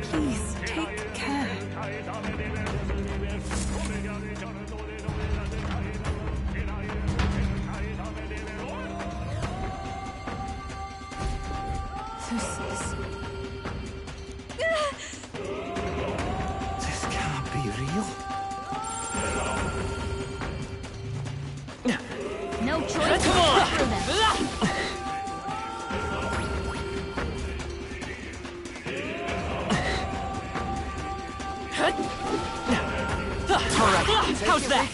Please, take care. This cannot be real. No choice. Come on! Alright, how's that?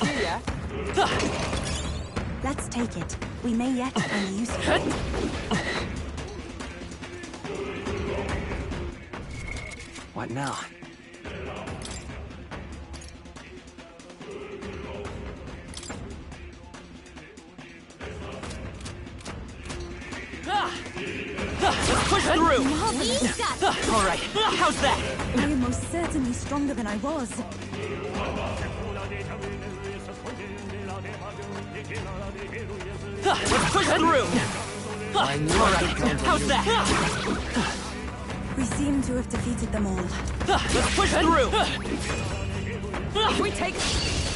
Let's take it. We may yet find use for it. What now? Let's push through! Alright, how's that? I am most certainly stronger than I was. Let's push through! Alright, how's that? We seem to have defeated them all. Let's push through! We take.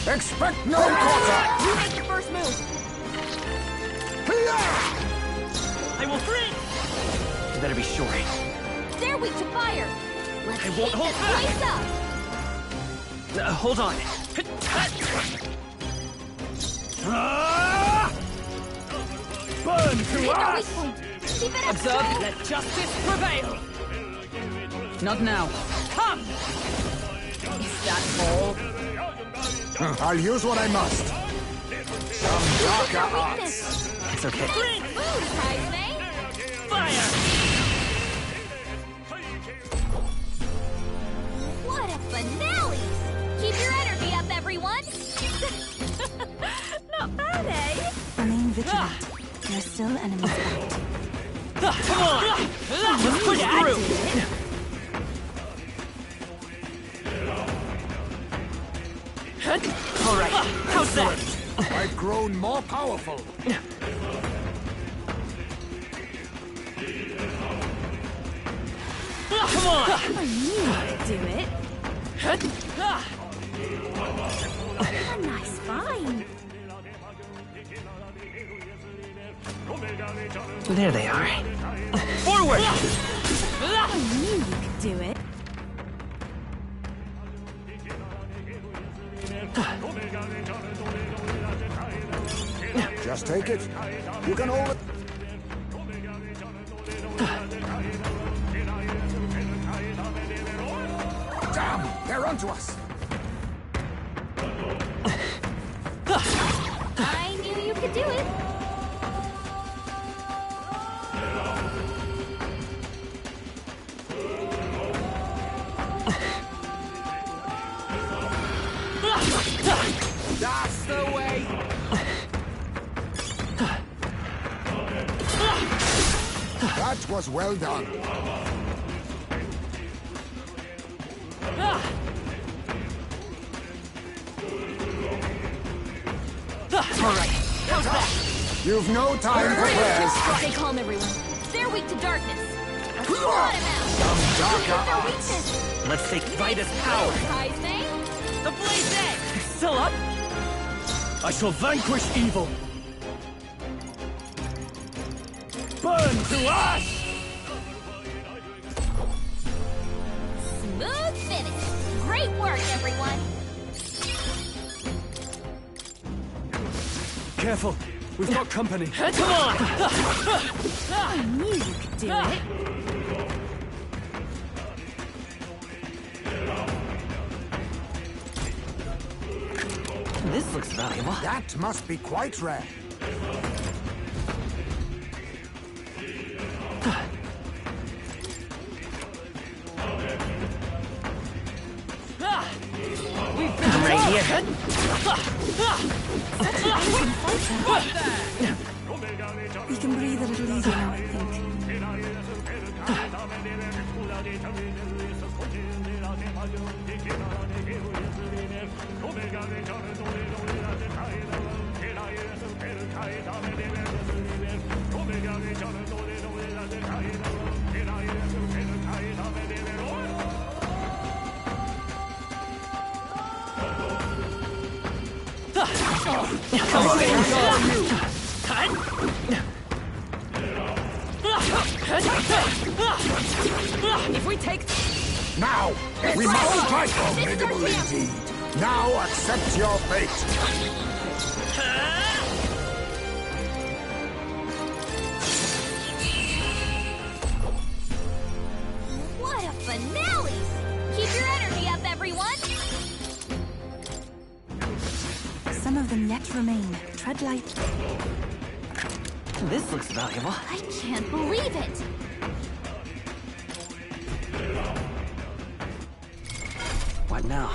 Expect no quarter! You make your first move. I will freeze! You better be sure. They're weak to fire. Let's I won't heat hold this back. place up. Hold on. Burn to Take our weak us! point. Keep it up. Observe, let justice prevail! Not now. Come! Is that all? I'll use what I must. Some darker Our arts. weakness. It's okay. Food, Kaizme. Fire! What a finale! Keep your energy up, everyone. Not bad, eh? Remain vigilant. There are still enemies about. Come on! Let's push through! Alright, how's that? I've grown more powerful. Come on! I knew I could do it. A nice find. There they are. Forward! I knew you could do it. Just take it. You can hold it. Damn! They're onto us. I knew you could do it. That's the way. That was well done. Alright, how's that? You've no time for prayers. Stay calm, everyone. They're weak to darkness. Blot him out. Darker Their arts. weakness. Let's take Vitus' power. Kaizme. The Blaze Egg! Still up? I shall vanquish evil. Burn to ash! Smooth finish. Great work, everyone. Careful, we've got company. Come on! I knew you could do it. This looks valuable. That must be quite rare. I'm right here. We can breathe a little easier now, I think. If we take... Now, we must fight. This is our Formidable chance. indeed. Now accept your fate. What a finale! Keep your energy up, everyone! Some of them yet remain. Tread lightly. This looks valuable. I can't believe it! What now?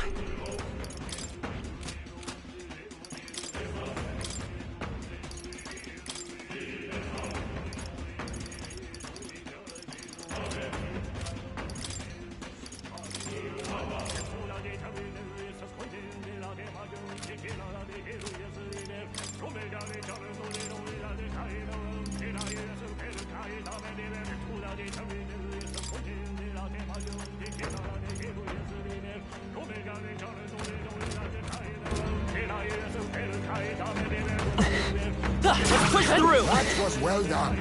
Let's push through! That was well done.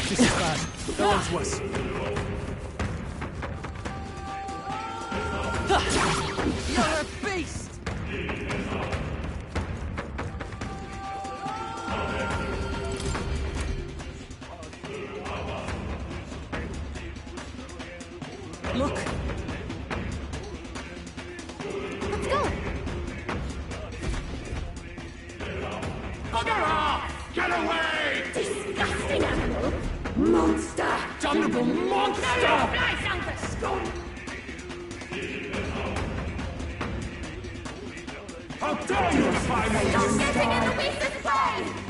This is bad. No one's worse. You're a beast! Look, Let's go! Get away! Disgusting animal! monster! Damnable monster! How dare you defy me! Stop getting in the beast's way!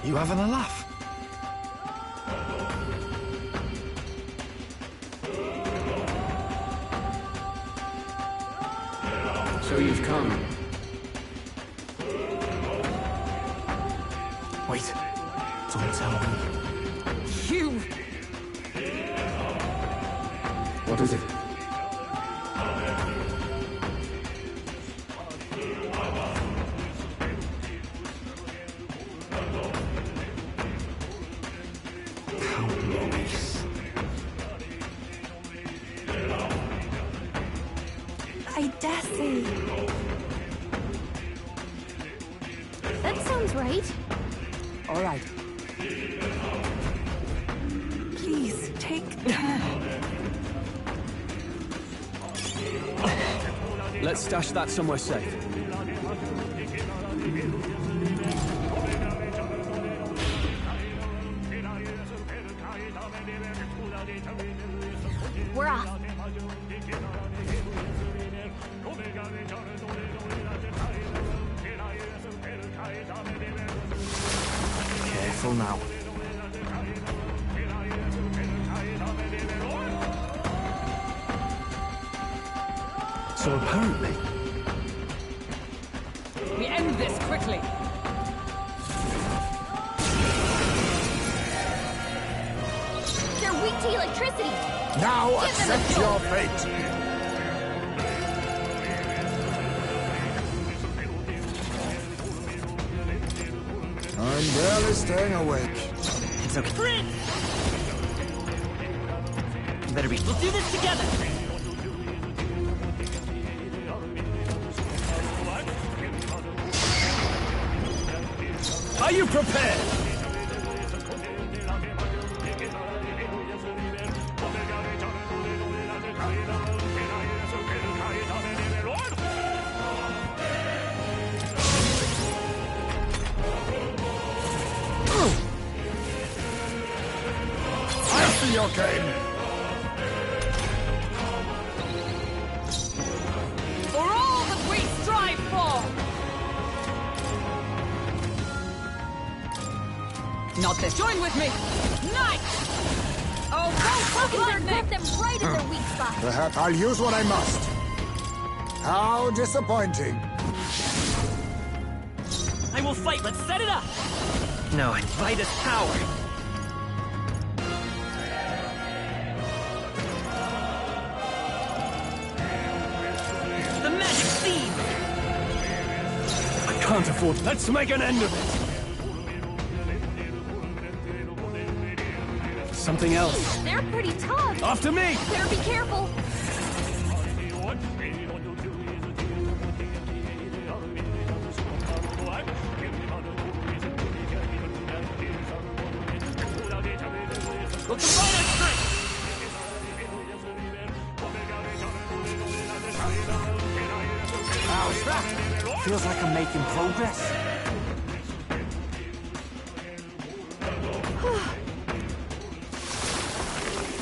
You having a laugh? So you've come. Wait. Don't tell me. You! What is it? How nice. I dare say. That sounds right. All right. Please, take care. Let's stash that somewhere safe. We're off. Careful now. So apparently... We end this quickly. They're weak to electricity. Now Give them a accept jolt. your fate. I'm barely staying awake. It's okay. Better be... We'll do this together! Are you prepared? Novocaine. For all that we strive for! Not this. Join with me! Nice! Oh, go got them right in their weak spot. Perhaps I'll use what I must. How disappointing. I will fight. Let's set it up. No, invite us power. The magic seed. I can't afford. Let's make an end of it. Something else. They're pretty tough. After me. Better be careful. Look to find our strength. How's that? Feels like I'm making progress.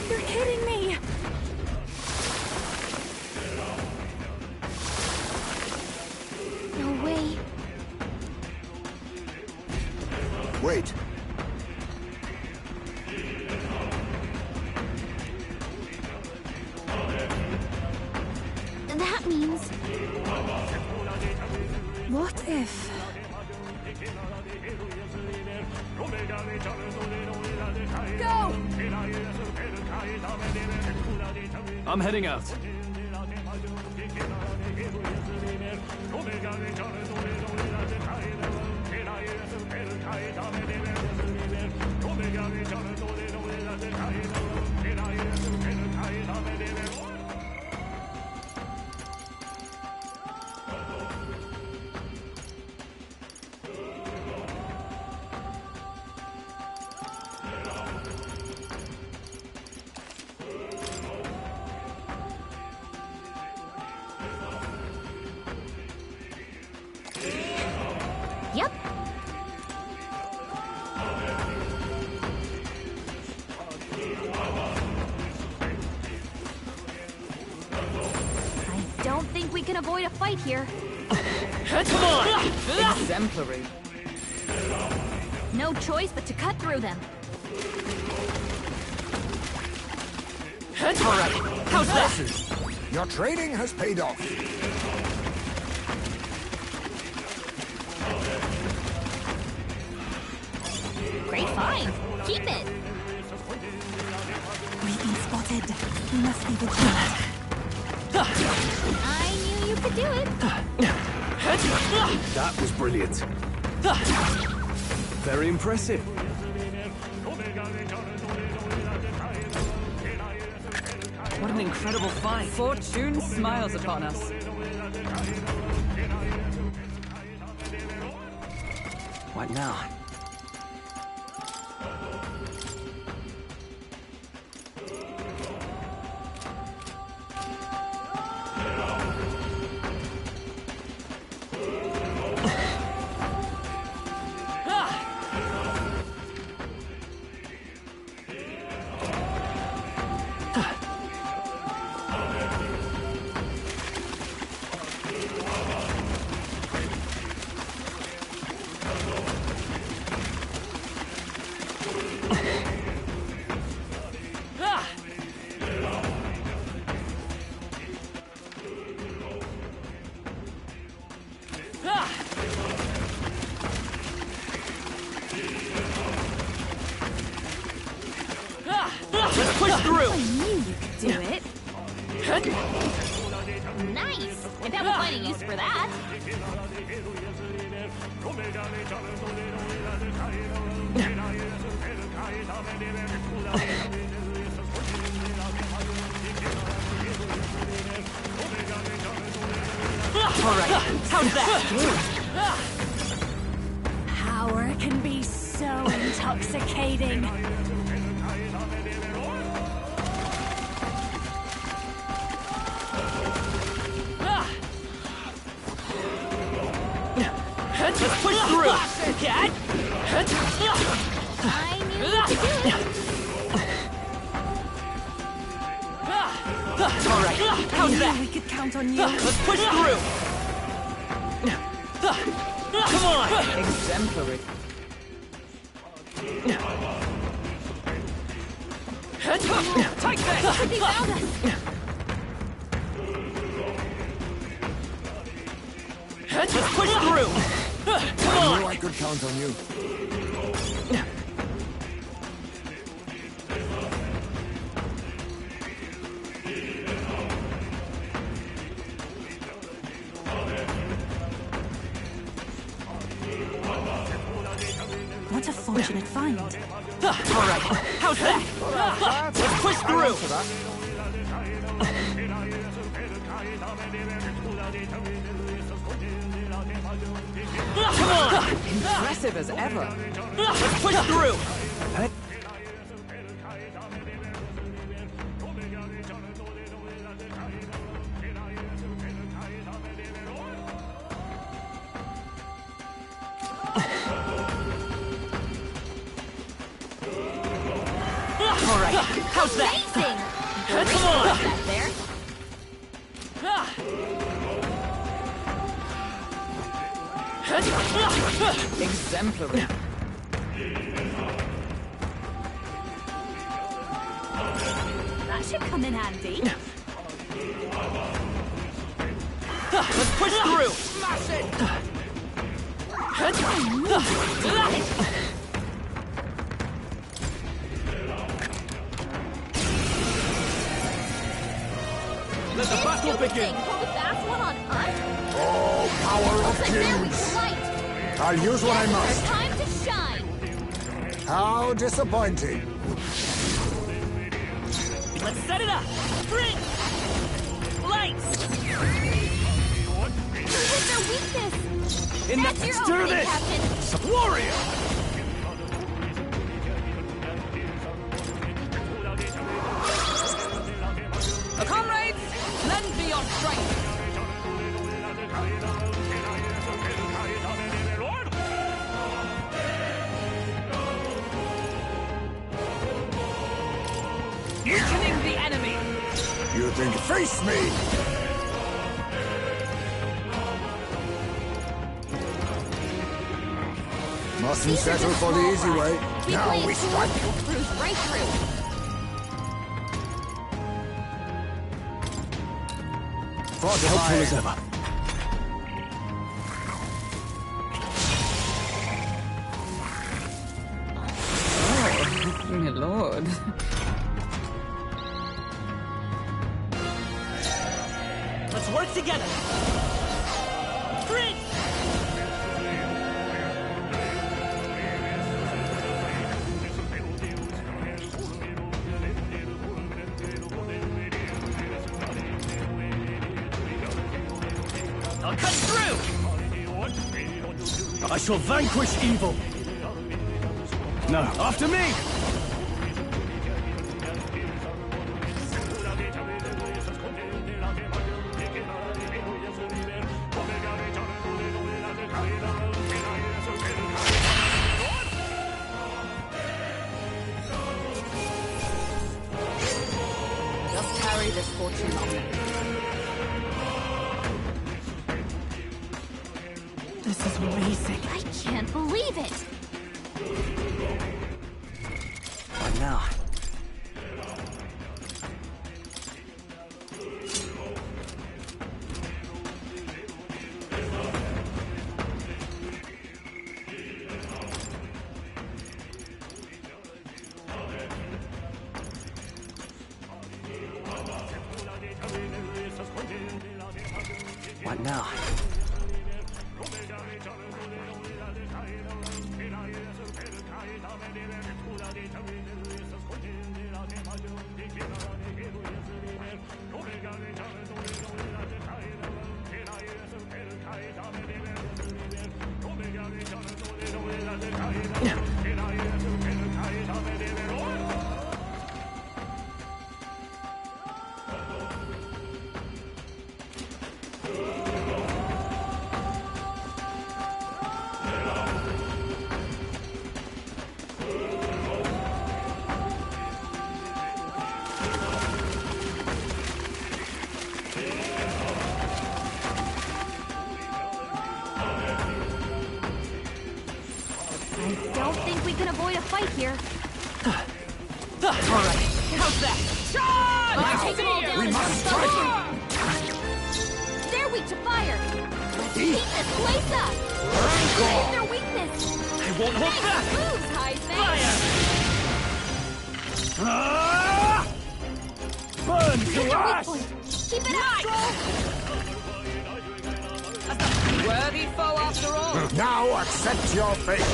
You're kidding me! No way. Wait. That means... What if... Go! I'm heading out. Yep. I don't think we can avoid a fight here. Come on! Exemplary. No choice but to cut through them. Alright, how's that? Your training has paid off. Great find. Keep it. We've been spotted. We must be vigilant. I knew you could do it. That was brilliant. Very impressive. What an incredible fight. Fortune smiles upon us. What now? Let's push through! I knew you could do it. Nice. And that will find a use for that. Alright, how's that? Power can be so intoxicating. Let's push through! I knew you could do it. Alright, how's We that? could count on you. Let's push through! Come on! Exemplary. Take that! They found us! Let's push through! Come I on! knew I could count on you. What a fortunate find. Alright, how's that? Let's push through! Come on! Impressive as ever. Let's push through! Alright, how's that? Amazing! Come on! That there? Exemplary. That should come in handy. Let's push through! Smash it! Let the battle Stupid begin! thing, pull the fast one on us? Oh, power of But there we kings! light! I'll use what I must. Time to shine! How disappointing. Let's set it up! Sprint! Lights! What's their weakness? In That's the... your Let's do opening, this! Captain! Warrior! Comrades, lend me your strength! Weakening the enemy! You think face me? Mustn't These are settle just for the small easy way. fries. Now play we it cool, strike. we'll cruise right through. Helpful as ever. My lord. Let's work together! Sprint! I'll cut through! I shall vanquish evil! No, after me! Just carry this fortune on me. This is amazing. I can't believe it! What now? What now? avoid a fight here. Alright, how's that? Charge! Take them all down We in must one strike fell them! swoop. They're weak to fire. Let's heat this place up. Hit their weakness. I won't hold back! Nice moves, Heisman. Fire! Ah! Burn Hit to their weak ash! point. Keep it up, Stroll. Worthy foe after all. Now accept your fate.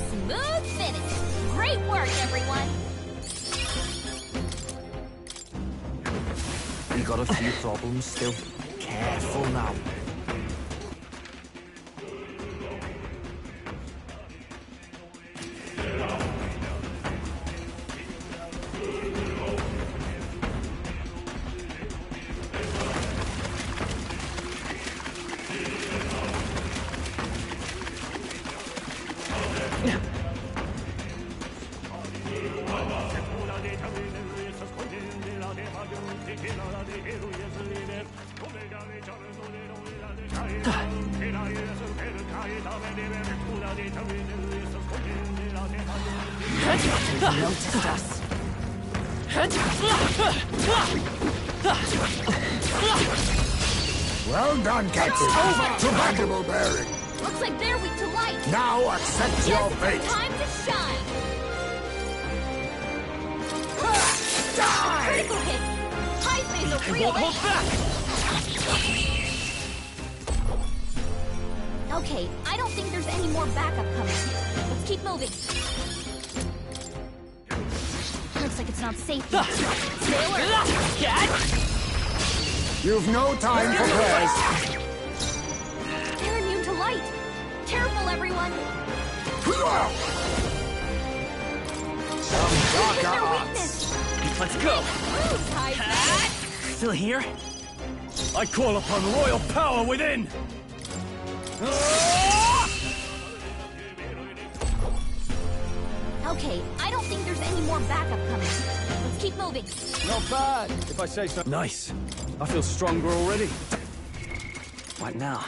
Smooth finish. Great work, everyone. We got a few problems still. Careful now. Noticed us. Well done, Captain. Over to Mandible Bearing. Looks like they're weak to light. Now accept your Yes, fate. it's time to shine. Die! Critical hit. Heisman's a real Won't hold back! Okay, I don't think there's any more backup coming. Let's keep moving. Looks like it's not safe yet. Stay alert. You've no time for prayers. They're immune to light. Careful, everyone. Some Hit darker their arts. weakness. Let's go! Moves, Heisman. Still here? I call upon royal power within! Ah! Okay, I don't think there's any more backup coming. Let's keep moving. Not bad, if I say so. Nice. I feel stronger already. What now?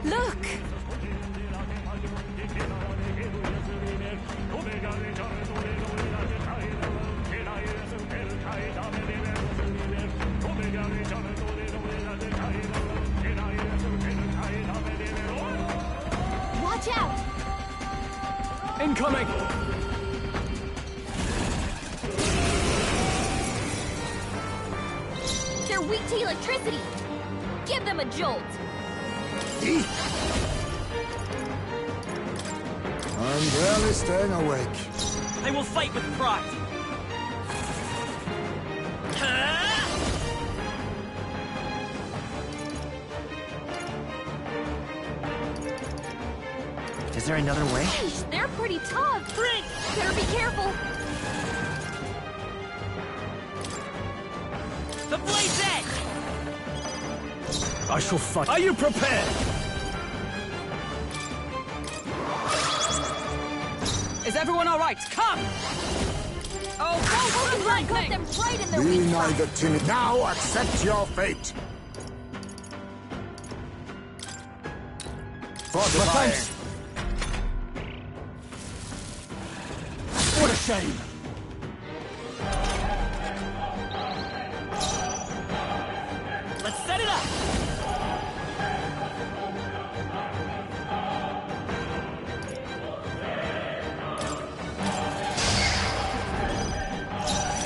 Look! Watch out! Incoming! They're weak to electricity. Give them a jolt. I'm barely staying awake. I will fight with pride! Is there another way? Sheesh, they're pretty tough. Better be careful. The blaze edge! I shall fight. Are you prepared? Is everyone alright? Come! Oh, go, Cut lightning! them right in their Be weak spot. neither timid. Now accept your fate. Fortifying. Thanks. What a shame! Let's set it up!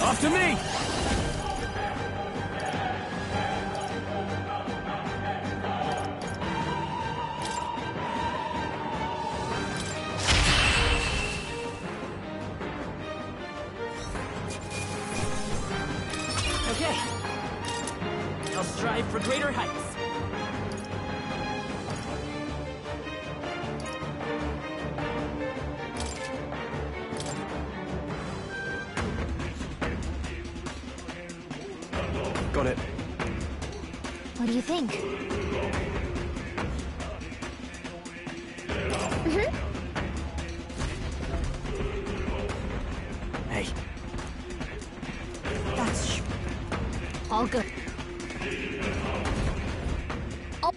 After me! greater heights. Got it. What do you think? Hey. That's all good. Oh.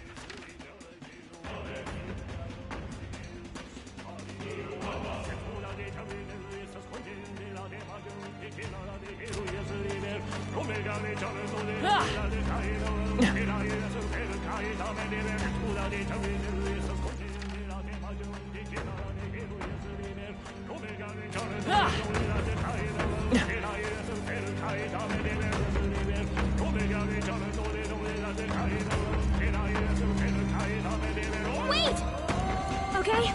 Wait! Okay.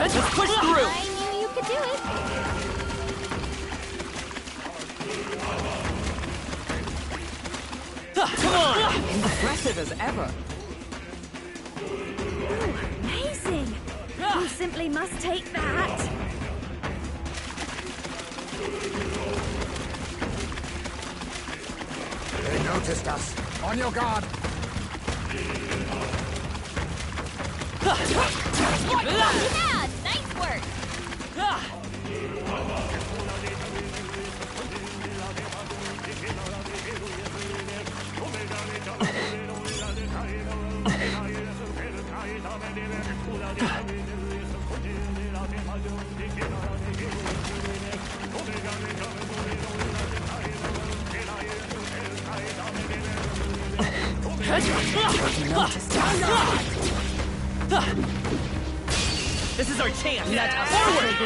Just push through! I knew you could do it. Come on! Impressive as ever. Amazing! You simply must take that. They noticed us. On your guard. Yeah, nice work. This is our chance! Forward!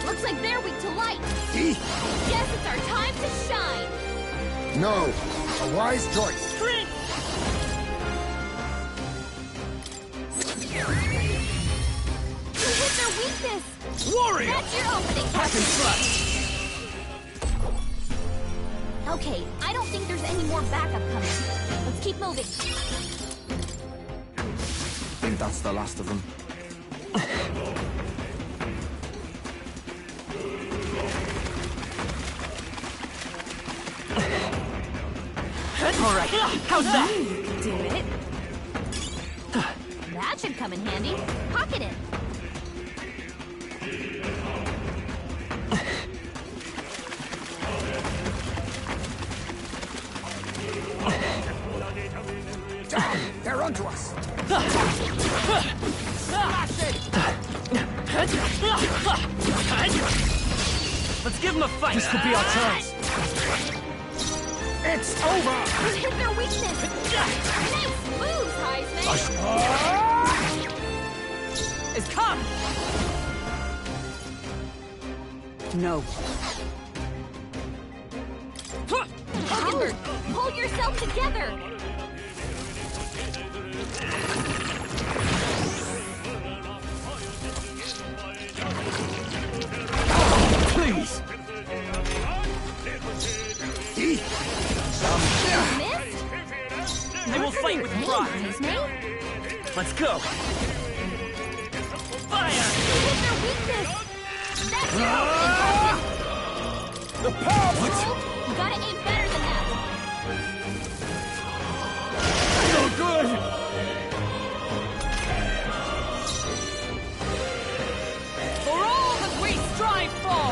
Looks like they're weak to light. Guess it's our time to shine. No. A wise choice. Strength! You hit their weakness. Warrior! That's your opening, Captain. Okay, I don't think there's any more backup coming. Let's keep moving. I think that's the last of them. Alright, how's that? Do it. That should come in handy. Pocket it. Down! They're onto us! Let's give him a fight! This could be our chance. It's over! You hit their weakness. Nice moves, Heisman. Is come! No. Hogenberg, pull yourself together. Please! Missed? I will fight with pride! Heisman? Let's go! Fire! You hit their weakness. That's your opening, The power! Captain. You gotta aim better than that. So good! For all that we strive for!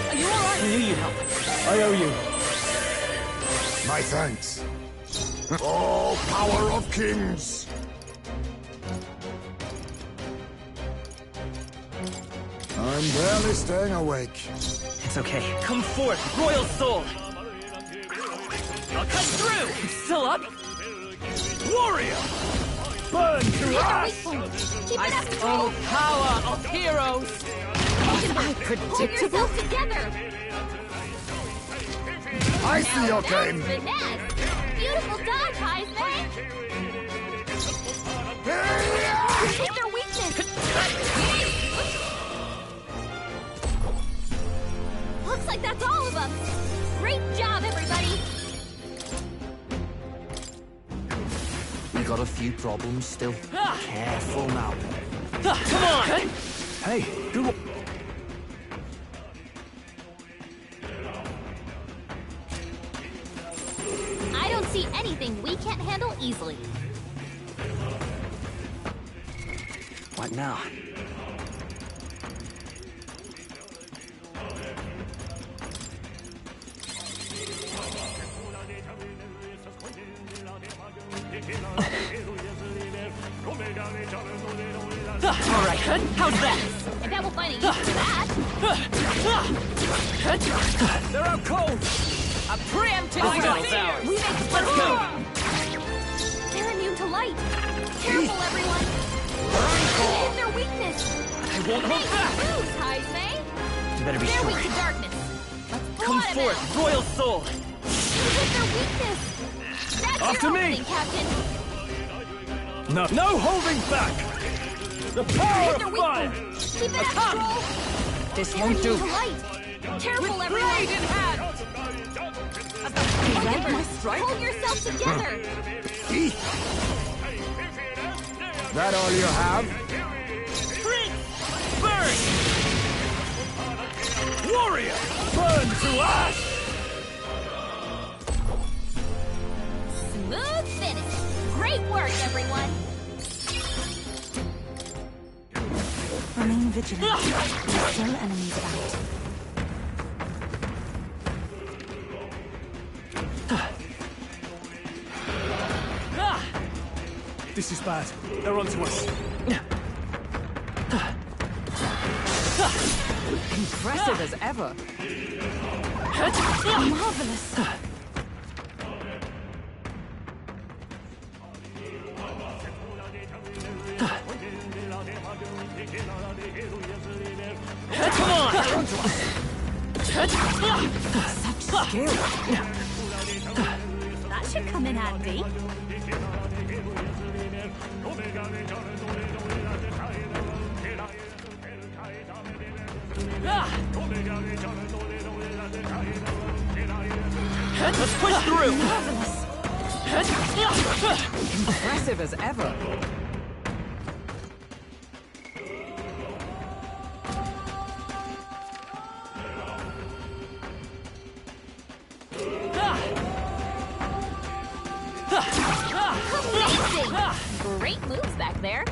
Are you alright? I knew you'd help. I owe you. My thanks. Oh, power of kings! I'm barely staying awake. It's okay. Come forth, royal soul! I'll cut through! It's still up? Warrior! Burn to Their weak ash! point. Keep I it up. stole power of heroes. Was I predictable? Hold yourself together. I see your game. Finesse. Beautiful dodge, Heisman. Take their weakness. Looks like that's all of them. Great job, everybody. We got a few problems still. Careful now. Come on! Hey, good one. I don't see anything we can't handle easily. What now? Alright, how's that? I bet we'll find a use for that. They're out cold! A preemptive Let's go. strike. We make Let's go! They're immune to light. Careful, everyone. Hit their weakness. I won't hold back! Lose, Heisman. You better be They're sure. weak to darkness. Let's Come blot 'em forth, out. Royal Soul! Hit their weakness. That's After your me. opening, Captain. No holding back! The power Hit of their weak fire! point. Keep it up, Troll. This They're won't do. immune to light. Careful, everyone. Blade in hand. Remember, my strike? hold yourself together. That all you have? Burn! Warrior! Burn to ash! Smooth finish. Great work, everyone. Remain vigilant. There's still enemies about. This is bad. They're onto us. Impressive as ever. Marvelous. Come on! Such skill. That should come in handy. Let's push through! Impressive as ever. Amazing! Great moves back there.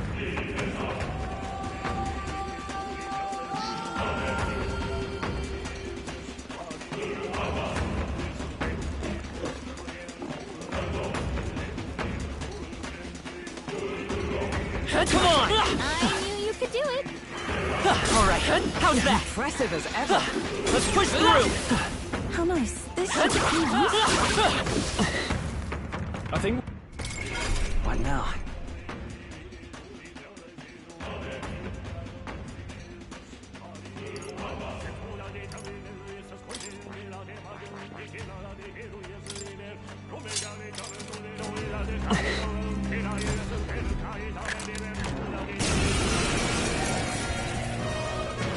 Come on! I knew you could do it. Alright, how's that? Impressive as ever. Let's push through! How nice. This should be useful. I think... What now?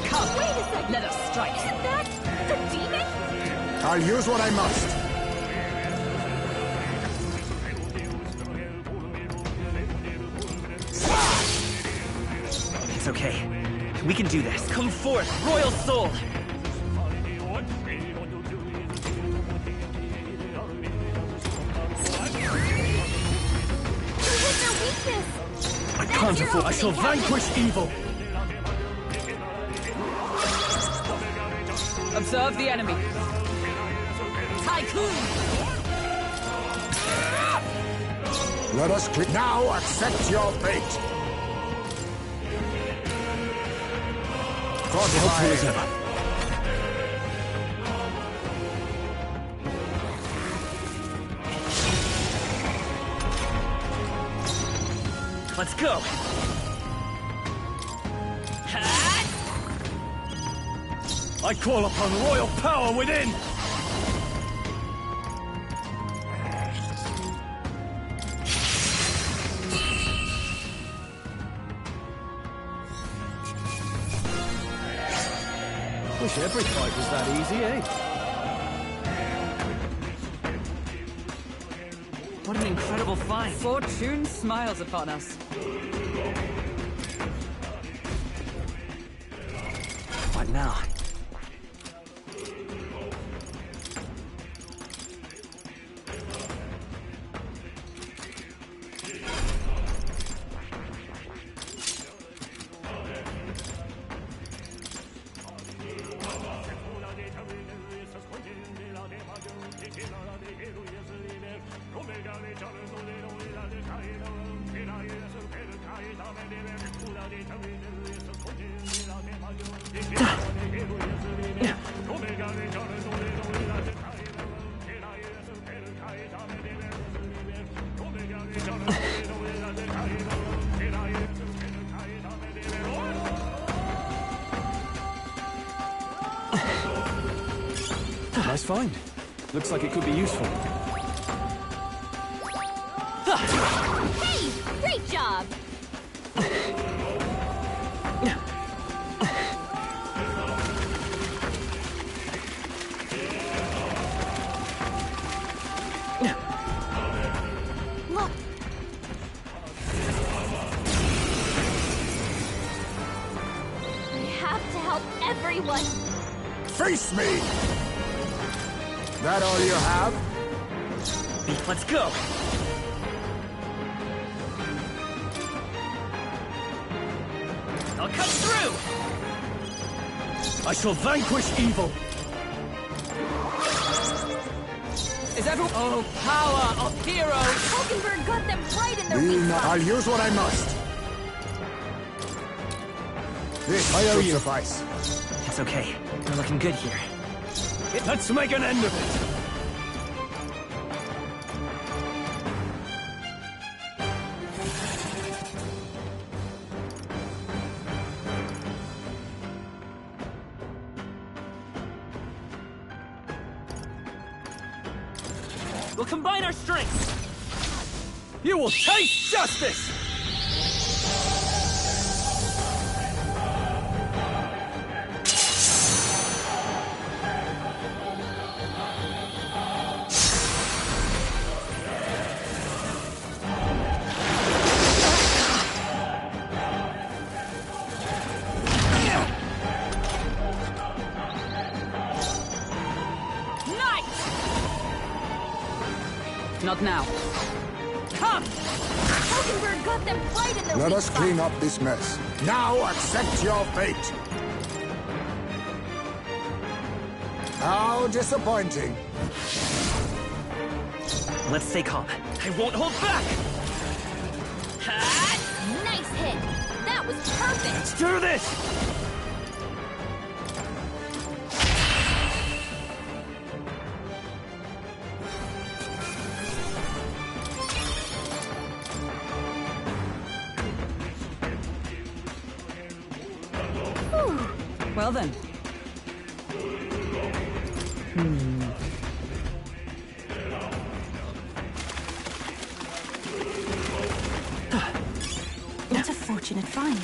Come, Wait a second. let us strike. Isn't that the demon? I'll use what I must. It's okay. We can do this. Come forth, Royal Soul! You hit their weakness. I can't afford... I shall vanquish evil! Observe the enemy. Tycoon! Let us click. Now accept your fate. Helpful as ever. Let's go! I call upon royal power within! Wish every fight was that easy, eh? What an incredible find! Fortune smiles upon us. What now? Nice find. Looks like it could be useful. Hey! Great job! Look! I have to help everyone! Face me! That all you have? Let's go! I'll cut through! I shall vanquish evil! Is everyone... Oh, power of heroes! Hulkenberg got them right in their weak spot! I'll use what I must. This should suffice. It's okay. We're looking good here. Let's make an end of it! We'll combine our strengths! You will taste justice! Not now. Come! Hulkenberg got them right in their Let weak us spot! clean up this mess. Now accept your fate. How disappointing. Let's stay calm. I won't hold back! Nice hit! That was perfect! Let's do this! Well then. What a fortunate find.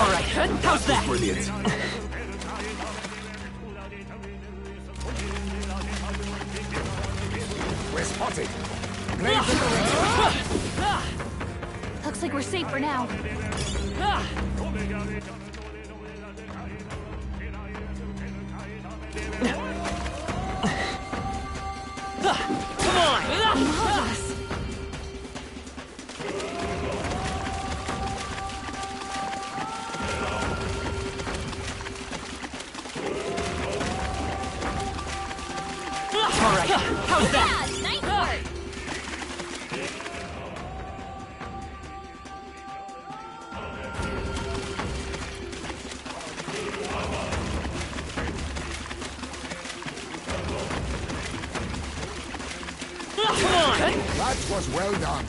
All right, how's that? Brilliant. We're spotted. Looks like we're safe for now. Come on! Marvelous. All right, how's that? Yeah, nice work! Come on! That was well done.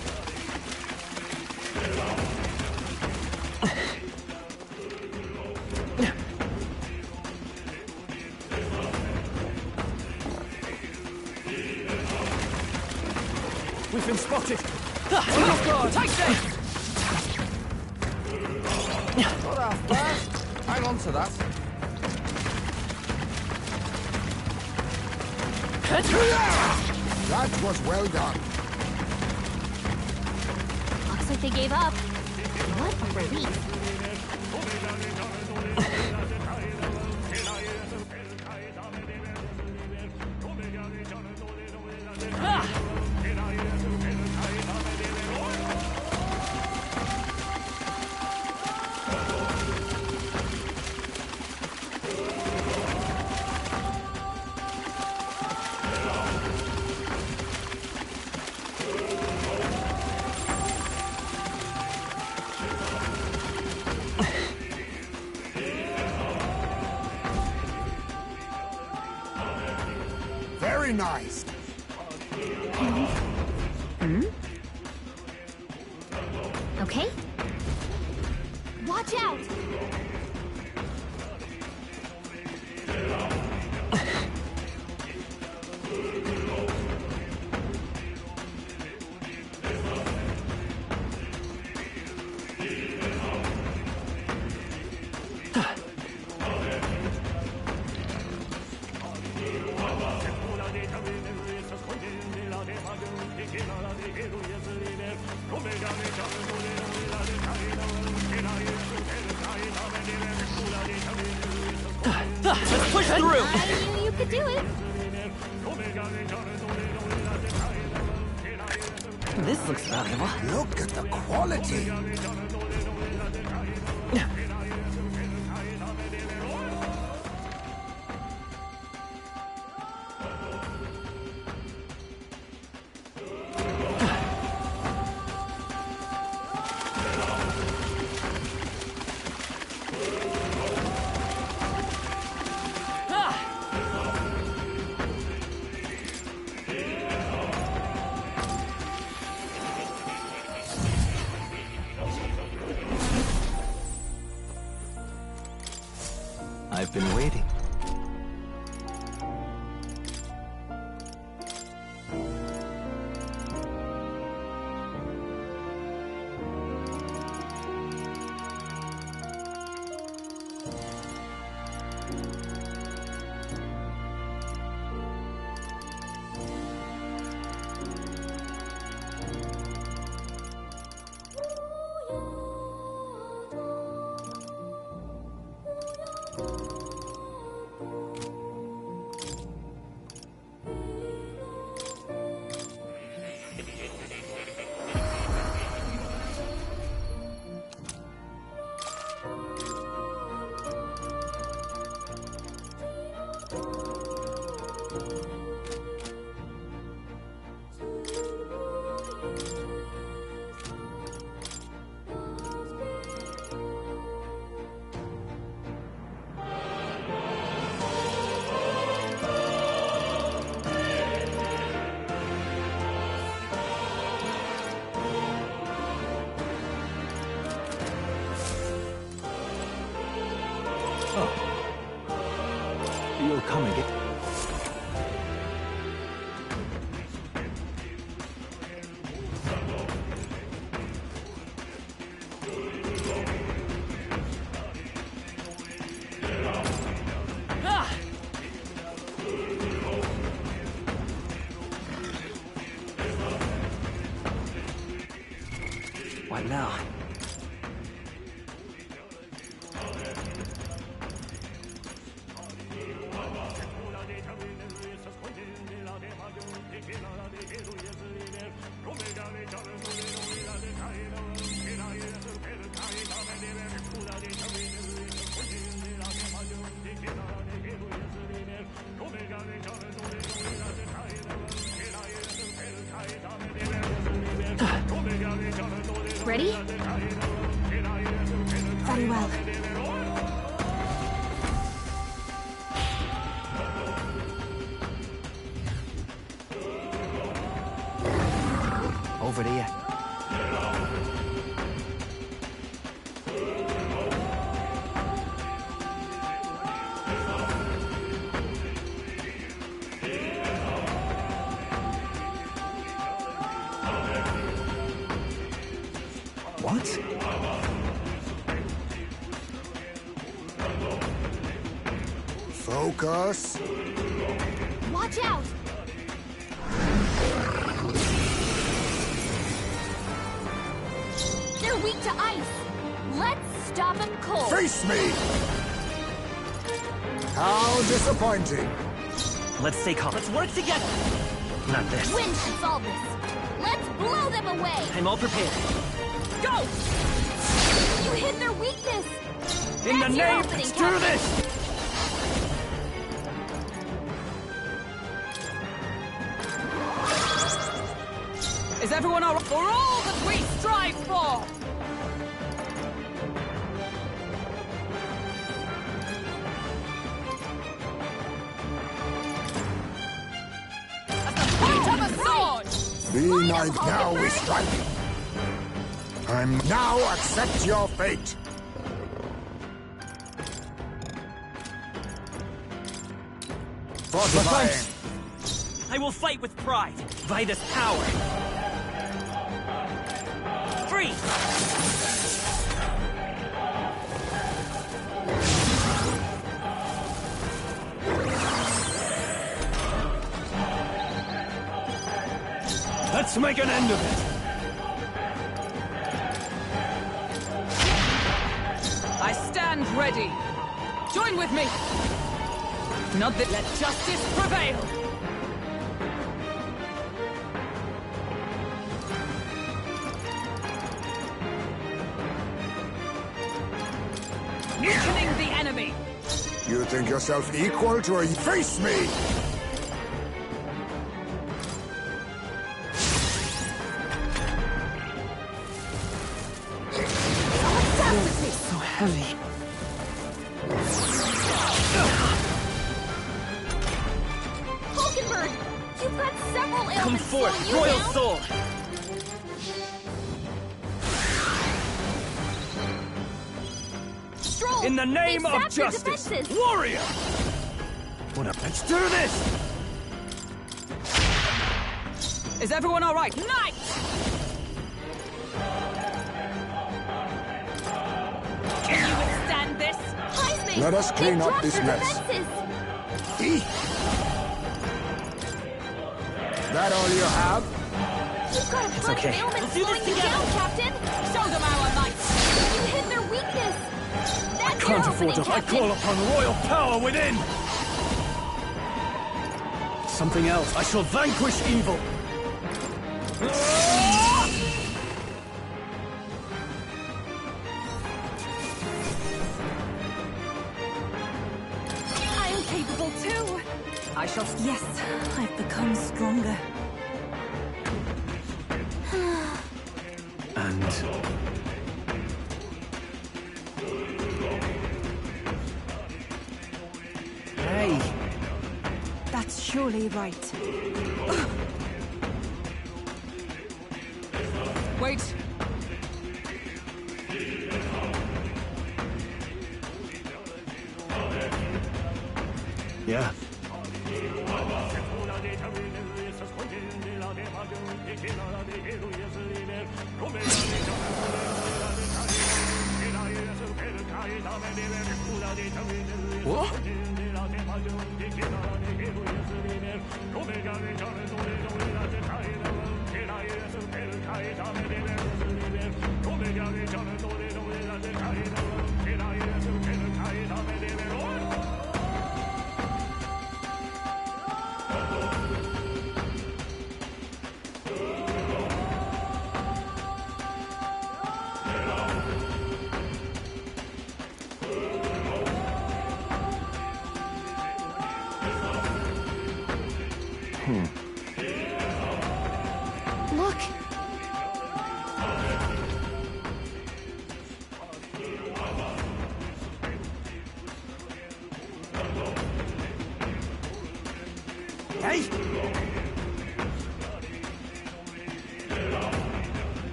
We've been spotted! Oh God! Take this! Not half bad. Hang on to that. That was well done. Looks like they gave up. What a relief. Very nice. Okay. Watch out! Let's push through! I knew you could do it. This looks valuable. Look at the quality. I've been waiting. You'll come again. What now? Ready? Very well. Focus. Watch out! They're weak to ice. Let's stop them cold. Face me! How disappointing. Let's stay calm. Let's work together. Not this. Wind should solve this. Let's blow them away. I'm all prepared. Go! You hit their weakness. In the That's your name, opening, let's do Captain. this! Is everyone all right? For all that we strive for! At the point of a sword! Be Line up, knife, now we Hulkenberg. strike. I'm now accept your fate. Fortifying. I will fight with pride, by this power. Free! Let's make an end of it! I stand ready. Join with me. Not that let justice prevail. Weakening the enemy. You think yourself equal to a... Face me! So heavy. Hulkenberg, you've got several ailments Come forth, slowing you Royal down. Soul! Stroll, In the name they've of sapped your justice! defenses. Warrior! What up? Let's do this! Is everyone all right? Knight! Can you withstand this? Heisman, Let us clean they've up dropped this your mess. defenses. Eek. That all you have? You've got a bunch okay. of ailments Let's do this slowing you together. down, Captain. Show them our might. You hit their weakness. That's your Can't afford opening, to. I Captain. call upon royal power within! Something else. I shall vanquish evil! I am capable too. I shall... Yes, I've become stronger. And... Hey! That's surely right. Wait. Yeah. What? Look, Hey!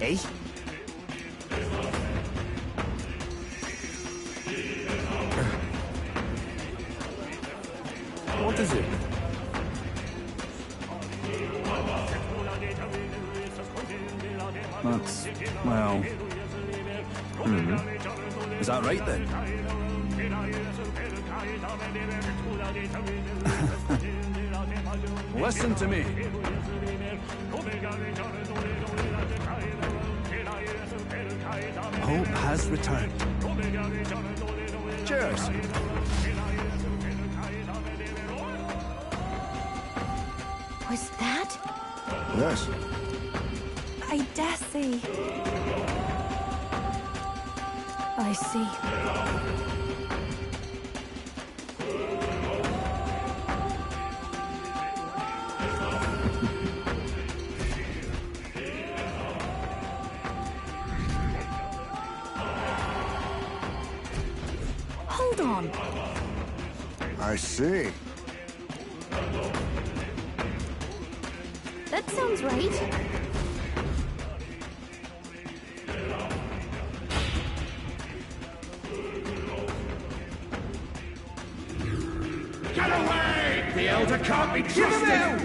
Hey? What is it? Max, Well... Is that right, then? Listen to me. Hope has returned. Cheers. Was that? Yes. I dare say. I see. Hold on. I see. That sounds right. Get away! The Elder can't be trusted!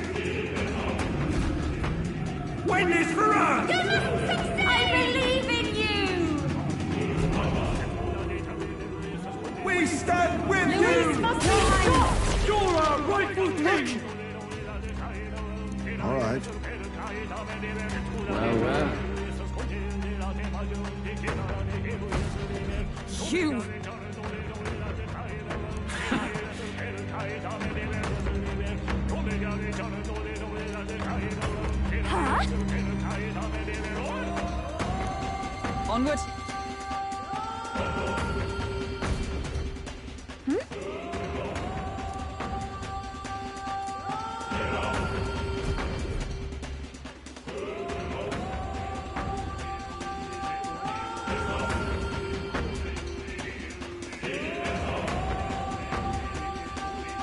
Win this for us! You must succeed! I believe in you! We stand with Luis must stop! You're our rightful king! All right. Well, well. You! Huh? Onward!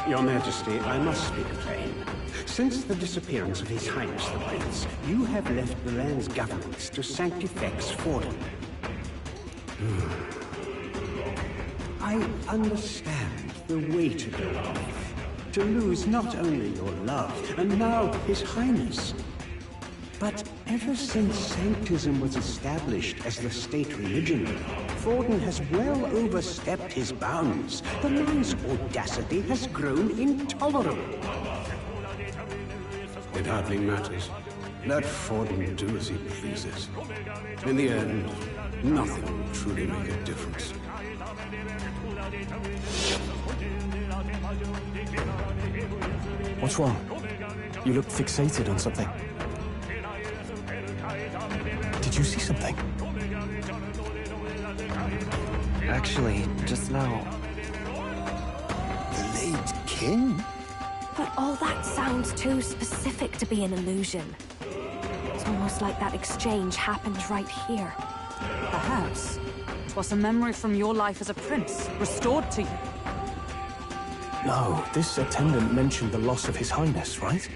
Your Majesty, I must speak plain. Since the disappearance of His Highness the Prince, you have left the land's governance to Sanctifex Forden. I understand the weight of your life. To lose not only your love, and now His Highness. But ever since Sanctism was established as the state religion, Forden has well overstepped his bounds. The man's audacity has grown intolerable. It hardly matters. Let Forden do as he pleases. In the end, nothing will truly make a difference. What's wrong? You look fixated on something. Did you see something? Actually, just now. The late king? But all that sounds too specific to be an illusion. It's almost like that exchange happened right here. Perhaps. 'Twas a memory from your life as a prince, restored to you. No, this attendant mentioned the loss of His Highness, right?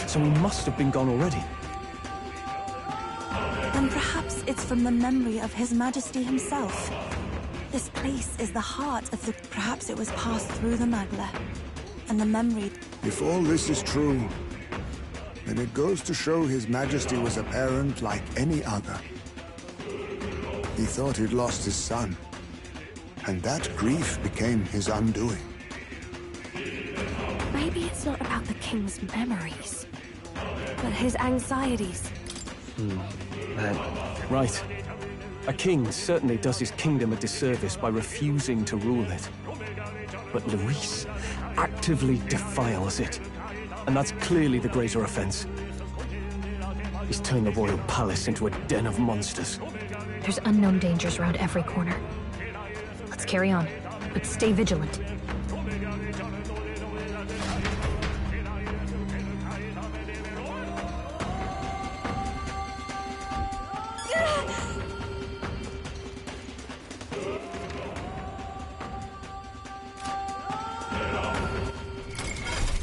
So he must have been gone already. Then perhaps it's from the memory of His Majesty himself. This place is the heart of the... Perhaps it was passed through the Magla. And the memory... If all this is true, then it goes to show His Majesty was a parent like any other. He thought he'd lost his son, and that grief became his undoing. Maybe it's not about the king's memories, but his anxieties. Right. A king certainly does his kingdom a disservice by refusing to rule it. But Luis actively defiles it. And that's clearly the greater offense. He's turned the royal palace into a den of monsters. There's unknown dangers around every corner. Let's carry on, but stay vigilant.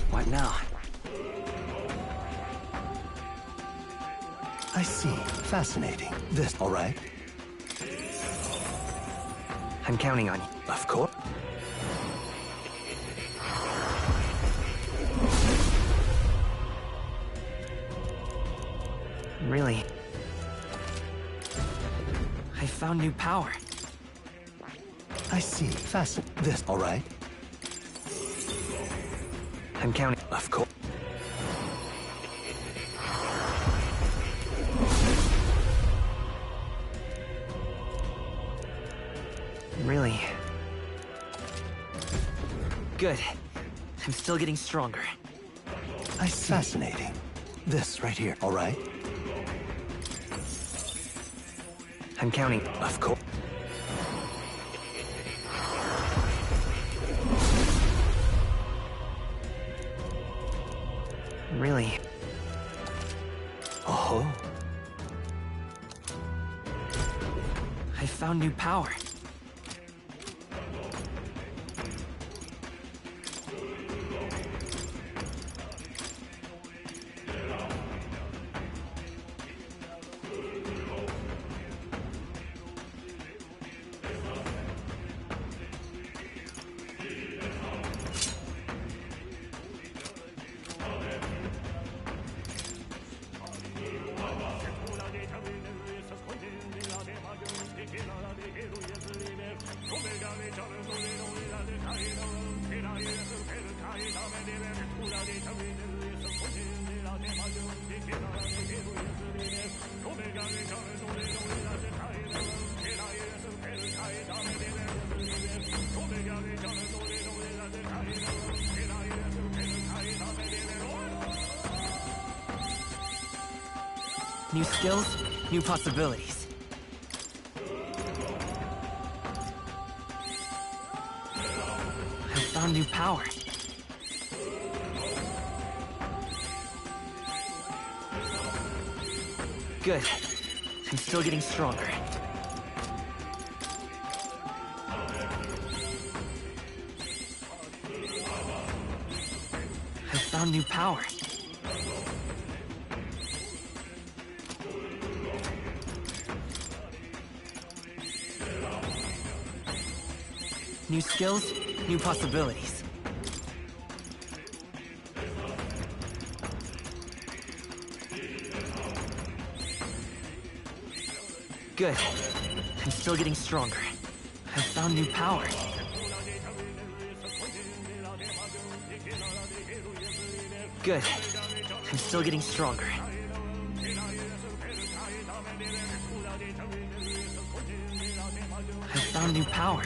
What now? I see. Fascinating. This, all right? I'm counting on you. Of course. Really? I found new power. I see. Fasten this, all right? I'm counting. Of course. Really? Good. I'm still getting stronger. I see. Fascinating. This right here, all right? I'm counting. Of course. Really? Oh. I found new power. New skills, new possibilities. I found new power. Good. I'm still getting stronger. I found new power. New skills, new possibilities. Good. I'm still getting stronger. I found new power. Good. I'm still getting stronger. I found new power.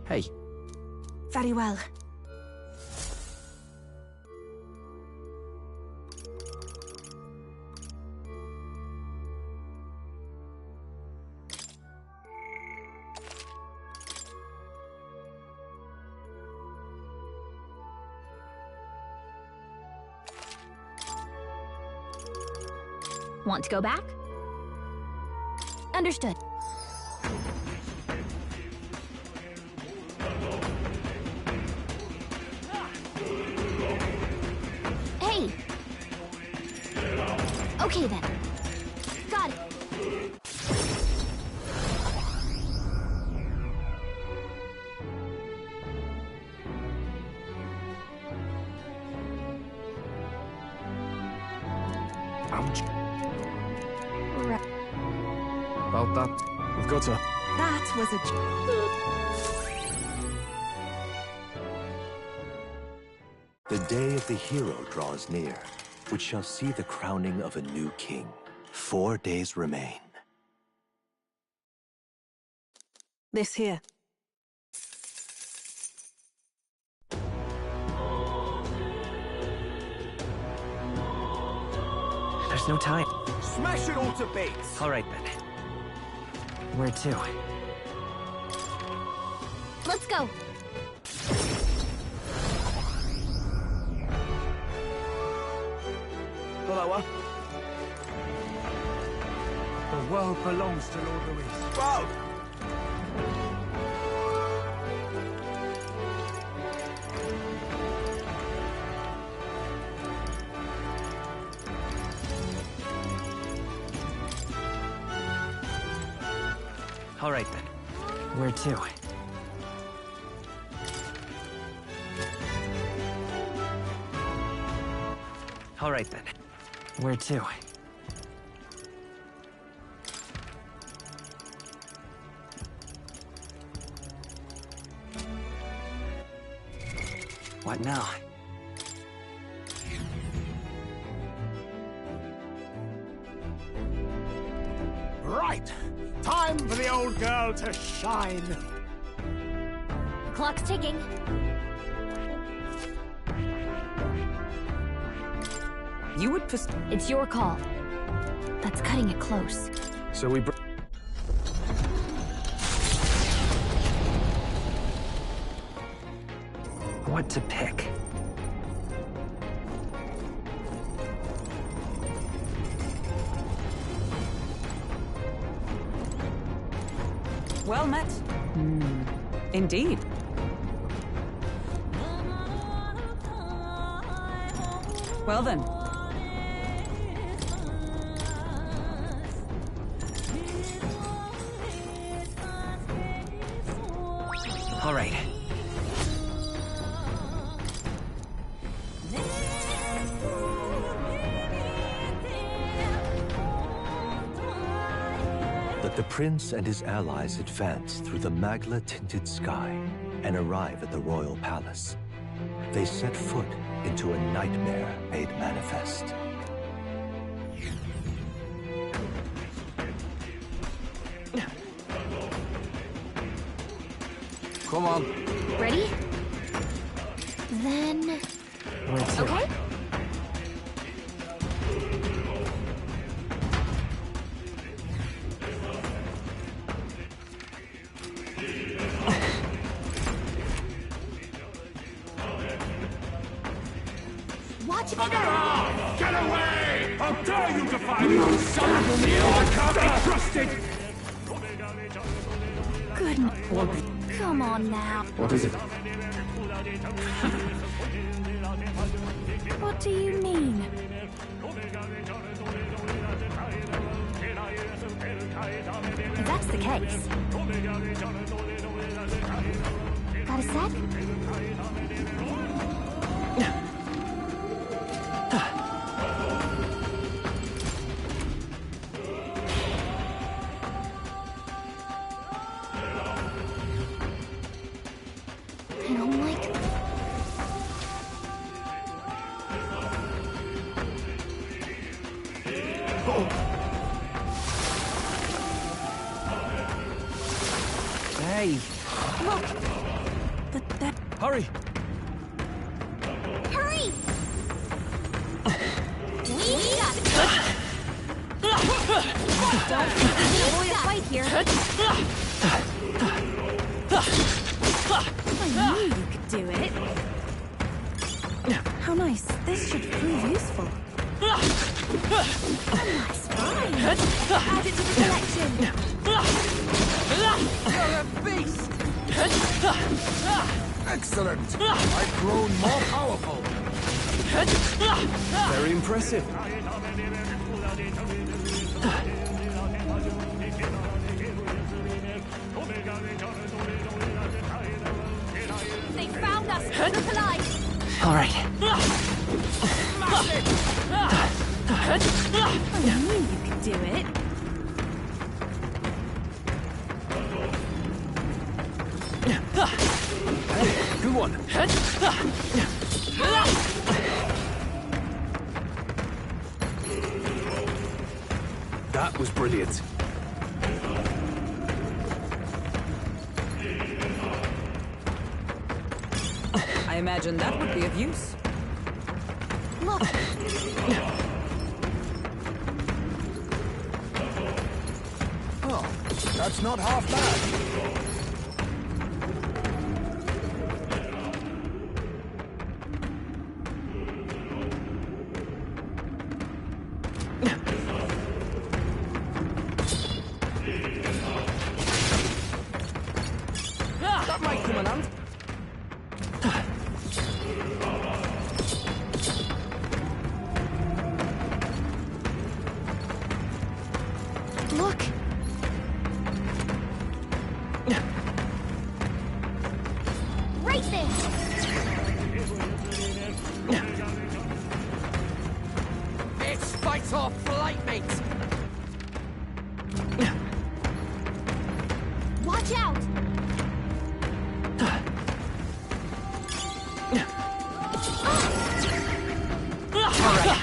Hey. Very well. Want to go back? Understood. Hey! Okay then. Got it. Ouch. Right. About that, we've got to... That was a... The day of the hero draws near, which shall see the crowning of a new king. 4 days remain. This here. There's no time. Smash it all to bits! All right, then. Where to? Let's go. lower. The world belongs to Lord Louis. Whoa! All right, then. Where to? All right, then. Where to? What now? Right! Time for the old girl to shine! The clock's ticking. You would It's your call. That's cutting it close. So we What to pick? well met. Indeed. Well then. All right. But the prince and his allies advance through the magla-tinted sky and arrive at the royal palace. They set foot into a nightmare made manifest. Come on. Ready? Then... Where to? Okay? Watch it! Get away! How dare you defy me! Son of the I can't be trusted! Goodness. Come on now. What is it? What do you mean? If that's the case... Got a sec? I don't like it. Hey. Look! But that... Hurry! Hurry! We got it! Don't avoid a fight here. I knew you could do it. How nice. This should prove useful. A nice find. Add it to the collection. You're a beast! Excellent! I've grown more powerful. Very impressive. They found us! Look alive! All right. I knew you could do it. Good one. That was brilliant. I imagine that would be of use. Look! Oh, that's not half bad.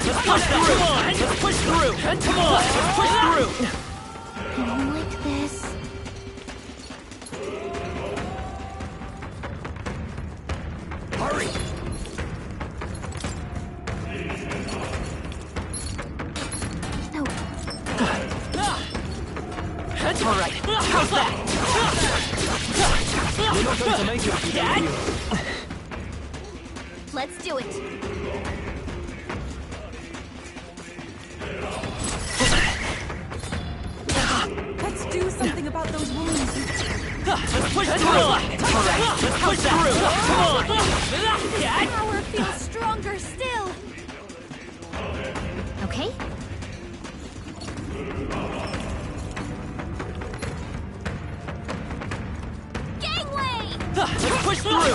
Let's push through! Let's push through! Come on! Let's push through! I don't like this. Hurry! No. That's all right. How's that? You're not going to make it if you don't heal. Let's do it. Let's do something about those wounds. Let's push through! All right, let's push through! Come on! Power feels stronger still. Okay. Gangway! Let's push through!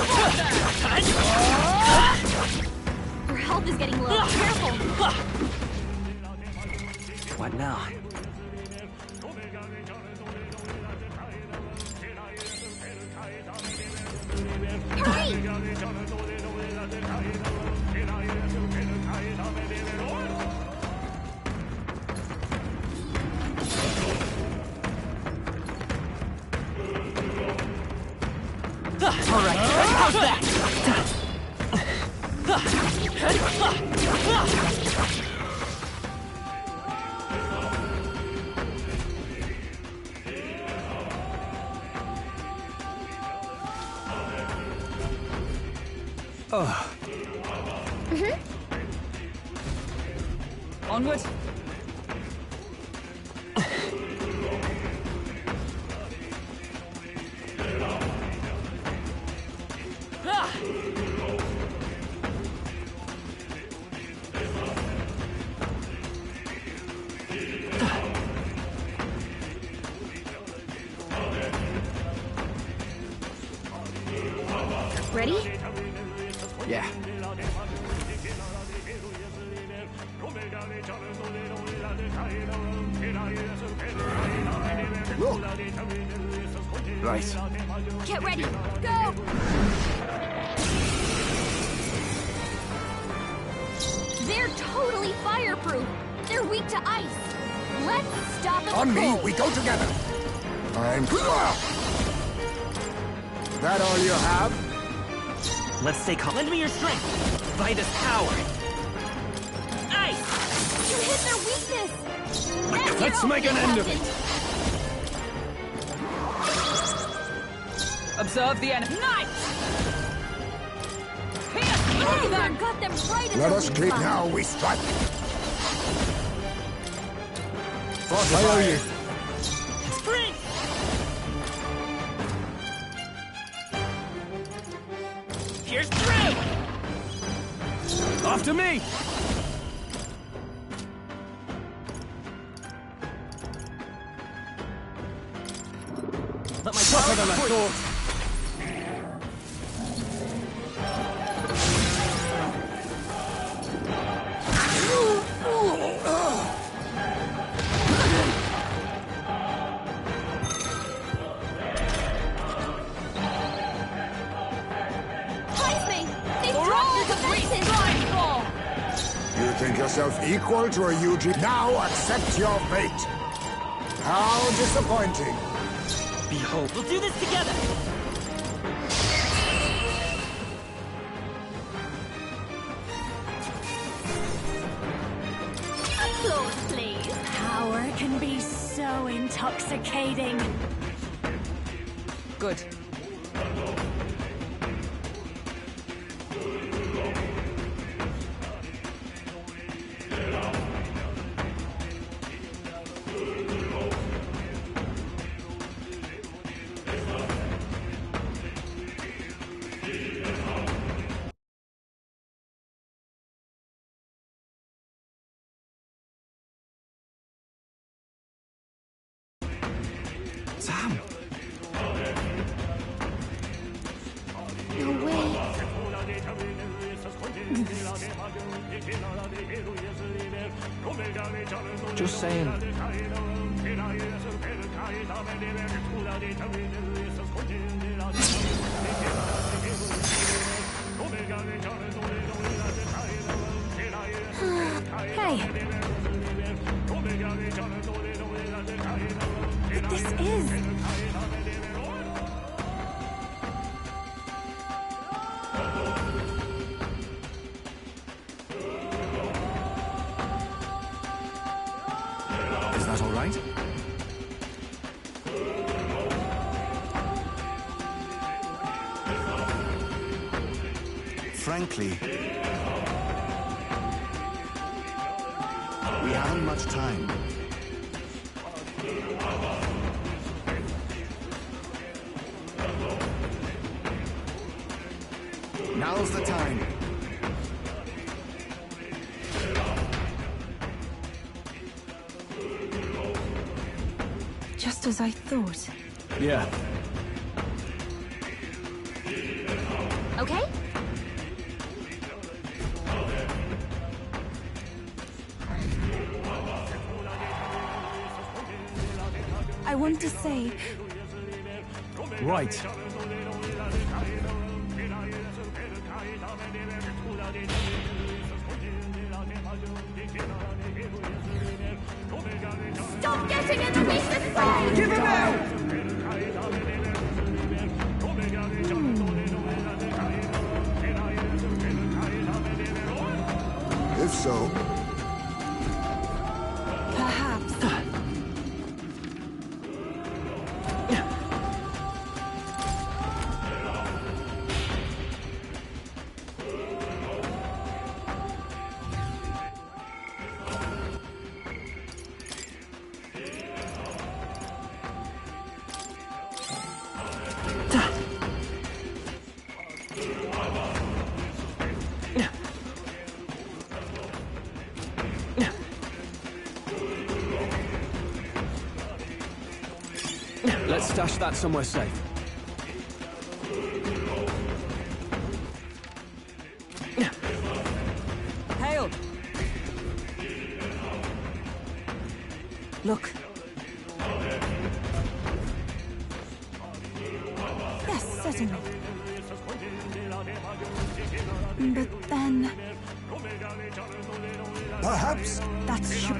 Her health is getting low. Careful. What now? Hurry! All right, how's that? Onward. Ready? Yeah. Look, Right. Get ready. Go! They're totally fireproof. They're weak to ice. Let's stop them. on me, cold. we go together. I'm... That all you have? Let's stay calm. Lend me your strength. Vitus power. Ice! You hit their weakness. Let's make an end of it. Observe the enemy. Nice! Oh, that got them right in Let the us weak clean spot. now, we strike. Fire you. Spring! Here's through! After me! Let my Tougher than I power thought. Heisman, they've dropped their defenses. You think yourself equal to a UG? Now accept your fate. How disappointing. Behold, we'll do this together! Applause, please. Power can be so intoxicating. Good. Sam! No way. Just saying. That all right? Frankly, we haven't much time. Now's the time. Just as I thought. Yeah. Okay? I want to say, Right. Stop getting in the weakness way! Give him out! If so, perhaps. Let's stash that somewhere safe. Hail! Look. Yes, certainly. But then... perhaps That's sure.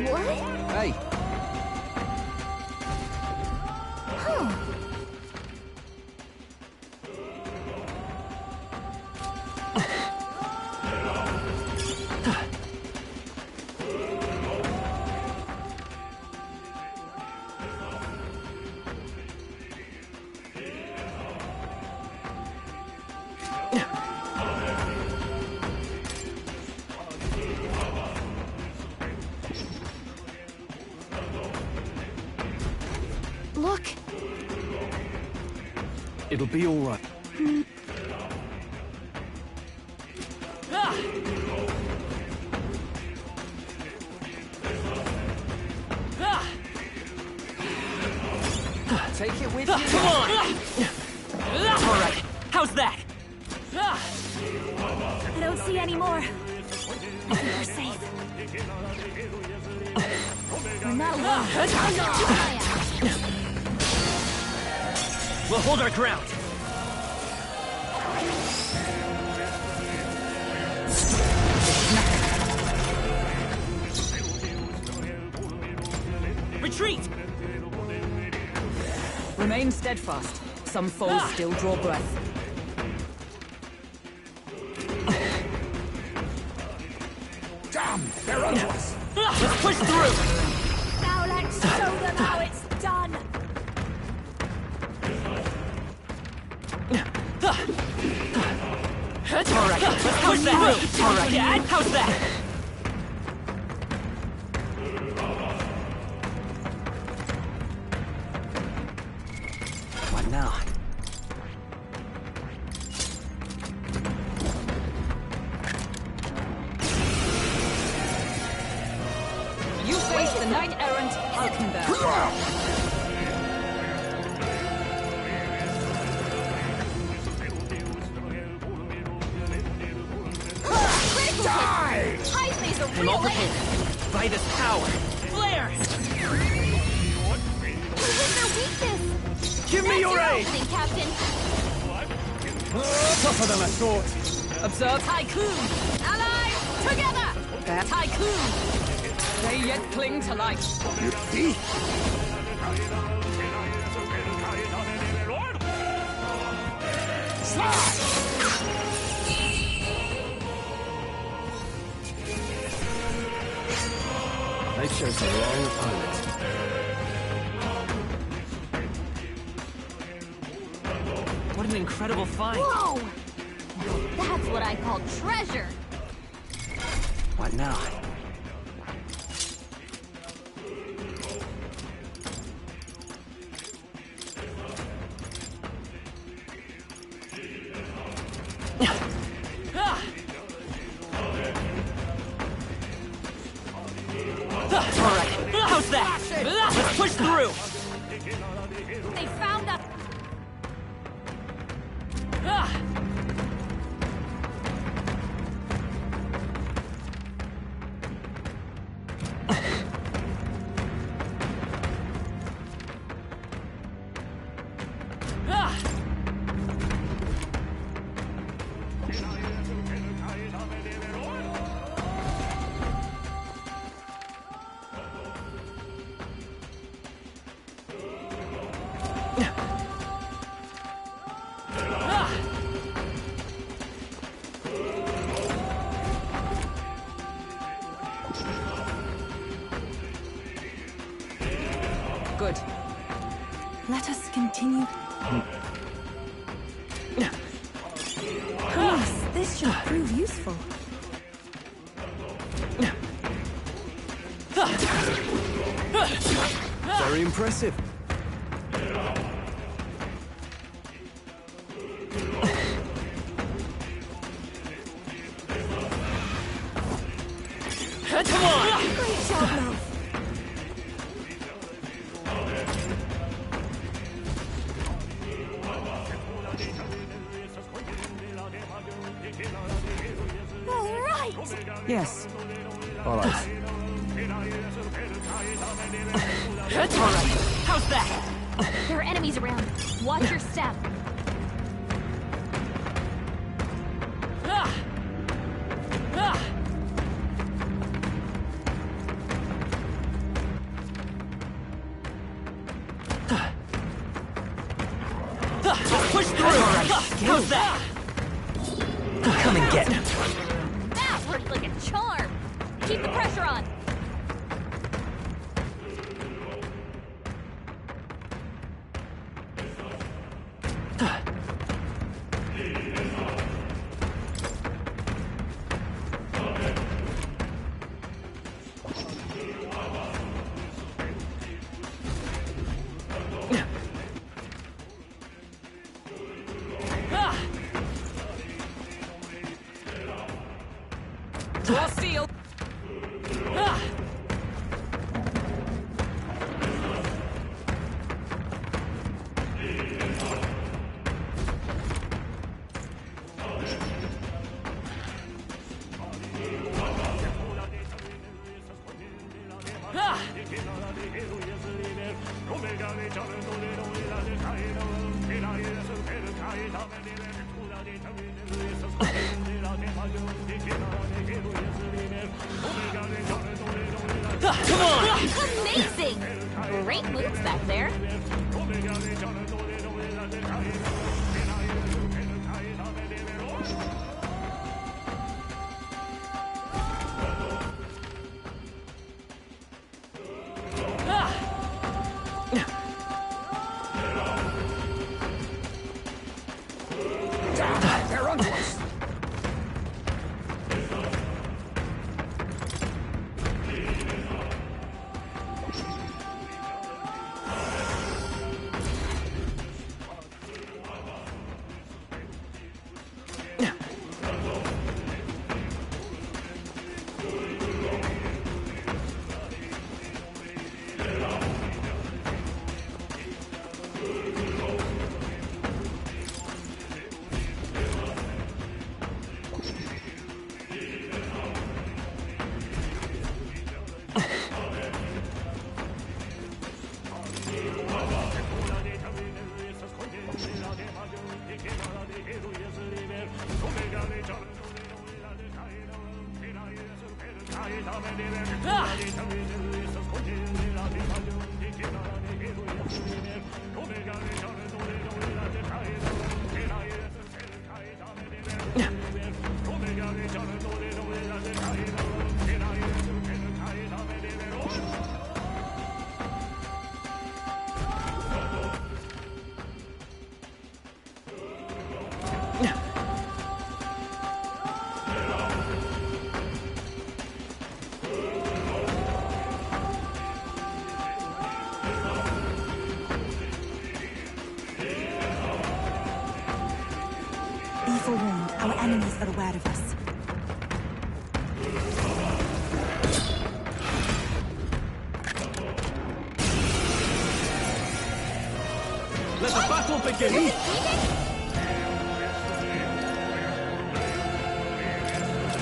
What? Hey, Huh. Look. it'll be all right. Take it with you. Come on! All right, how's that? I don't see any more. I think we're safe. We're not alone. We'll hold our ground. Retreat! Remain steadfast. Some foes still draw breath. Damn, they're onto us. Let's push through! Now let's show them how it's done. All right, let's push that. All right, yeah, how's that? What now? You face the knight-errant Alkenberg. Hype is a I'm real all prepared. By this power. Flare! Who's their weakness? Give me That's your aid! opening, Captain. Tougher than I thought. Observe Tycoon! Allies, together! Tycoon! They yet cling to life. Yippee! I chose the wrong opponent. What an incredible find! Whoa! Now that's what I call treasure! What now? Alright, how's that? Let's push through! They found us! Good. Let us continue. Yes, this should prove useful. Very impressive. Come on! Great job, love. All right. Yes. All right. That's all right. How's that? There are enemies around. Watch your step. Push through! How's that? Come and get it. That worked like a charm. Keep the pressure on. Door sealed. Come on! Amazing! Great moves back there. They're onto us! Be forewarned, our enemies are aware of us. Let the battle begin!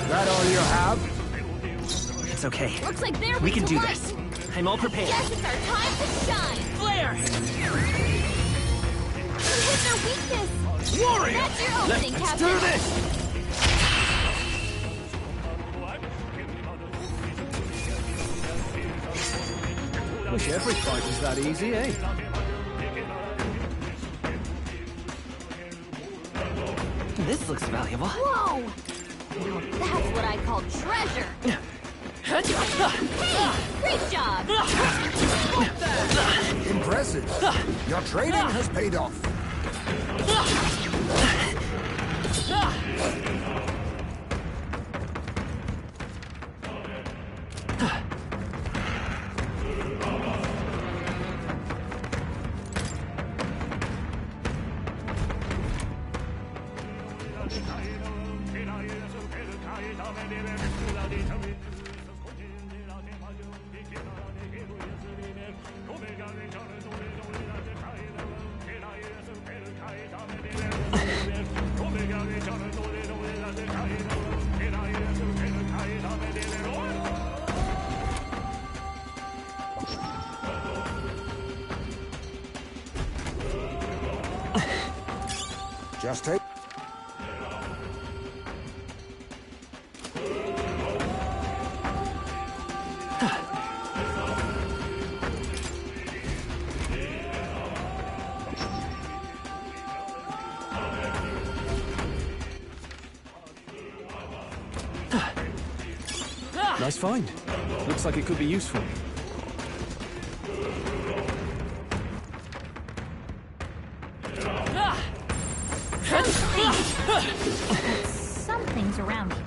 That all you have? It's okay. Looks like they're We can do light. this. I'm all prepared. Yes, it's our time to shine. Flare! You hit their weakness. Warrior! That's your opening, Let's Captain. do this! Wish every fight was that easy, eh? This looks valuable. Whoa! Now that's what I call treasure. Hey, great job. Impressive. Your training has paid off. Just take... Nice find. Looks like it could be useful. Something's around here.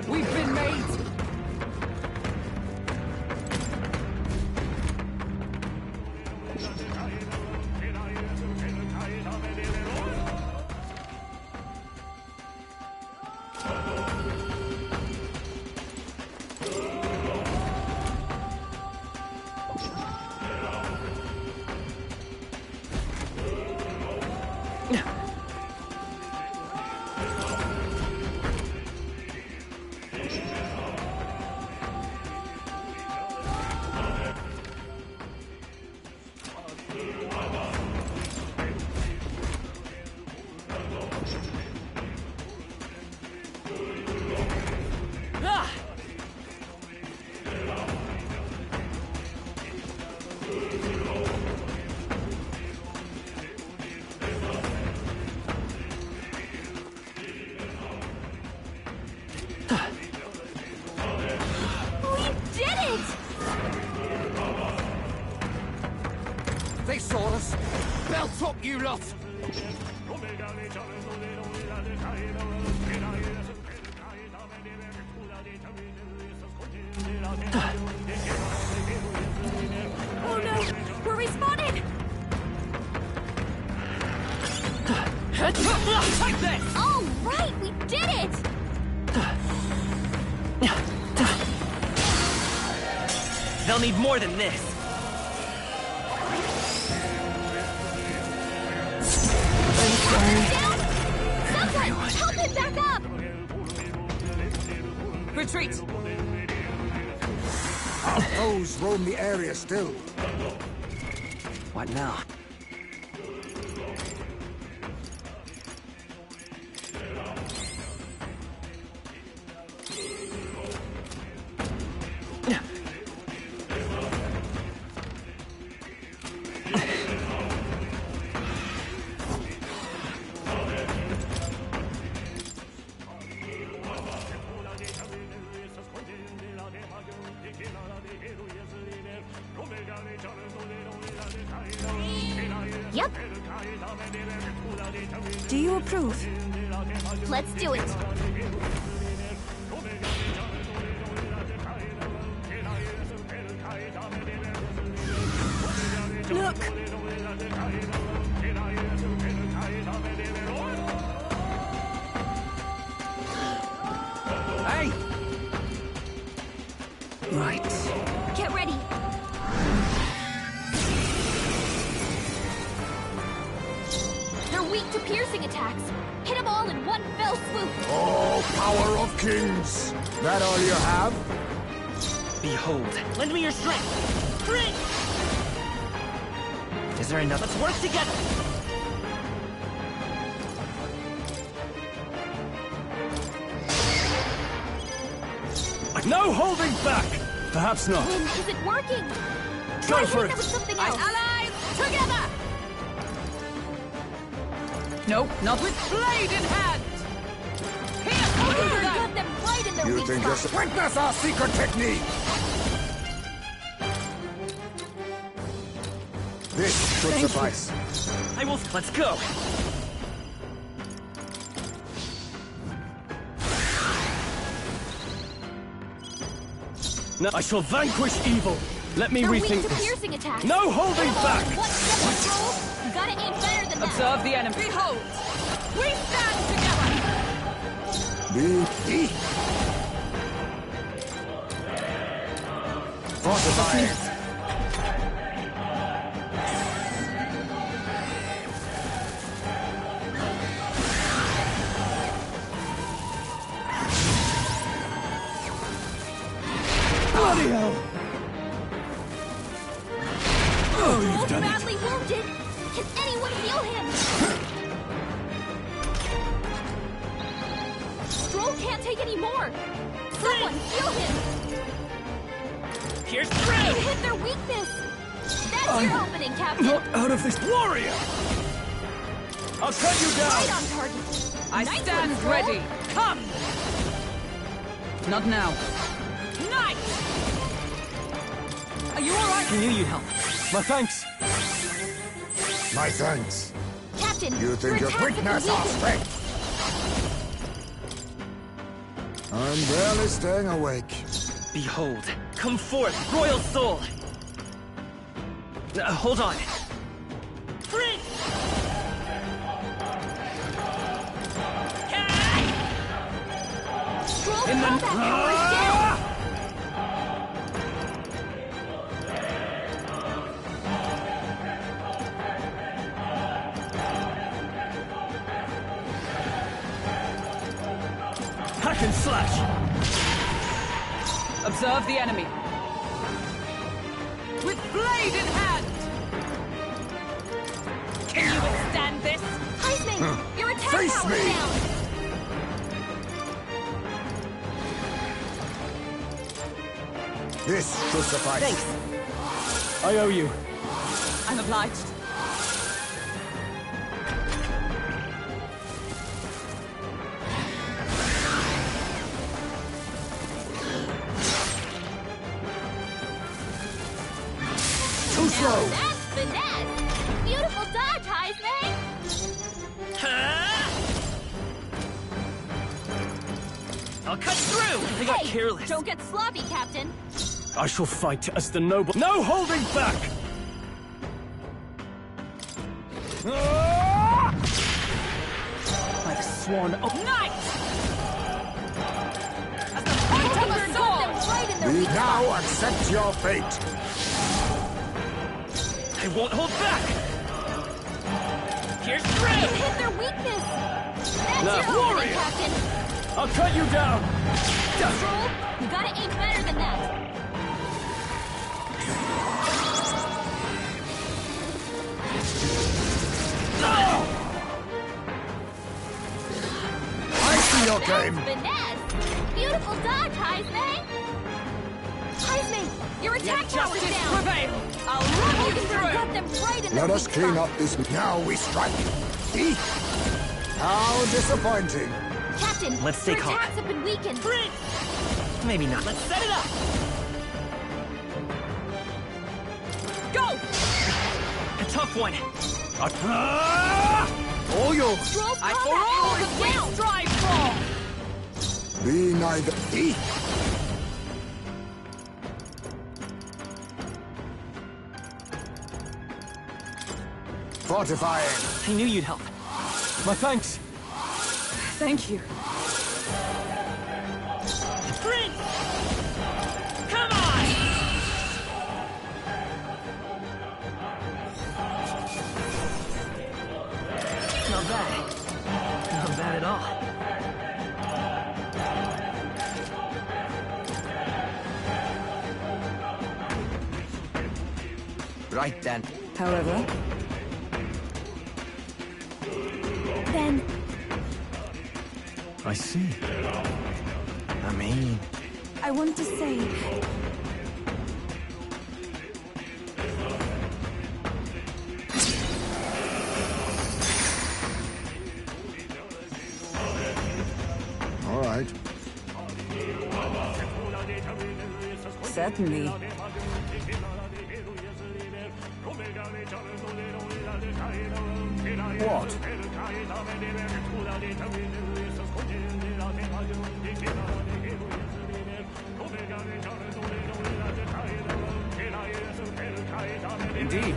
We've been made! They saw us. Belt up, you lot! Oh no! We're respawning! Take this! All right, we did it! They'll I'll need more than this. Someone, help him back up! Retreat! Our foes roam the area still. What now? Yep, Do you approve? let's do it. Look! Hey! Right. Get ready. They're weak to piercing attacks. Hit them all in one fell swoop. Oh, power of kings! That all you have? Behold. Lend me your strength. Free! Is there enough? Let's work together! No holding back! Perhaps not. When is it working? Go for There was it! something My else. allies, together! Nope, not with blade in hand! Here, We've them! got them right in their You weak think you're... spot. Witness our secret technique! This should suffice. I will. Let's go! No, I shall vanquish evil. Let me They're weak rethink to this. piercing attacks. No holding Hit 'em all back! in one step control. You gotta aim better than that. Observe the enemy. Behold! We stand together! Be... Fortify. Bloody hell! Oh, you've Both done it. badly wounded. Can anyone heal him? Stroll can't take any more. Someone heal him. Here's You through! hit their weakness. That's your opening, Captain. Not out of this warrior! I'll cut you Right down! on target. I Nice stand one, Stroll. ready. Come! Not now. Knight! Are you alright? I knew you'd help. My thanks. My thanks. Captain, You think your you attacks have been witness our weakened. strength? I'm barely staying awake. Behold. Come forth, royal soul! Hold on. Free! Stroll combat power is down. Hack and slash! Observe the enemy. With blade in hand! Can you withstand this? Heisman, your attack Face power is me. down. This should suffice. Thanks. I owe you. I'm obliged. Too slow. That's finesse. Beautiful dodge, Heisman. I'll cut through! I got careless. Don't get sloppy, Captain. I shall fight as the noble. No holding back! By the sworn oath. Knight! As the point of the sword! Right in their their weak Now spot. accept your fate. I won't hold back! Here's You through! hit their weakness! That's Now, your only warrior! Captain! I'll cut you down! Stroll, you gotta aim better than that! I see your game. Finesse! Beautiful dodge, Heisman! Heisman, your attack power's Justice down! prevail! I'll Your run you Hogan's got through! them right in the Let us weak clean spot. up this. Now we strike. Eat. How disappointing. Captain, Let's your stay calm. attacks have been weakened. Maybe not. Let's set it up! Go! A tough one. All yours. Stroll's I combat for all power that is we down. strive for! Be neither. Eat. Fortifying. I knew you'd help. My thanks. Thank you. Prince! Come on! Not bad. Not bad at all. Right then. However, Then, I see. I mean... I want to say, All right. certainly. What? Indeed.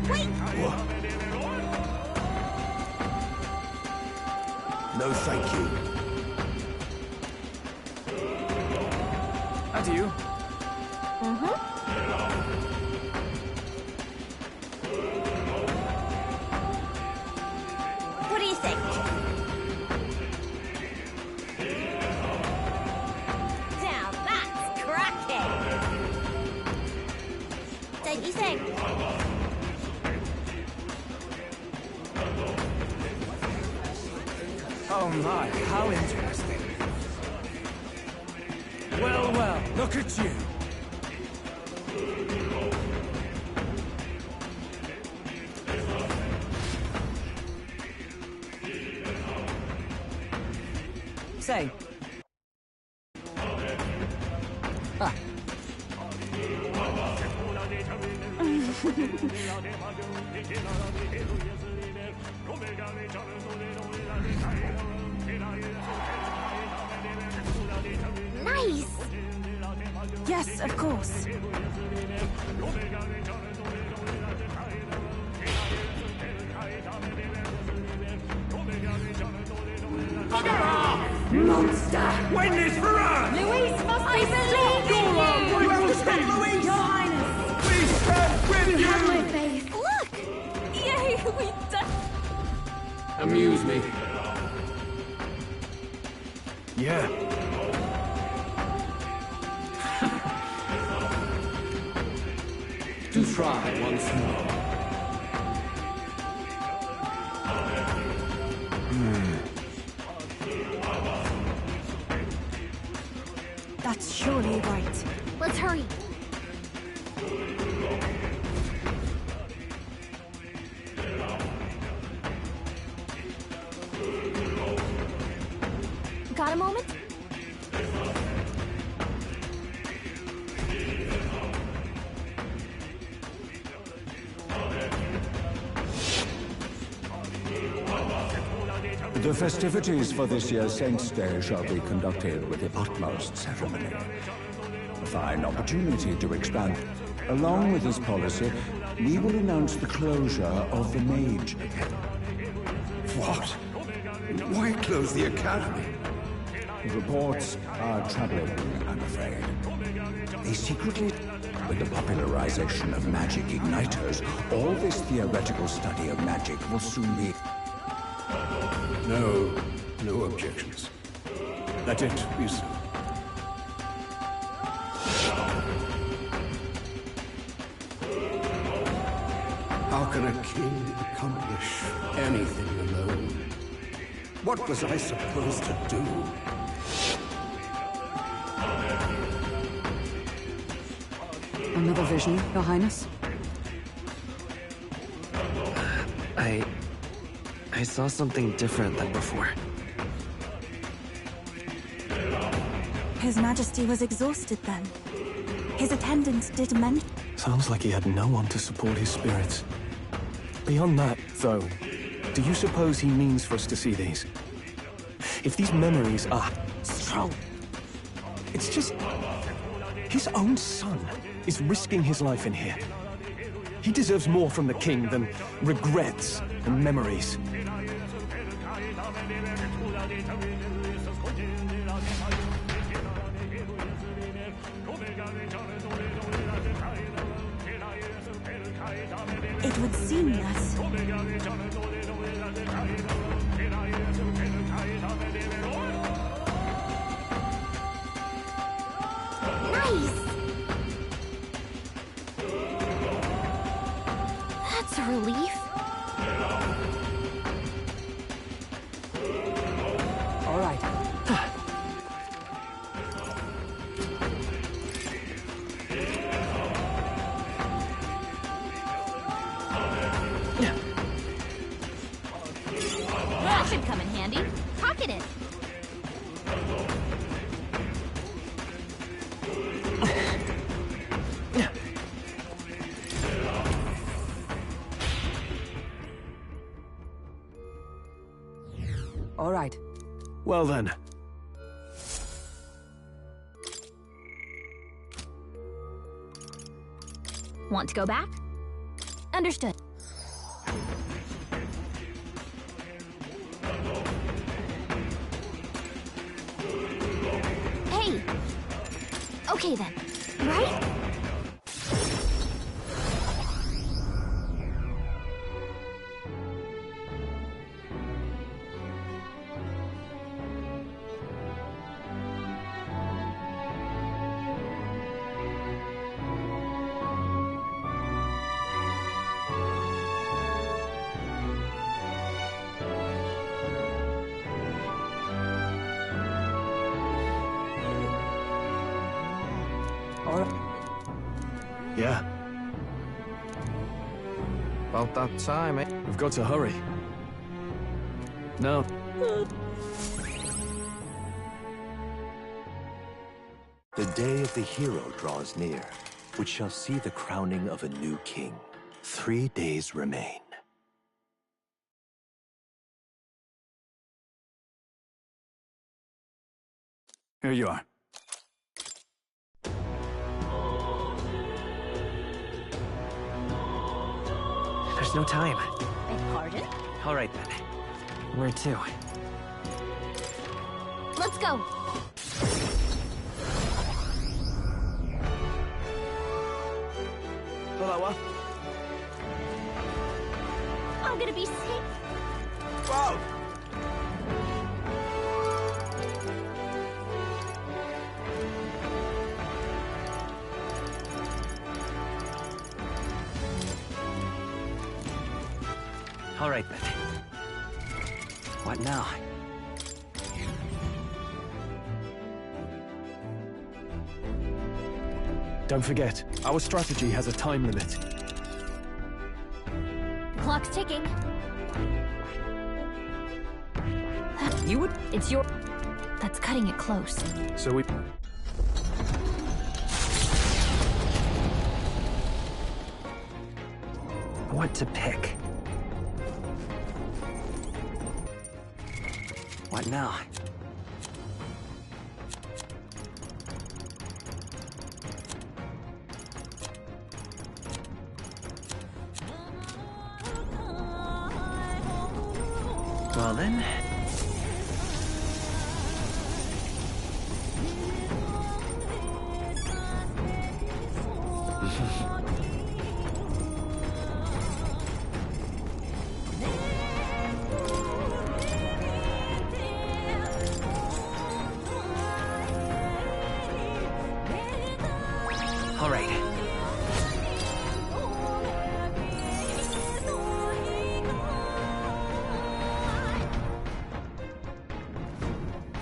wait! No, thank you. Adieu. What do you think? Now that's cracking! Don't you think? Oh my, how interesting. Well, well, look at you. Say, Nice! yes, of course. Win this for us! Luis must be believed in you! You have to stop Louise! Your Highness! We stand with You have my you! faith. Look! Yay, we done. Amuse me. Yeah. Do try once more. That's surely right. Let's hurry. Got a moment? The festivities for this year's Saints' Day shall be conducted with the utmost ceremony. A fine opportunity to expand. Along with this policy, we will announce the closure of the Mage Academy. What? Why close the academy? Reports are troubling, I'm afraid. They secretly... With the popularization of magic igniters, all this theoretical study of magic will soon be... No objections. Let it be so. How can a king accomplish anything alone? What was I supposed to do? Another vision, Your Highness? I saw something different than before. His Majesty was exhausted then. His attendants did mention... Sounds like he had no one to support his spirits. Beyond that, though, do you suppose he means for us to see these? If these memories are... Strong. It's just... His own son is risking his life in here. He deserves more from the king than regrets and memories. It would seem that... Nice! That's a relief. All right. That should come in handy. Pocket it. All right. Well then. Want to go back? Understood. Hey! Okay then, right? Yeah, About that time, eh? we've got to hurry. Now... The day of the hero draws near, which shall see the crowning of a new king. 3 days remain. Here you are. There's no time. Beg pardon? All right then. Where to? Let's go. Hello, I'm gonna be safe. Whoa! All right then. What now? Don't forget, our strategy has a time limit. Clock's ticking. You would... It's your... That's cutting it close. So we... What to pick? What now? Well then...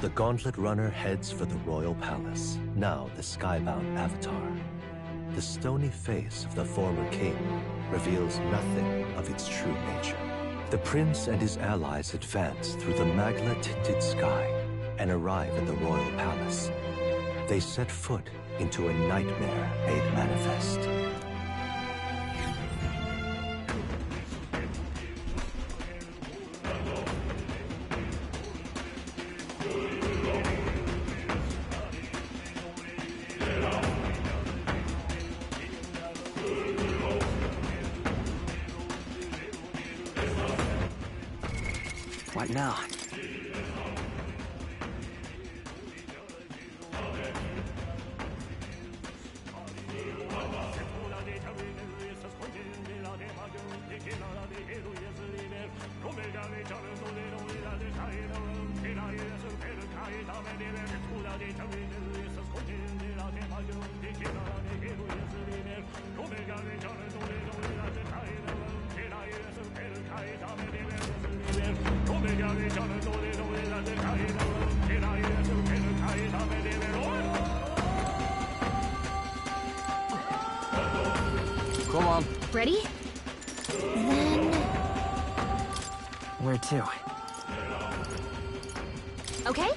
The Gauntlet Runner heads for the royal palace, now the skybound avatar. The stony face of the former king reveals nothing of its true nature. The prince and his allies advance through the magla-tinted sky and arrive at the royal palace. They set foot into a nightmare made manifest. What now? Come on. Ready? Then... Where to? Okay?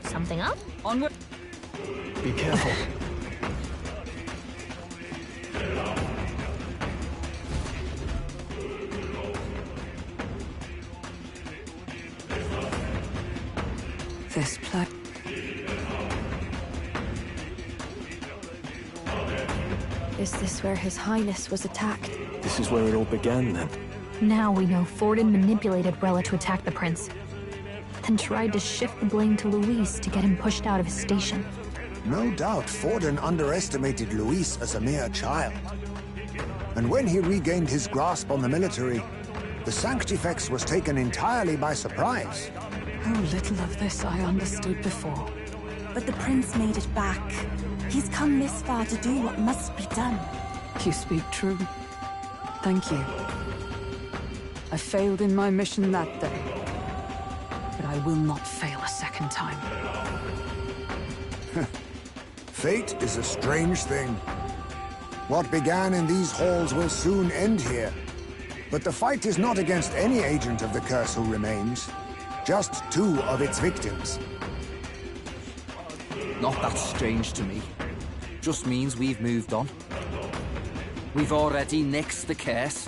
Something up? Onward. Be careful. This place. Is this where His Highness was attacked? This is where it all began, then. Now we know Forden manipulated Rella to attack the prince, then tried to shift the blame to Luis to get him pushed out of his station. No doubt Forden underestimated Luis as a mere child. And when he regained his grasp on the military, the Sanctifex was taken entirely by surprise. How little of this I understood before. But the prince made it back. He's come this far to do what must be done. You speak true. Thank you. I failed in my mission that day, but I will not fail a second time. Fate is a strange thing. What began in these halls will soon end here. But the fight is not against any agent of the curse who remains. Just two of its victims. Not that strange to me. Just means we've moved on. We've already nixed the curse.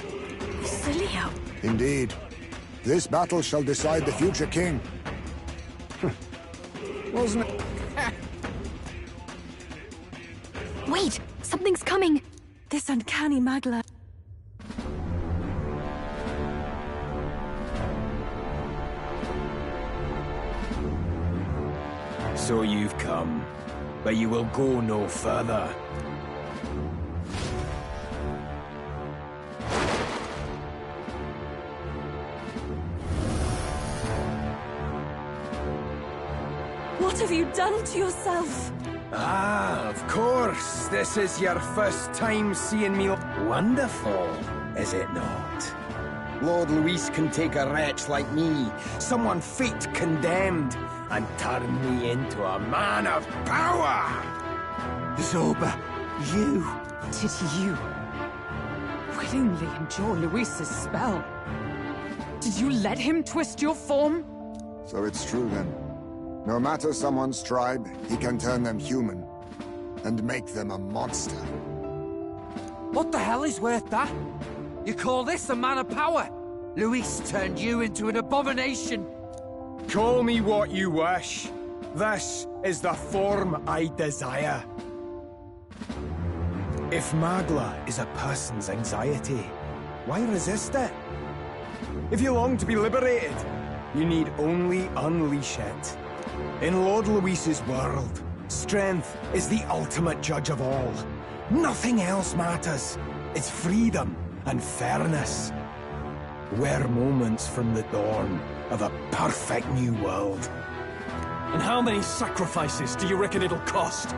Cilio. Indeed. This battle shall decide the future king. Wasn't it? Wait! Something's coming! This uncanny Magla. So you've come, but you will go no further. What have you done to yourself? Ah, of course. This is your first time seeing me. Wonderful, is it not? Lord Luis can take a wretch like me, someone fate condemned, and turn me into a man of power! Zoba, you... Did you... willingly endure Luis's spell? Did you let him twist your form? So it's true then. No matter someone's tribe, he can turn them human. And make them a monster. What the hell is worth that? You call this a man of power? Luis turned you into an abomination. Call me what you wish. This is the form I desire. If Magla is a person's anxiety, why resist it? If you long to be liberated, you need only unleash it. In Lord Luis's world, strength is the ultimate judge of all. Nothing else matters. It's freedom and fairness. We're moments from the dawn of a perfect new world. And how many sacrifices do you reckon it'll cost?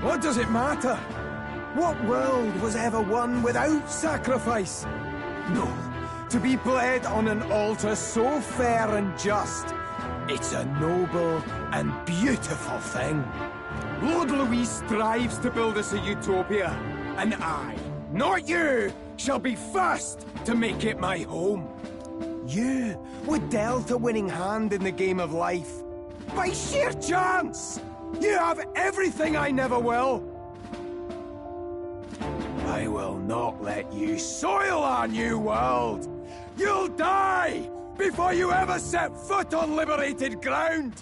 What does it matter? What world was ever won without sacrifice? No, to be bled on an altar so fair and just, it's a noble and beautiful thing. Lord Louis strives to build us a utopia, and I, not you, shall be first to make it my home. You would dealt a winning hand in the game of life. By sheer chance! You have everything I never will. I will not let you soil our new world. You'll die before you ever set foot on liberated ground.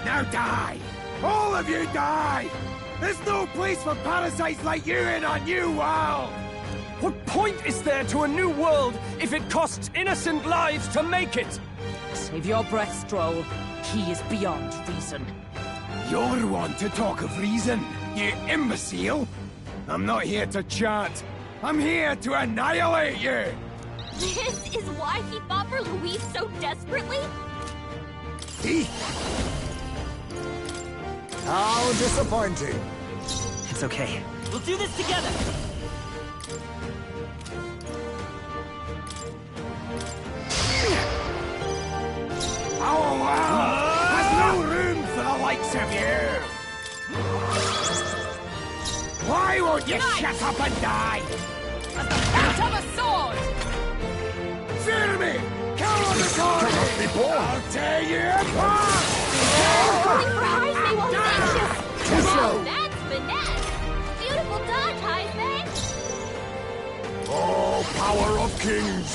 Now die! All of you die! There's no place for parasites like you in our new world! What point is there to a new world if it costs innocent lives to make it? Save your breath, Stroll. He is beyond reason. You're one to talk of reason, you imbecile! I'm not here to chat. I'm here to annihilate you! This is why he fought for Louise so desperately? How disappointing. It's okay. We'll do this together! Our world has no room for the likes of you! Why won't you shut up and die? At the point of a sword! Fear me! Coward! I'll tear you apart! Pulling for Heisme while he's anxious! Wow, that's finesse! Beautiful dodge, Heisme! Oh, power of kings!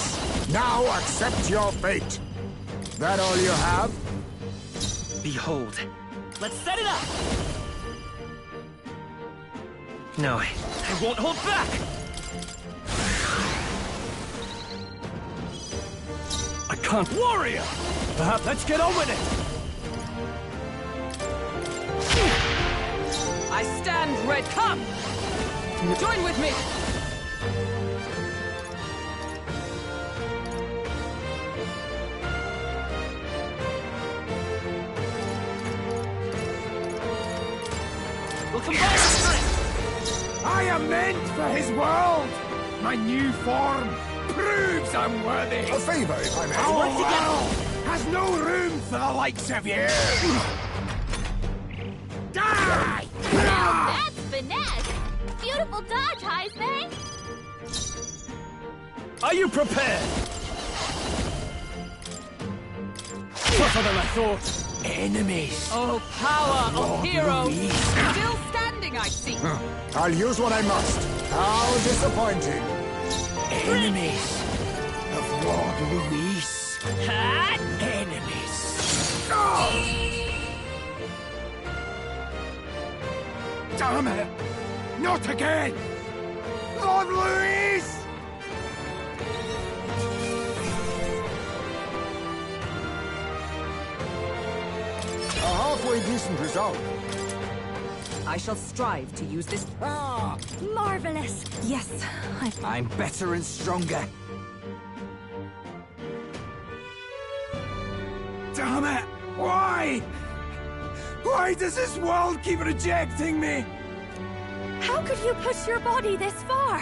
Now accept your fate! That all you have? Behold. Let's set it up! No. I won't hold back! I can't. Warrior! Perhaps let's get on with it! I stand ready. Come! Join with me! We'll combine our strength! I am meant for his world! My new form proves I'm worthy! A favor, if I may. Our world has no room for the likes of you! Die! Now that's finesse! Beautiful dodge, Heisme! Are you prepared? Tougher than I thought. Enemies! Oh, power of heroes! Louise. Still standing, I see! I'll use what I must. How disappointing. Enemies of Lord Louis. Enemies. Damn it! Not again! Lord Louis! A halfway decent result. I shall strive to use this. Marvelous. Yes, I'm better and stronger. Damn it! Why? Why does this world keep rejecting me? How could you push your body this far?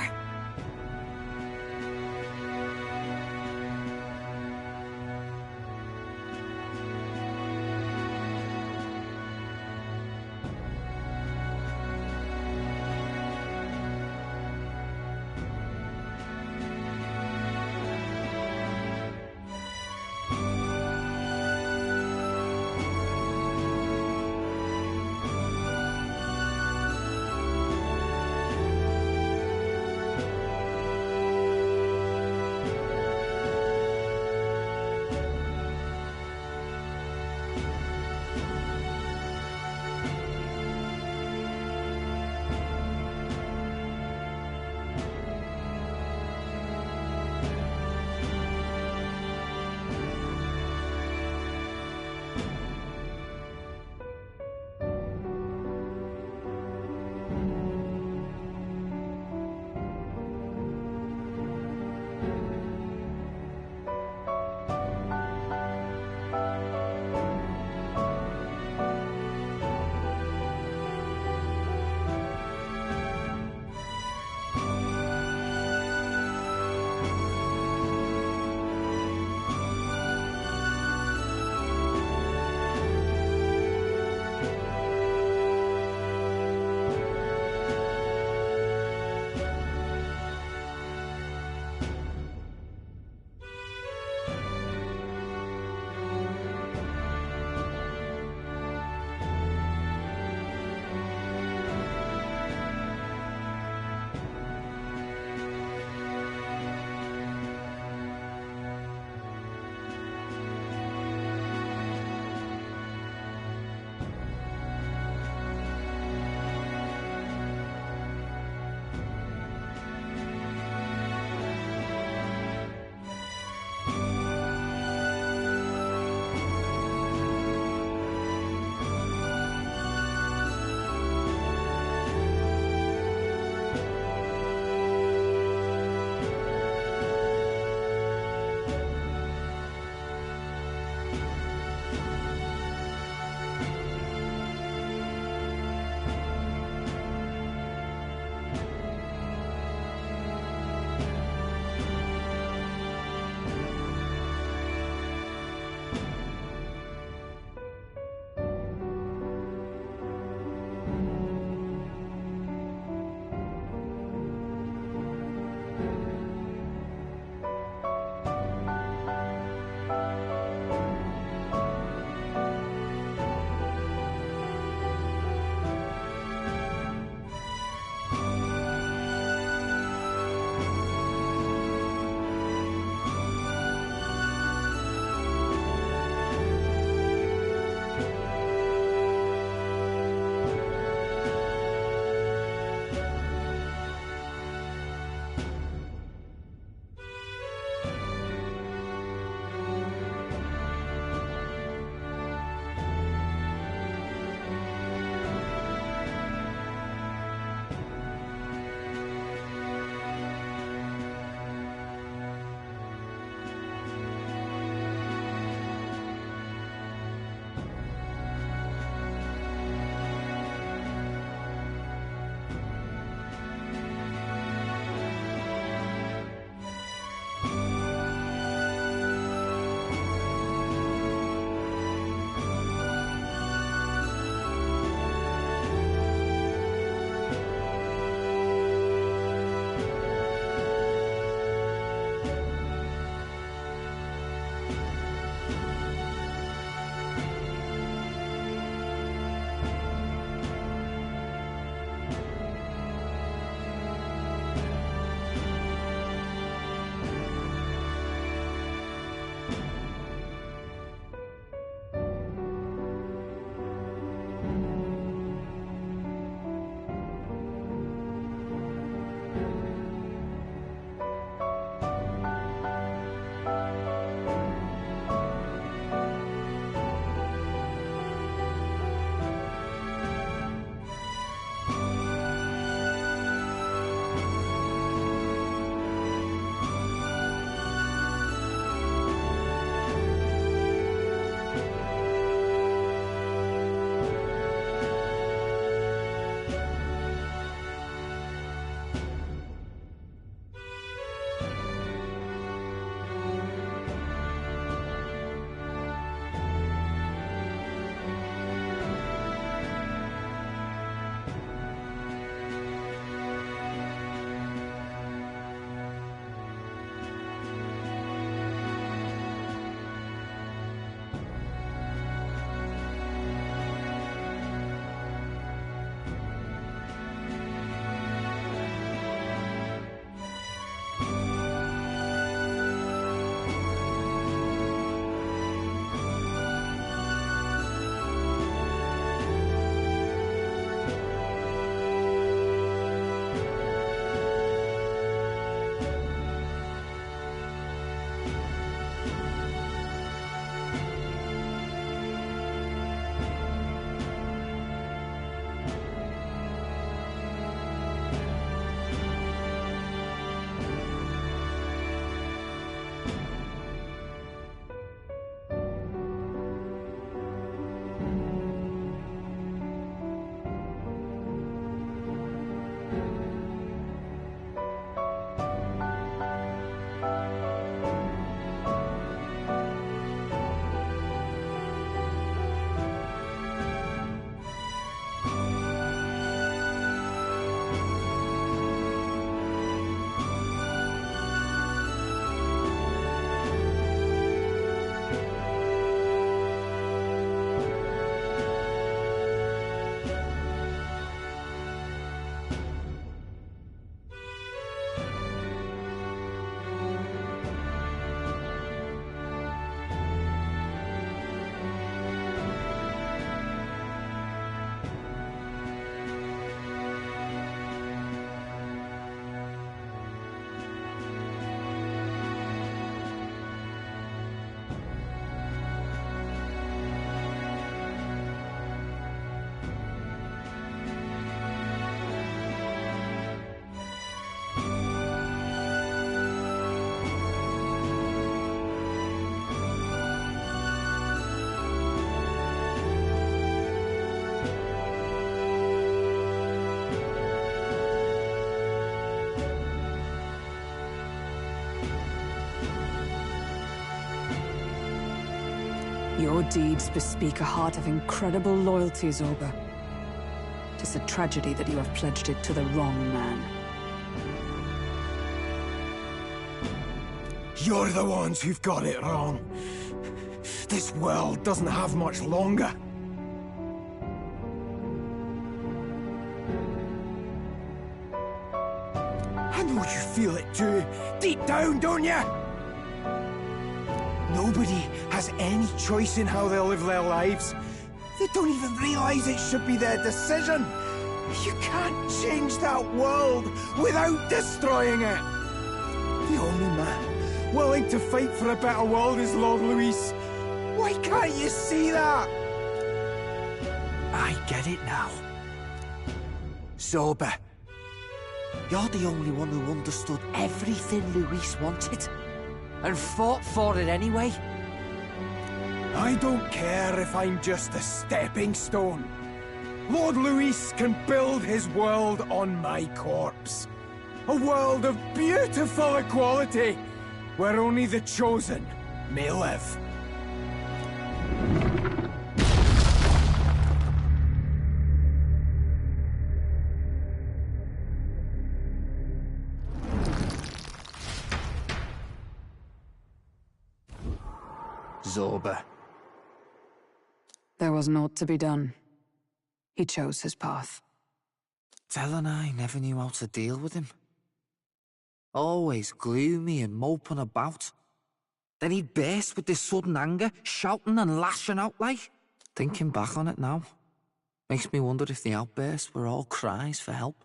Your deeds bespeak a heart of incredible loyalty, Zorba. Tis a tragedy that you have pledged it to the wrong man. You're the ones who've got it wrong. This world doesn't have much longer. I know you feel it too, deep down, don't you? Nobody has any choice in how they'll live their lives. They don't even realize it should be their decision. You can't change that world without destroying it. The only man willing to fight for a better world is Lord Luis. Why can't you see that? I get it now. Zorba, you're the only one who understood everything Luis wanted, and fought for it anyway. I don't care if I'm just a stepping stone. Lord Luis can build his world on my corpse. A world of beautiful equality, where only the chosen may live. Zorba. There was naught to be done. He chose his path. Tell and I never knew how to deal with him. Always gloomy and moping about. Then he'd burst with this sudden anger, shouting and lashing out like. Thinking back on it now, makes me wonder if the outbursts were all cries for help.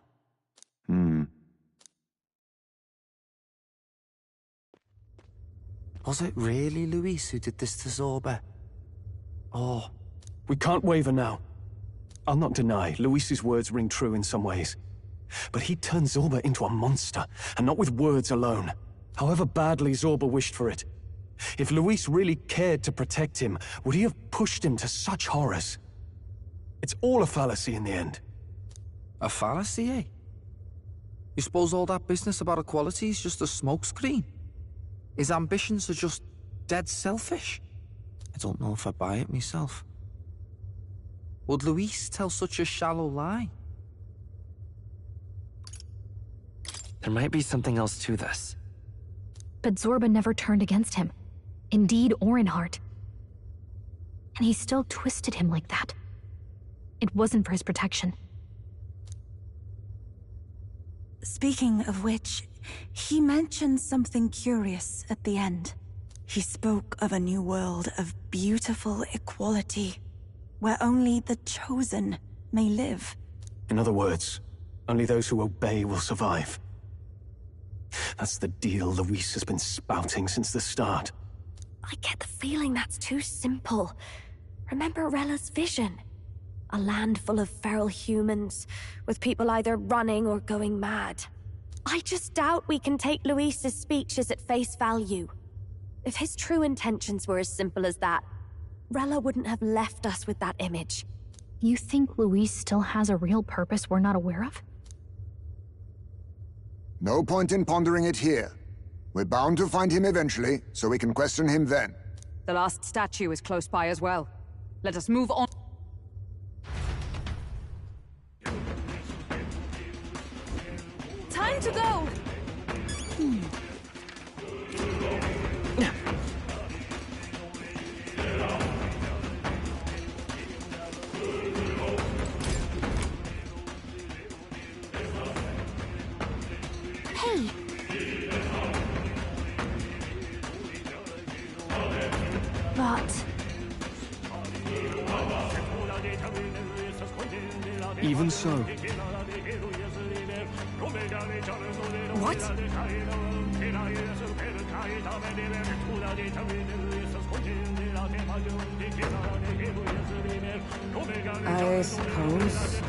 Was it really Luis who did this to Zorba? Or... We can't waver now. I'll not deny, Luis's words ring true in some ways. But he turned Zorba into a monster, and not with words alone. However badly Zorba wished for it. If Luis really cared to protect him, would he have pushed him to such horrors? It's all a fallacy in the end. A fallacy, eh? You suppose all that business about equality is just a smokescreen? His ambitions are just dead selfish? I don't know if I buy it myself. Would Luis tell such a shallow lie? There might be something else to this. But Zorba never turned against him, in deed or in heart. And he still twisted him like that. It wasn't for his protection. Speaking of which, he mentioned something curious at the end. He spoke of a new world of beautiful equality, where only the chosen may live. In other words, only those who obey will survive. That's the deal Luis has been spouting since the start. I get the feeling that's too simple. Remember Rella's vision? A land full of feral humans, with people either running or going mad. I just doubt we can take Luis's speeches at face value. If his true intentions were as simple as that, Rella wouldn't have left us with that image. You think Luis still has a real purpose we're not aware of? No point in pondering it here. We're bound to find him eventually, so we can question him then. The last statue is close by as well. Let us move on. Time to go! Hey! But... Even so. What? I suppose.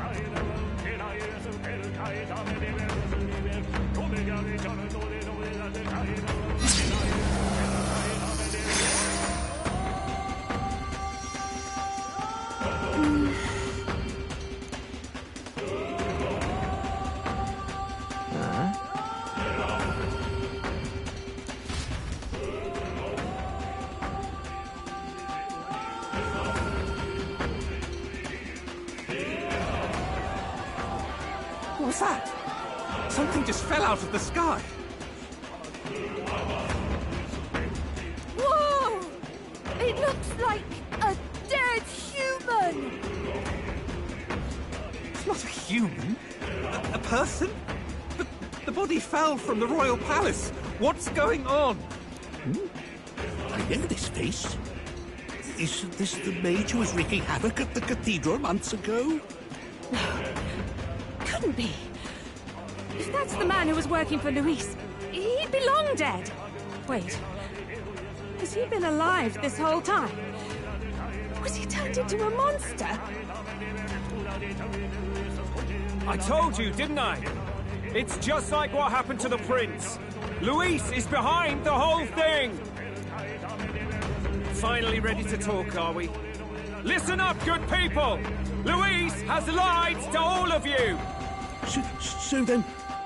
What was that? Something just fell out of the sky. Whoa! It looks like a dead human! It's not a human. A person? The body fell from the royal palace. What's going on? I know this face. Isn't this the mage who was wreaking havoc at the cathedral months ago? No. Couldn't be. If that's the man who was working for Luis, he'd be long dead. Wait. Has he been alive this whole time? Was he turned into a monster? I told you, didn't I? It's just like what happened to the prince. Luis is behind the whole thing! Finally ready to talk, are we? Listen up, good people! Luis has lied to all of you! So then,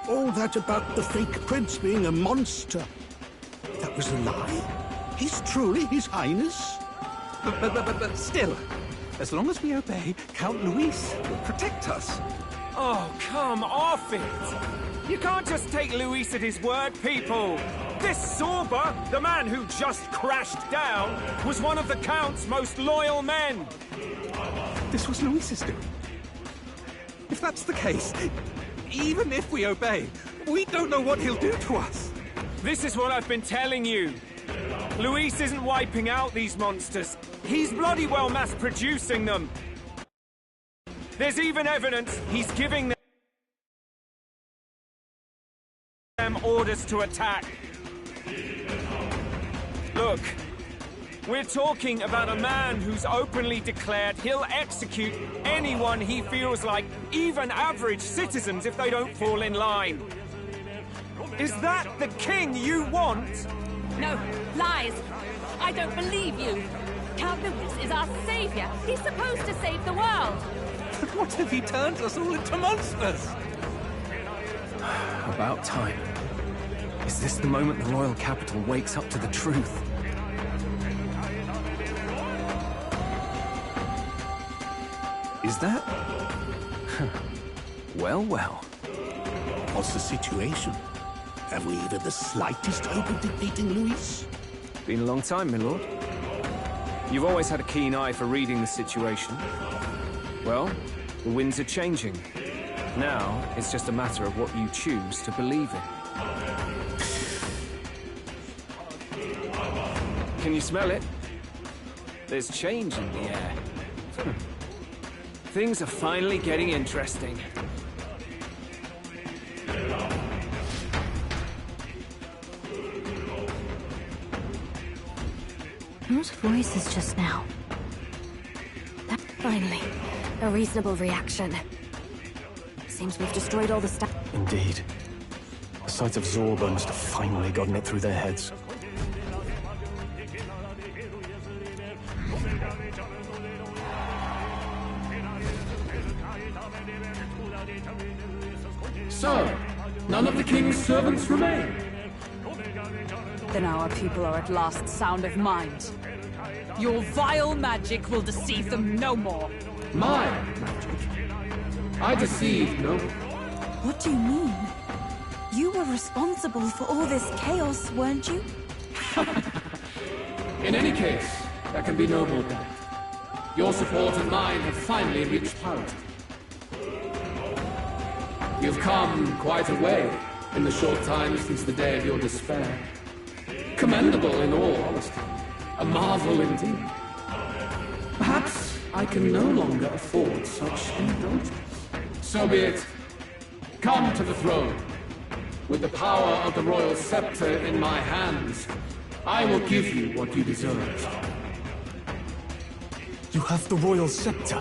all that about the fake prince being a monster, that was a lie? He's truly His Highness? But still, as long as we obey, Count Luis will protect us. Oh, come off it! You can't just take Luis at his word, people! This Zorba, the man who just crashed down, was one of the Count's most loyal men! This was Luis's doing. If that's the case, even if we obey, we don't know what he'll do to us. This is what I've been telling you. Luis isn't wiping out these monsters. He's bloody well mass-producing them. There's even evidence he's giving them orders to attack. Look, we're talking about a man who's openly declared he'll execute anyone he feels like, even average citizens, if they don't fall in line. Is that the king you want? No, lies. I don't believe you. Count Luis is our savior. He's supposed to save the world. But what if he turns us all into monsters? About time. Is this the moment the royal capital wakes up to the truth? Is that? Well, well. What's the situation? Have we even the slightest hope of defeating Luis? Been a long time, my lord. You've always had a keen eye for reading the situation. Well, the winds are changing. Now, it's just a matter of what you choose to believe in. Can you smell it? There's change in the air. Things are finally getting interesting. Those voices just now. That finally, a reasonable reaction. Seems we've destroyed all the stuff. Indeed. The sight of Zorba must have finally gotten it through their heads. So, none of the king's servants remain. Then our people are at last sound of mind. Your vile magic will deceive them no more. My magic? I deceive no. What do you mean? You were responsible for all this chaos, weren't you? In any case, there can be no more doubt. Your support and mine have finally reached parity. You've come quite a way in the short time since the day of your despair. Commendable in all honesty. A marvel indeed. Perhaps I can no longer afford such indulgence. So be it. Come to the throne. With the power of the royal scepter in my hands, I will give you what you deserve. You have the royal scepter.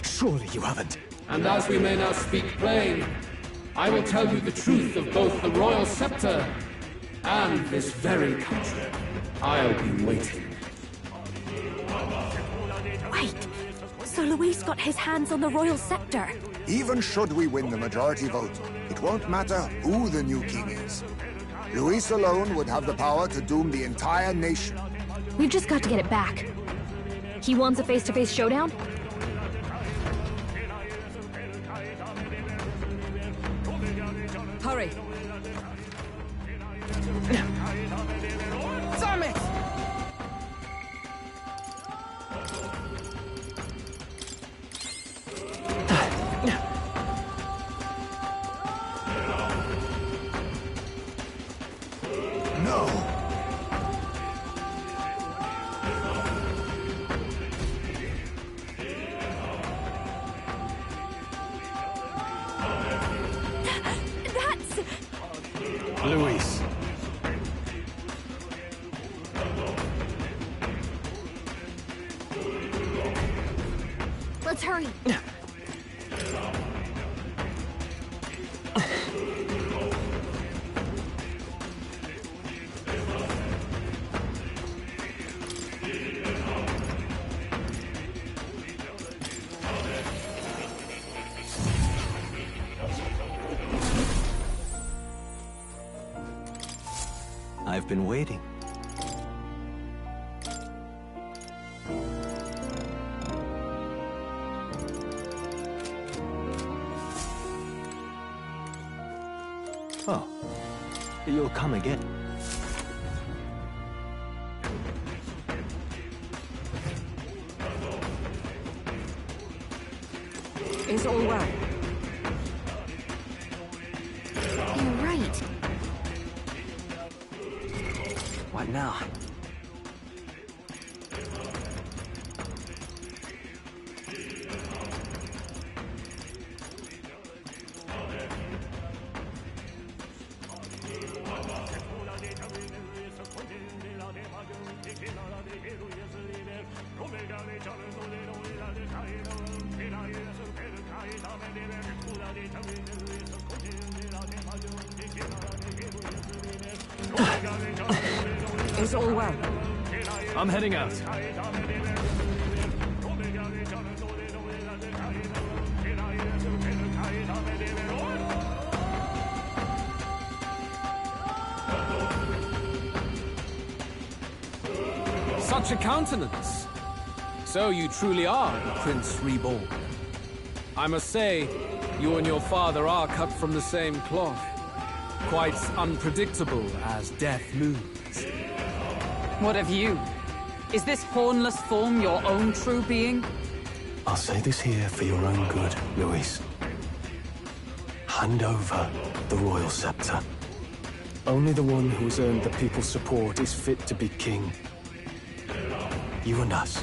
Surely you haven't. And as we may now speak plain, I will tell you the truth of both the royal scepter and this very country. I'll be waiting. Wait, so Luis got his hands on the royal scepter? Even should we win the majority vote, it won't matter who the new king is. Luis alone would have the power to doom the entire nation. We've just got to get it back. He wants a face-to-face showdown? hurry. Damn it! No! That's... Luis. Let's hurry. I've been waiting. Oh, you'll come again. Is all well? You're right. What now? Is all well? I'm heading out. Such a countenance! So you truly are the Prince Reborn. I must say, you and your father are cut from the same cloth. Quite unpredictable as death moves. What of you? Is this hornless form your own true being? I'll say this here for your own good, Luis. Hand over the royal scepter. Only the one who has earned the people's support is fit to be king. You and us.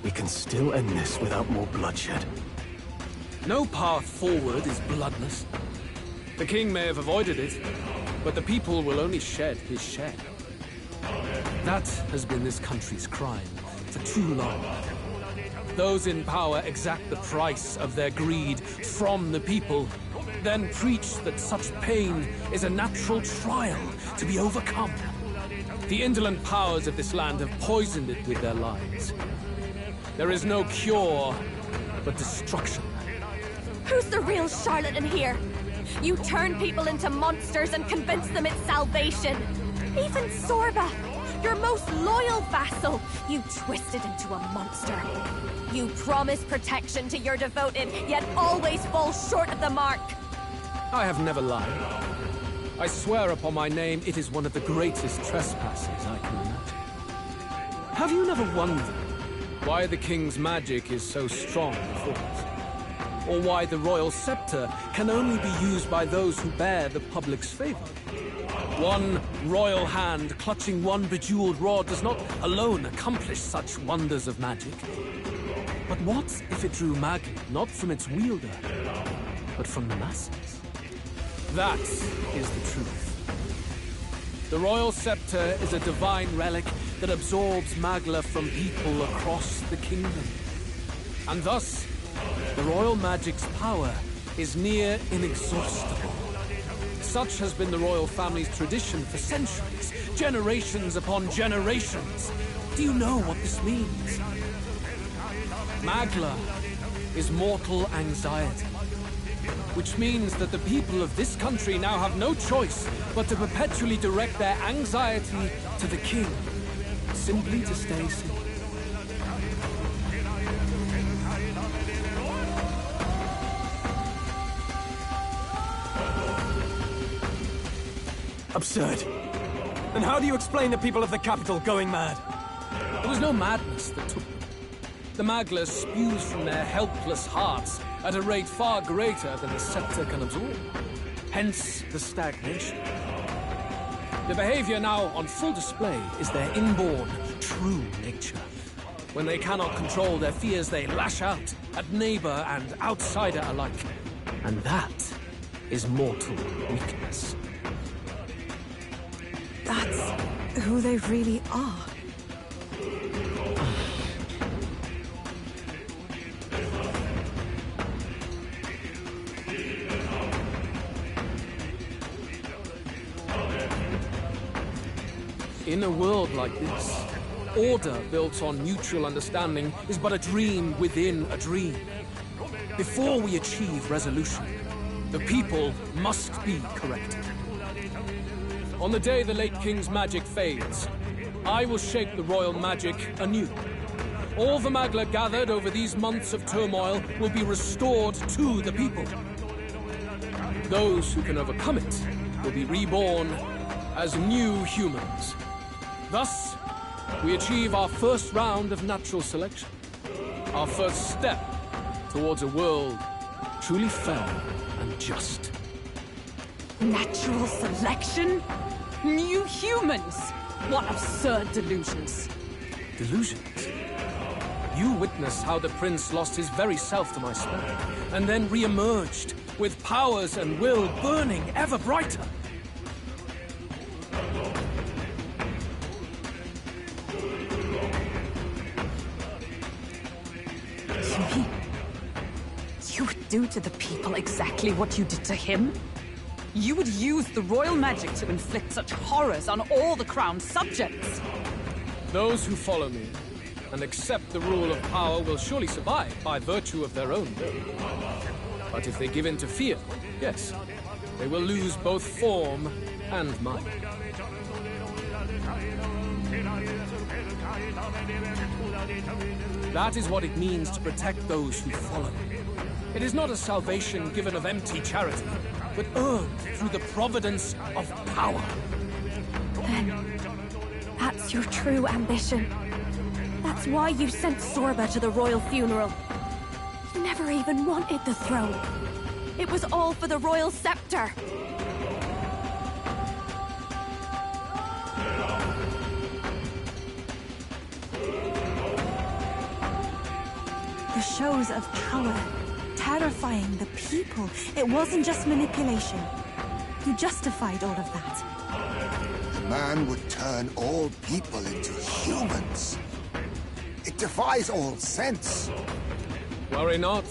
We can still end this without more bloodshed. No path forward is bloodless. The king may have avoided it, but the people will only shed his shed. That has been this country's crime for too long. Those in power exact the price of their greed from the people, then preach that such pain is a natural trial to be overcome. The indolent powers of this land have poisoned it with their lies. There is no cure but destruction. Who's the real charlatan here? You turn people into monsters and convince them it's salvation. Even Sorba, your most loyal vassal, you twisted into a monster. You promise protection to your devoted, yet always fall short of the mark. I have never lied. I swear upon my name, it is one of the greatest trespasses I can imagine. Have you never wondered why the king's magic is so strong before us? Or why the royal scepter can only be used by those who bear the public's favor? One royal hand clutching one bejeweled rod does not alone accomplish such wonders of magic. But what if it drew magic not from its wielder, but from the masses? That is the truth. The royal scepter is a divine relic that absorbs Magla from people across the kingdom. And thus, the royal magic's power is near inexhaustible. Such has been the royal family's tradition for centuries, generations upon generations. Do you know what this means? Magla is mortal anxiety, which means that the people of this country now have no choice but to perpetually direct their anxiety to the king, simply to stay safe. Absurd. And how do you explain the people of the capital going mad? There was no madness that took them. The Magla spews from their helpless hearts at a rate far greater than the scepter can absorb. Hence the stagnation. The behavior now on full display is their inborn, true nature. When they cannot control their fears, they lash out at neighbor and outsider alike. And that is mortal weakness. That's who they really are. In a world like this, order built on mutual understanding is but a dream within a dream. Before we achieve resolution, the people must be corrected. On the day the late king's magic fades, I will shape the royal magic anew. All the Magla gathered over these months of turmoil will be restored to the people. Those who can overcome it will be reborn as new humans. Thus, we achieve our first round of natural selection. Our first step towards a world truly fair and just. Natural selection? New humans? What absurd delusions. Delusions? You witnessed how the prince lost his very self to my spell, and then re-emerged with powers and will burning ever brighter. You would do to the people exactly what you did to him? You would use the royal magic to inflict such horrors on all the crown's subjects? Those who follow me and accept the rule of power will surely survive by virtue of their own will. But if they give in to fear, yes, they will lose both form and mind. That is what it means to protect those who follow. It is not a salvation given of empty charity, but earned through the providence of power. Then, that's your true ambition. That's why you sent Zorba to the royal funeral. You never even wanted the throne. It was all for the royal scepter. The shows of power, terrifying the people. It wasn't just manipulation. You justified all of that. The man would turn all people into humans. It defies all sense. Worry not.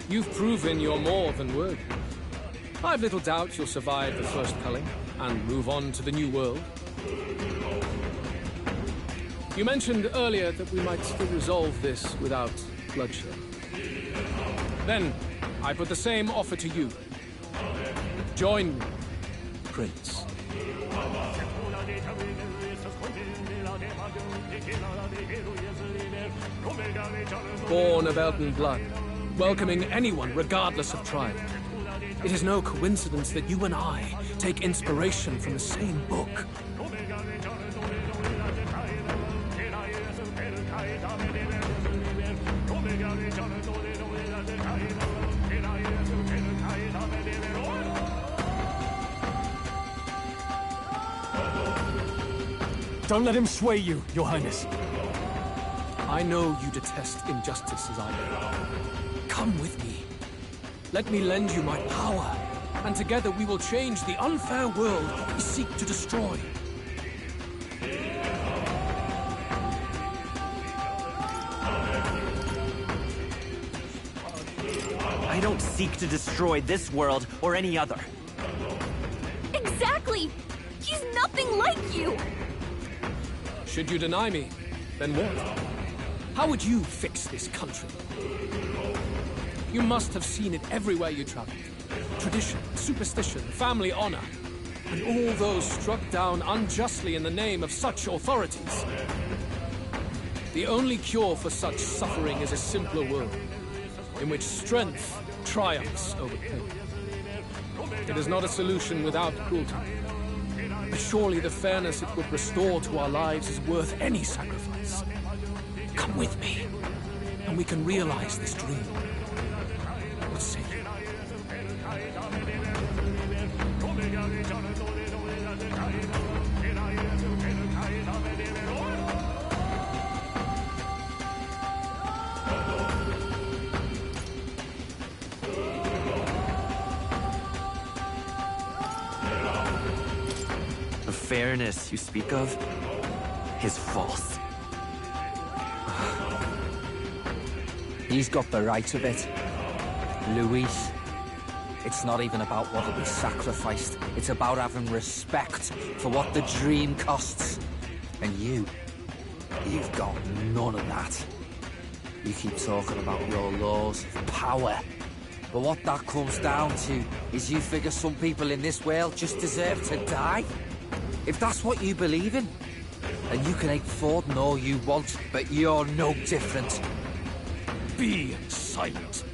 You've proven you're more than worthy. I've little doubt you'll survive the first culling and move on to the new world. You mentioned earlier that we might still resolve this without bloodshed. Then, I put the same offer to you. Join me, Prince. Born of Elden blood, welcoming anyone regardless of tribe. It is no coincidence that you and I take inspiration from the same book. Don't let him sway you, Your Highness. I know you detest injustice as I do. Come with me. Let me lend you my power, and together we will change the unfair world we seek to destroy. I don't seek to destroy this world or any other. Exactly! He's nothing like you! Should you deny me, then what? How would you fix this country? You must have seen it everywhere you traveled. Tradition, superstition, family honor, and all those struck down unjustly in the name of such authorities. The only cure for such suffering is a simpler world, in which strength triumphs over pain. It is not a solution without cruelty, Surely the fairness it would restore to our lives is worth any sacrifice. Come with me, and we can realize this dream. What say you? The fairness you speak of is false. He's got the right of it. Luis, it's not even about what'll be sacrificed. It's about having respect for what the dream costs. And you've got none of that. You keep talking about your laws of power. But what that comes down to is you figure some people in this world just deserve to die. If that's what you believe in, then you can hate Forden all you want, but you're no different. Be silent.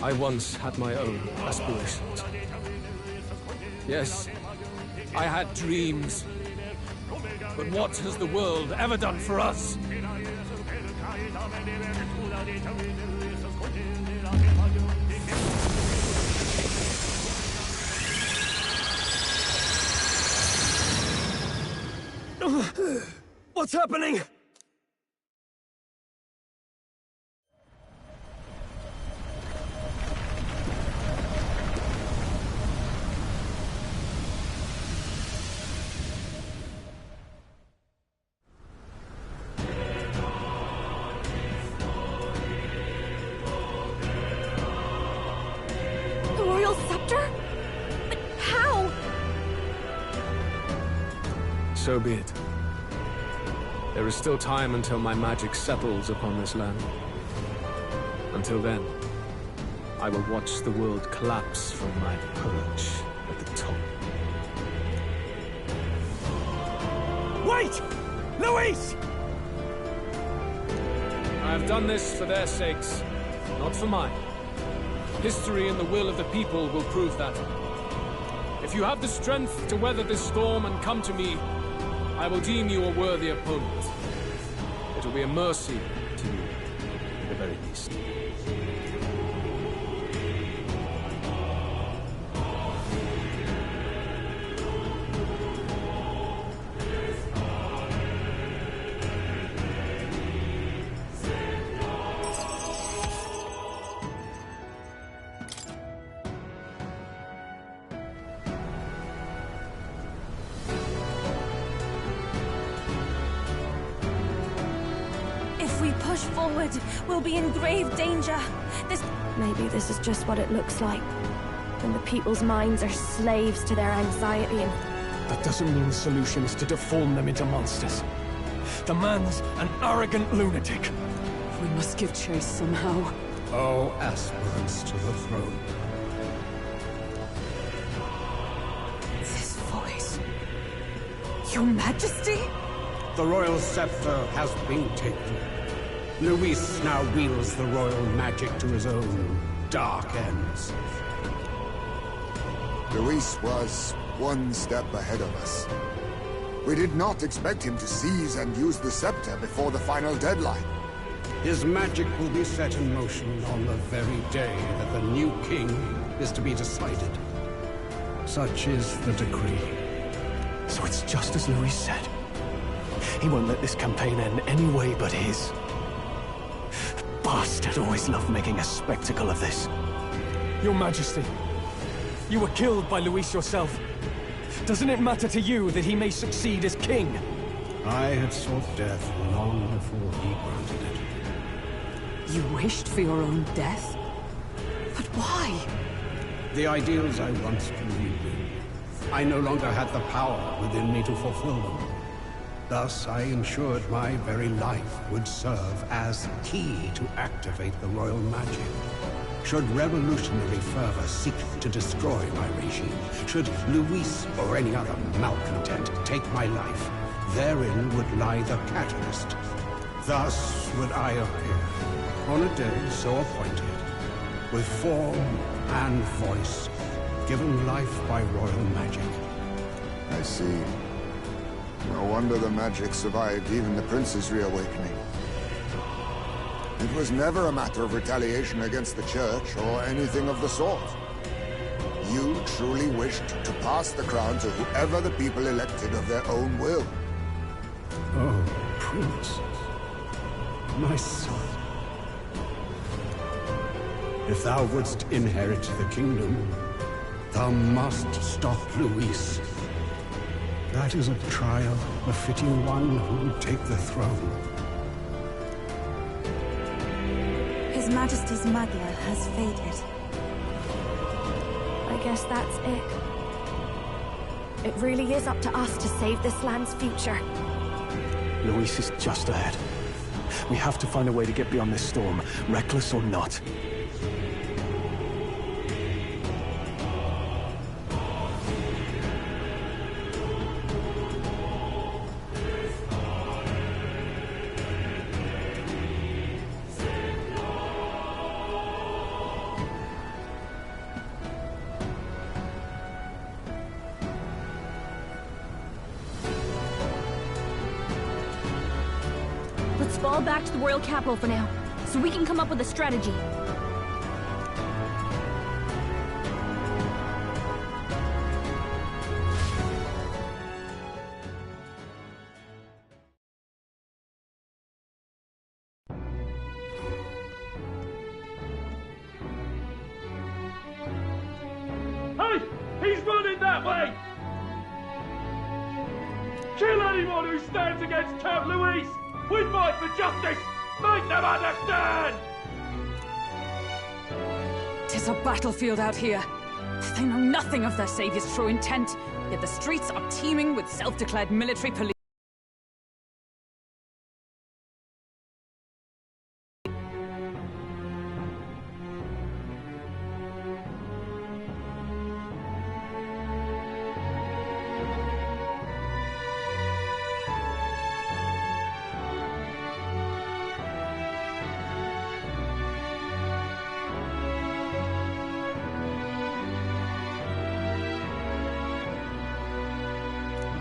I once had my own aspirations. Yes, I had dreams. But what has the world ever done for us? What's happening? The royal scepter? But how? So be it. There is still time until my magic settles upon this land. Until then, I will watch the world collapse from my perch at the top. Wait! Luis! I have done this for their sakes, not for mine. History and the will of the people will prove that. If you have the strength to weather this storm and come to me, I will deem you a worthy opponent. It will be a mercy to you, at the very least. If we push forward, we'll be in grave danger. Maybe this is just what it looks like. When the people's minds are slaves to their anxiety and... That doesn't mean the solution is to deform them into monsters. The man's an arrogant lunatic. We must give chase somehow. All aspirants to the throne. This voice... Your Majesty? The royal scepter has been taken. Luis now wields the royal magic to his own dark ends. Luis was one step ahead of us. We did not expect him to seize and use the scepter before the final deadline. His magic will be set in motion on the very day that the new king is to be decided. Such is the decree. So it's just as Luis said. He won't let this campaign end any way but his. The bastard always loved making a spectacle of this. Your Majesty, you were killed by Luis yourself. Doesn't it matter to you that he may succeed as king? I had sought death long before he granted it. You wished for your own death? But why? The ideals I once believed in. I no longer had the power within me to fulfill them. Thus, I ensured my very life would serve as key to activate the royal magic. Should revolutionary fervor seek to destroy my regime, should Luis or any other malcontent take my life, therein would lie the catalyst. Thus would I appear, on a day so appointed, with form and voice, given life by royal magic. I see. No wonder the magic survived even the prince's reawakening. It was never a matter of retaliation against the church or anything of the sort. You truly wished to pass the crown to whoever the people elected of their own will. Oh, Prince. My son. If thou wouldst inherit the kingdom, thou must stop Luis. That is a trial befitting one who would take the throne. His Majesty's Magla has faded. I guess that's it. It really is up to us to save this land's future. Luis is just ahead. We have to find a way to get beyond this storm, reckless or not. Let's fall back to the royal capital for now, so we can come up with a strategy. Hey! He's running that way! Kill anyone who stands against Count Luis! We fight for justice! Make them understand! 'Tis a battlefield out here. They know nothing of their savior's true intent, yet the streets are teeming with self-declared military police.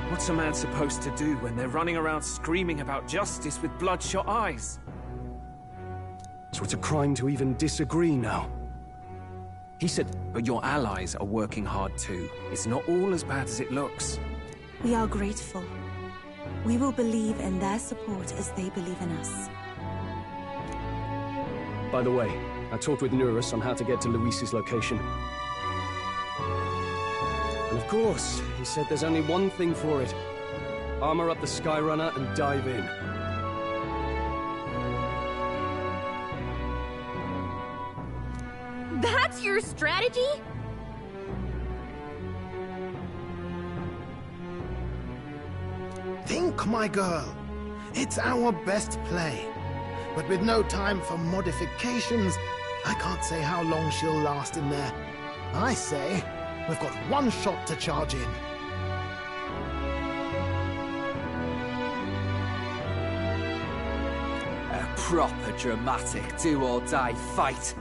What's a man supposed to do when they're running around screaming about justice with bloodshot eyes? So it's a crime to even disagree now. He said, but your allies are working hard too. It's not all as bad as it looks. We are grateful. We will believe in their support as they believe in us. By the way, I talked with Nurus on how to get to Luis's location. And of course, he said there's only one thing for it. Armor up the Skyrunner and dive in. That's your strategy? Think, my girl. It's our best play. But with no time for modifications, I can't say how long she'll last in there. I say, we've got one shot to charge in. A proper dramatic do-or-die fight.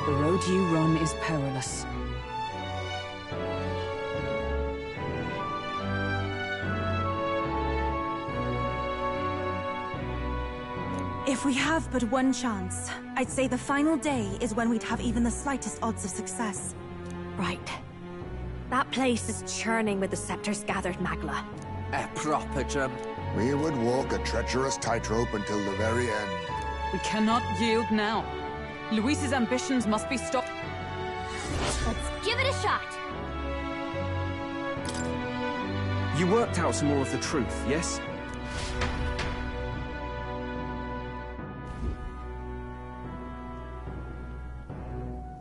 The road you run is perilous. If we have but one chance, I'd say the final day is when we'd have even the slightest odds of success. Right. That place is churning with the scepters gathered, Magla. A proper drum. We would walk a treacherous tightrope until the very end. We cannot yield now. Luis's ambitions must be stopped. Let's give it a shot. You worked out some more of the truth, yes?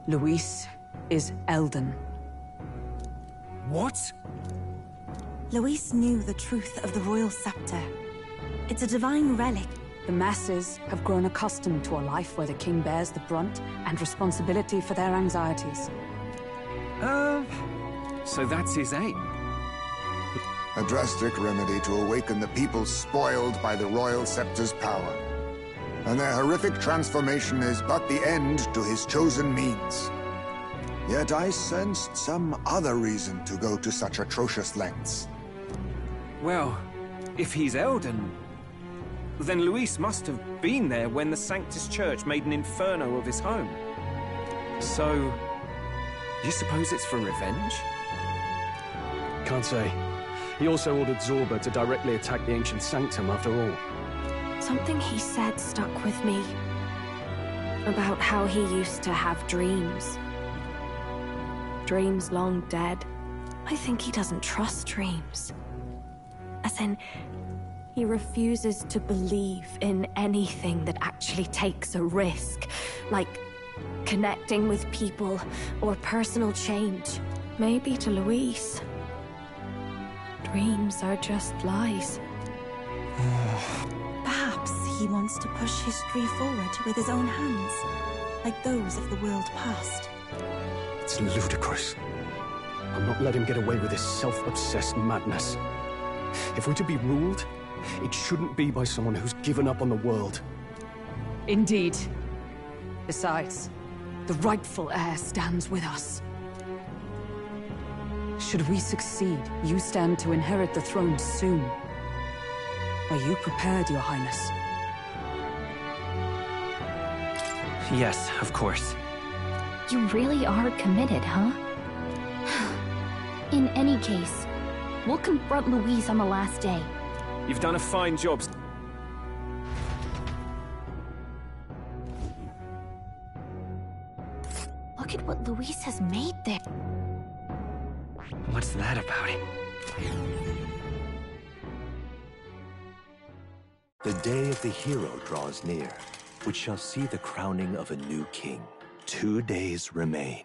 Luis is Elden. What? Luis knew the truth of the royal scepter. It's a divine relic. The masses have grown accustomed to a life where the king bears the brunt and responsibility for their anxieties. So that's his aim? A drastic remedy to awaken the people spoiled by the royal scepter's power. And their horrific transformation is but the end to his chosen means. Yet I sensed some other reason to go to such atrocious lengths. Well, if he's Elden, then Luis must have been there when the Sanctus Church made an inferno of his home. So, you suppose it's for revenge? Can't say. He also ordered Zorba to directly attack the ancient sanctum after all. Something he said stuck with me. About how he used to have dreams. Dreams long dead. I think he doesn't trust dreams. As in, he refuses to believe in anything that actually takes a risk. Like connecting with people or personal change. Maybe to Luis, dreams are just lies. Perhaps he wants to push history forward with his own hands, like those of the world past. It's ludicrous. I'll not let him get away with his self-obsessed madness. If we're to be ruled, it shouldn't be by someone who's given up on the world. Indeed. Besides, the rightful heir stands with us. Should we succeed, you stand to inherit the throne soon. Are you prepared, Your Highness? Yes, of course. You really are committed, huh? In any case, we'll confront Luis on the last day. You've done a fine job. Look at what Luis has made there. What's that about? The day of the hero draws near, which shall see the crowning of a new king. 2 days remain.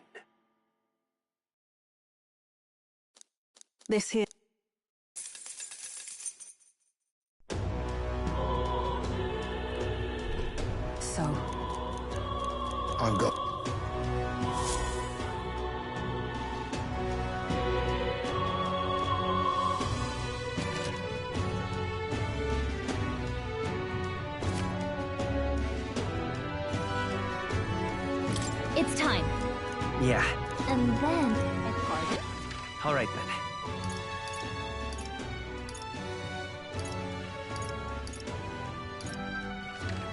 This here. So, I've got... It's time. Yeah. And then a party. All right then.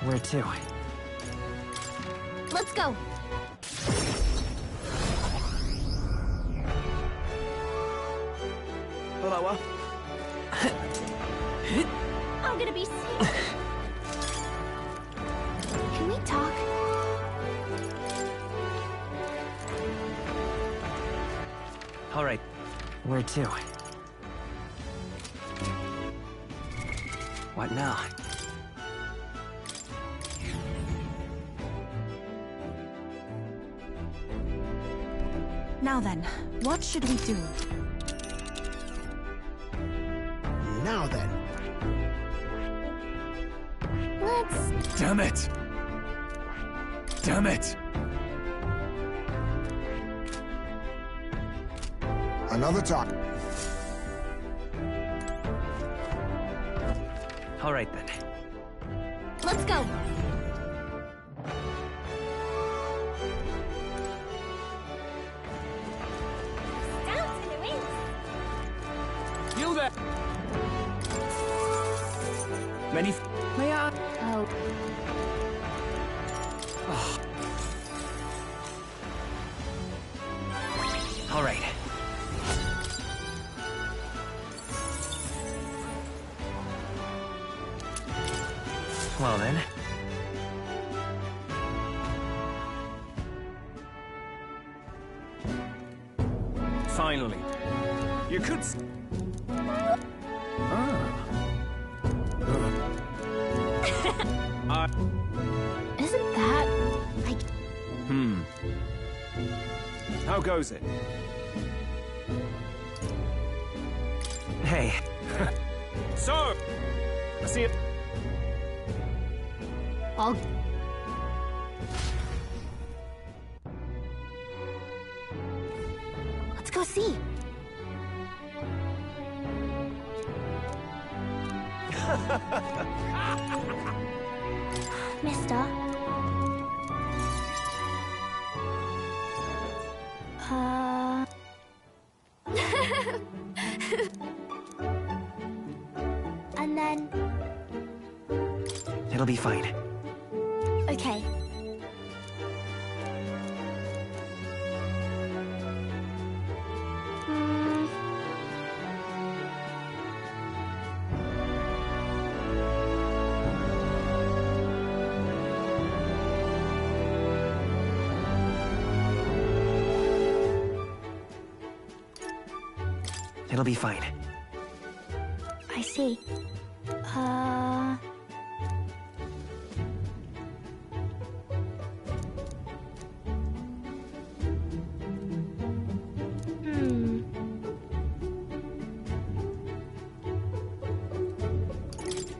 Where to? Let's go. Hello, I'm gonna be safe. Can we talk? All right. Where to? What now? Now then, what should we do? Now then. Let's... Damn it! Damn it! Another time. All right then. Let's go. You there! Many... May I? Oh. All right. Well then. Finally. You could... Isn't that like... How goes it? Hey. So, I see it. I'll... Let's go see. Mister? And then... It'll be fine. Okay. It'll be fine. I see.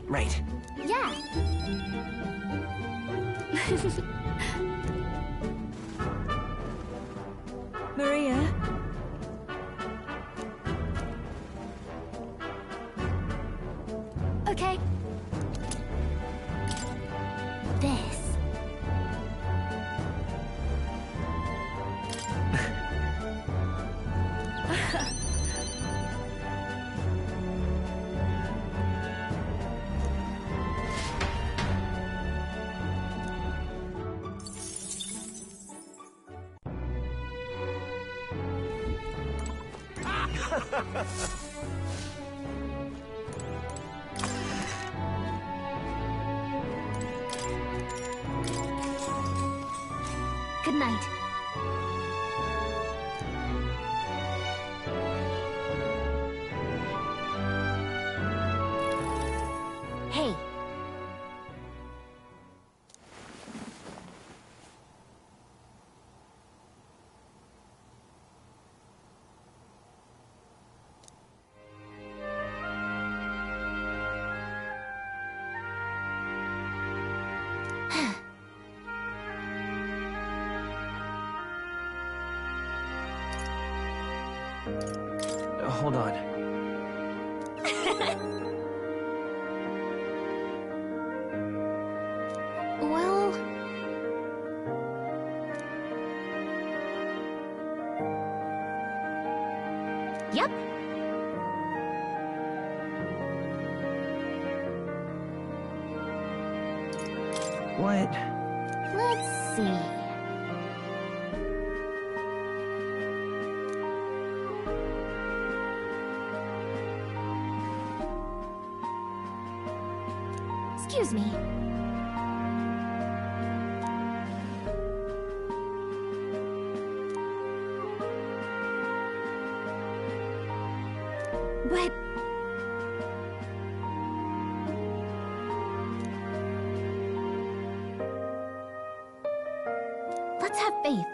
Right. Yeah. Maria? Okay. This. Good night. Hey. Hold on. Well... Yep. What? Let's see. Excuse me. But... let's have faith.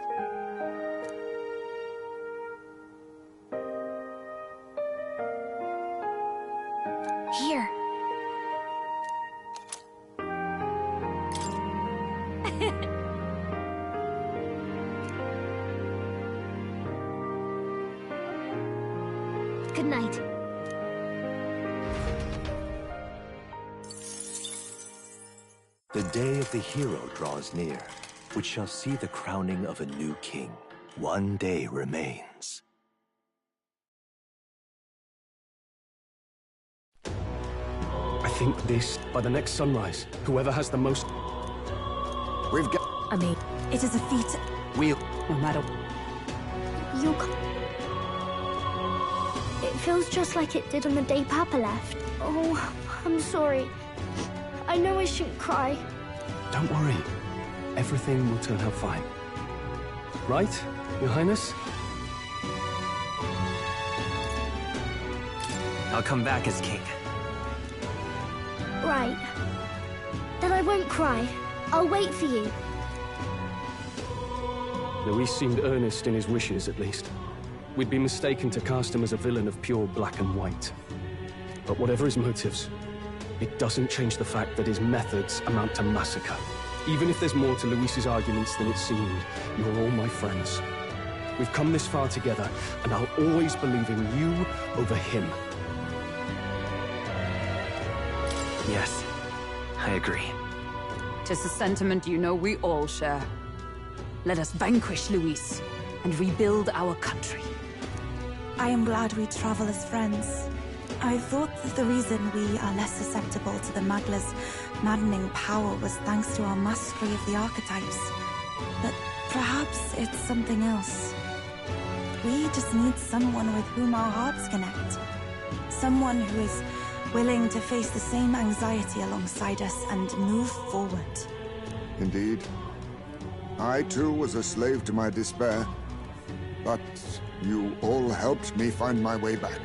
Here. Good night. The day of the hero draws near, which shall see the crowning of a new king. One day remains. I think this, by the next sunrise, whoever has the most... We've got... I mean, it is a feat. We'll... No matter... It feels just like it did on the day Papa left. Oh, I'm sorry. I know I shouldn't cry. Don't worry. Everything will turn out fine. Right, Your Highness? I'll come back as king. Right. Then I won't cry. I'll wait for you. Luis seemed earnest in his wishes, at least. We'd be mistaken to cast him as a villain of pure black and white. But whatever his motives, it doesn't change the fact that his methods amount to massacre. Even if there's more to Luis's arguments than it seemed, you're all my friends. We've come this far together, and I'll always believe in you over him. Yes, I agree. 'Tis a sentiment you know we all share. Let us vanquish Luis and rebuild our country. I am glad we travel as friends. I thought that the reason we are less susceptible to the Magla's maddening power was thanks to our mastery of the archetypes. But perhaps it's something else. We just need someone with whom our hearts connect. Someone who is willing to face the same anxiety alongside us and move forward. Indeed. I too was a slave to my despair, but you all helped me find my way back.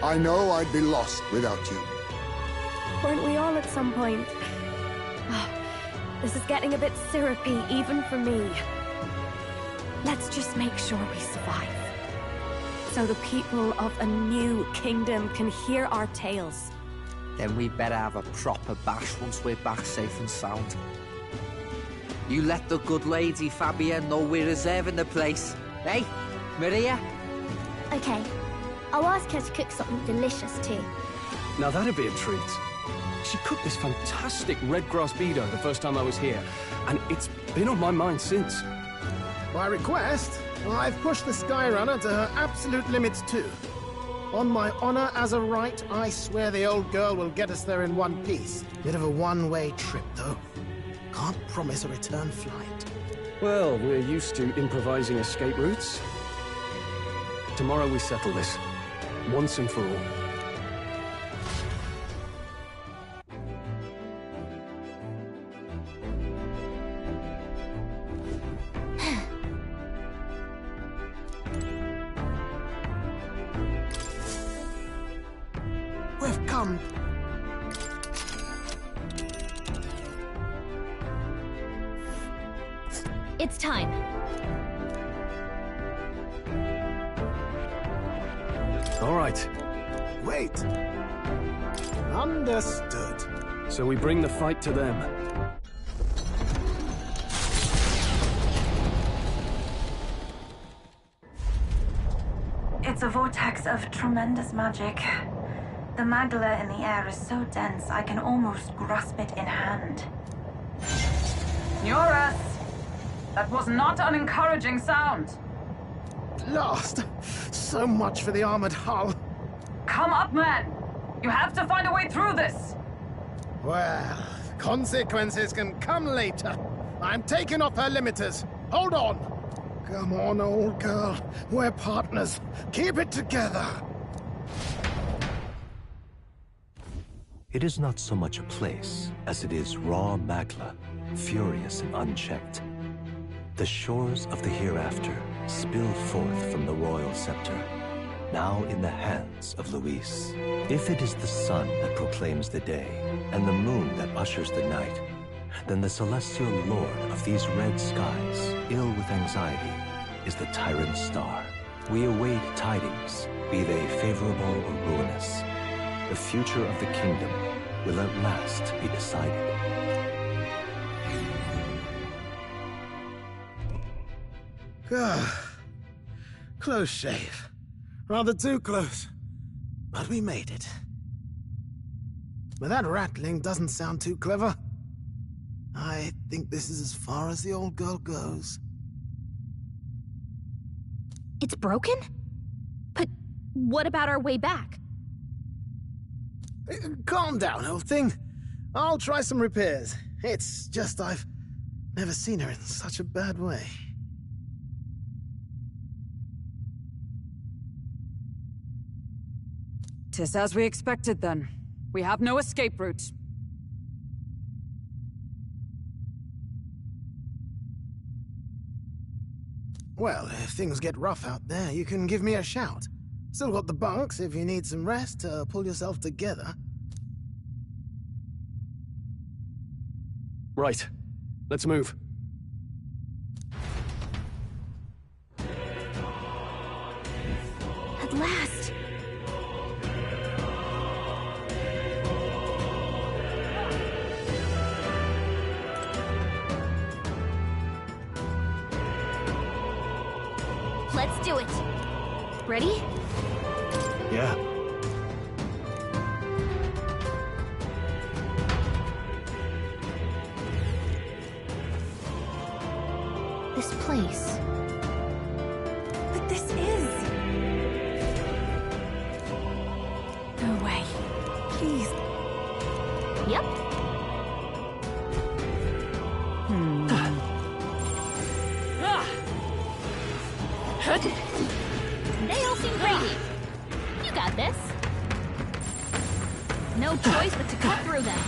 I know I'd be lost without you. Weren't we all at some point? Oh, this is getting a bit syrupy, even for me. Let's just make sure we survive. So the people of a new kingdom can hear our tales. Then we better have a proper bash once we're back safe and sound. You let the good lady Fabia know we're reserving the place. Hey, Maria? Okay. I'll ask her to cook something delicious too. Now that'd be a treat. She cooked this fantastic red grass beater the first time I was here, and it's been on my mind since. By request, I've pushed the Skyrunner to her absolute limits too. On my honor as a right, I swear the old girl will get us there in one piece. Bit of a one-way trip, though. Can't promise a return flight. Well, we're used to improvising escape routes. Tomorrow we settle this, once and for all. We've come. It's time. All right. Wait. Understood. So we bring the fight to them. It's a vortex of tremendous magic. The magla in the air is so dense, I can almost grasp it in hand. Eurus! That was not an encouraging sound. Lost. So much for the armored hull. Come up, man! You have to find a way through this! Well, consequences can come later. I'm taking off her limiters. Hold on. Come on, old girl. We're partners. Keep it together. It is not so much a place as it is raw magla, furious and unchecked. The shores of the hereafter spill forth from the royal scepter, now in the hands of Luis. If it is the sun that proclaims the day, and the moon that ushers the night, then the celestial lord of these red skies, ill with anxiety, is the tyrant star. We await tidings, be they favorable or ruinous. The future of the kingdom will at last be decided. Close shave. Rather too close. But we made it. But that rattling doesn't sound too clever. I think this is as far as the old girl goes. It's broken? But what about our way back? Calm down, old thing. I'll try some repairs. It's just I've never seen her in such a bad way. 'Tis as we expected, then. We have no escape route. Well, if things get rough out there, you can give me a shout. Still got the bunks if you need some rest to pull yourself together. Right. Let's move. At last. Let's do it. Ready? Yeah. This place. But this is... No way. Please. Yep. They all seem ready. You got this. No choice but to cut through them.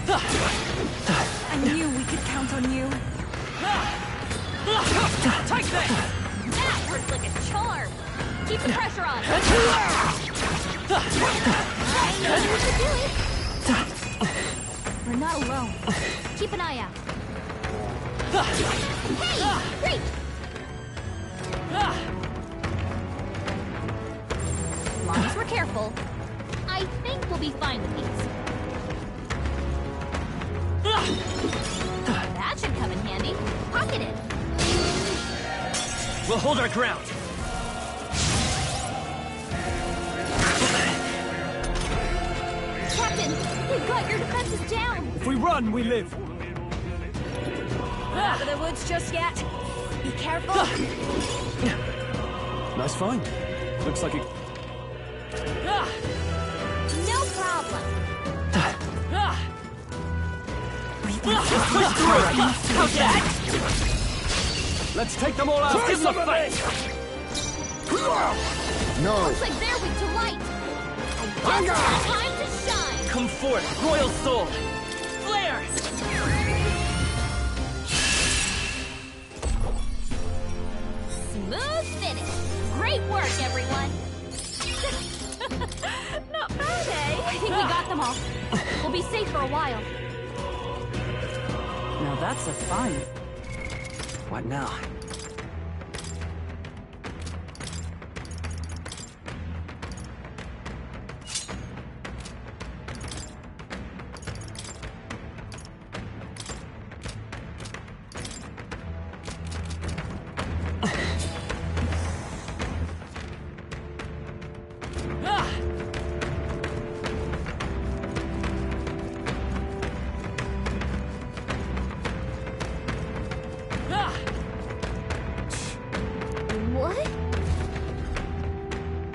I knew we could count on you. Take this! That works like a charm. Keep the pressure on. I know you can do it. We're not alone. Keep an eye out. Hey! Great! As long as we're careful, I think we'll be fine with these. That should come in handy. Pocket it. We'll hold our ground. Captain, we've got your defenses down. If we run, we live. Out of the woods just yet. Be careful. Nice find. Looks like it... No problem. Push through! How's that? Let's take them all out! Give them a fight! No. Looks like they're weak to light. I guess it's time to shine. Come forth, Royal Soul! Flare! Smooth finish. Great work, everyone. Not bad, eh? I think we got them all. We'll be safe for a while. Now that's a find. What now?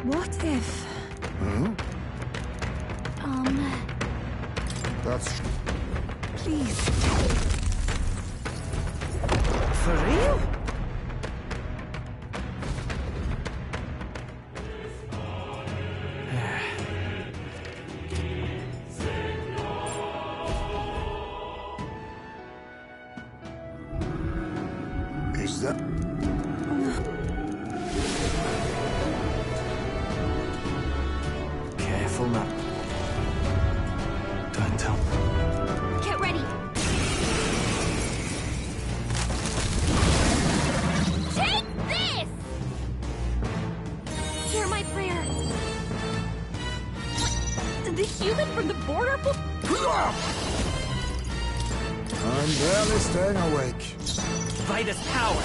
What if... That's... Please. For real? Is that... Careful now. Don't tell. Get ready. Take this! Hear my prayer. What? The human from the border? I'm barely staying awake. Vitus power!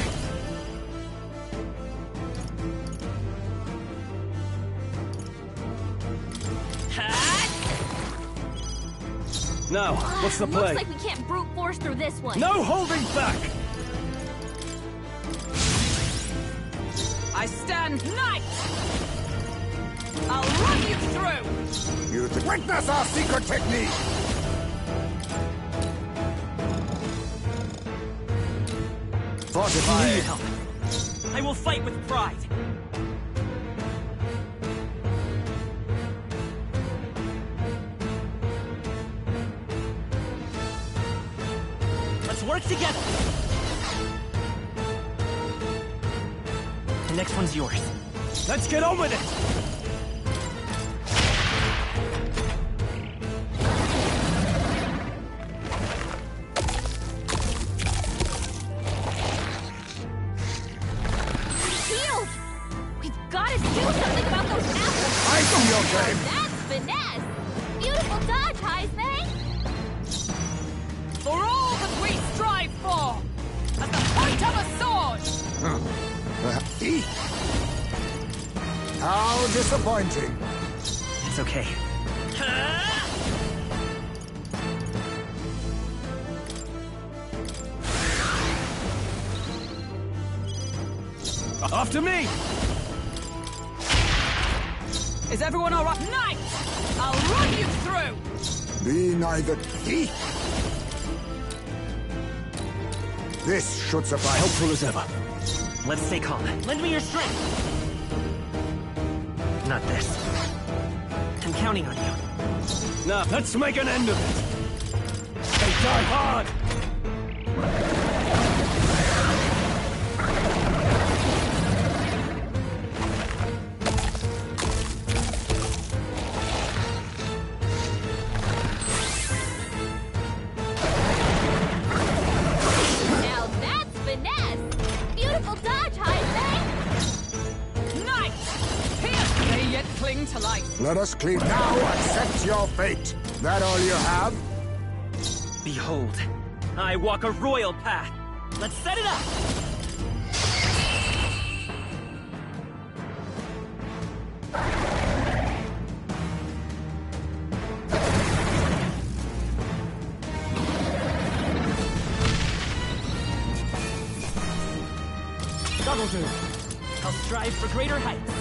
Now, what's the play? Looks like we can't brute force through this one. No holding back! I stand knight! I'll run you through! You witness our secret technique! If you need help, I will fight with pride. Let's work together. The next one's yours. Let's get on with it! Shield! We've got to do something about those apples! I see your game! That's finesse! Beautiful dodge, Heisman! For all that we strive for! At the point of a sword! How disappointing. It's okay. After me! Is everyone all right? Knight! I'll run you through! Be neither thief. This should suffice. Helpful as ever. Let's stay calm. Lend me your strength! Not this. I'm counting on you. Now, let's make an end of it. They die hard! Now that's finesse! Beautiful dodge, High Knight! Here! They yet cling to life. Let us cleave now. Accept your fate. That all you have? Behold, I walk a royal path. Let's set it up! That'll do. I'll strive for greater heights.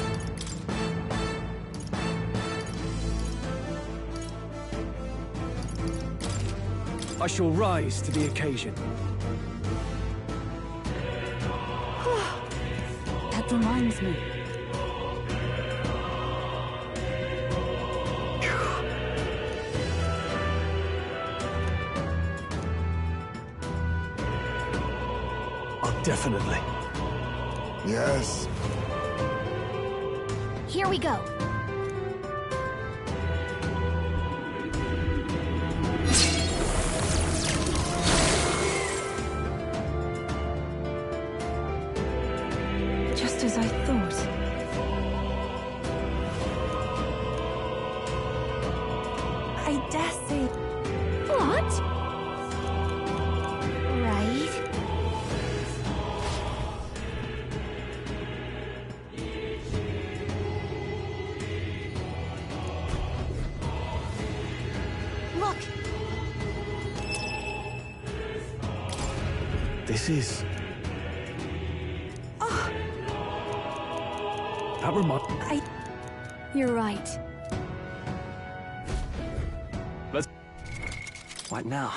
I shall rise to the occasion. That reminds me. Oh, definitely. Yes. Here we go. Just as I thought. I dare say... What? Right. Look. This is... Oh, That reminds... You're right. Let's... What now?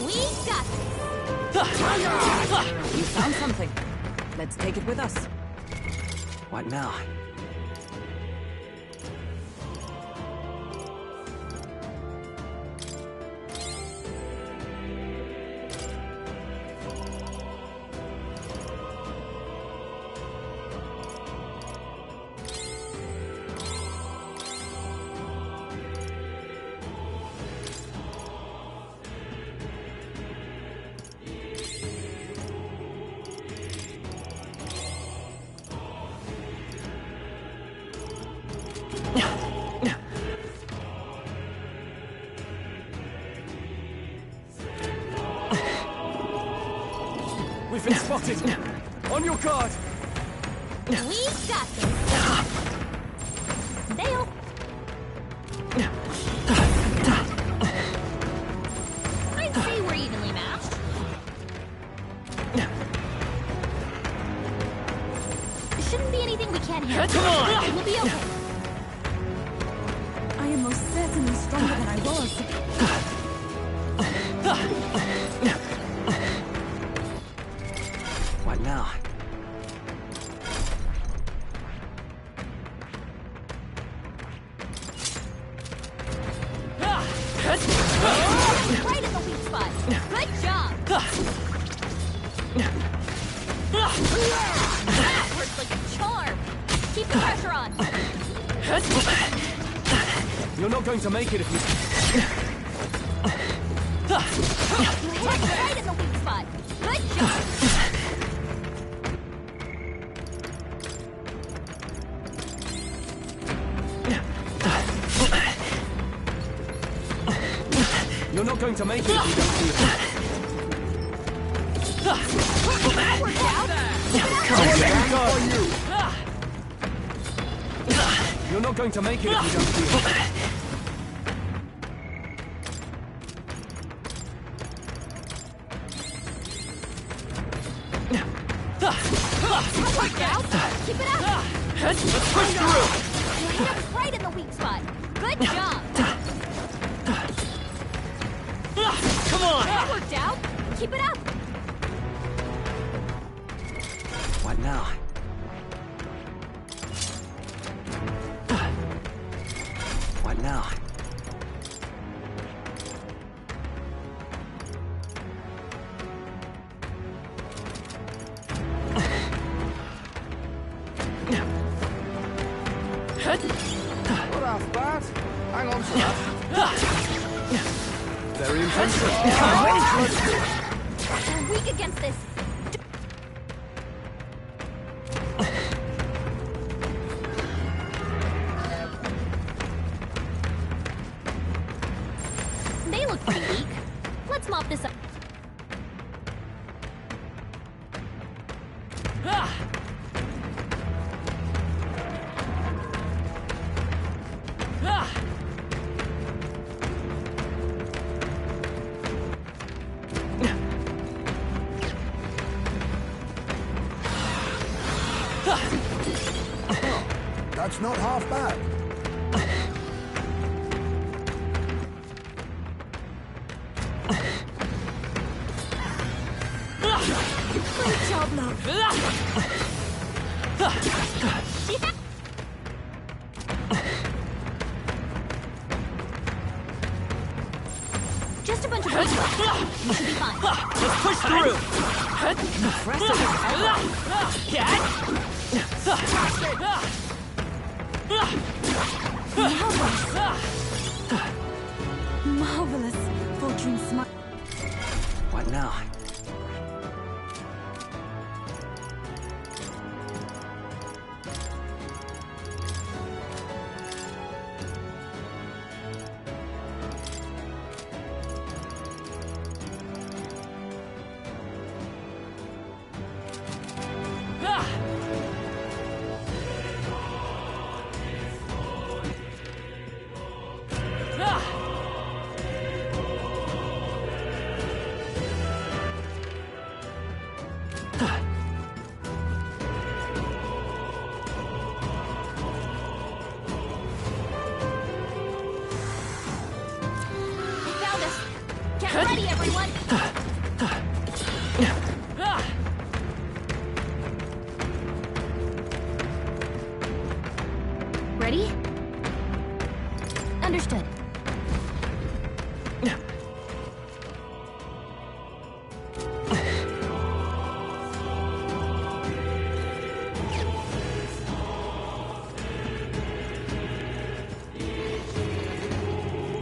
We got You found something. Let's take it with us. What now? We've been spotted! On your guard! We got this! They'll... I'd say we're evenly matched. There shouldn't be anything we can't handle. Come on! We'll be okay. I am most certainly stronger than I was. What now? Right in the weak spot. Good job. That works like a charm. Keep the pressure on. You're not going to make it if you... You hit right in the weak spot. Good job. You're not going to make it if you don't feel it. You're not going to make it if you don't feel it. Worked out. Keep it up. Let's push through. You hit us right in the weak spot. Good job. Come on. That worked out. Keep it up. What now? What now? Not half bad. Hang on to that. Very impressive. We're weak against this. They look pretty weak. Let's mop this up. That's not half bad. Great job, love. Just a bunch of weight left. You should be fine. Let's push through. Marvelous. Fortune smile. What now? Get ready, everyone! Ready? Understood.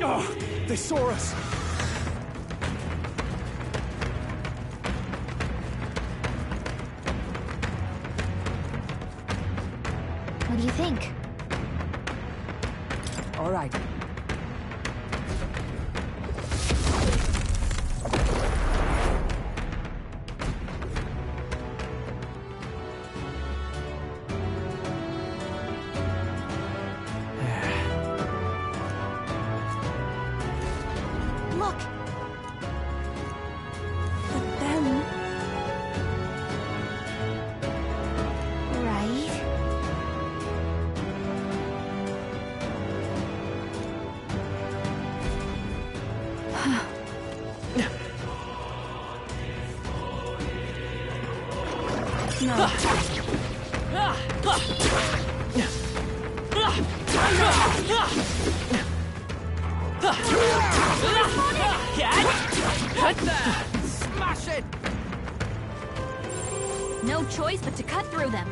Oh, they saw us. What do you think? All right. Look. But then... Right? No. Smash it! No choice but to cut through them.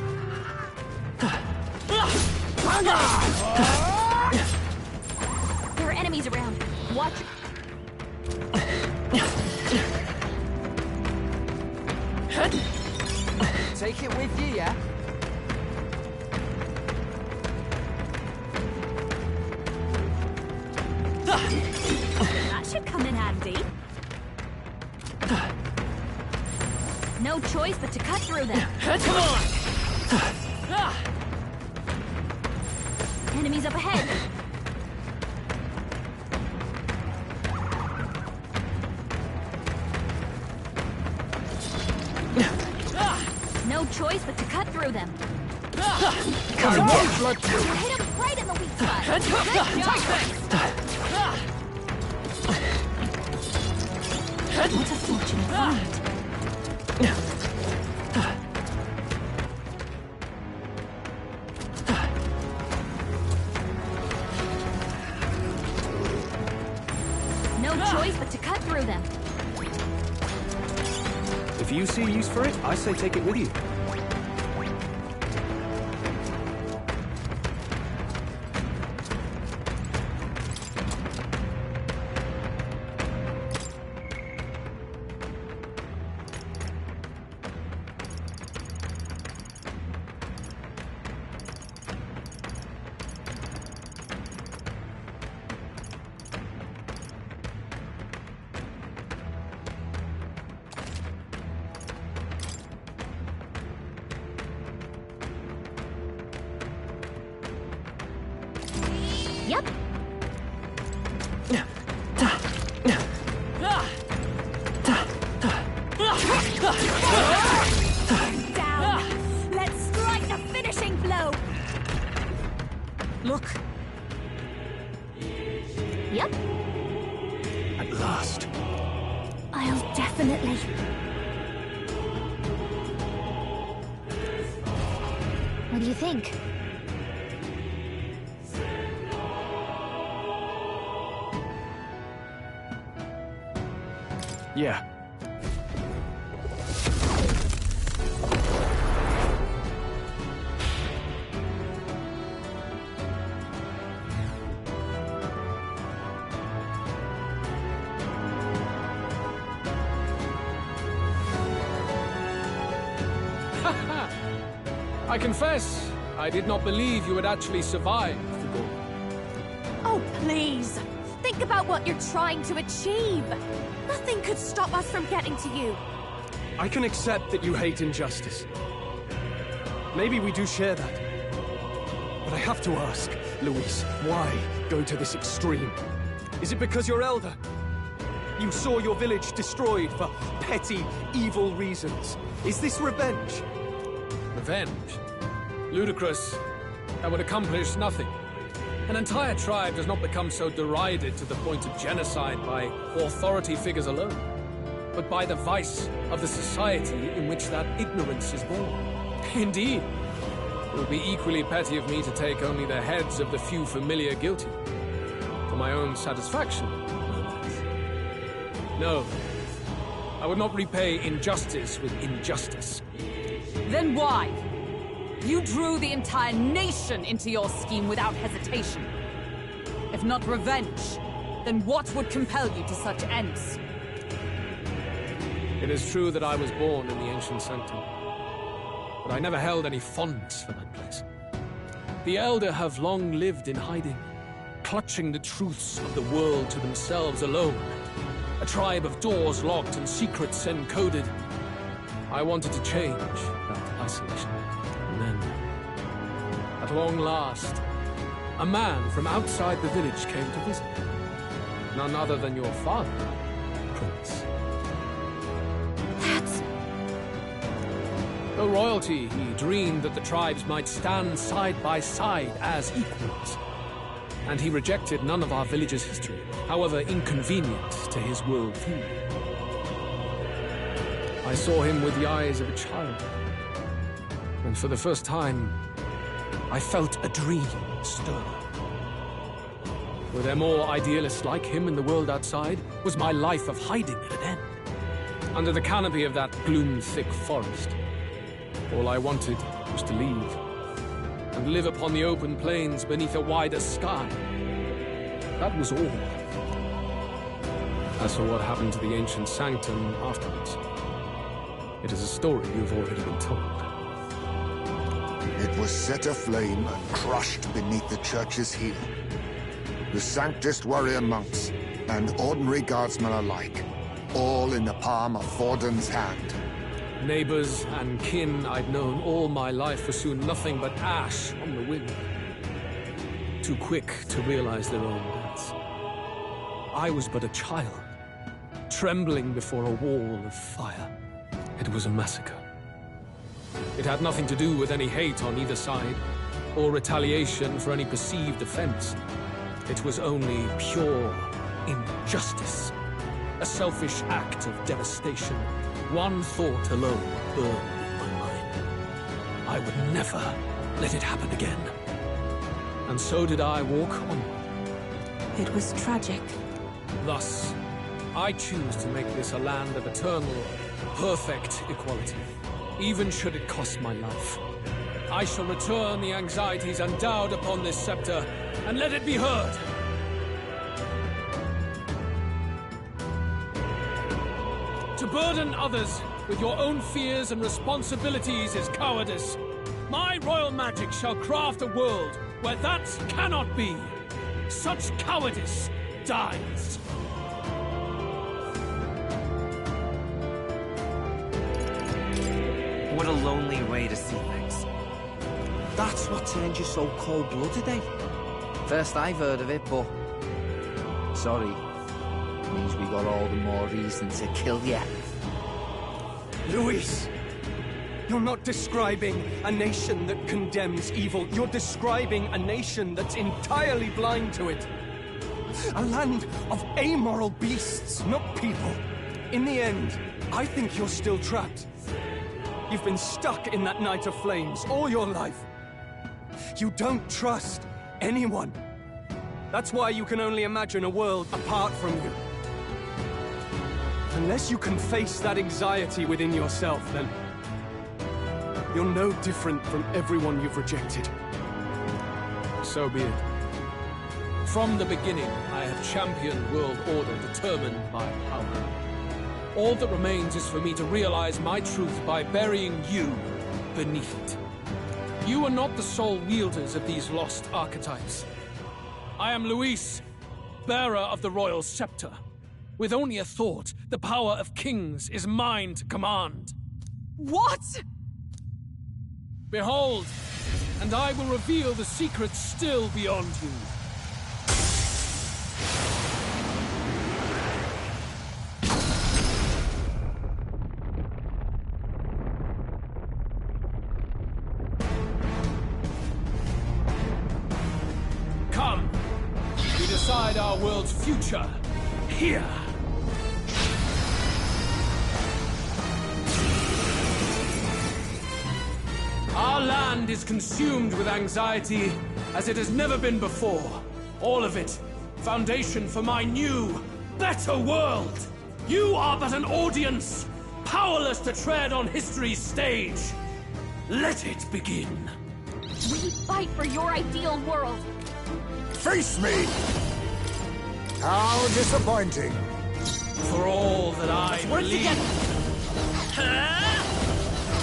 There are enemies around. Watch. Take it with you, yeah? That should come in handy. No choice but to cut through them. Come on! Enemies up ahead. No choice but to cut through them. Come on! You hit him right in the weak spot. What a fortunate find. No choice but to cut through them. If you see use for it, I say take it with you. Yep. Down. Let's strike the finishing blow. Look. Yep. At last. I'll definitely. What do you think? Yeah. I confess, I did not believe you would actually survive the war. Oh, please. Think about what you're trying to achieve. Nothing could stop us from getting to you. I can accept that you hate injustice. Maybe we do share that. But I have to ask, Luis, why go to this extreme? Is it because you're elder? You saw your village destroyed for petty, evil reasons. Is this revenge? Revenge? Ludicrous. That would accomplish nothing. An entire tribe does not become so derided to the point of genocide by authority figures alone, but by the vice of the society in which that ignorance is born. Indeed, it would be equally petty of me to take only the heads of the few familiar guilty, for my own satisfaction. No, I would not repay injustice with injustice. Then why? You drew the entire nation into your scheme without hesitation. If not revenge, then what would compel you to such ends? It is true that I was born in the ancient sanctum, but I never held any fondness for that place. The Elder have long lived in hiding, clutching the truths of the world to themselves alone. A tribe of doors locked and secrets encoded. I wanted to change that isolation. And then, at long last, a man from outside the village came to visit. None other than your father, Prince. That's... Though royalty, he dreamed that the tribes might stand side by side as equals. And he rejected none of our village's history, however inconvenient to his worldview. I saw him with the eyes of a child, and for the first time, I felt a dream stir. Were there more idealists like him in the world outside? Was my life of hiding at an end? Under the canopy of that gloom-thick forest, all I wanted was to leave and live upon the open plains beneath a wider sky. That was all. As for what happened to the ancient sanctum afterwards, it is a story you've already been told. It was set aflame and crushed beneath the church's heel. The Sanctist warrior monks and ordinary guardsmen alike, all in the palm of Forden's hand. Neighbors and kin I'd known all my life were soon nothing but ash on the wind. Too quick to realize their own deaths. I was but a child, trembling before a wall of fire. It was a massacre. It had nothing to do with any hate on either side, or retaliation for any perceived offense. It was only pure injustice. A selfish act of devastation. One thought alone burned in my mind. I would never let it happen again. And so did I walk onward. It was tragic. Thus, I choose to make this a land of eternal, perfect equality, even should it cost my life. I shall return the anxieties endowed upon this scepter, and let it be heard. To burden others with your own fears and responsibilities is cowardice. My royal magic shall craft a world where that cannot be. Such cowardice dies. What a lonely way to see things. That's what turned you so cold-blooded, eh? First I've heard of it, but... Sorry. Means we got all the more reason to kill you. Luis! You're not describing a nation that condemns evil. You're describing a nation that's entirely blind to it. A land of amoral beasts, not people. In the end, I think you're still trapped. You've been stuck in that night of flames all your life. You don't trust anyone. That's why you can only imagine a world apart from you. Unless you can face that anxiety within yourself, then you're no different from everyone you've rejected. So be it. From the beginning, I have championed world order determined by power. All that remains is for me to realize my truth by burying you beneath it. You are not the sole wielders of these lost archetypes. I am Luis, bearer of the royal scepter. With only a thought, the power of kings is mine to command. What? Behold, and I will reveal the secrets still beyond you. Come, we decide our world's future here. Our land is consumed with anxiety as it has never been before. All of it, foundation for my new, better world. You are but an audience, powerless to tread on history's stage. Let it begin. We fight for your ideal world. Face me! How disappointing. For all that I Work believe. together.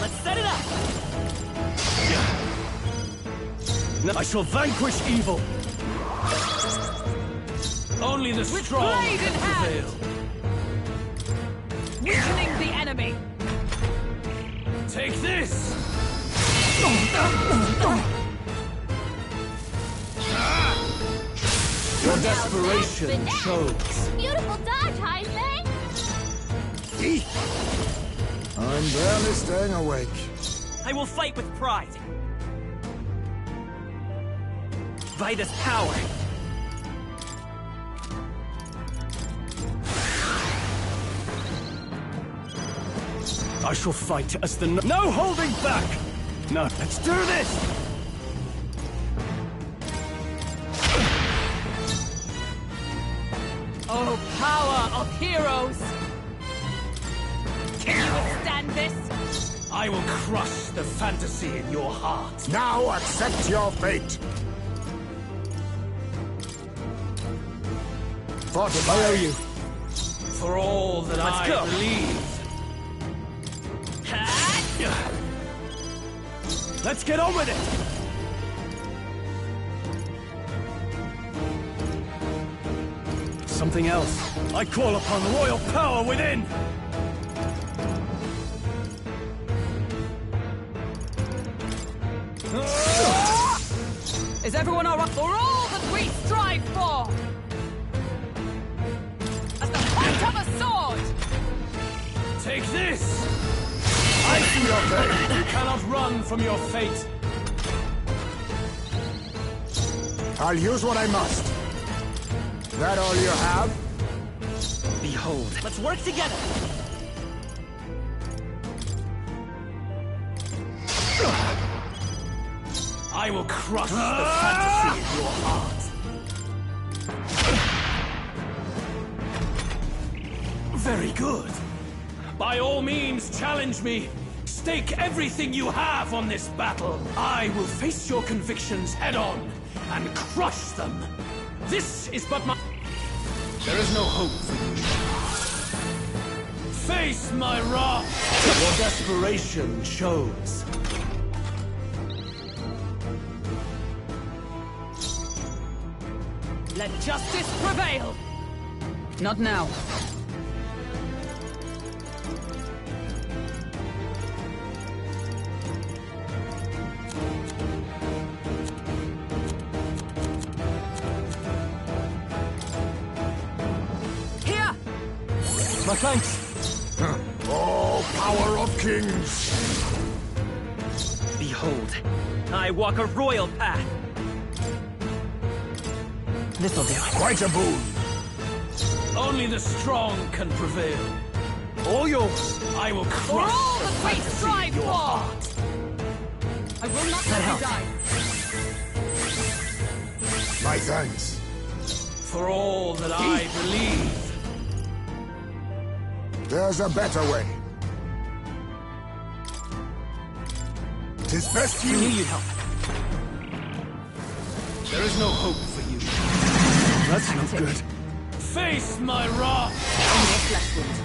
Let's set it up. I shall vanquish evil. Only the With strong blade in hand. prevail. Weakening the enemy. Take this! Your desperation shows. Beautiful dodge, Heisman! I'm barely staying awake. I will fight with pride. Vida's power. I shall fight as the no holding back! No, let's do this! Oh, power of heroes! Can you withstand this? I will crush the fantasy in your heart. Now accept your fate. I owe you. For all that Let's I go. believe. Let's get on with it! Something else. I call upon royal power within! Is everyone alright? For all that we strive for! As the point of a sword! Take this! I see your fate. You cannot run from your fate. I'll use what I must. That all you have? Behold. Let's work together. I will crush the fantasy in your heart. Very good. By all means, challenge me. Stake everything you have on this battle. I will face your convictions head-on and crush them. This is but my... There is no hope for you. Face my wrath. Your desperation shows. Let justice prevail! Not now. Here! My thanks! Oh, power of kings! Behold, I walk a royal path. This'll do. Quite a boon. Only the strong can prevail. All yours. I will For crush all the that we fantasy strive in your for! heart. I will not let you die. My thanks. For all that I believe. There's a better way. 'Tis best you need help. There is no hope for you. That's not good. Face my wrath! Only a flesh wound.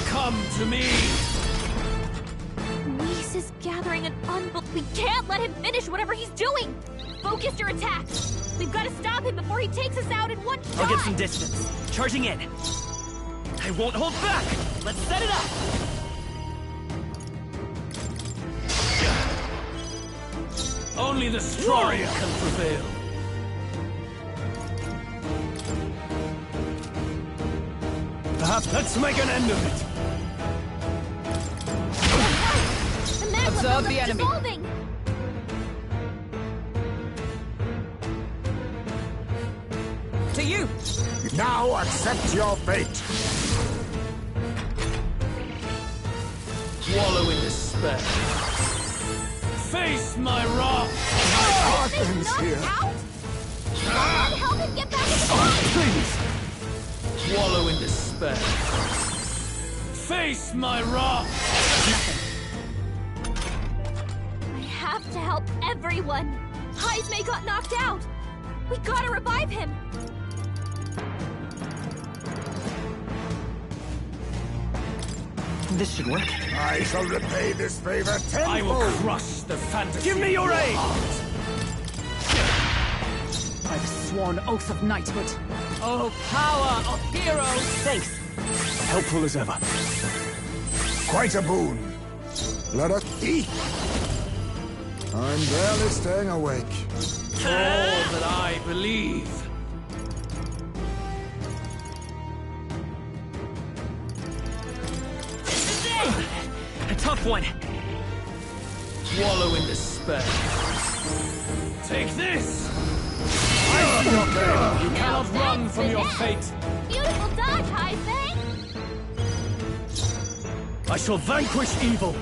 Come to me! Reese is gathering an We can't let him finish whatever he's doing! Focus your attacks! We've got to stop him before he takes us out in one shot! I'll get some distance. Charging in. I won't hold back! Let's set it up! Only the strong can prevail. Perhaps let's make an end of it. Observe the enemy. Dissolving. To you! Now accept your fate. Wallow in despair. Face my wrath! He's knocked here. Out? Someone help him get back in the fight! Please! Wallow in despair. Face my wrath! I have to help everyone! Heisme got knocked out! We gotta revive him! This should work. I shall repay this favor tenfold. I will crush the fantasy. Give me your aid! I've sworn oath of knighthood. Oh, power of heroes! Thanks. Helpful as ever. Quite a boon. Let us eat. I'm barely staying awake. For all that I believe. A tough one. Wallow in despair. Take this! You cannot run from your fate. Beautiful dodge, Heisme! I shall vanquish evil.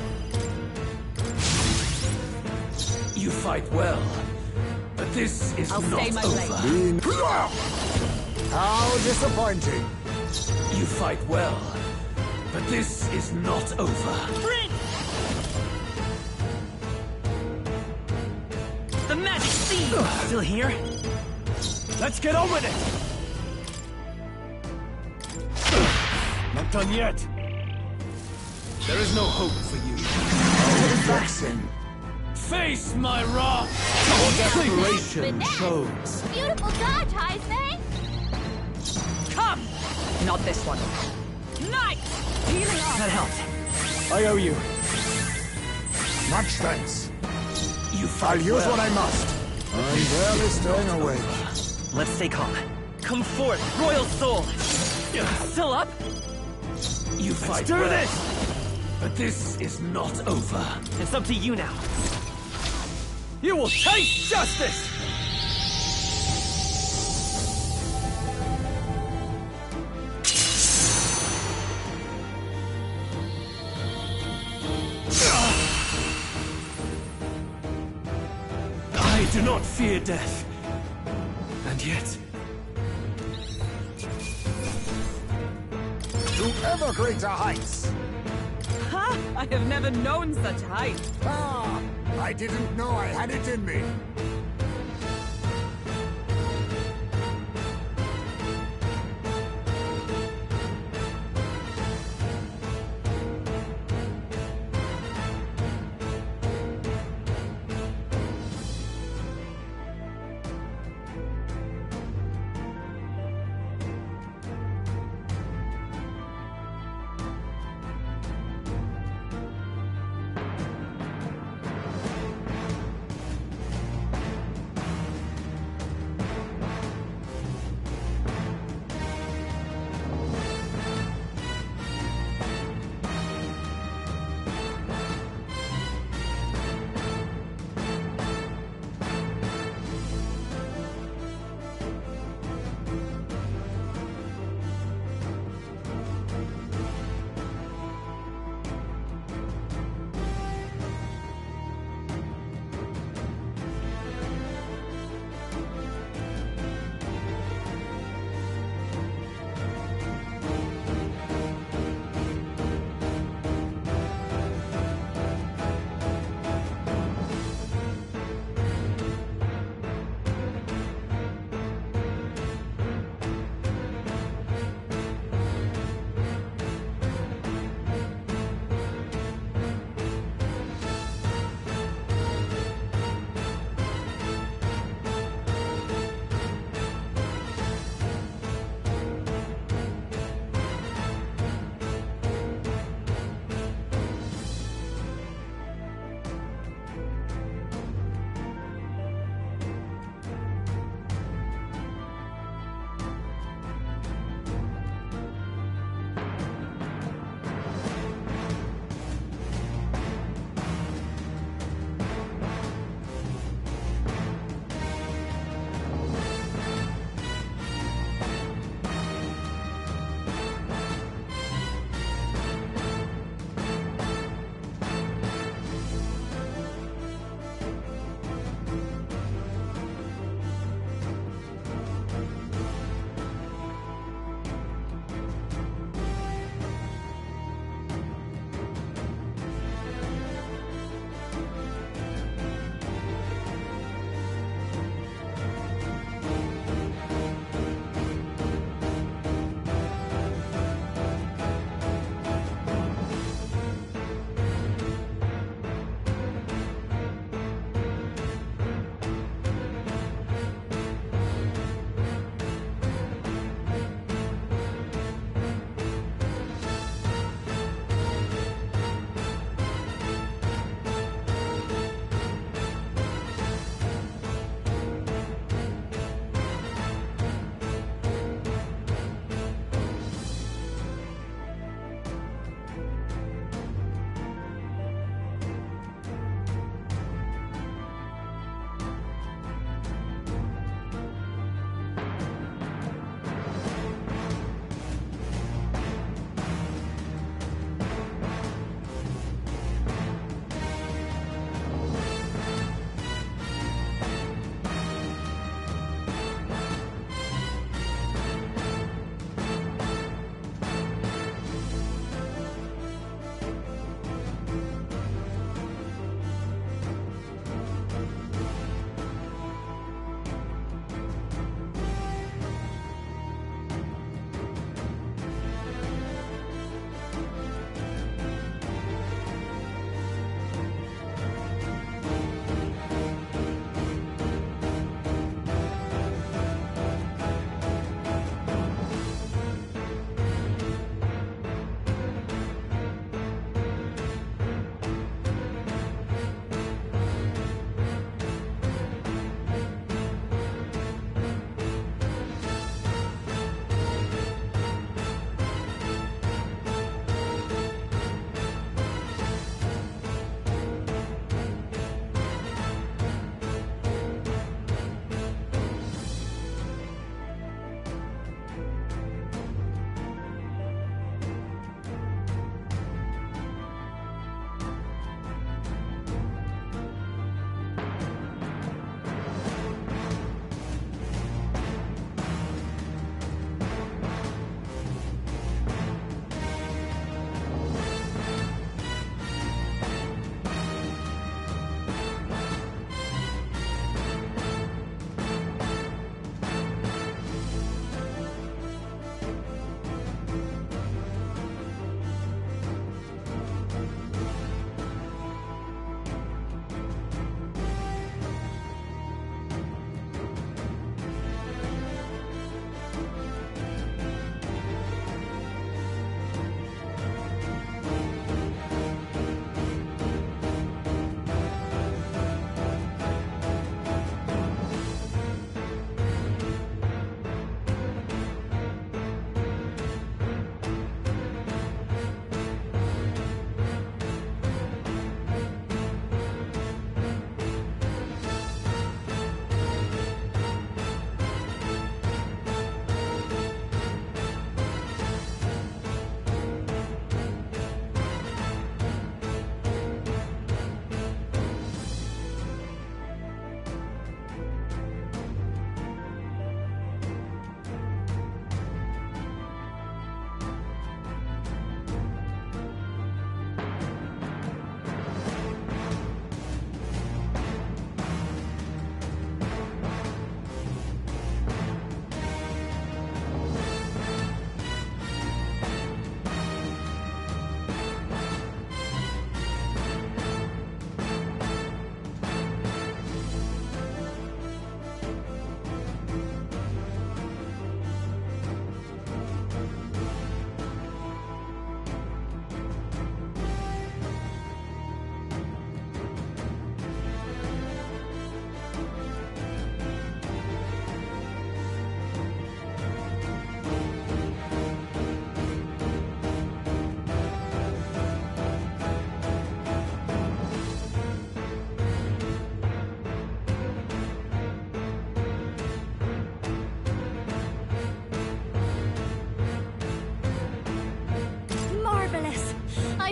You You fight well, but this is I'll not stay my over. lane. How disappointing. You fight well, but this is not over. Prince! The magic seed! Still here? Let's get on with it! Not done yet. There is no hope for you. Vexing. Face my wrath! Your desperation shows. Beautiful dodge, Heisman! Come! Not this one. Nice! Healing up! That helped. I owe you. Much thanks. You fight I'll use well. what I must. I'm barely staying awake. Let's stay calm. Come forth, royal soul! Still up? You fight do well, this! but this is not over. It's up to you now. You will taste justice! I do not fear death. And yet, To ever greater heights. Ha! I have never known such height. Ah, I didn't know I had it in me.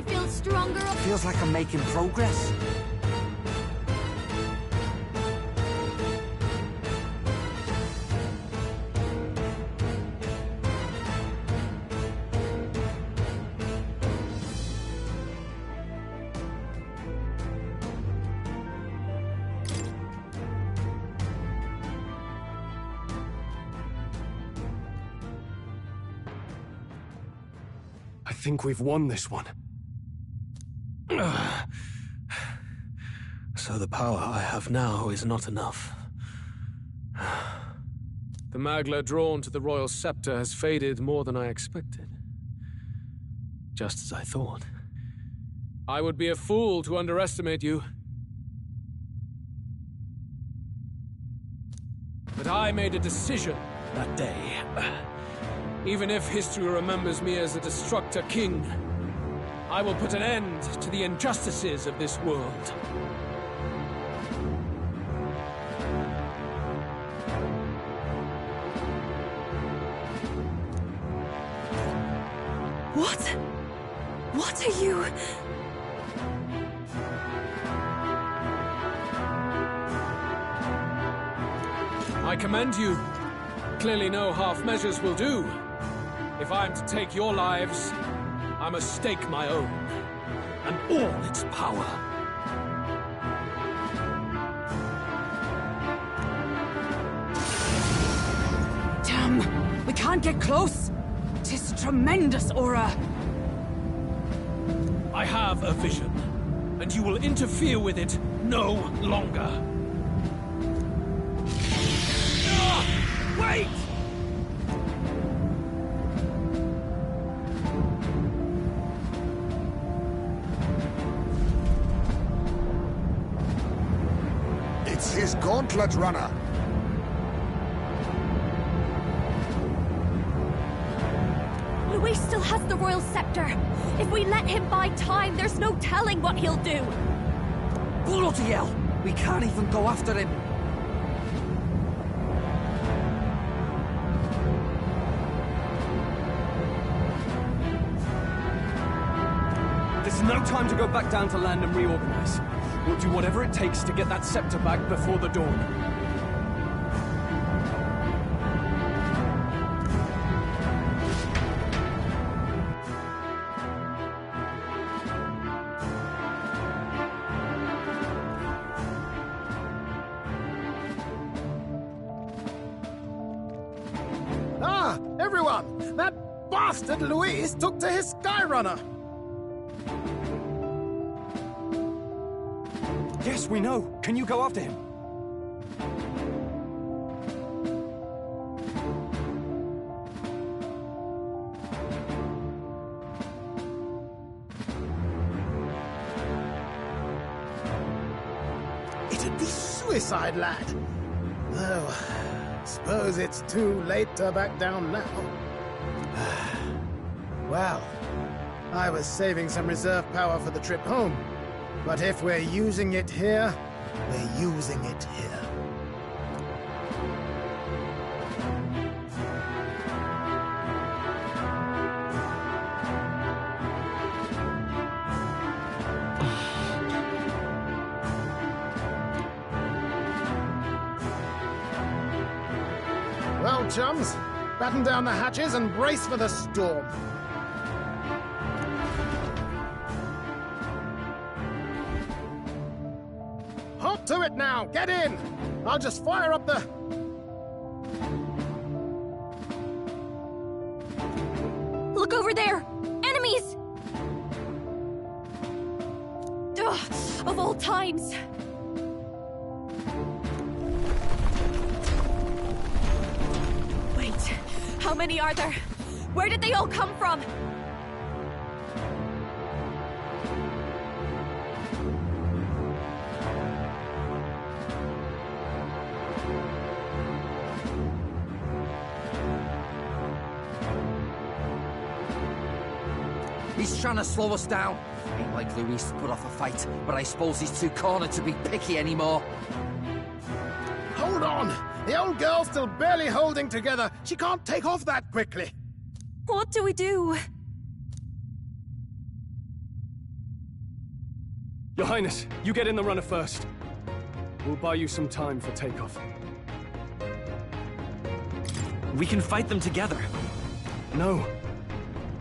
feel stronger. Feels like I'm making progress. I think we've won this one. So the power I have now is not enough. The Magla drawn to the royal scepter has faded more than I expected. Just as I thought. I would be a fool to underestimate you. But I made a decision that day. Even if history remembers me as a destructor king, I will put an end to the injustices of this world. What? What are you... I commend you. Clearly no half measures will do. If I'm to take your lives, I must stake my own, and all its power. Damn! We can't get close! 'Tis tremendous, aura! I have a vision, and you will interfere with it no longer. Wait! It's his gauntlet runner. Luis still has the royal scepter. If we let him buy time, there's no telling what he'll do. Bloody hell! We can't even go after him. There's no time to go back down to land and reorganize. We'll do whatever it takes to get that scepter back before the dawn. Ah, everyone! That bastard Luis took to his Skyrunner! Yes, we know. Can you go after him? It'd be suicide, lad. Though, suppose it's too late to back down now. Well, I was saving some reserve power for the trip home. But if we're using it here, we're using it here. Well, chums, batten down the hatches and brace for the storm. Hop to it now! Get in! I'll just fire up the... Look over there! Enemies! Ugh, of all times! Wait, how many are there? Where did they all come from? He's trying to slow us down. Ain't like Luis to put off a fight, but I suppose he's too cornered to be picky anymore. Hold on! The old girl's still barely holding together. She can't take off that quickly. What do we do? Your Highness, you get in the runner first. We'll buy you some time for takeoff. We can fight them together. No.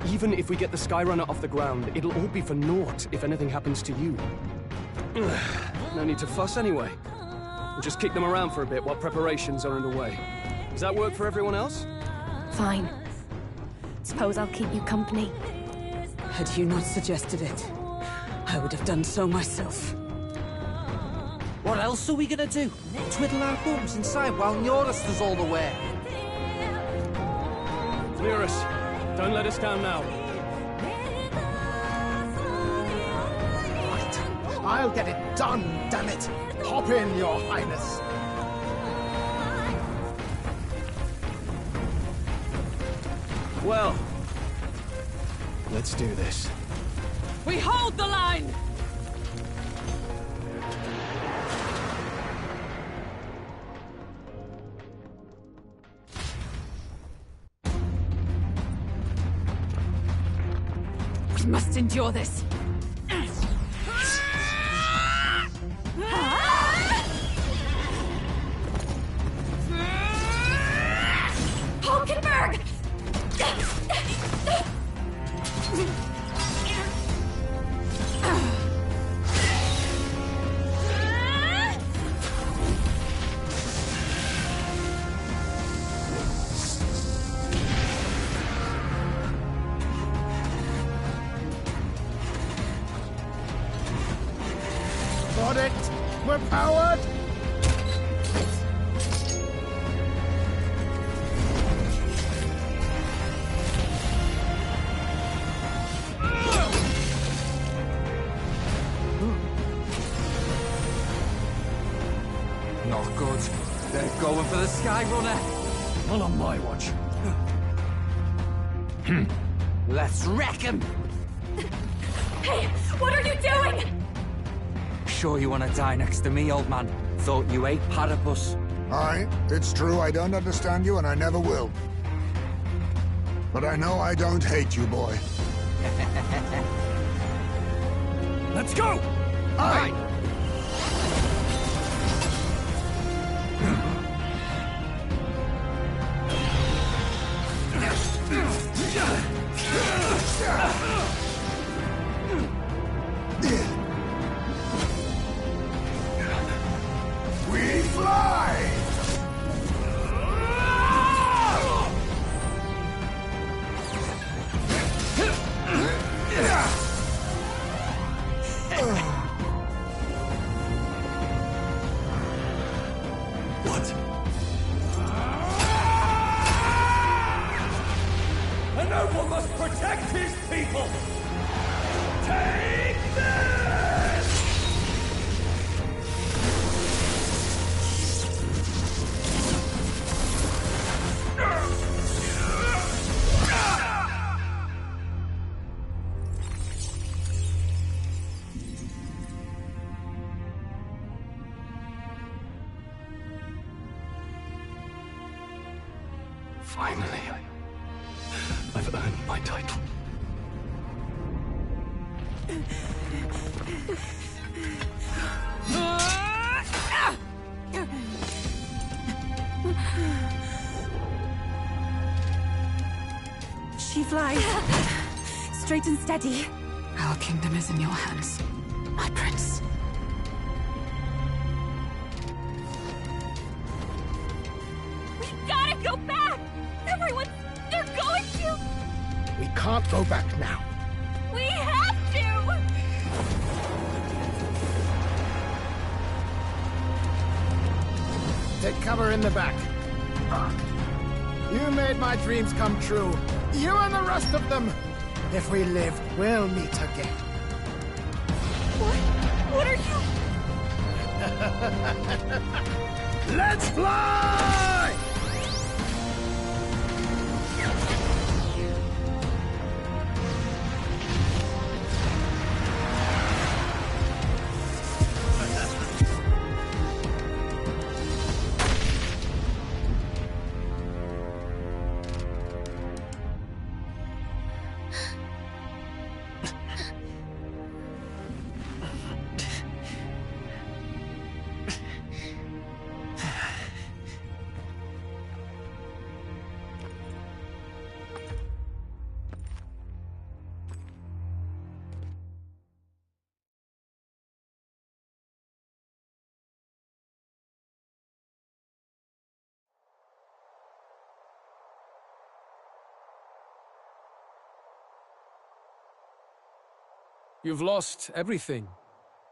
Even if we get the Skyrunner off the ground, it'll all be for naught if anything happens to you. No need to fuss anyway. We'll just kick them around for a bit while preparations are underway. Does that work for everyone else? Fine. Suppose I'll keep you company. Had you not suggested it, I would have done so myself. What else are we gonna do? Twiddle our thumbs inside while Norris does all the work? Clearus, don't let us down now. Right. I'll get it done, damn it! Hop in, Your Highness. Well, let's do this. We hold the line! We must endure this. Hulkenberg! Got it! We're powered! Not good. They're going for the Skyrunner. Not on my watch. Let's wreck him! Hey, what are you doing? Sure you want to die next to me, old man? Thought you ate platypus. Aye, it's true I don't understand you and I never will. But I know I don't hate you, boy. Let's go! Aye! We fly! What? A noble must protect his people! Take this! Finally, I've earned my title. She flies. Straight and steady. Our kingdom is in your hands, my prince. We gotta go back! Everyone, they're going to! We can't go back now. We have to! Take cover in the back. You made my dreams come true. You and the rest of them. If we live, we'll meet again. What are you... Let's fly! You've lost everything,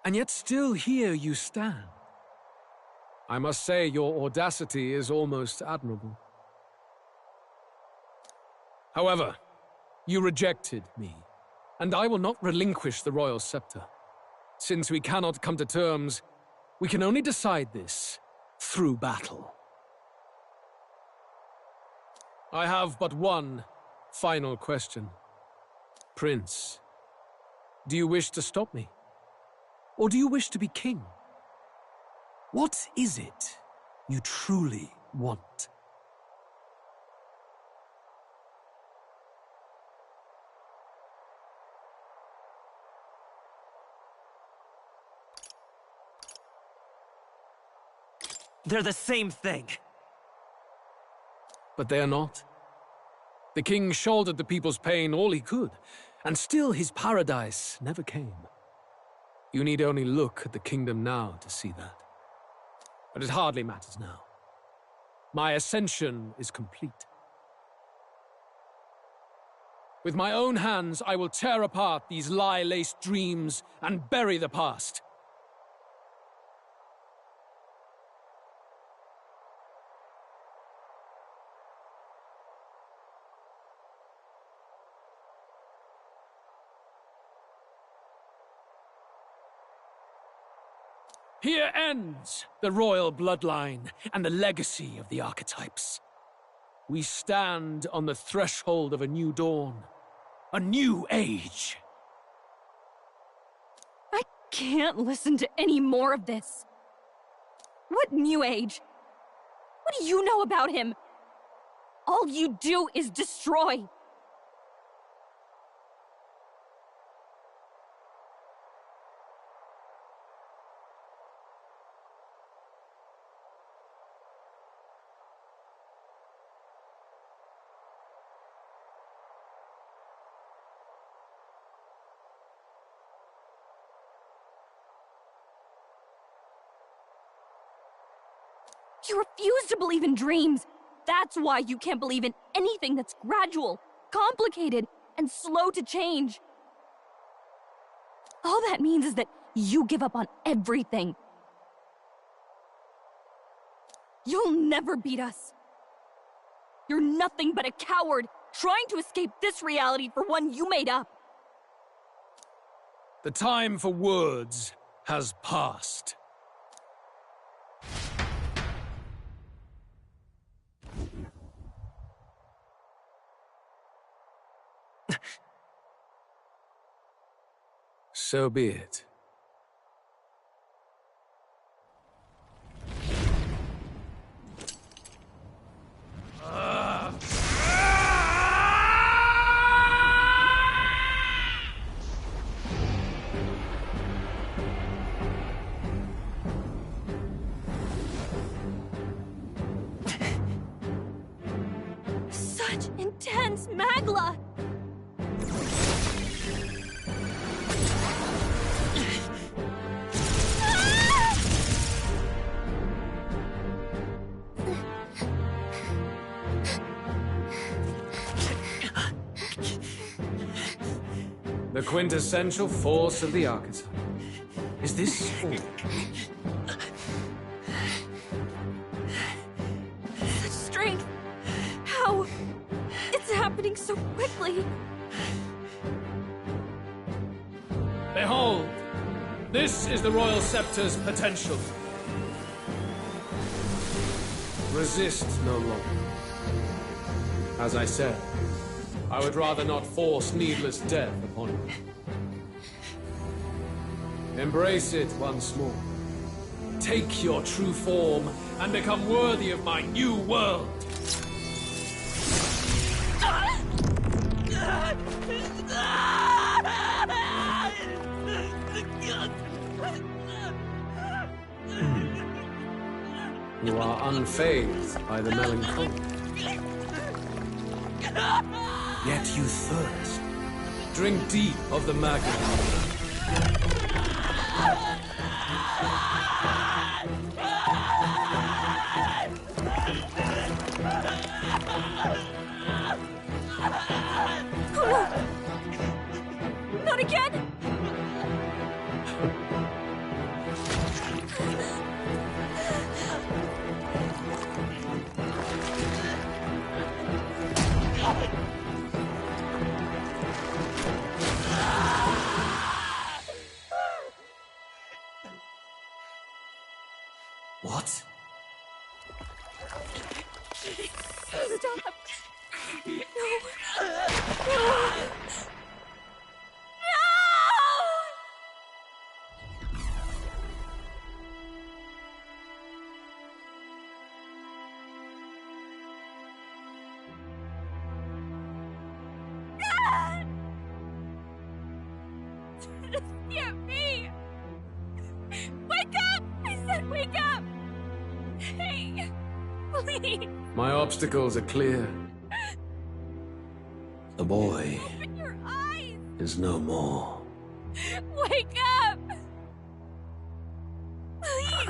and yet still here you stand. I must say your audacity is almost admirable. However, you rejected me, and I will not relinquish the royal scepter. Since we cannot come to terms, we can only decide this through battle. I have but one final question. Prince, do you wish to stop me? Or do you wish to be king? What is it you truly want? They're the same thing. But they are not. The king shouldered the people's pain all he could, and still his paradise never came. You need only look at the kingdom now to see that. But it hardly matters now. My ascension is complete. With my own hands, I will tear apart these lie-laced dreams and bury the past. Here ends the royal bloodline and the legacy of the archetypes. We stand on the threshold of a new dawn, a new age. I can't listen to any more of this. What new age? What do you know about him? All you do is destroy. You refuse to believe in dreams. That's why you can't believe in anything that's gradual, complicated, and slow to change. All that means is that you give up on everything. You'll never beat us. You're nothing but a coward trying to escape this reality for one you made up. The time for words has passed. So be it. Such intense magla! The quintessential force of the archetype. Is this all? Such strength! How? It's happening so quickly! Behold! This is the Royal Scepter's potential. Resist no longer. As I said, I would rather not force needless death upon you. Embrace it once more. Take your true form and become worthy of my new world. You are unfazed by the melancholy. Yet you thirst. Drink deep of the magma. Oh no! Not again! Stop! No! Just get me! Wake up! I said wake up! Hey, please! My obstacles are clear. The boy Open your eyes! is no more. Wake up! Please!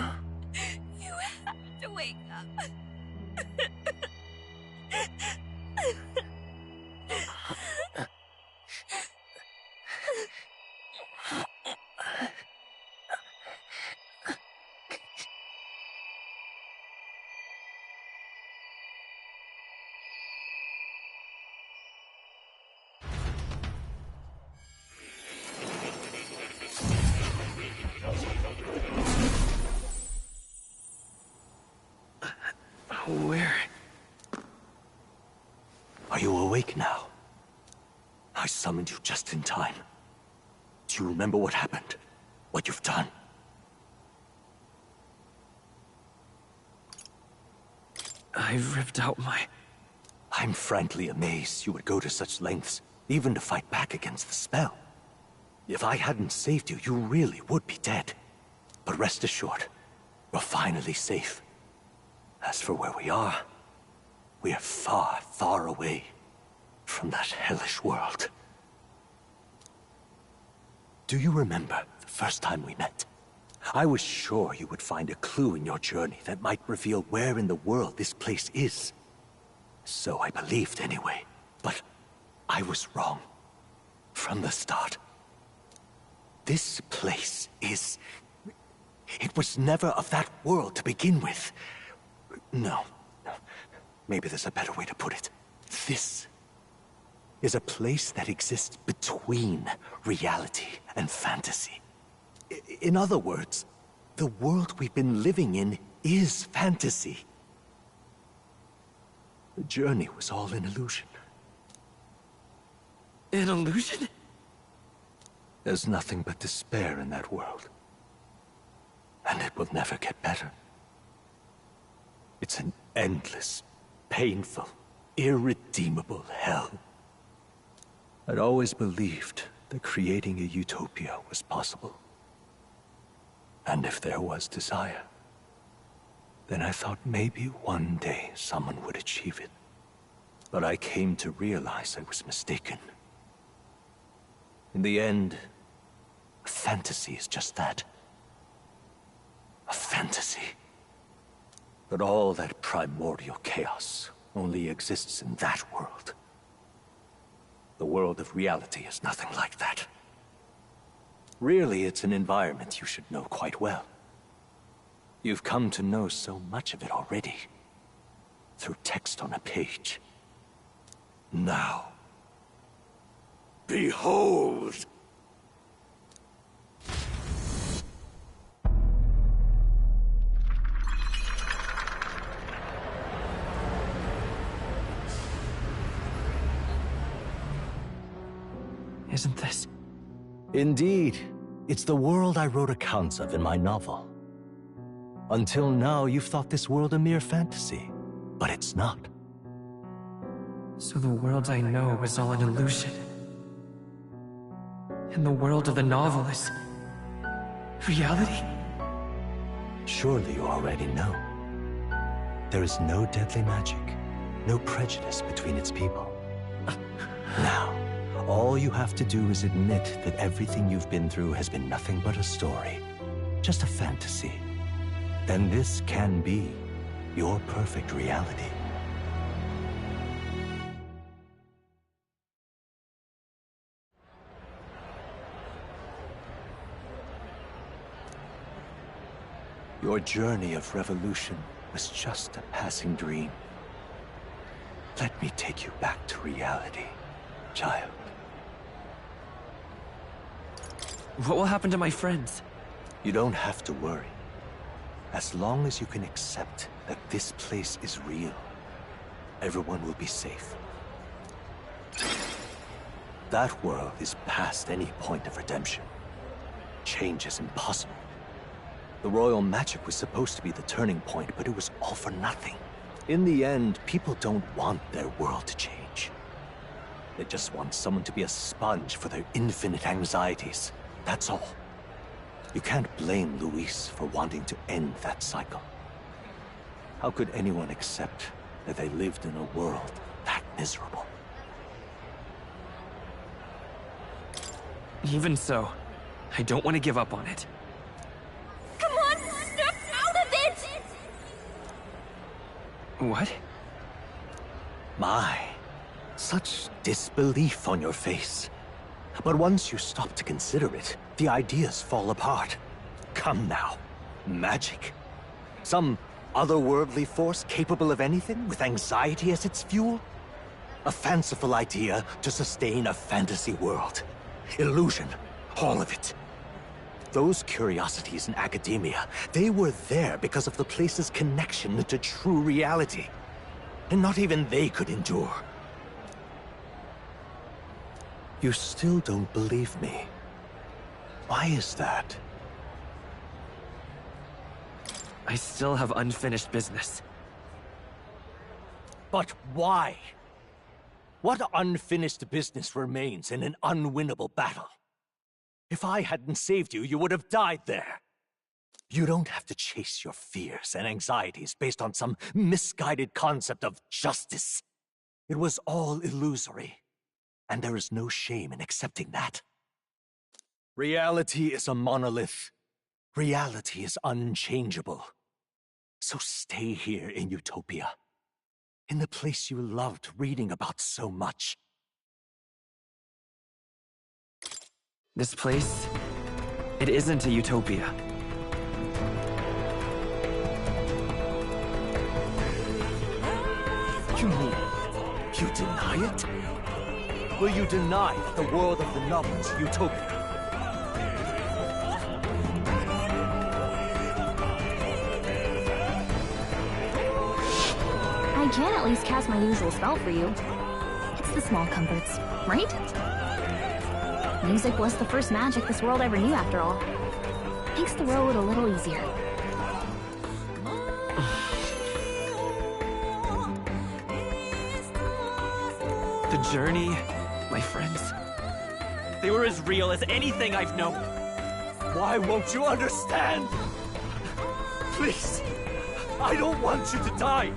You have to wake up. Where? Are you awake now? I summoned you just in time. Do you remember what happened? What you've done? I ripped out my... I'm frankly amazed you would go to such lengths, even to fight back against the spell. If I hadn't saved you, you really would be dead. But rest assured, you're finally safe. As for where we are far, far away from that hellish world. Do you remember the first time we met? I was sure you would find a clue in your journey that might reveal where in the world this place is. So I believed anyway, but I was wrong. From the start. This place is... It was never of that world to begin with. No. Maybe there's a better way to put it. This is a place that exists between reality and fantasy. In other words, the world we've been living in is fantasy. The journey was all an illusion. An illusion? There's nothing but despair in that world. And it will never get better. It's an endless, painful, irredeemable hell. I'd always believed that creating a utopia was possible. And if there was desire, then I thought maybe one day someone would achieve it. But I came to realize I was mistaken. In the end, a fantasy is just that. A fantasy. But all that primordial chaos only exists in that world. The world of reality is nothing like that. Really, it's an environment you should know quite well. You've come to know so much of it already. Through text on a page. Now, behold! Isn't this? Indeed. It's the world I wrote accounts of in my novel. Until now, you've thought this world a mere fantasy. But it's not. So the world I know is all an illusion. And the world of the novel is... reality? Surely you already know. There is no deadly magic, no prejudice between its people. Now, all you have to do is admit that everything you've been through has been nothing but a story, just a fantasy. Then this can be your perfect reality. Your journey of revolution was just a passing dream. Let me take you back to reality, child. What will happen to my friends? You don't have to worry. As long as you can accept that this place is real, everyone will be safe. That world is past any point of redemption. Change is impossible. The royal magic was supposed to be the turning point, but it was all for nothing. In the end, people don't want their world to change. They just want someone to be a sponge for their infinite anxieties. That's all. You can't blame Luis for wanting to end that cycle. How could anyone accept that they lived in a world that miserable? Even so, I don't want to give up on it. Come on, snap out of it! What? My, such disbelief on your face. But once you stop to consider it, the ideas fall apart. Come now. Magic? Some otherworldly force capable of anything, with anxiety as its fuel? A fanciful idea to sustain a fantasy world. Illusion. All of it. Those curiosities in academia, they were there because of the place's connection to true reality. And not even they could endure. You still don't believe me. Why is that? I still have unfinished business. But why? What unfinished business remains in an unwinnable battle? If I hadn't saved you, you would have died there. You don't have to chase your fears and anxieties based on some misguided concept of justice. It was all illusory. And there is no shame in accepting that. Reality is a monolith. Reality is unchangeable. So stay here in Utopia. In the place you loved reading about so much. This place, it isn't a utopia. You mean, you deny it? Will you deny that the world of the novel is utopia? I can at least cast my usual spell for you. It's the small comforts, right? Music was the first magic this world ever knew, after all. Makes the road a little easier. The journey, my friends, they were as real as anything I've known. Why won't you understand? Please, I don't want you to die.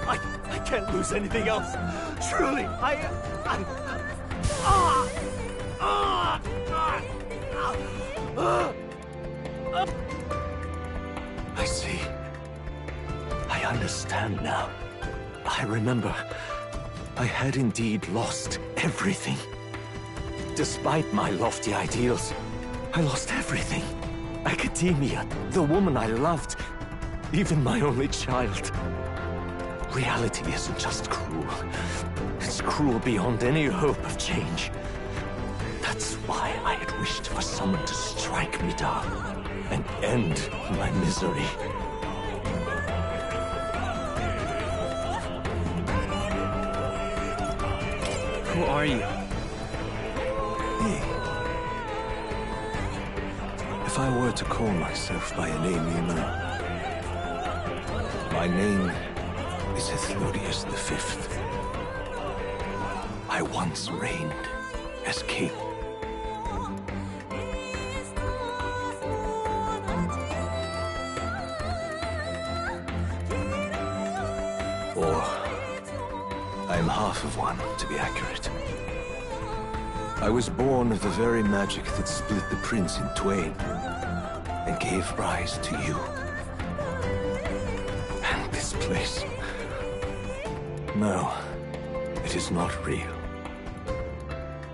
I can't lose anything else. Truly, I see. I understand now. I remember. I had indeed lost everything. Despite my lofty ideals, I lost everything. Academia, the woman I loved, even my only child. Reality isn't just cruel. It's cruel beyond any hope of change. That's why I had wished for someone to strike me down and end my misery. Who are you? Me. If I were to call myself by a name you know, my name is Ethludius V. I once reigned as king. Or I am half of one, to be accurate. I was born of the very magic that split the prince in twain and gave rise to you. And this place. No, it is not real.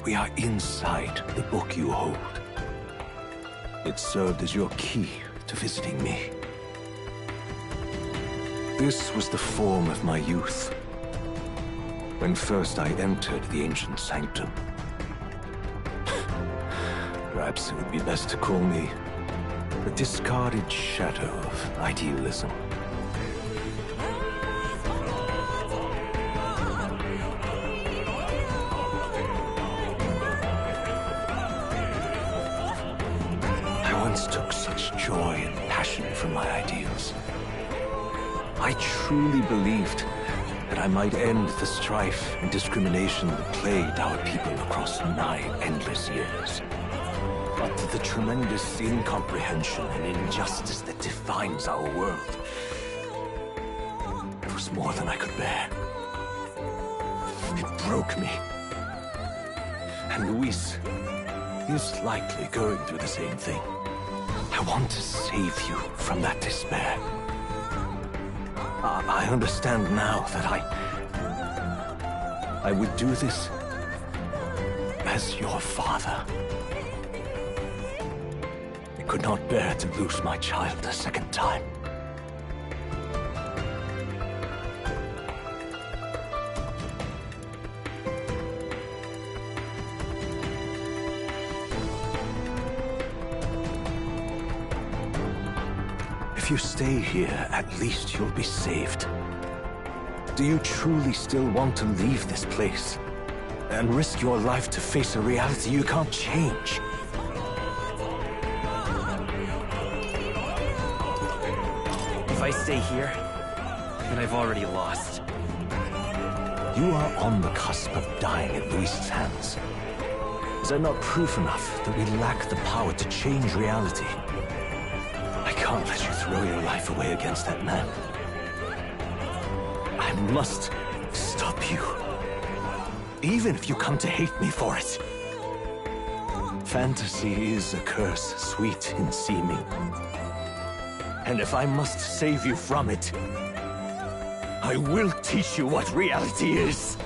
We are inside the book you hold. It served as your key to visiting me. This was the form of my youth, when first I entered the ancient sanctum. Perhaps it would be best to call me The discarded shadow of idealism. I once took such joy and passion from my ideals. I truly believed that I might end the strife and discrimination that plagued our people across 9 endless years. But the tremendous incomprehension and injustice that defines our world, it was more than I could bear. It broke me. And Luis is likely going through the same thing. I want to save you from that despair. I understand now that I would do this as your father. I could not bear to lose my child a second time. If you stay here, at least you'll be saved. Do you truly still want to leave this place and risk your life to face a reality you can't change? If I stay here, then I've already lost. You are on the cusp of dying at Luis's hands. Is that not proof enough that we lack the power to change reality? I can't let you throw your life away against that man. I must stop you. Even if you come to hate me for it. Fantasy is a curse, sweet in seeming. And if I must save you from it, I will teach you what reality is.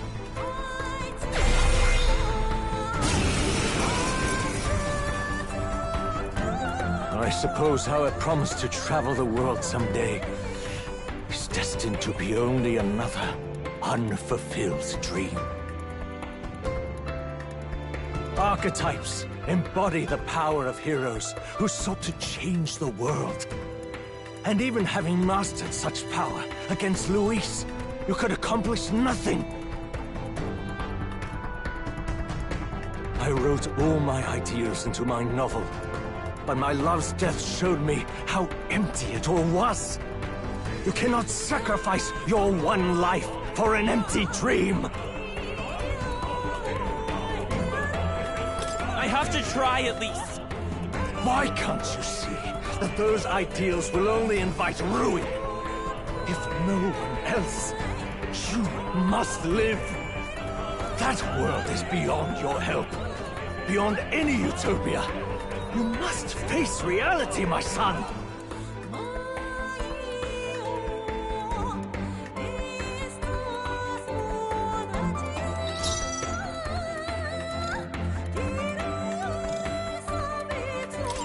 I suppose how I promised to travel the world someday is destined to be only another unfulfilled dream. Archetypes embody the power of heroes who sought to change the world. And even having mastered such power against Luis, you could accomplish nothing. I wrote all my ideas into my novel, but my love's death showed me how empty it all was. You cannot sacrifice your one life for an empty dream. I have to try at least. Why can't you see that those ideals will only invite ruin? If no one else, you must live. That world is beyond your help, beyond any utopia. You must face reality, my son.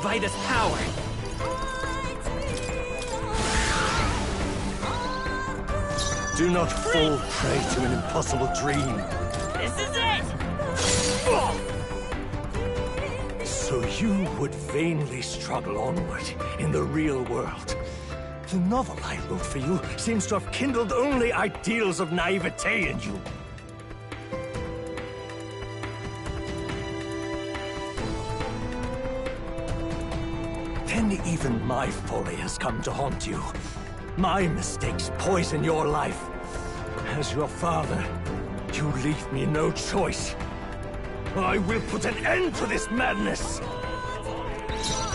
Vida's power. Do not fall prey to an impossible dream. This is it! So you would vainly struggle onward in the real world. The novel I wrote for you seems to have kindled only ideals of naivete in you. Then even my folly has come to haunt you. My mistakes poison your life. As your father, you leave me no choice. I will put an end to this madness!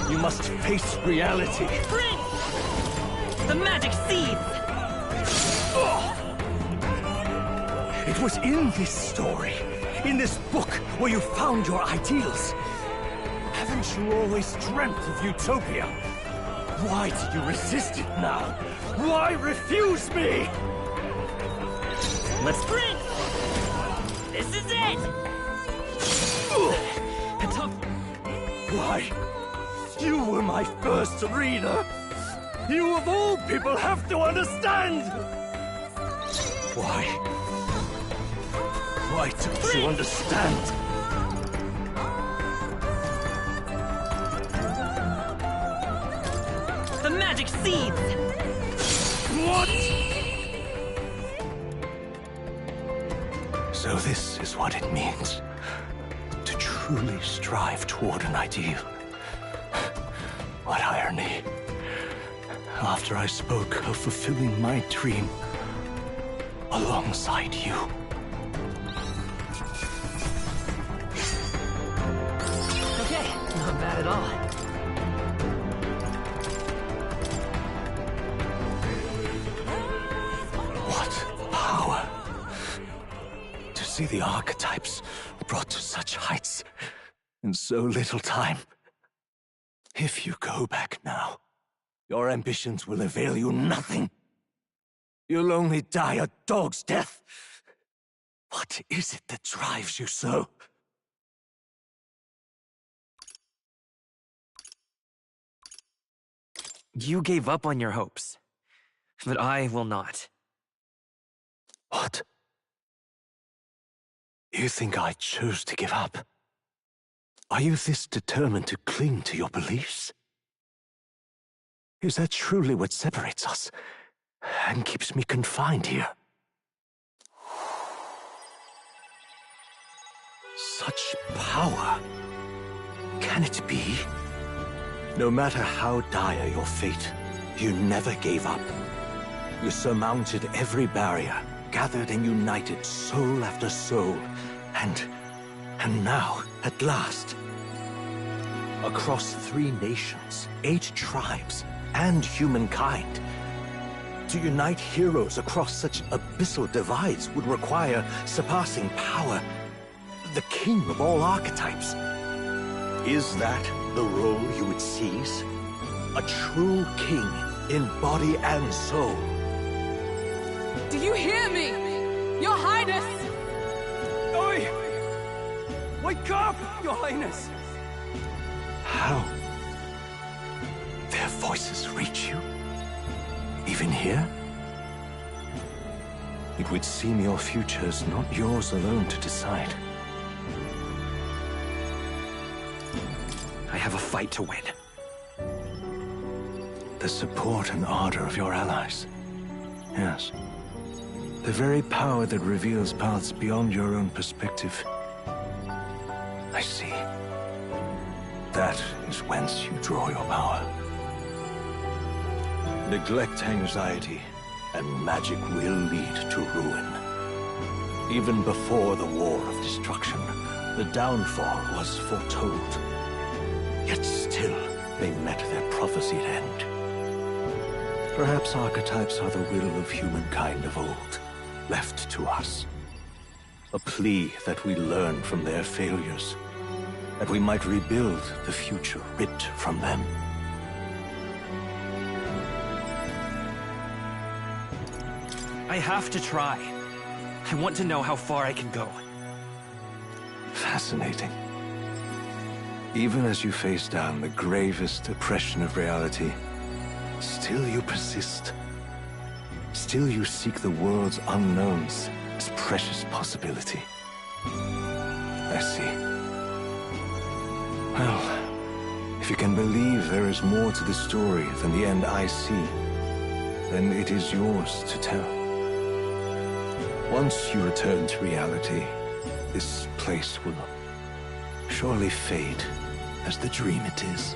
You must face reality. Prince! The magic seeds! It was in this story, in this book, where you found your ideals. Haven't you always dreamt of utopia? Why do you resist it now? Why refuse me? Let's sprint! This is it! Why? You were my first reader. You of all people have to understand. Why? Why don't you understand? magic seeds! What? So this is what it means to truly strive toward an ideal. What irony. After I spoke of fulfilling my dream alongside you. Okay, not bad at all. What power! To see the archetypes brought to such heights in so little time. If you go back now, your ambitions will avail you nothing. You'll only die a dog's death. What is it that drives you so? You gave up on your hopes, but I will not. What? You think I chose to give up? Are you this determined to cling to your beliefs? Is that truly what separates us and keeps me confined here? Such power. Can it be? No matter how dire your fate, you never gave up. You surmounted every barrier, gathered and united soul after soul, and now, at last, across 3 nations, 8 tribes, and humankind, to unite heroes across such abyssal divides would require surpassing power. The king of all archetypes. Is that the role you would seize? A true king in body and soul. Do you hear me? Your Highness! Oi! Wake up, Your Highness! How? Their voices reach you? Even here? It would seem your future is not yours alone to decide. I have a fight to win. The support and ardor of your allies. Yes. The very power that reveals paths beyond your own perspective. I see. That is whence you draw your power. Neglect anxiety, and magic will lead to ruin. Even before the War of Destruction, the downfall was foretold. Yet still, they met their prophesied end. Perhaps archetypes are the will of humankind of old, left to us. A plea that we learn from their failures, that we might rebuild the future ripped from them. I have to try. I want to know how far I can go. Fascinating. Even as you face down the gravest oppression of reality, still you persist. Still you seek the world's unknowns as precious possibility. I see. Well, if you can believe there is more to the story than the end I see, then it is yours to tell. Once you return to reality, this place will surely fade as the dream it is.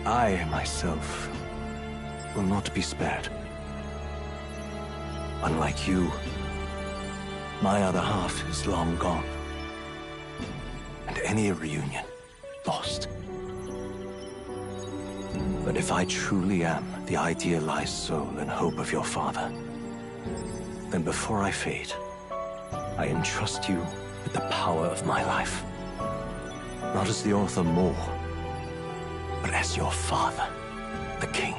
I, myself, will not be spared. Unlike you, my other half is long gone. And any reunion, lost. But if I truly am the idealized soul and hope of your father, then before I fade, I entrust you with the power of my life. Not as the author more, but as your father, the king.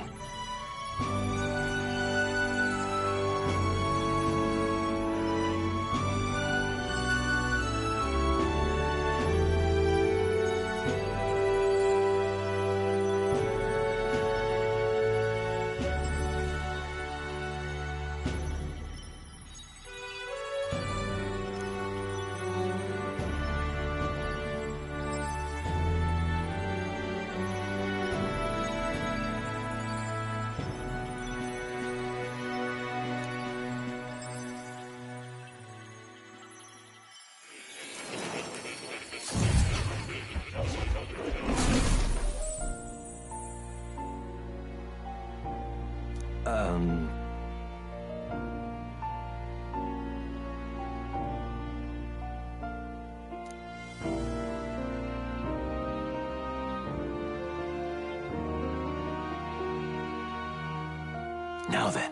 Now then.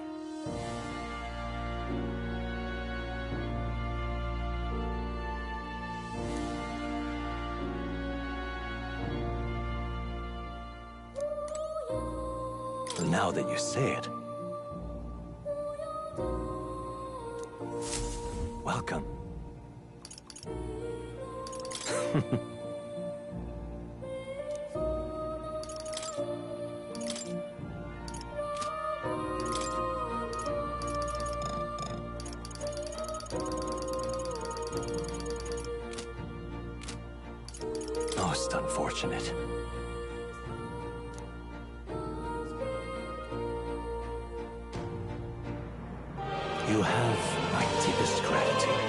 Now that you say it. Welcome. Most unfortunate. You have my deepest gratitude.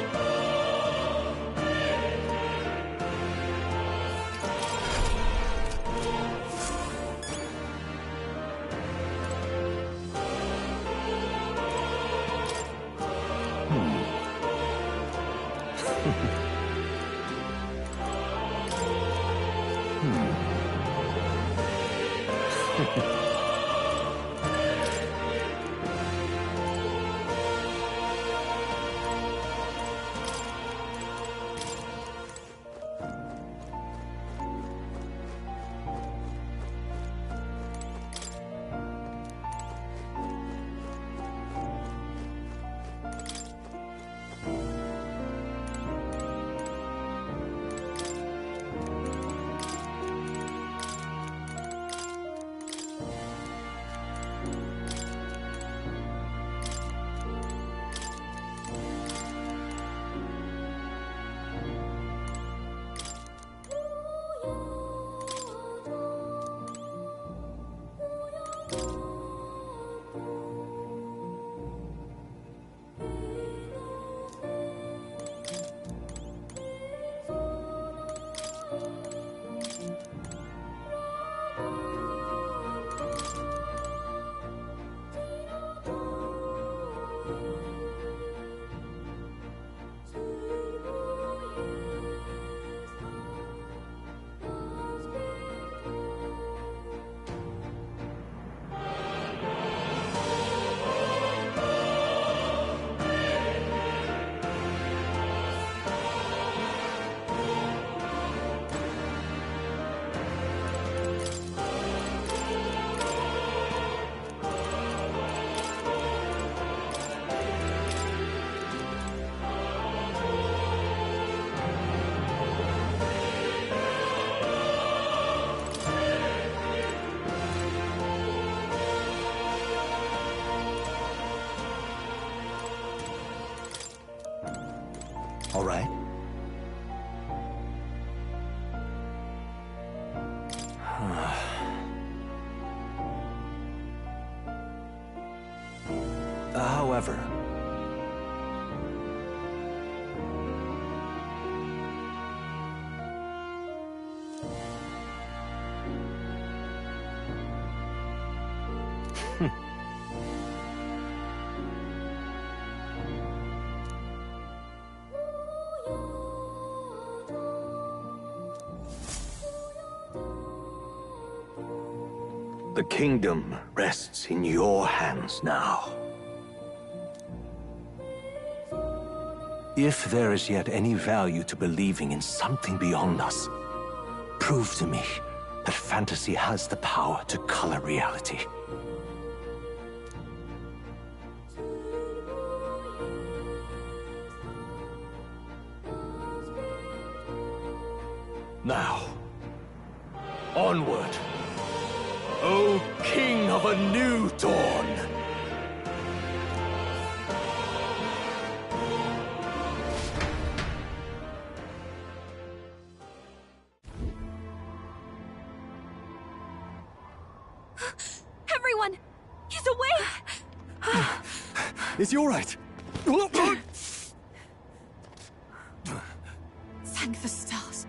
All right. However, the kingdom rests in your hands now. If there is yet any value to believing in something beyond us, prove to me that fantasy has the power to color reality. Now, onward, O King of a new dawn! Everyone! He's awake! Is he all right? Thank the stars.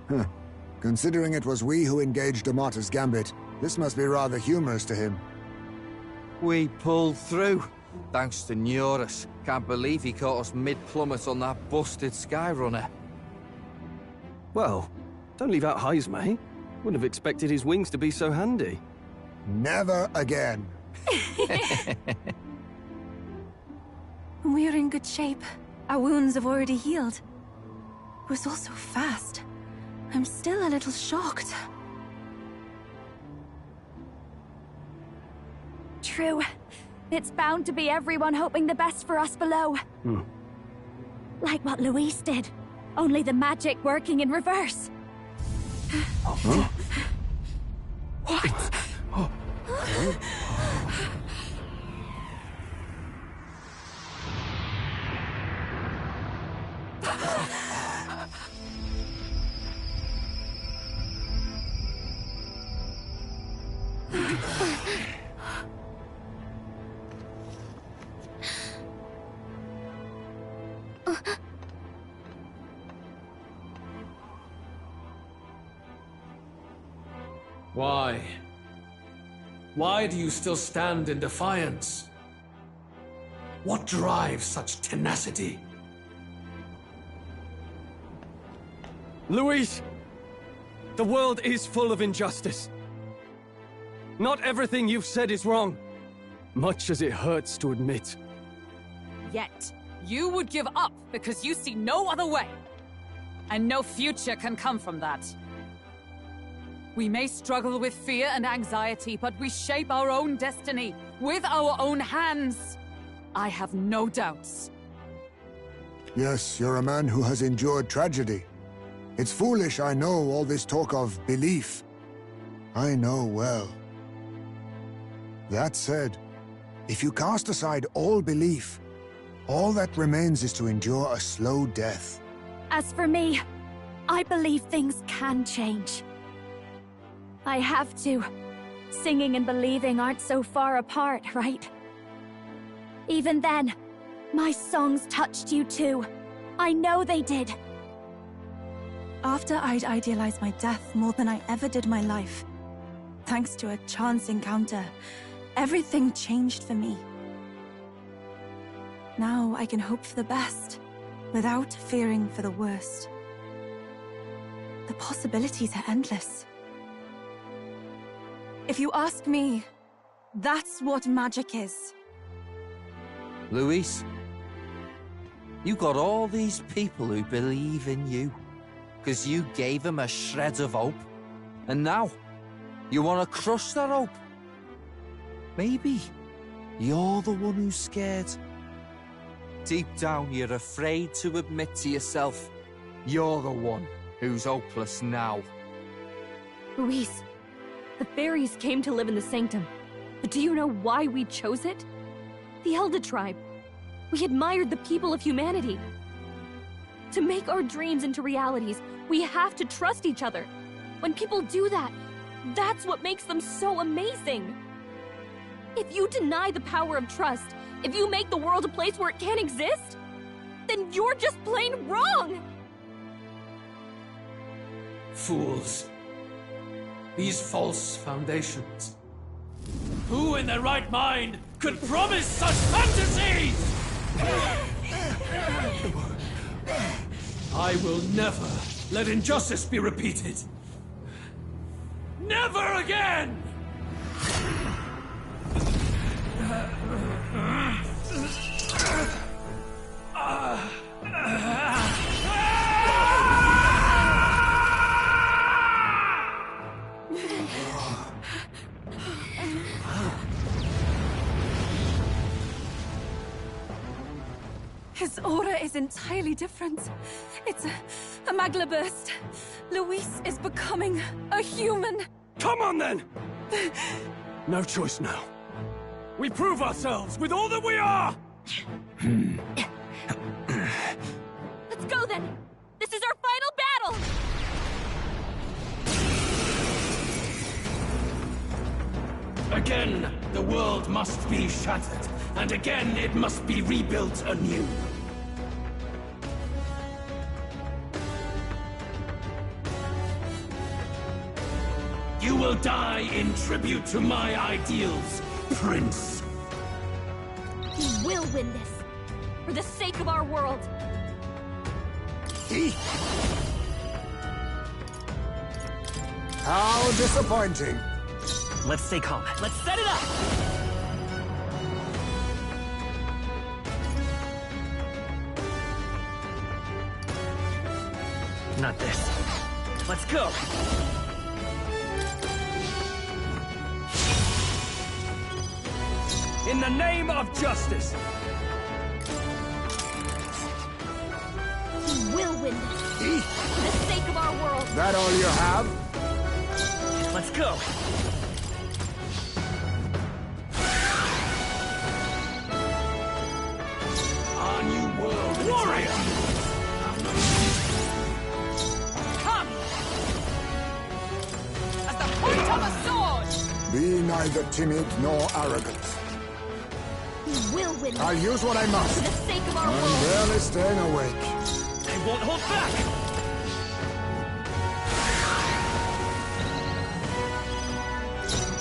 Huh. Considering it was we who engaged Amata's gambit, this must be rather humorous to him. We pulled through, thanks to Neurus. Can't believe he caught us mid-plummet on that busted Skyrunner. Well, don't leave out Heisme. Wouldn't have expected his wings to be so handy. Never again. We're in good shape. Our wounds have already healed. It was all so fast. I'm still a little shocked. True. It's bound to be everyone hoping the best for us below. Like what Luis did. Only the magic working in reverse. What? Why? Why do you still stand in defiance? What drives such tenacity? Luis! The world is full of injustice. Not everything you've said is wrong, much as it hurts to admit. Yet, you would give up because you see no other way. And no future can come from that. We may struggle with fear and anxiety, but we shape our own destiny with our own hands. I have no doubts. Yes, you're a man who has endured tragedy. It's foolish, I know, all this talk of belief. I know well. That said, if you cast aside all belief, all that remains is to endure a slow death. As for me, I believe things can change. I have to. Singing and believing aren't so far apart, right? Even then, my songs touched you too. I know they did. After I'd idealized my death more than I ever did my life, thanks to a chance encounter, everything changed for me. Now I can hope for the best, without fearing for the worst. The possibilities are endless. If you ask me, that's what magic is. Luis, you got all these people who believe in you, because you gave them a shred of hope. And now, you want to crush their hope. Maybe you're the one who's scared. Deep down, you're afraid to admit to yourself, you're the one who's hopeless now. Luis, the fairies came to live in the Sanctum. But do you know why we chose it? The Elder Tribe. We admired the people of humanity. To make our dreams into realities, we have to trust each other. When people do that, that's what makes them so amazing. If you deny the power of trust, if you make the world a place where it can't exist, then you're just plain wrong! Fools. These false foundations. Who in their right mind could promise such fantasies? I will never let injustice be repeated. Never again! His aura is entirely different. It's a magla burst. Luis is becoming a human. Come on then! No choice now. We prove ourselves with all that we are! Let's go then! This is our final battle! Again, the world must be shattered, and again it must be rebuilt anew. You will die in tribute to my ideals, Prince. We will win this, for the sake of our world. How disappointing. Let's stay calm. Let's set it up! Not this. Let's go! In the name of justice! He will win this. For the sake of our world. That all you have? Let's go! Our new world warrior! Come! At the point of a sword! Be neither timid nor arrogant. He will win this. I'll use what I must. For the sake of our I'm world. barely staying awake. I won't hold back!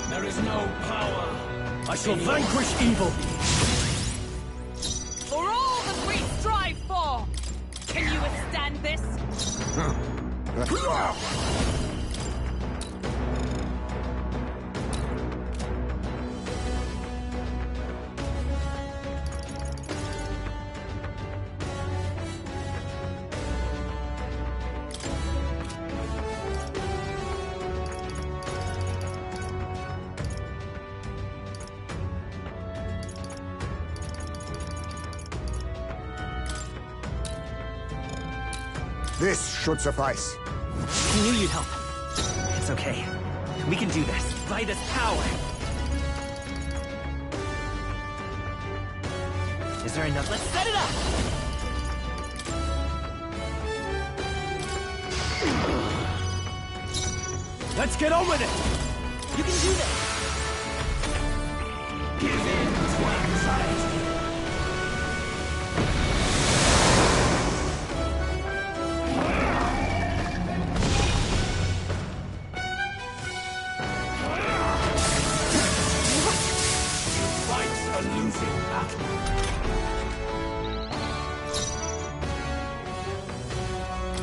There is no power. I shall vanquish evil. For all that we strive for! Can you withstand this? This should suffice. I knew you'd help. It's okay. We can do this. By this power. Is there enough? Let's set it up! Let's get on with it! You can do this! Give in to anxiety.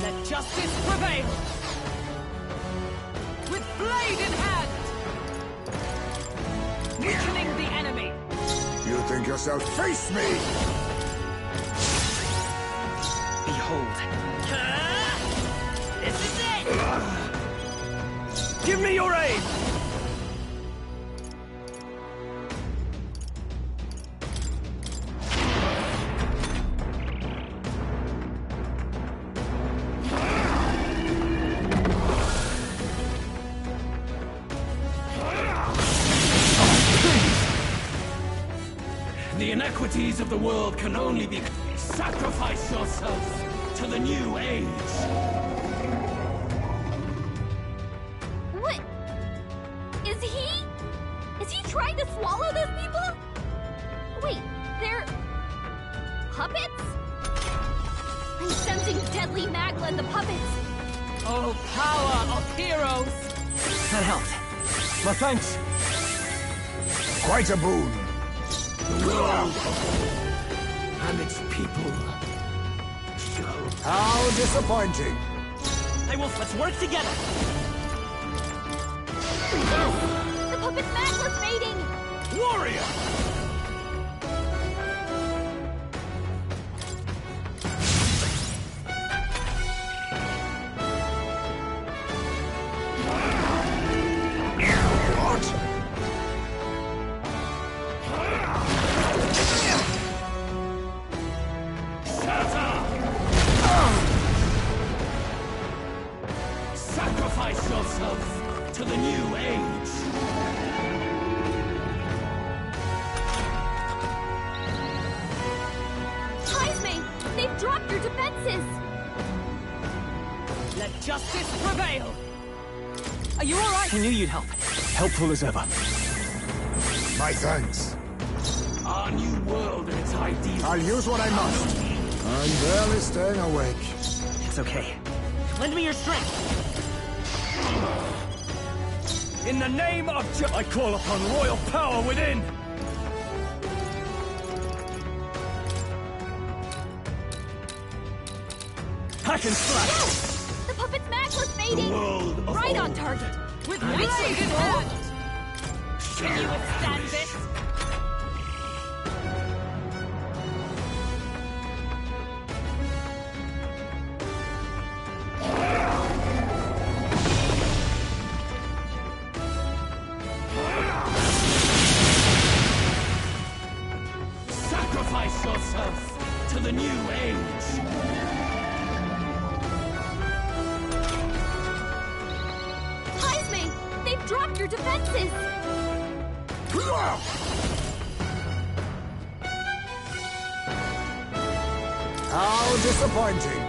Let justice prevail! With blade in hand! Weakening the enemy! You think yourself face me? Behold. This is it! Give me your aid! The inequities of the world can only be... Sacrifice yourself to the new age. What? Is he trying to swallow those people? Wait, they're... puppets? I'm sensing deadly magma in the puppets. Oh, power of heroes! That helped. My thanks. Quite a boon. The world and its people shall... How disappointing. Let's work together! Yes! The puppet's magma's fading! Warrior! Sacrifice yourself to the new age. They've dropped your defenses! Let justice prevail! Are you alright? I knew you'd help. Helpful as ever. My thanks. Our new world and its ideals. I'll use what I must. I'm barely staying awake. It's okay. Lend me your strength! In the name of I call upon royal power within! Hack and slash! Yes! The puppet's mag was fading! Right on target! With blade in hand! Can you withstand this? Sacrifice yourself to the new age. Heisme! They've dropped your defenses! How disappointing.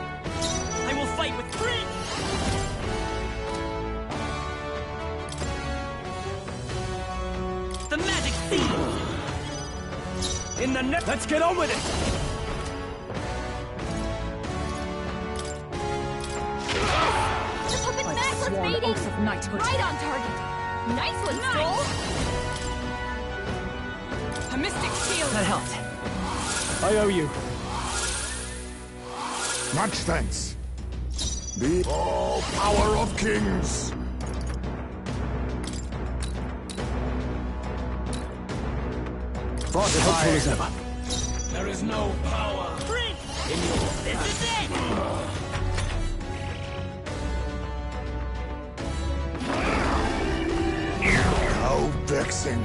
I will fight with grit! The magic seed! In the net. Let's get on with it! The puppet necklace Sworn mating! oath of knighthood. Right on target! Nice one, Stroll! A mystic shield! That helped. I owe you. Much thanks. The power of kings. Helpful as ever. There is no power in your... This is it! How vexing.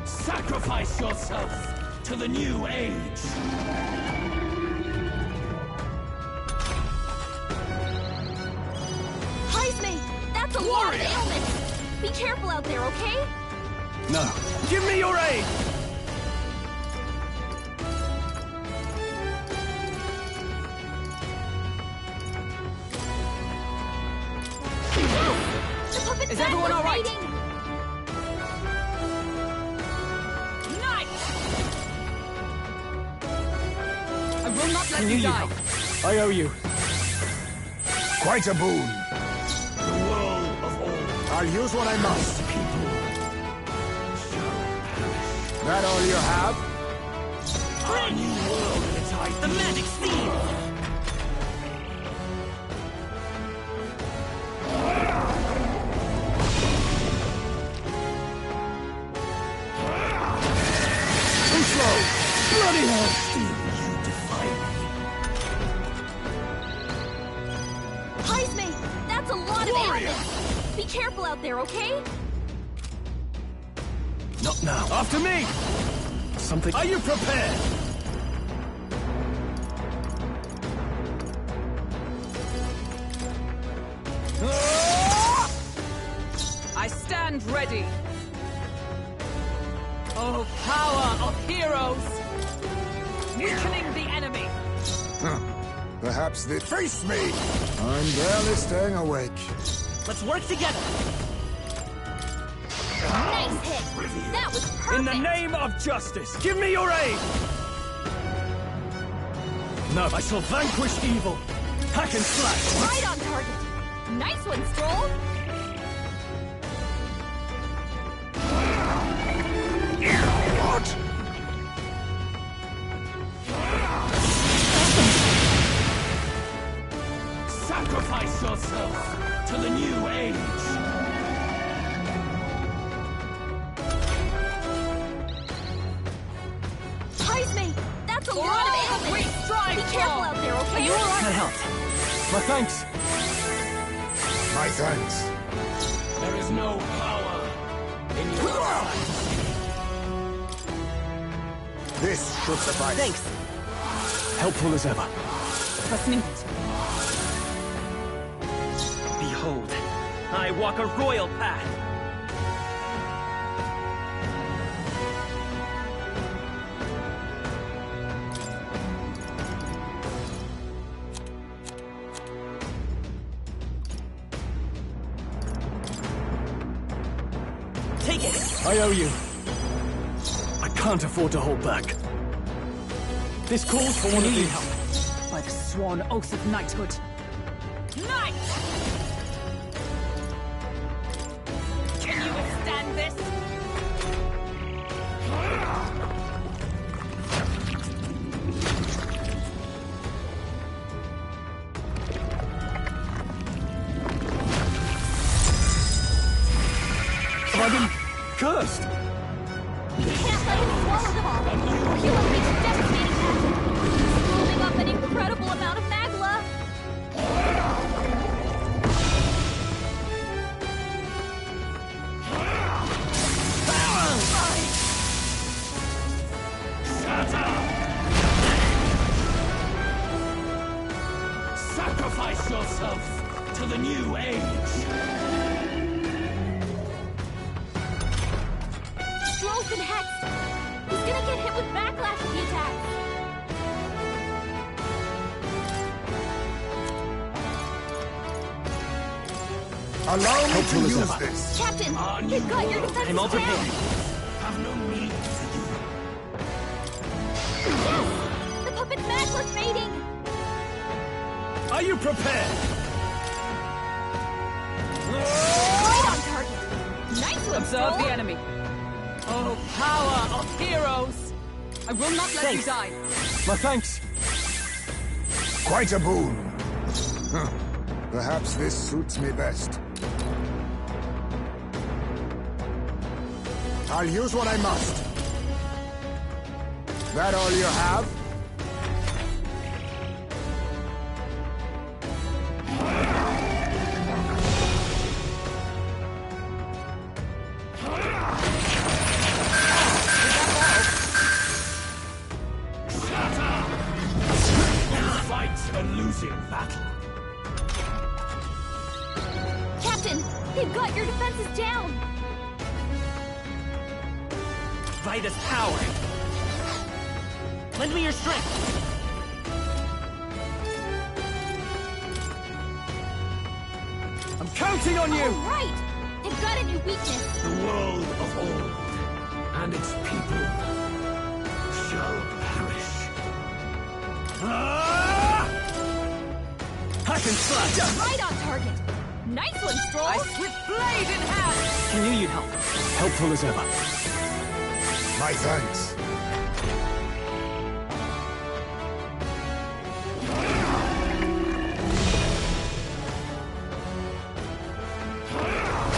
Sacrifice yourself to the new age. Heisme! That's a lot of ailments! Be careful out there, okay? No. Give me your aid! The puppet Is everyone all right? mating! I will not let I knew you you'd die. help. I owe you. Quite a boon. The world of all I'll use what I must. people. That all you have? A new world in its height. The magic seed! Too slow! Bloody hell! Still you defy me. Heisme! That's a lot of ailments! Be careful out there, okay? Not now. After me! Something... Are you prepared? I stand ready. Oh, power of heroes! Weakening the enemy! Perhaps they face me. I'm barely staying awake. Let's work together! Nice hit! That was perfect! In the name of justice, give me your aid! No, I shall vanquish evil. Hack and slash. Right on target! Nice one, Stroll! What? Sacrifice yourself to the new age. Heisme! That's a lot of ailments! Be careful out there, okay? That helped. My thanks. My thanks. There is no power in your sight. This should suffice. Thanks. Helpful as ever. Was nimmt. Behold, I walk a royal path. Take it! I owe you. I can't afford to hold back. This calls for one of these. Help. By the sworn oath of knighthood. Knight! Can you withstand this? dragon cursed. You can't let him swallow them all, or he will reach decimating magic, swallowing up an incredible amount of magla. Sacrifice yourself to the new age. Stroll's been hexed. He's gonna get hit with backlash if he attacks. Allow me to use this. Captain, they've got your defenses I'm all prepared. down. Have no need for you. Yes! The puppet's magla's fading. Are you prepared? Right on target. Nice one, Observe Stroll. the enemy. Oh, power of heroes! I will not let you die. My thanks. Quite a boon. Huh. Perhaps this suits me best. I'll use what I must. That all you have? Fight a losing battle. Captain, they've got your defenses down. Vitus power. Lend me your strength. I'm counting on you! All right. They've got a new weakness. The world of old and its people shall perish. I can slash! Right on target. Nice one, Stroll. I with blade in hand. I knew you'd help. Helpful as ever. My thanks.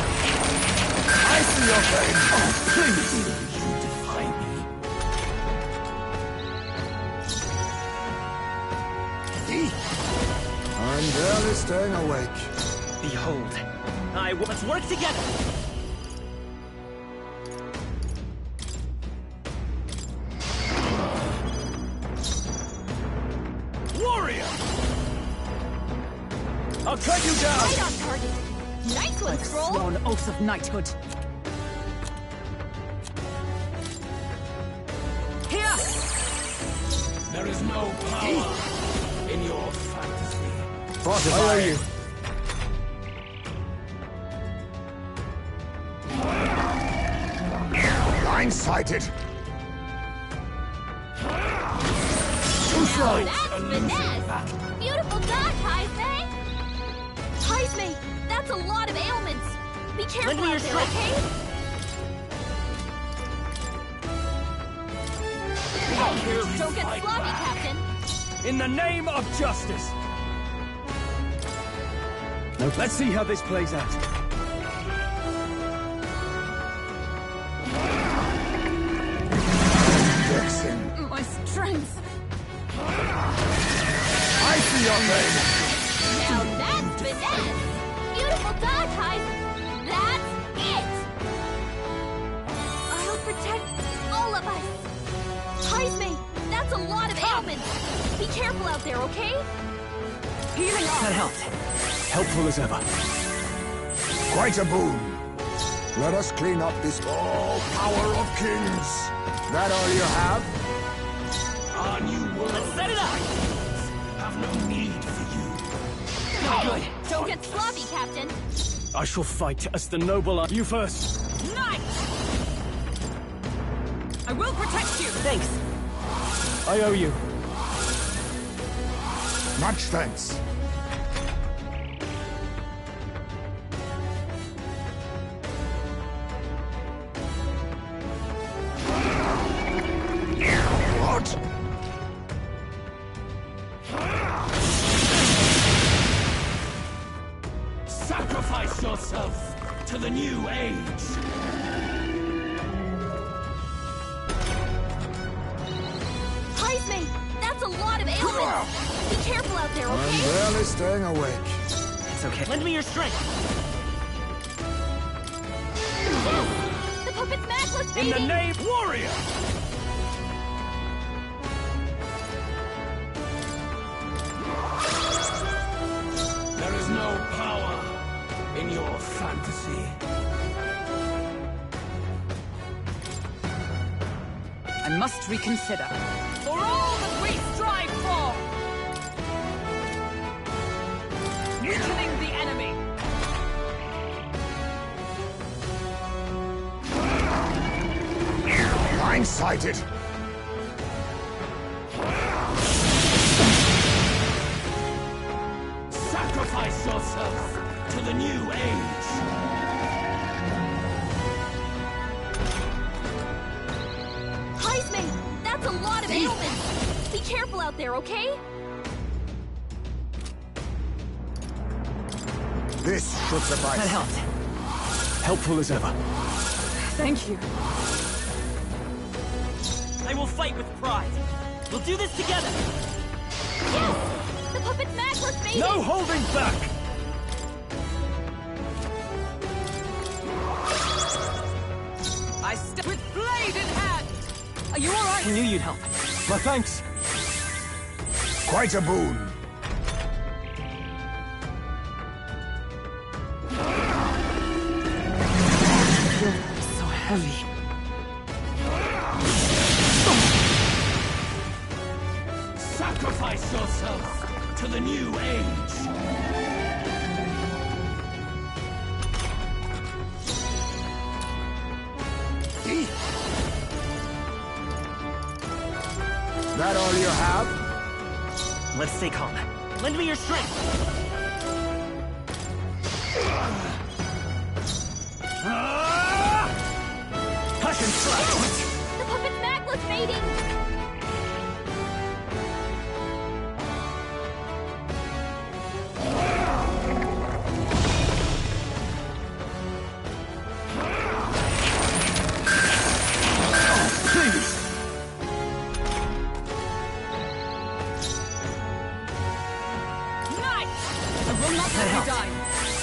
I see your pain. Oh, please. You defy me. I'm barely staying awake. Behold, let's work together. Warrior! I'll cut you down! Right on target. Nice one, I've Stroll. sworn oath of knighthood. Here! There is no power in your fantasy. Fortify you. Blindsided. Now that's finesse. Beautiful dodge, Heisme. Heisme, that's a lot of ailments. Be careful me your out there, strength. okay? Don't get sloppy, Captain. In the name of justice! Let's see how this plays out. Vexing. My strength. I see your pain. Now that's finesse. Beautiful dodge, Heisme. That's it. I'll protect all of us. Heisme, that's a lot of ailments. Be careful out there, okay? Healing up. That helped. Helpful as ever. Quite a boon. Let us clean up this all power of kings. That all you have? Our new world. Let's set it up. Have no need for you. Good. Don't get sloppy, Captain. I shall fight as the noble. You first. Knight! I will protect you. Thanks. I owe you. Much thanks. What? Sacrifice yourself to the new age. That's a lot of ailments! Be careful out there, okay? I'm barely staying awake. It's okay. Lend me your strength. Yes! The puppet's matchless, baby! In the name, warrior! There is no power in your fantasy. I must reconsider. For all that we strive for! Weakening the enemy! Blindsided! Sacrifice yourself to the new age. Heisman, that's a lot of ailments! Be careful out there, okay? This should suffice. That helped. Helpful as ever. Thank you. I will fight with pride. We'll do this together. Yes! The puppet's matchless, baby! No holding back! I step with blade in hand! Are you alright? I knew you'd help. My thanks. Quite a boon. So heavy. Sacrifice yourself to the new age. That all you have? Let's stay calm. Lend me your strength. Passion strike! The puppet's matchless, baby!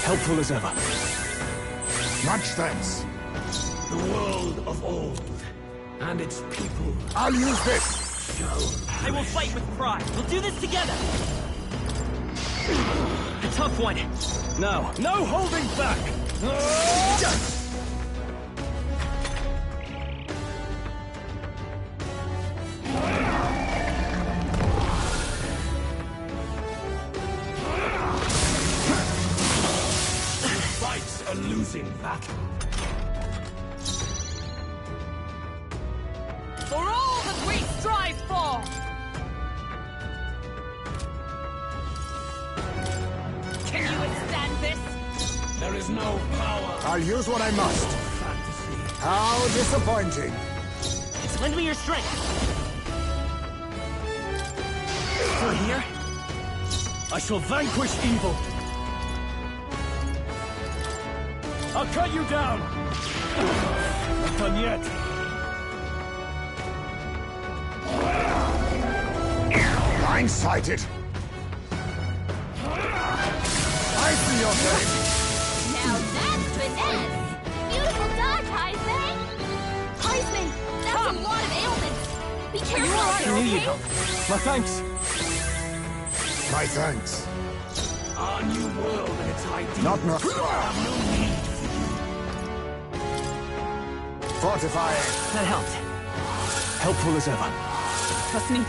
Helpful as ever. Much thanks. The world of old and its people. I'll use this. I will fight with pride. We'll do this together. A tough one. Now, no holding back! Fight's a losing battle. For all that we strive for! Can you withstand this? There is no power. I'll use what I must. Fantasy. How disappointing. Lend me your strength. Still here? I shall vanquish evil. I'll cut you down. Not done yet. Blindsided. I see your face. Now that's finesse! Beautiful dodge, Heisman! Heisman, that's a lot of ailments! Be careful out there, okay? My thanks. My thanks. Our new world and its ideals Not enough. have no need for you. Fortifying. That helped. Helpful as ever. Trust me.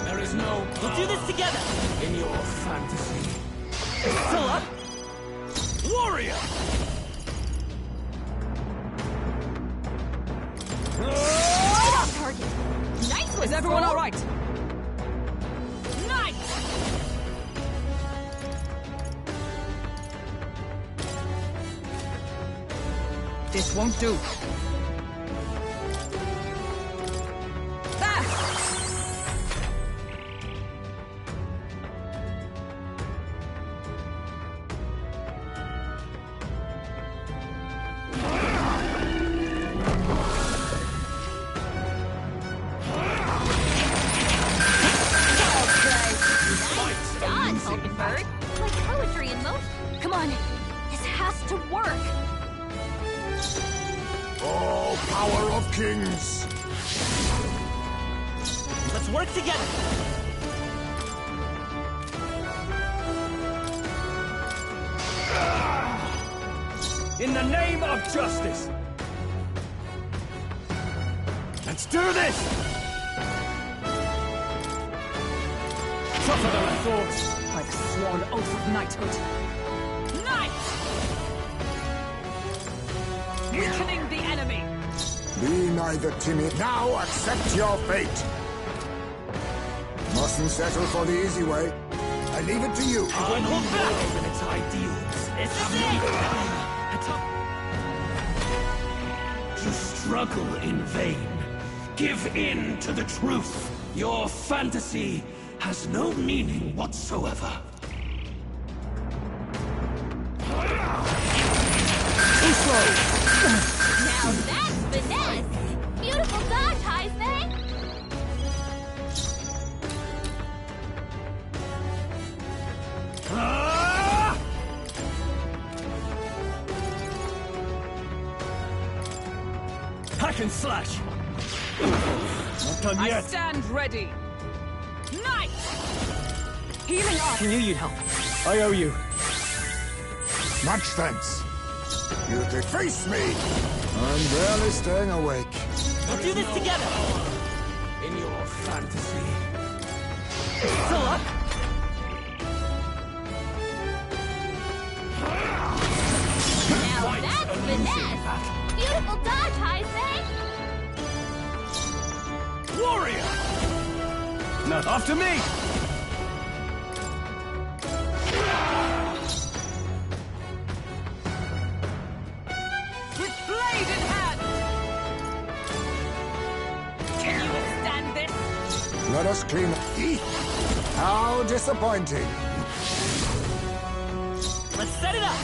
There is no power We'll do this together. in your fantasy. Still up? Warrior! Right on target! Nice one, Is everyone Skull. all right? Nice! This won't do. Ah! has to work! Oh, power of kings! Let's work together! In the name of justice! Let's do this! Tougher than I thought. By the sworn oath of knighthood. Knight! Weakening the enemy! Be neither timid. Now accept your fate! Mustn't settle for the easy way. I leave it to you. I won't hold back in its ideals. To struggle in vain. Give in to the truth. Your fantasy has no meaning whatsoever. Now that's finesse! Beautiful dodge, Heisman! Hack and slash! Not done yet! I stand ready! Knight! Healing up! I knew you'd help. I owe you. Much thanks. You deface me! I'm barely staying awake. We'll do this together! In your fantasy. Still up? Now that's finesse! Beautiful dodge, Heisman! Warrior! Not after me! With blade in hand! Can you withstand this? Let us clean up. How disappointing. Let's set it up!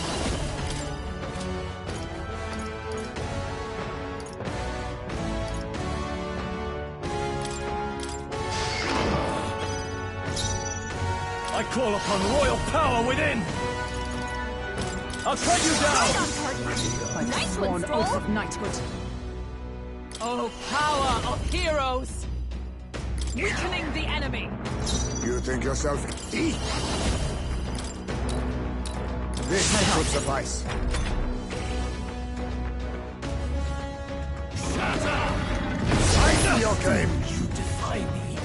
I call upon royal power within! I'll cut you down! By the Nice sworn one, Stroll. oath of knighthood. Oh, power of heroes! Weakening the enemy! You think yourself This should suffice. I see your claim. You defy me.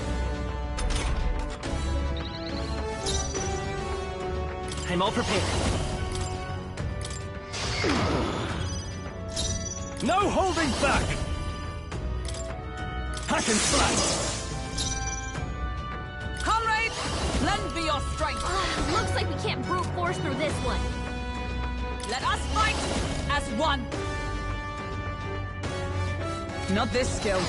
I'm all prepared. No holding back! Hack and slash! Comrades, lend me your strength! Looks like we can't brute force through this one. Let us fight as one! Not this skill.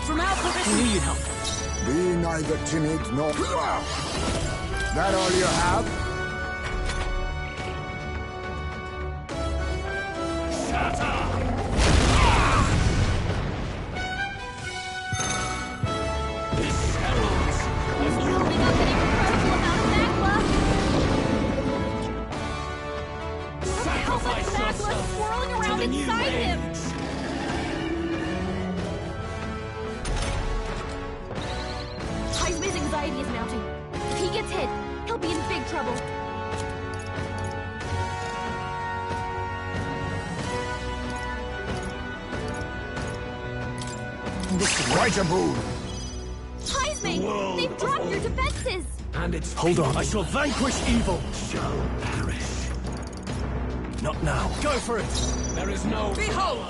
From our position... I knew you'd help. Be neither timid nor... That all you have? This heralds. He's building up an incredible amount of magma. Look how much Sacrifice magma yourself swirling to around the new inside him. age. Heisman's anxiety is mounting. If he gets hit, he'll be in big trouble. This is quite a boon. Heisman, they've dropped your defenses. And it's Hold on. I shall vanquish evil! shall perish. Not now. Go for it! There is no Behold!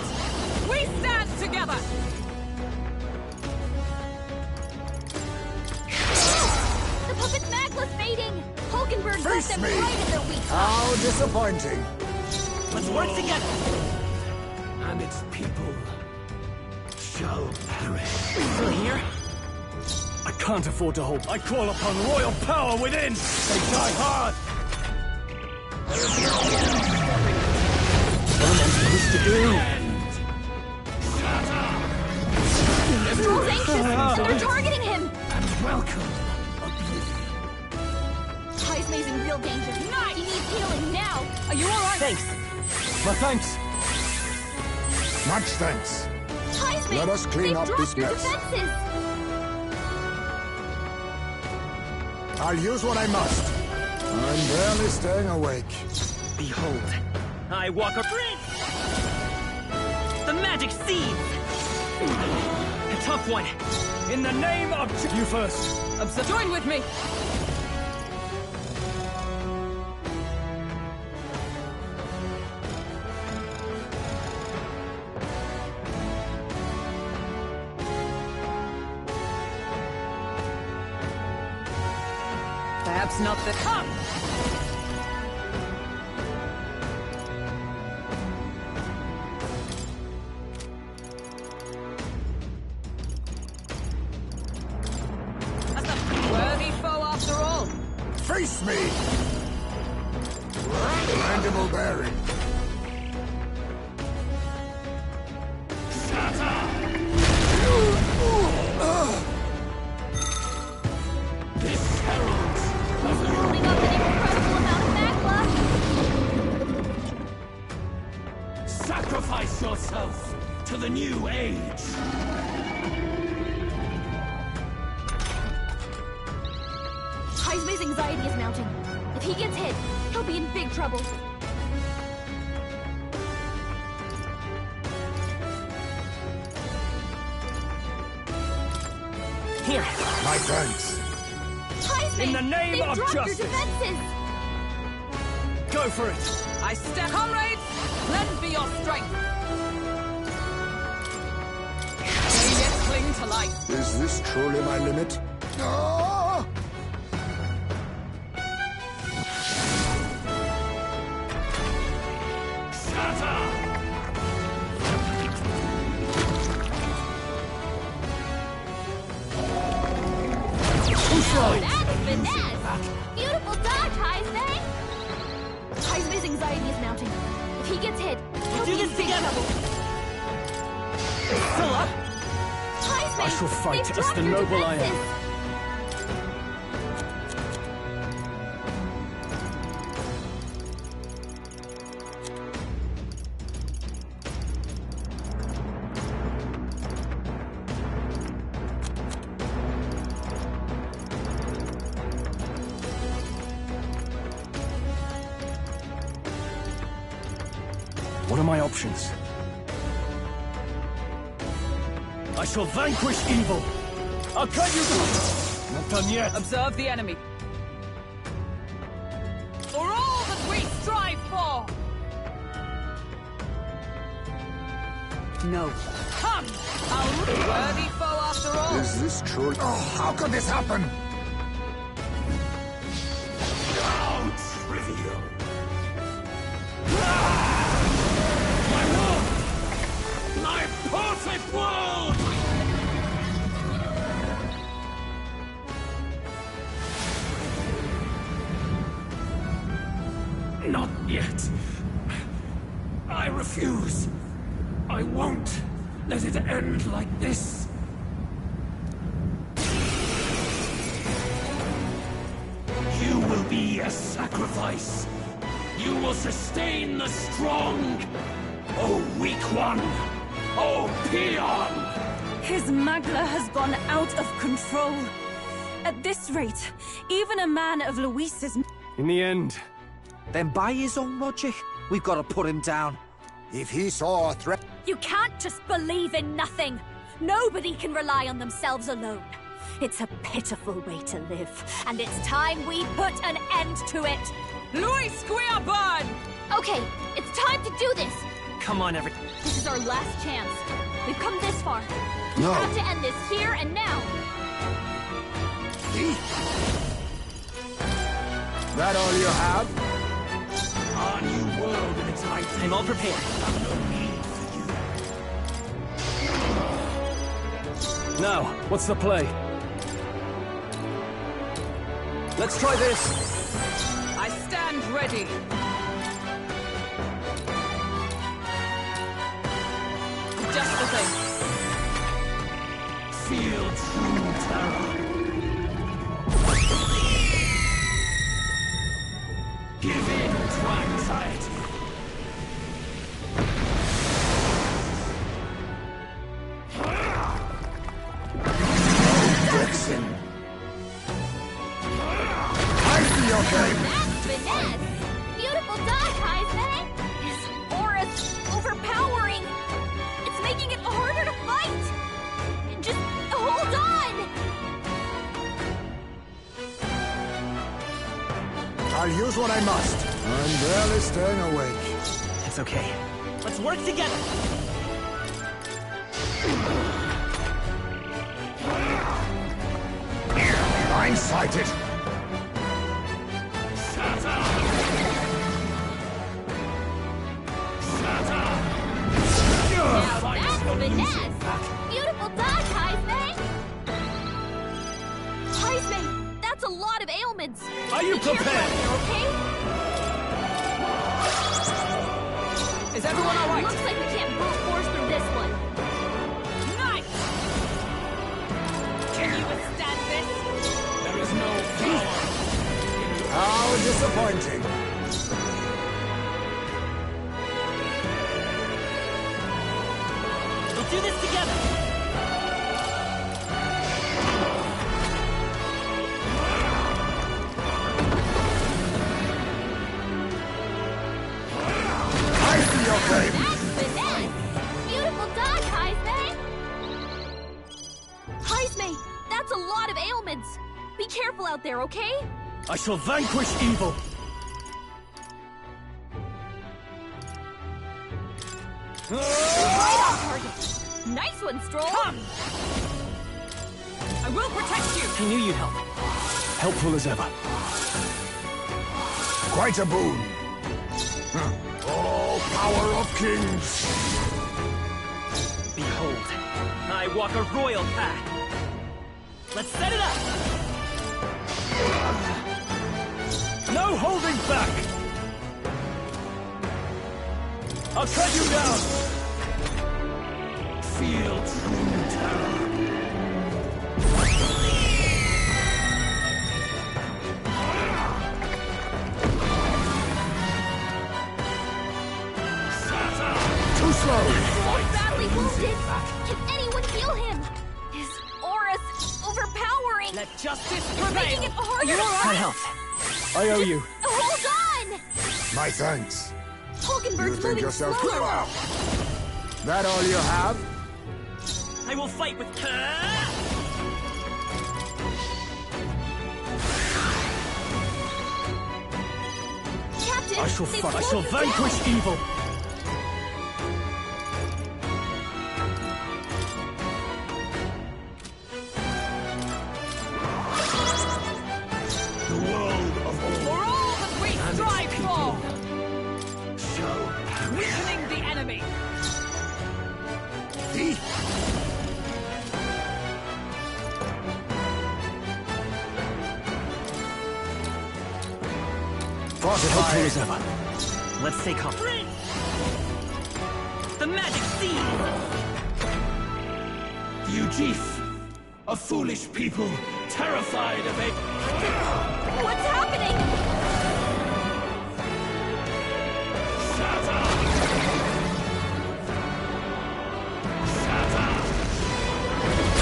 We stand together! The puppet's magma's fading. Hulkenberg got Face them me. right in their weak spot. How disappointing. Let's work together! and its people shall perish. Still here? I can't afford to hold. I call upon royal power within! They die hard! What am I supposed to do? Stroll's anxious, so they're targeting him. Welcome. Heismay's in real danger. Nice! He needs healing now! Are you alright? Thanks. My thanks. Much thanks. Heismay! Let us clean up this your mess. defenses! I'll use what I must. I'm barely staying awake. Behold, I walk a prince! The magic seeds! A tough one. In the name of... You first. Join with me! Perhaps not the... Come! That's a worthy foe after all. Face me! Mandible bearing. This heralds Holding up an incredible amount of backlash! sacrifice yourself to the new age. Heismay's anxiety is mounting. If he gets hit, he'll be in big trouble. Here. My thanks. Heismay! In the name they've of dropped justice. your defenses! Go for it. I step... Comrades, lend me your strength. May yet cling to life. Is this truly my limit? Ah! That's finesse! Beautiful dodge, Heismay! Heismay's anxiety is mounting. If he gets hit, he'll do be in this big together. trouble. Scylla! Heismay! I shall fight they've as dropped the your noble I am. defenses. What are my options? I shall vanquish evil. I'll cut you down. Not done yet. Observe the enemy. For all that we strive for! No. Come! A worthy foe after all! Is this true? Oh, how could this happen? How trivial. My world! My perfect world! Not yet. I refuse. I won't let it end like this. You will be a sacrifice. You will sustain the strong. Oh, weak one. Oh, peon. His Magla has gone out of control. At this rate, even a man of Luis's... In the end... Then by his own logic, we've got to put him down. If he saw a threat... You can't just believe in nothing. Nobody can rely on themselves alone. It's a pitiful way to live, and it's time we put an end to it. Luis, we are born! Okay, it's time to do this. Come on, This is our last chance. We've come this far. We No. have to end this here and now. That all you have? Our new world in its height. I'm all prepared. No need for you. Now, what's the play? Let's try this. I stand ready. Just the thing. Feel true terror. I'll use what I must. I'm barely staying awake. It's okay. Let's work together. Blindsided. Now that's finesse! Beautiful dodge, Heisman! Heisman, that's a lot of ailments. Are you Be careful prepared? out there, okay? Is everyone all right? Looks like we can't brute force through this one. Nice! Can you withstand this? There is no power. How disappointing. We'll do this together. I see your claim. That's finesse! Beautiful dodge, Heisman! Heisman, that's a lot of ailments. Be careful out there, okay? I shall vanquish evil. Right on target. Nice one, Stroll. Come! I will protect you! I knew you'd help. Helpful as ever. Quite a boon. All power of kings. Behold, I walk a royal path. Let's set it up! No holding back! I'll cut you down! Feel true terror. Too slow. So badly wounded. Can anyone heal him? His aura's overpowering. Let justice It's prevail! making it harder. Are you all I right? help. I owe you. Hold on! My thanks. You Hulkenberg's think moving yourself slower. That all you have? I will fight with... Captain, I shall they've fight. I slowed shall you vanquish down. evil. The world of For all all that we and strive its for! people shall perish. Weakening the enemy! Helpful as ever. Let's stay calm. The magic seed! You chief, a foolish people, terrified of it. What's happening? Shatter!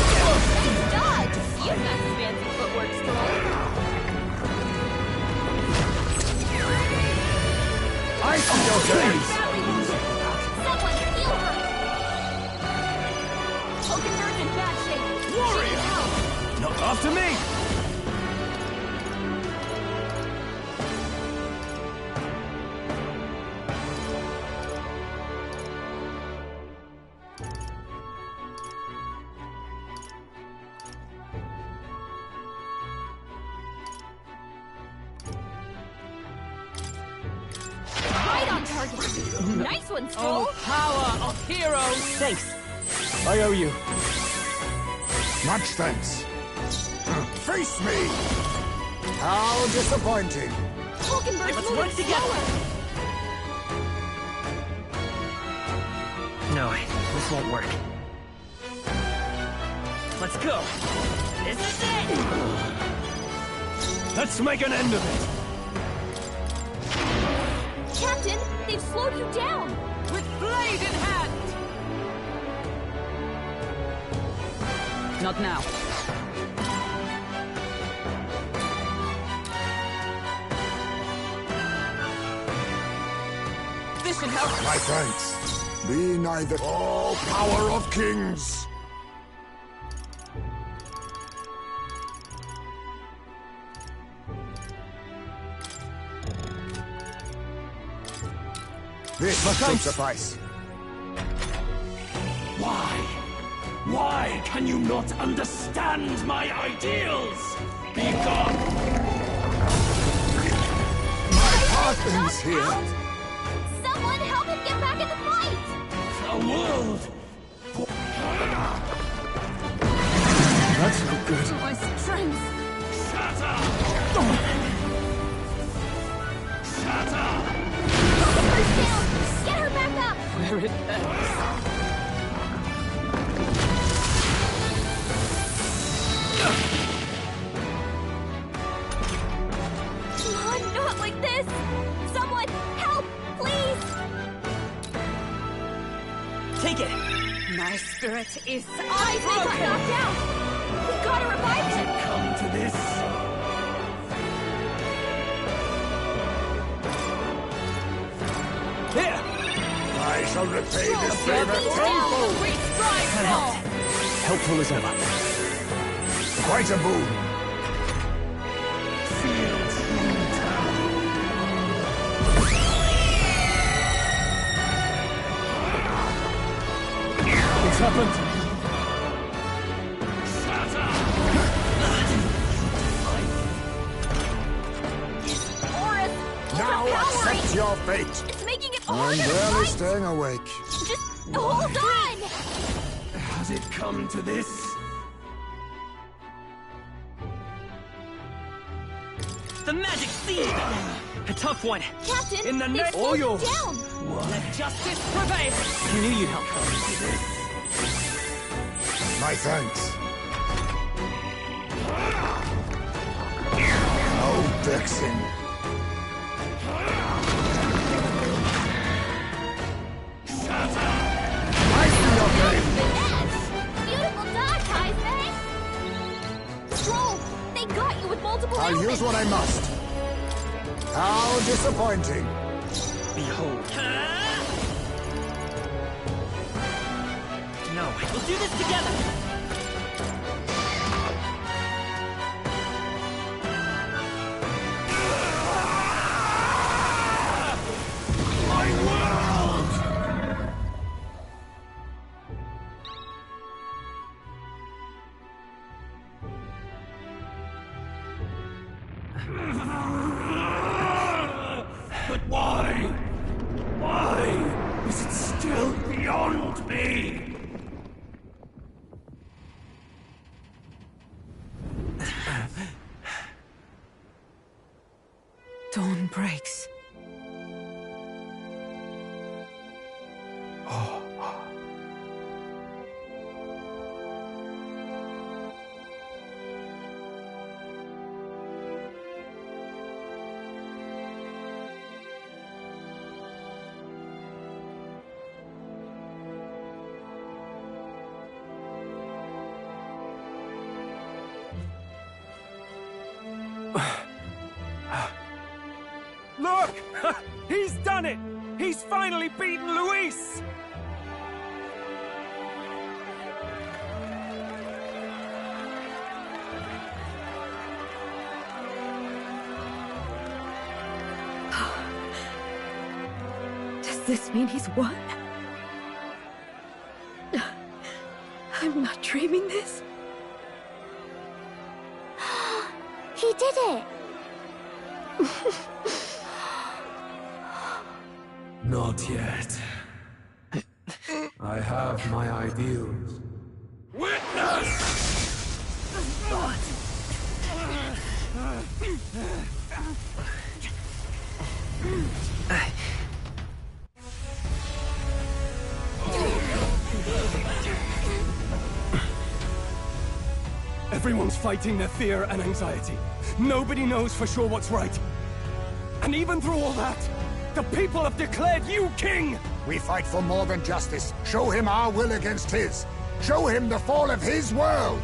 Dodge! You've got some fancy footwork, Stroll. I see your claim. Badly wounded. Someone heal her. Hulkenberg's in bad shape. Warrior! Not after me! Right on target. Nice one, Stroll. Oh, power of heroes! Thanks. I owe you. Much thanks. Face me. How disappointing. Hulkenberg's Let's moving work together. slower. No, this won't work. Let's go. This is it! Let's make an end of it. Captain, they've slowed you down. With blade in hand! Not now. This should help. My thanks. Be neither all power of kings. This should suffice. Why? Why can you not understand my ideals? Be gone! My partner's here. Someone help him get back in the fight! A world! That's no good. My strength! Shatter! Shatter! Where's down? Get her back up! Where it ends. Not like this! Someone, help, please! Take it! My spirit is Eyes got knocked out! We gotta revive him! Come to this! Here! I shall repay this favor tenfold. Helpful as ever. Quite a boon. What's happened? Now accept your fate. It's making it I'm harder to barely fight! staying awake. Just hold on! Has it come to this? The magic seed! A tough one. Captain, In the they've neck. slowed you down! Let justice prevail! I knew you'd help. My thanks. Oh, vexing. I see your game. Beautiful dog ties, eh? Stroll, they got you with multiple I'll ailments. use what I must. How disappointing. Behold. No, we'll do this together! My world! But why? Why is it still beyond me? Dawn breaks. Look! He's done it! He's finally beaten Luis! Does this mean he's won? I'm not dreaming this. He did it! Not yet. I have my ideals. Witness! Everyone's fighting their fear and anxiety. Nobody knows for sure what's right. And even through all that, the people have declared you king! We fight for more than justice. Show him our will against his. Show him the fall of his world!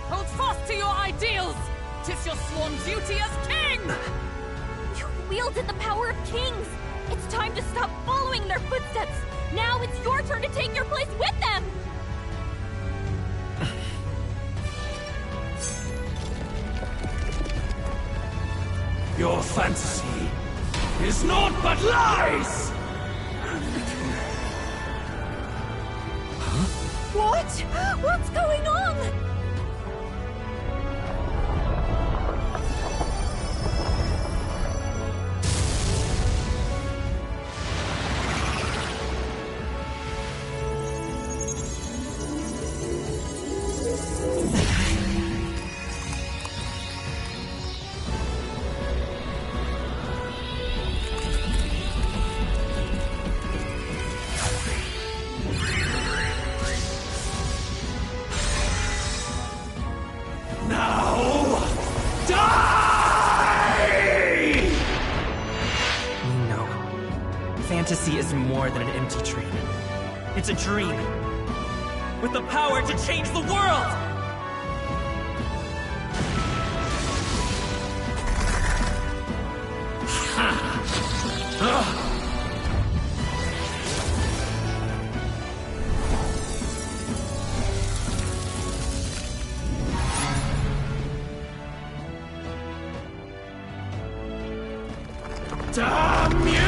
Hold fast to your ideals! 'Tis your sworn duty as king! You wielded the power of kings! It's time to stop following in their footsteps! Now it's your turn to take your place with them! Your fantasy is naught but lies! What? What's going on? Fantasy is more than an empty dream. It's a dream with the power to change the world! Damn you!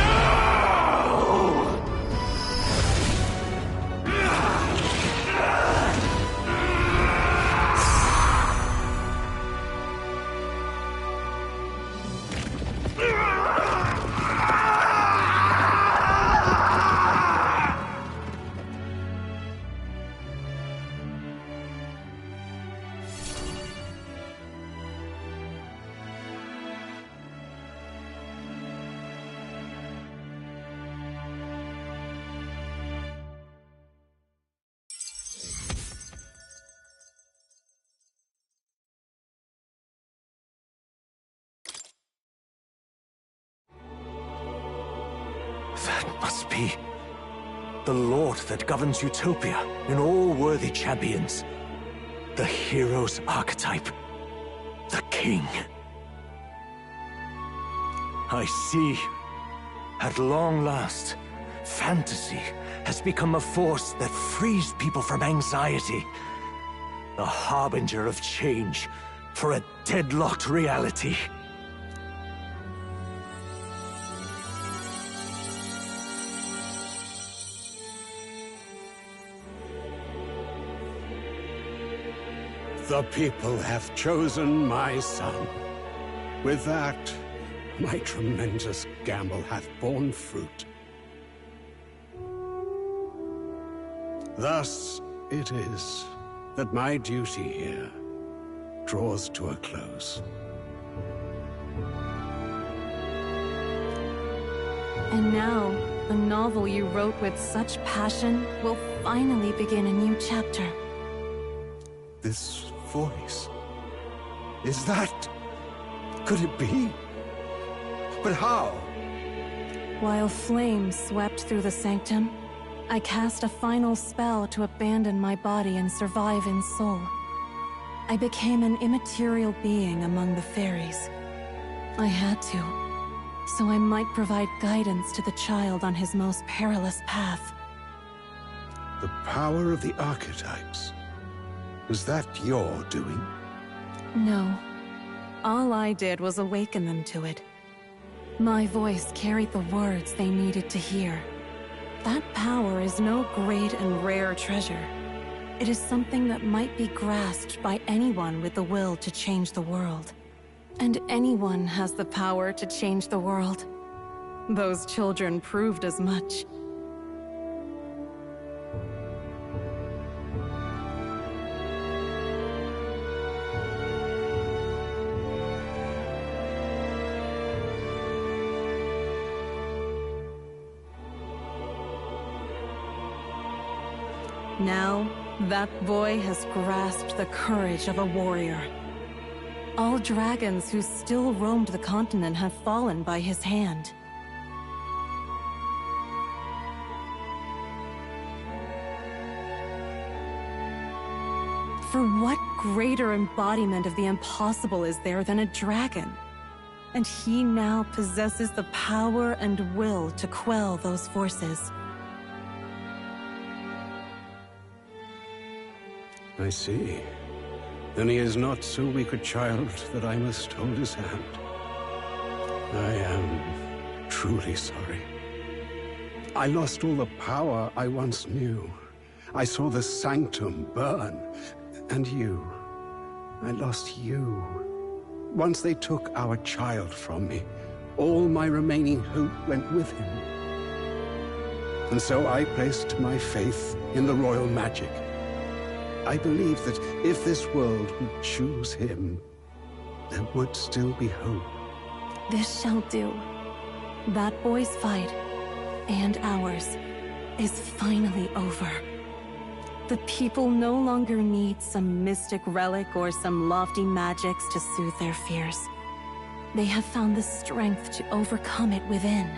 That must be the Lord that governs Utopia in all worthy champions. The hero's archetype. The king. I see. At long last, fantasy has become a force that frees people from anxiety. A harbinger of change for a deadlocked reality. The people have chosen my son. With that, my tremendous gamble hath borne fruit. Thus it is that my duty here draws to a close. And now, the novel you wrote with such passion will finally begin a new chapter. This voice... is that... could it be? But how? While flames swept through the sanctum, I cast a final spell to abandon my body and survive in soul. I became an immaterial being among the fairies. I had to, so I might provide guidance to the child on his most perilous path. The power of the archetypes. Was that your doing? No. All I did was awaken them to it. My voice carried the words they needed to hear. That power is no great and rare treasure. It is something that might be grasped by anyone with the will to change the world. And anyone has the power to change the world. Those children proved as much. Now, that boy has grasped the courage of a warrior. All dragons who still roamed the continent have fallen by his hand. For what greater embodiment of the impossible is there than a dragon? And he now possesses the power and will to quell those forces. I see. Then he is not so weak a child that I must hold his hand. I am truly sorry. I lost all the power I once knew. I saw the sanctum burn. And you. I lost you. Once they took our child from me, all my remaining hope went with him. And so I placed my faith in the royal magic. I believed that if this world would choose him, there would still be hope. This shall do. That boy's fight, and ours, is finally over. The people no longer need some mystic relic or some lofty magics to soothe their fears. They have found the strength to overcome it within.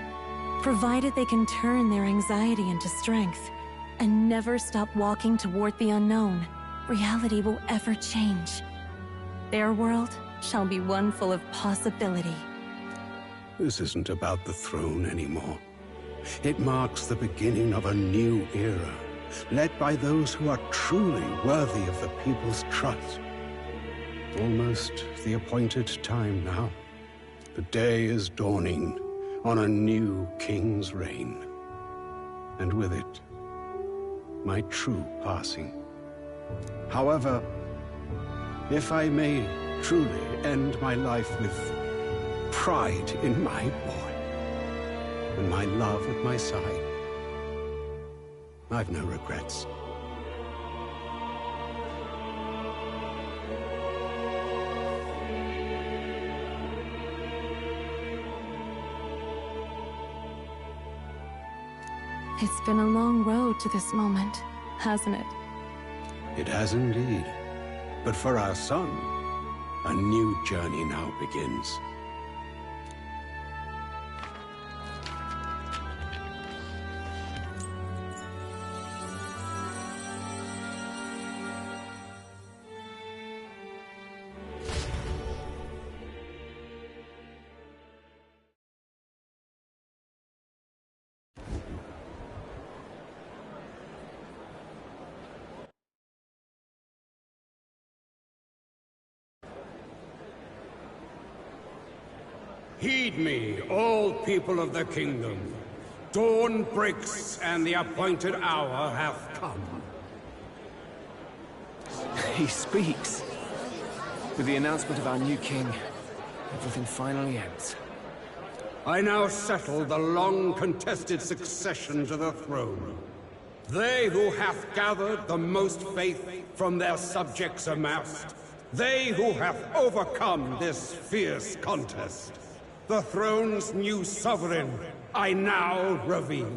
Provided they can turn their anxiety into strength and never stop walking toward the unknown, reality will ever change. Their world shall be one full of possibility. This isn't about the throne anymore. It marks the beginning of a new era, led by those who are truly worthy of the people's trust. Almost the appointed time now. The day is dawning on a new king's reign. And with it, my true passing. However, if I may truly end my life with pride in my boy, and my love at my side, I've no regrets. It's been a long road to this moment, hasn't it? It has indeed. But for our son, a new journey now begins. Heed me, all people of the kingdom. Dawn breaks, and the appointed hour hath come. He speaks. With the announcement of our new king, everything finally ends. I now settle the long-contested succession to the throne. They who hath gathered the most faith from their subjects amassed. They who hath overcome this fierce contest. The throne's new sovereign, I now reveal.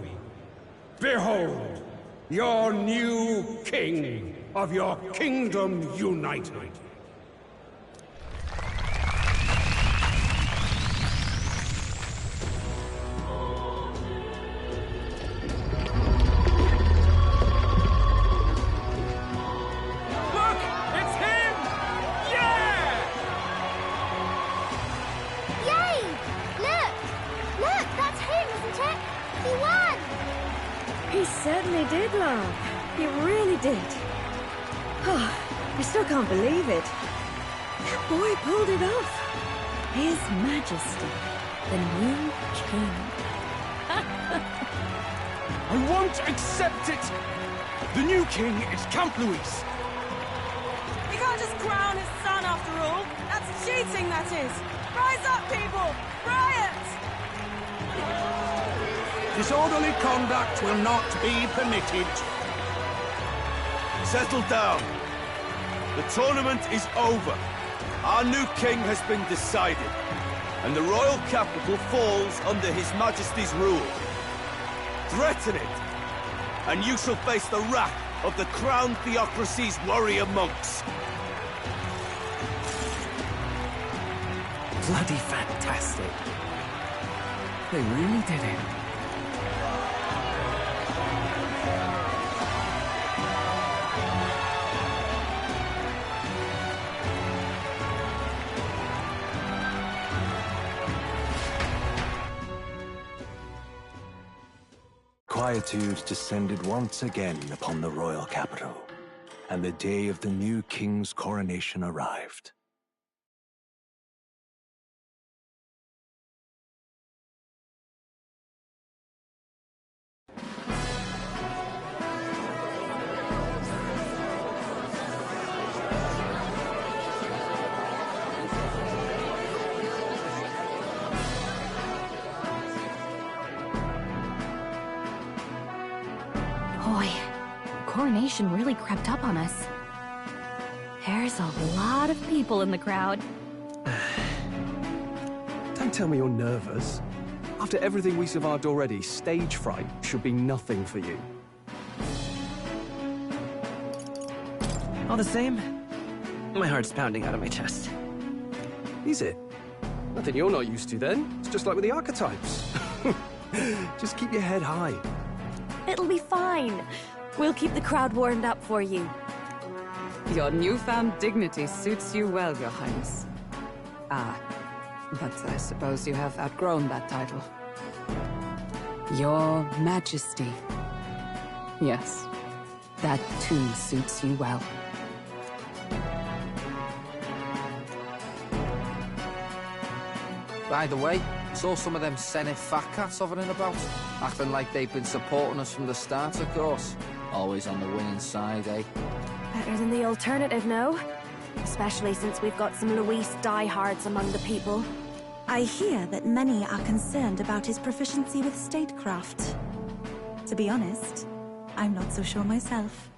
Behold, your new king of your kingdom united. Certainly did, love. He really did. Oh, I still can't believe it. That boy pulled it off. His Majesty, the new king. I won't accept it! The new king is Count Luis. You can't just crown his son after all. That's cheating, that is. Rise up, people! Riot! Disorderly conduct will not be permitted. Settle down. The tournament is over. Our new king has been decided, and the royal capital falls under His Majesty's rule. Threaten it, and you shall face the wrath of the crown theocracy's warrior monks. Bloody fantastic. They really did it. Quietude descended once again upon the royal capital, and the day of the new king's coronation arrived. coronation really crept up on us. There's a lot of people in the crowd. Don't tell me you're nervous. After everything we survived already, stage fright should be nothing for you. All the same, my heart's pounding out of my chest. Is it? Nothing you're not used to then. It's just like with the archetypes. Just keep your head high. It'll be fine. We'll keep the crowd warmed up for you. Your newfound dignity suits you well, Your Highness. Ah, but I suppose you have outgrown that title. Your Majesty. Yes, that too suits you well. By the way, saw some of them Senate fat cats hovering about, acting like they've been supporting us from the start, of course. Always on the winning side, eh? Better than the alternative, no? Especially since we've got some Luis diehards among the people. I hear that many are concerned about his proficiency with statecraft. To be honest, I'm not so sure myself.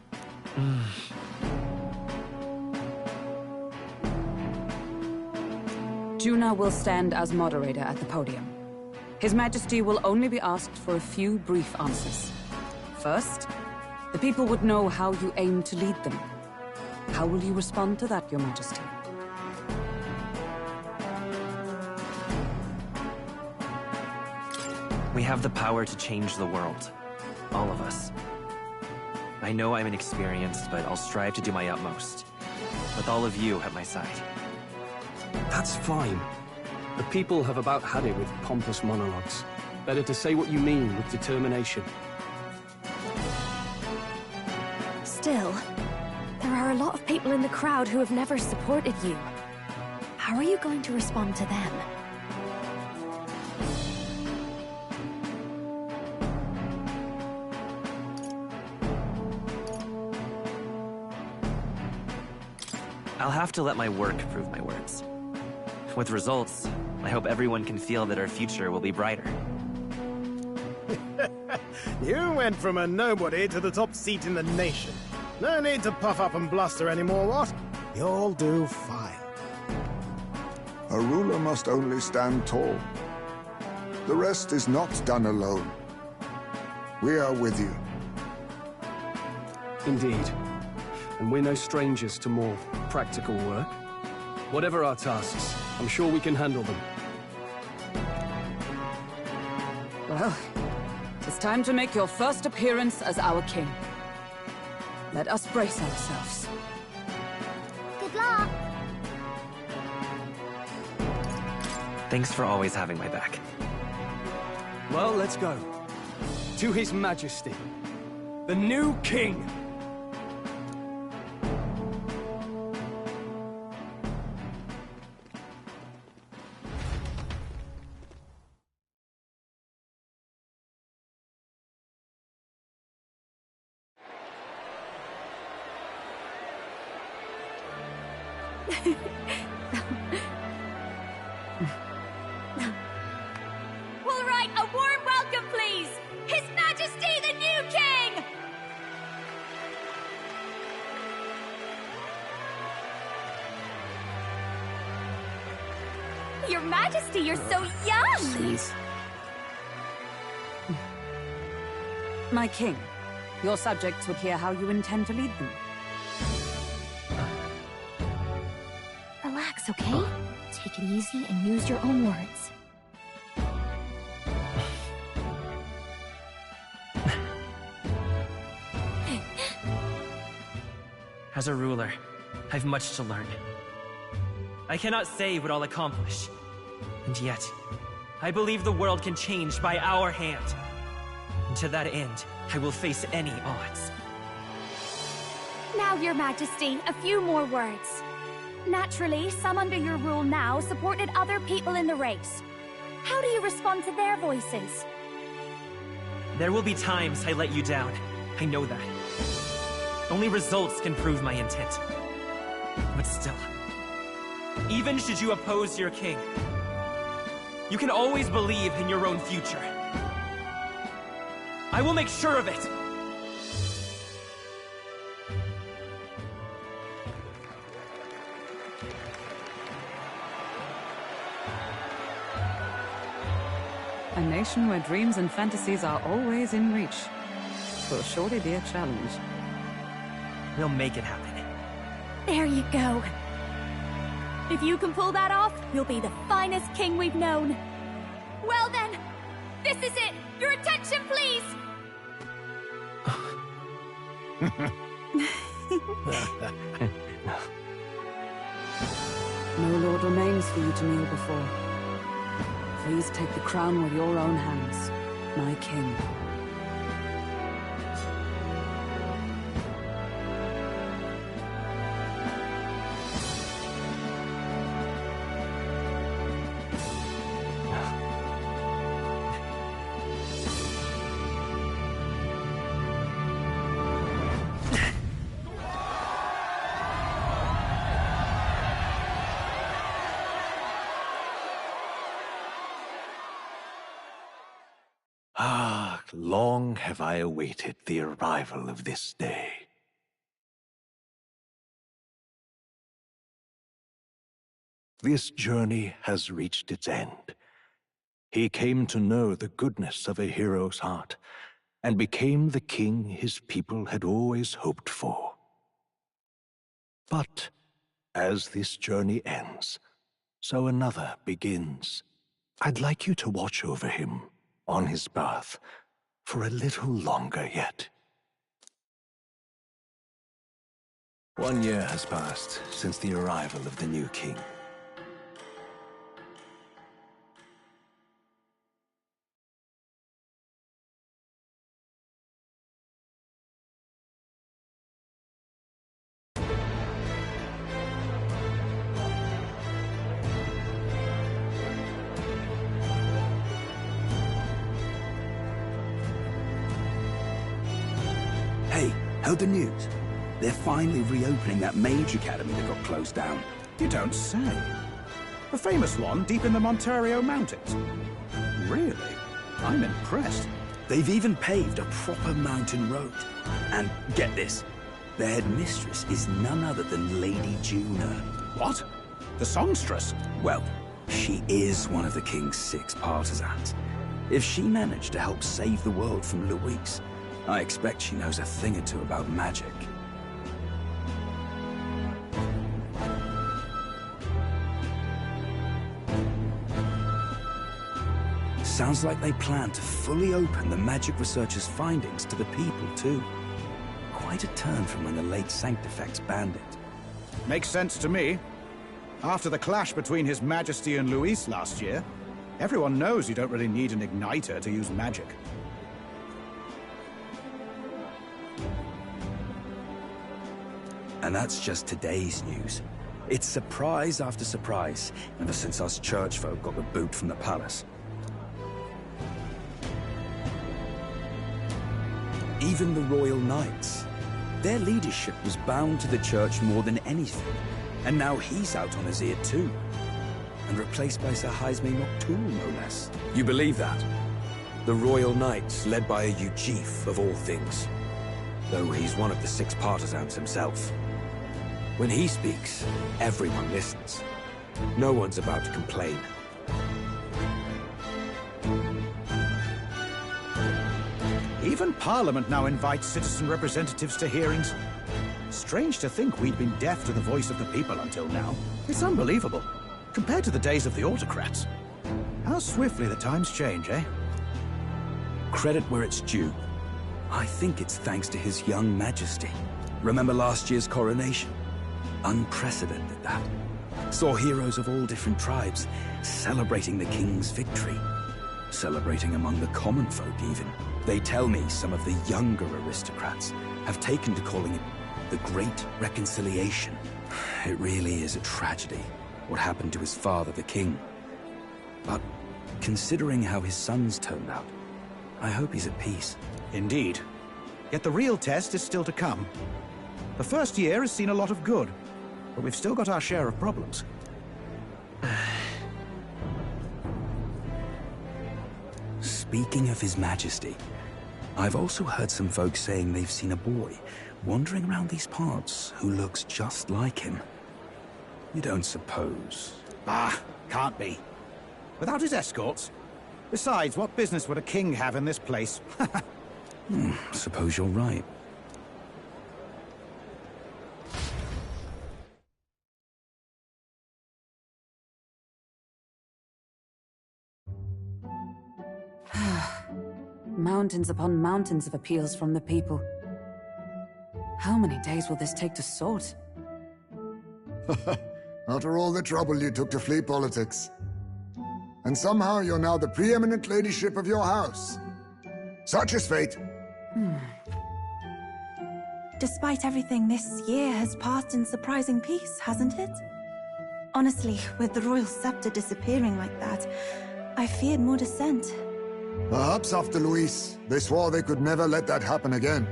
Juna will stand as moderator at the podium. His Majesty will only be asked for a few brief answers. First, the people would know how you aim to lead them. How will you respond to that, Your Majesty? We have the power to change the world. All of us. I know I'm inexperienced, but I'll strive to do my utmost. With all of you at my side. That's fine. The people have about had it with pompous monologues. Better to say what you mean with determination. Still, there are a lot of people in the crowd who have never supported you. How are you going to respond to them? I'll have to let my work prove my words. With results, I hope everyone can feel that our future will be brighter. You went from a nobody to the top seat in the nation. No need to puff up and bluster anymore, what? You'll do fine. A ruler must only stand tall. The rest is not done alone. We are with you. Indeed. And we're no strangers to more practical work. Whatever our tasks, I'm sure we can handle them. Well, it's time to make your first appearance as our king. Let us brace ourselves. Good luck! Thanks for always having my back. Well, let's go. To His Majesty, the new king! All right, a warm welcome, please! His Majesty, the new king! Your Majesty, you're so young! Please. My king, your subjects would hear how you intend to lead them. Relax, okay? Take it easy and use your own words. As a ruler, I've much to learn. I cannot say what I'll accomplish. And yet, I believe the world can change by our hand. And to that end, I will face any odds. Now, Your Majesty, a few more words. Naturally, some under your rule now supported other people in the race. How do you respond to their voices? There will be times I let you down. I know that. Only results can prove my intent. But still, even should you oppose your king, you can always believe in your own future. I will make sure of it! A nation where dreams and fantasies are always in reach. Will surely be a challenge. We'll make it happen. There you go. If you can pull that off, you'll be the finest king we've known. Well then, this is it! Your attention, please! No lord remains for you to kneel before. Please take the crown with your own hands, my king. Ah, long have I awaited the arrival of this day. This journey has reached its end. He came to know the goodness of a hero's heart, and became the king his people had always hoped for. But as this journey ends, so another begins. I'd like you to watch over him on his path for a little longer yet. 1 year has passed since the arrival of the new king. Hey, heard the news? They're finally reopening that mage academy that got closed down. You don't say. The famous one deep in the Montario Mountains. Really? I'm impressed. They've even paved a proper mountain road. And get this, their headmistress is none other than Lady Juno. What? The songstress? Well, she is one of the king's 6 partisans. If she managed to help save the world from Luis, I expect she knows a thing or two about magic. Sounds like they plan to fully open the magic researcher's findings to the people, too. Quite a turn from when the late Sanctifex banned it. Makes sense to me. After the clash between His Majesty and Luis last year, everyone knows you don't really need an igniter to use magic. And that's just today's news. It's surprise after surprise, ever since us churchfolk got the boot from the palace. Even the Royal Knights. Their leadership was bound to the church more than anything, and now he's out on his ear too. And replaced by Sir Jaime Noctul, no less. You believe that? The Royal Knights, led by a Ujif of all things. Though he's one of the 6 partisans himself. When he speaks, everyone listens. No one's about to complain. Even Parliament now invites citizen representatives to hearings. Strange to think we'd been deaf to the voice of the people until now. It's unbelievable, compared to the days of the autocrats. How swiftly the times change, eh? Credit where it's due. I think it's thanks to His young Majesty. Remember last year's coronation? Unprecedented, that. Saw heroes of all different tribes celebrating the king's victory. Celebrating among the common folk, even. They tell me some of the younger aristocrats have taken to calling it the Great Reconciliation. It really is a tragedy, what happened to his father, the king. But considering how his sons turned out, I hope he's at peace. Indeed. Yet the real test is still to come. The first year has seen a lot of good, but we've still got our share of problems. Speaking of His Majesty, I've also heard some folks saying they've seen a boy wandering around these parts who looks just like him. You don't suppose? Ah, can't be. Without his escorts? Besides, what business would a king have in this place? Suppose you're right. Mountains upon mountains of appeals from the people. How many days will this take to sort? After all the trouble you took to flee politics. And somehow you're now the preeminent ladyship of your house. Such is fate. Despite everything, this year has passed in surprising peace, hasn't it? Honestly, with the royal scepter disappearing like that, I feared more dissent. Perhaps after Luis, they swore they could never let that happen again.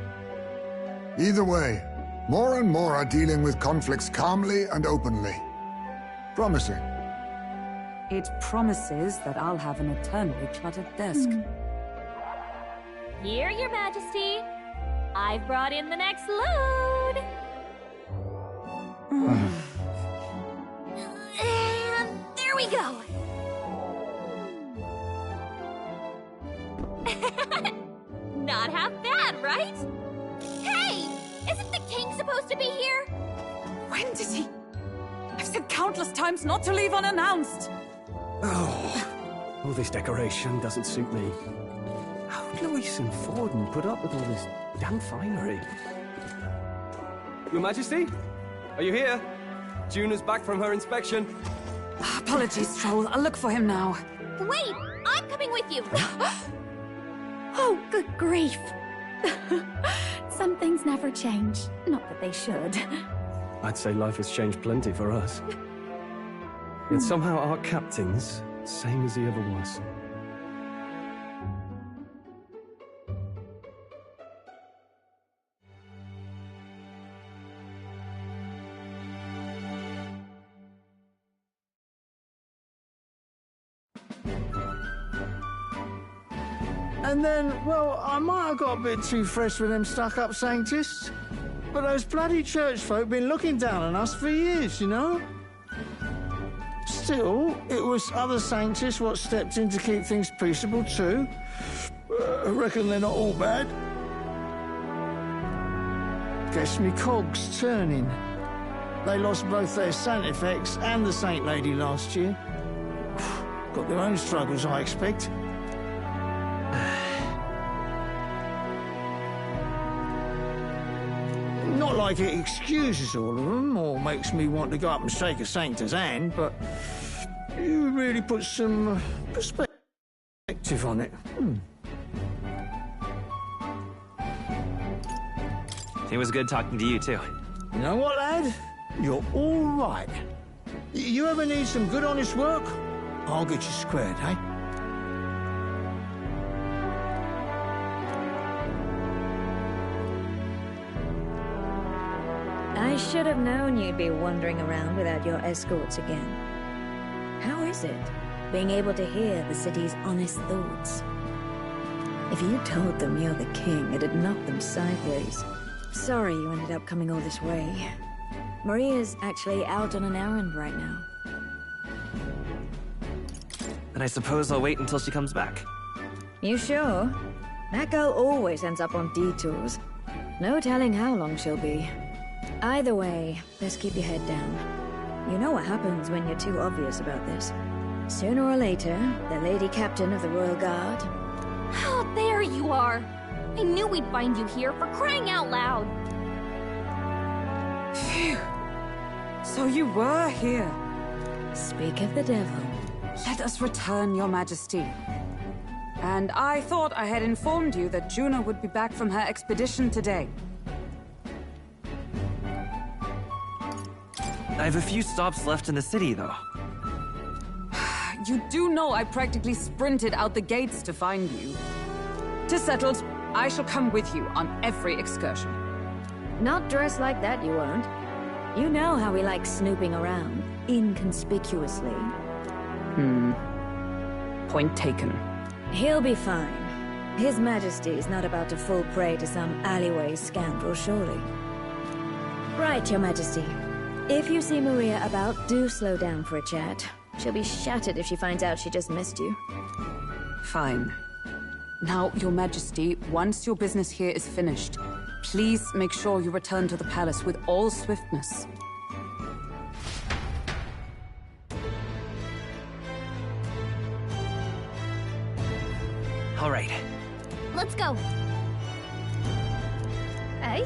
Either way, more and more are dealing with conflicts calmly and openly. Promising. It promises that I'll have an eternally cluttered desk. Here, Your Majesty. I've brought in the next load. And there we go. Not half bad, right? Hey! Isn't the king supposed to be here? When did he? I've said countless times not to leave unannounced. Oh, all this decoration doesn't suit me. How would Luis and Forden put up with all this damn finery? Your Majesty? Are you here? Juna's back from her inspection. Apologies, Troll. I'll look for him now. Wait! I'm coming with you! Oh, good grief. Some things never change. Not that they should. I'd say life has changed plenty for us. Yet somehow our captain's same as he ever was. And then, well, I might have got a bit too fresh with them stuck-up Sanctists. But those bloody church folk been looking down on us for years, you know? Still, it was other Sanctists what stepped in to keep things peaceable too. I reckon they're not all bad. Guess me cogs turning. They lost both their Santifex and the Saint Lady last year. Got their own struggles, I expect. Not like it excuses all of them, or makes me want to go up and shake a Sanctor's hand, but you really put some perspective on it. It was good talking to you, too. You know what, lad? You're all right. You ever need some good, honest work? I'll get you squared, eh? I should have known you'd be wandering around without your escorts again. How is it, being able to hear the city's honest thoughts? If you told them you're the king, it'd knock them sideways. Sorry you ended up coming all this way. Maria's actually out on an errand right now. And I suppose I'll wait until she comes back. You sure? That girl always ends up on detours. No telling how long she'll be. Either way, best keep your head down. You know what happens when you're too obvious about this. Sooner or later, the Lady Captain of the Royal Guard... Oh, there you are! I knew we'd find you here, for crying out loud! Phew. So you were here. Speak of the devil. Let us return, Your Majesty. And I thought I had informed you that Juna would be back from her expedition today. I have a few stops left in the city, though. You do know I practically sprinted out the gates to find you. 'Tis settled. I shall come with you on every excursion. Not dressed like that, you won't. You know how we like snooping around, inconspicuously. Point taken. He'll be fine. His Majesty's not about to fall prey to some alleyway scoundrel, surely. Right, Your Majesty. If you see Maria about, do slow down for a chat. She'll be shattered if she finds out she just missed you. Fine. Now, Your Majesty, once your business here is finished, please make sure you return to the palace with all swiftness. All right. Let's go. Eh?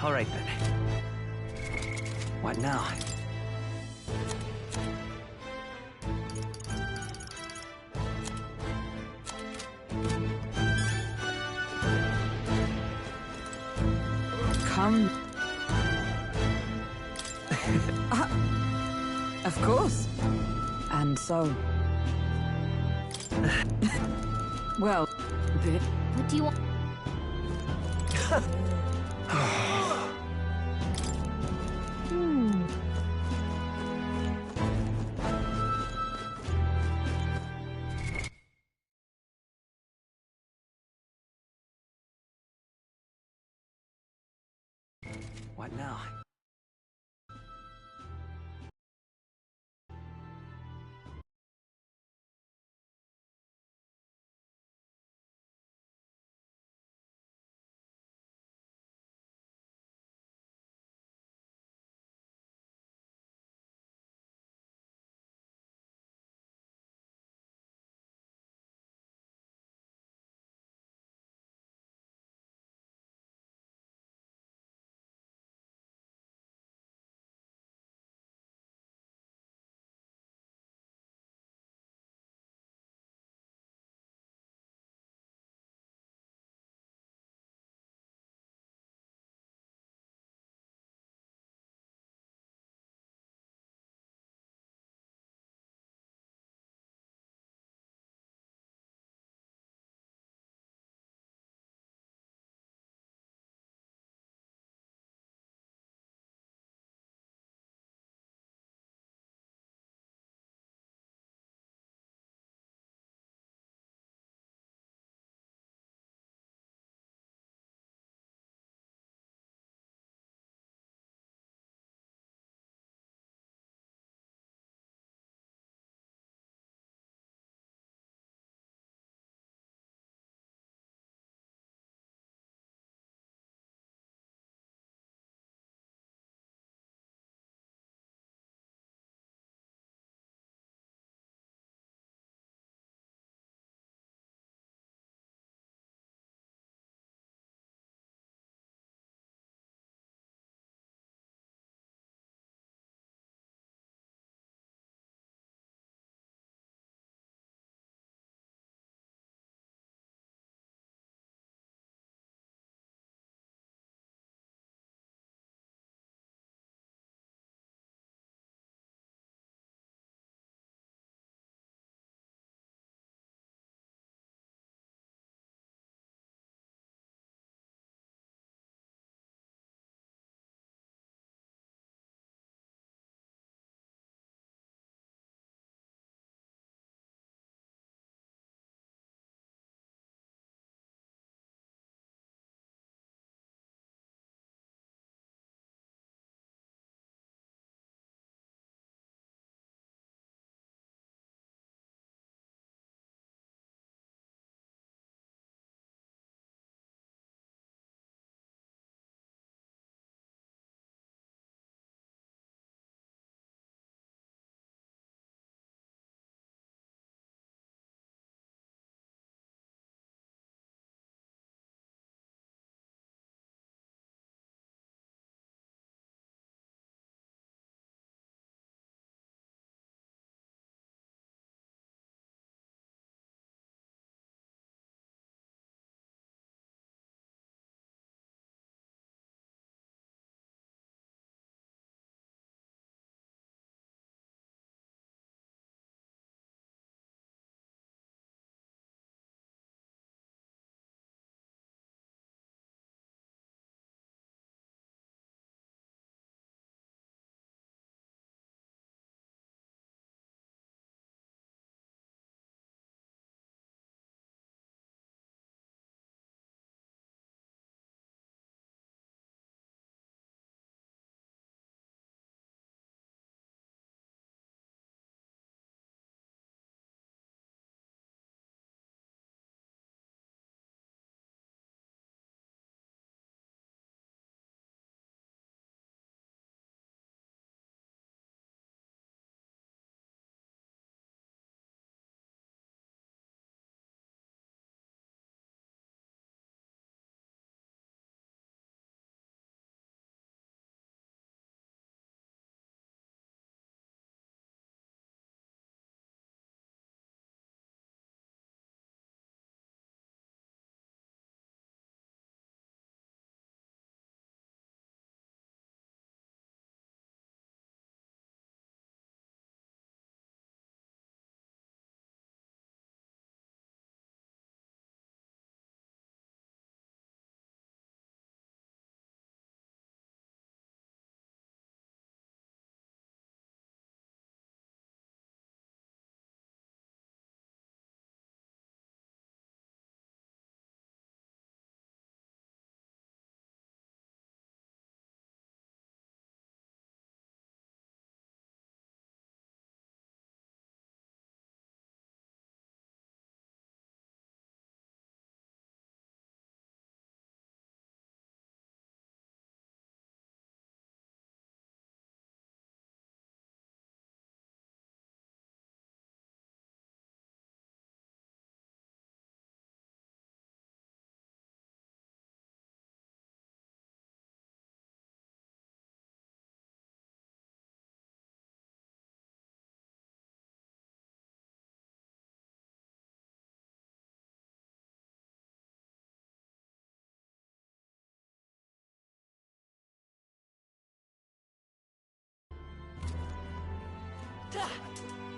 All right, then. What now? Come. Of course. And so... well, What do you want? What now?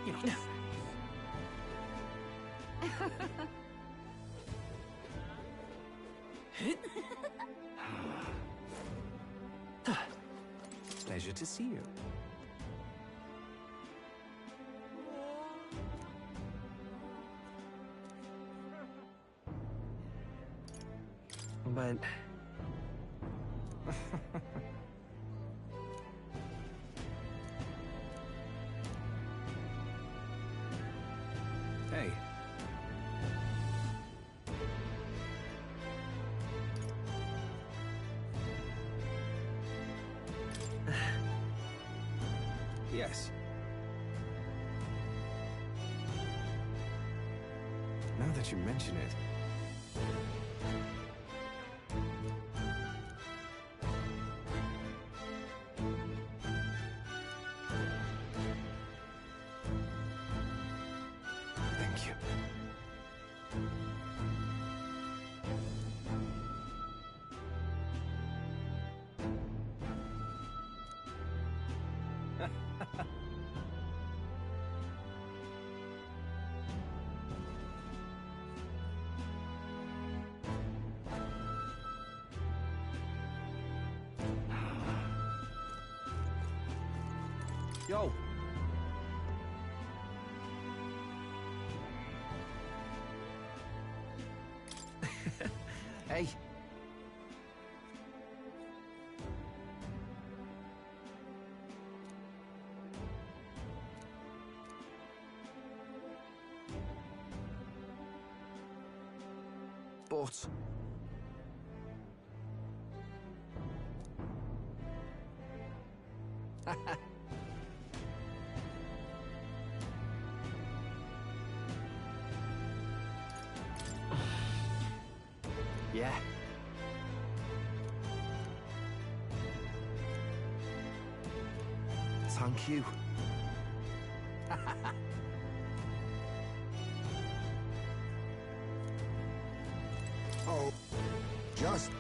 You know. Pleasure to see you. But... Hey. Yes. Now that you mention it... Thank you. Yo! Hey! But... Yeah. Thank you. Oh, just...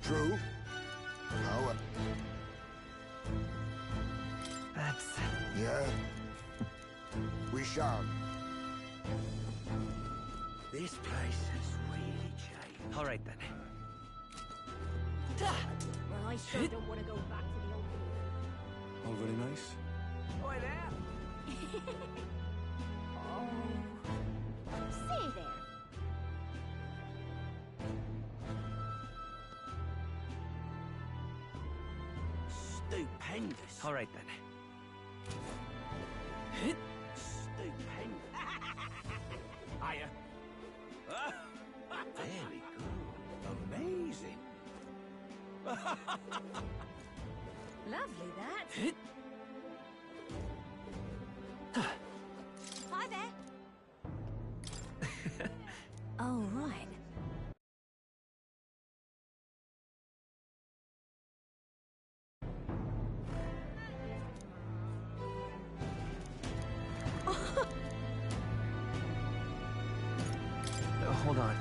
True. How... That's... Yeah. We shall. This place has really changed. All right, then. Well, I sure don't want to go back to the old days. All very nice. Oi there! Oh. Say there. Stupendous. All right, then. Stupendous. Hiya. Very good. Amazing. Lovely, that. Hi there. Oh, right. Hold on.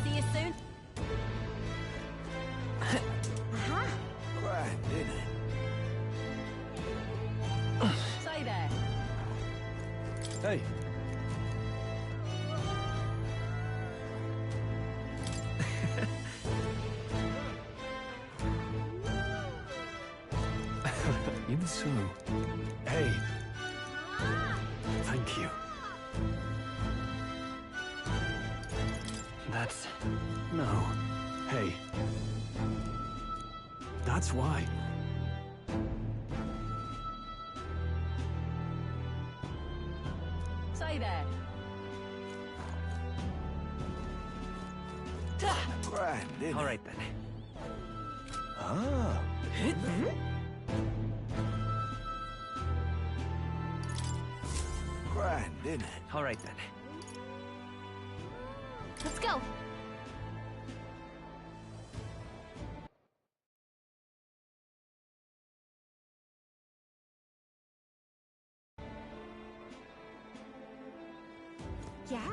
See you soon. Aha. Grand, isn't it? Say there. Hey. Even so. Hey. Thank you. That's... No. Hey. That's why. Say there. Grand, isn't All it? right, then. Ah. Grand, isn't it? All right, then. Let's go. Yeah?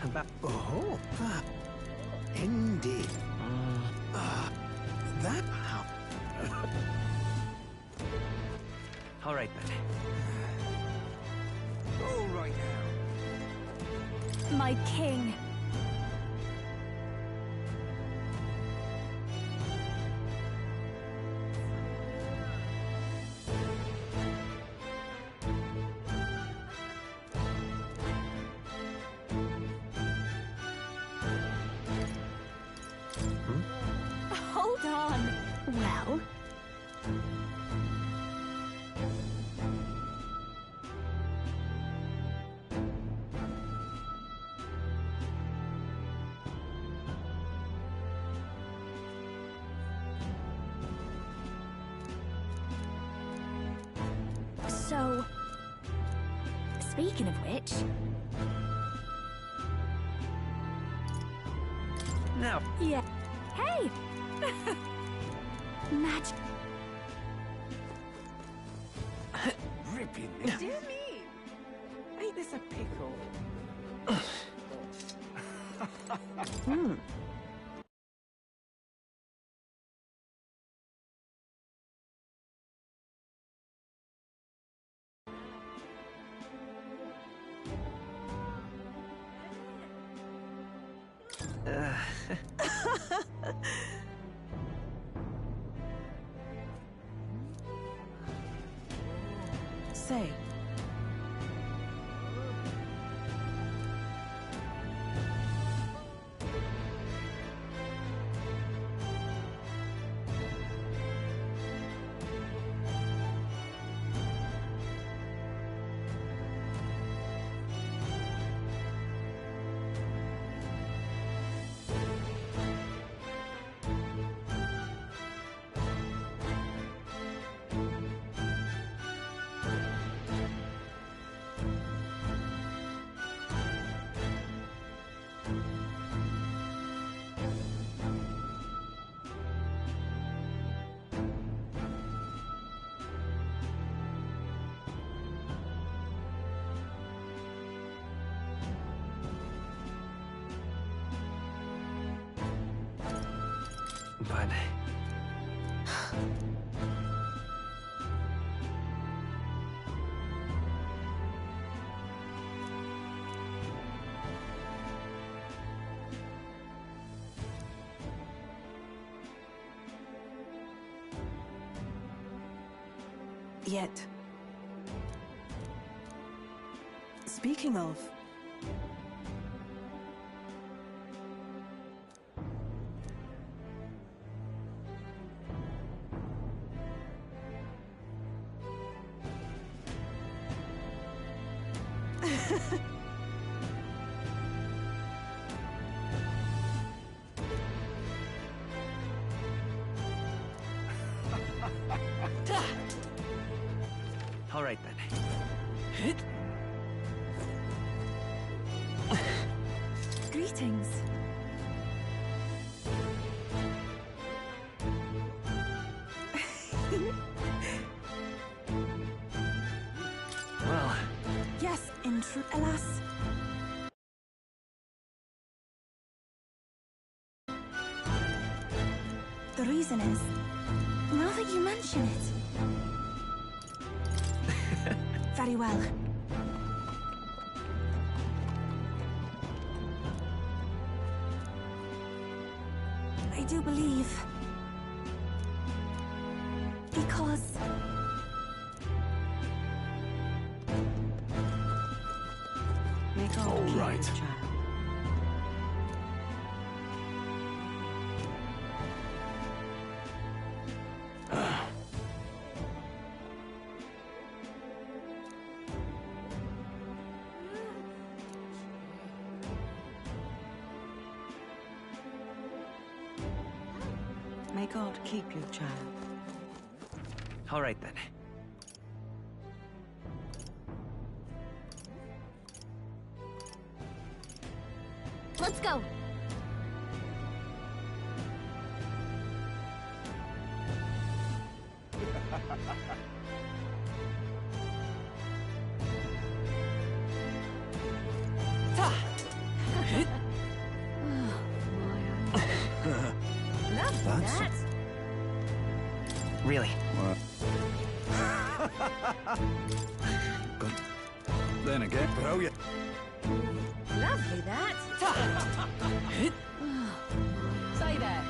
about... Oh, indeed. That... All right, then. All right now. My king. Hold on. Well? So, speaking of which... Now. Yeah. Hey! Magic. Ripping me. Dear me! Ain't this a pickle? Say. But... Yet. Speaking of... All right, then. Greetings. Well... Yes, in truth, alas. The reason is, now that you mention it. Very well. I do believe. Because... Make all right. May God keep your child. All right, then. Let's go. That's... Really. What? Then again, oh yeah. Lovely, that. Stay there.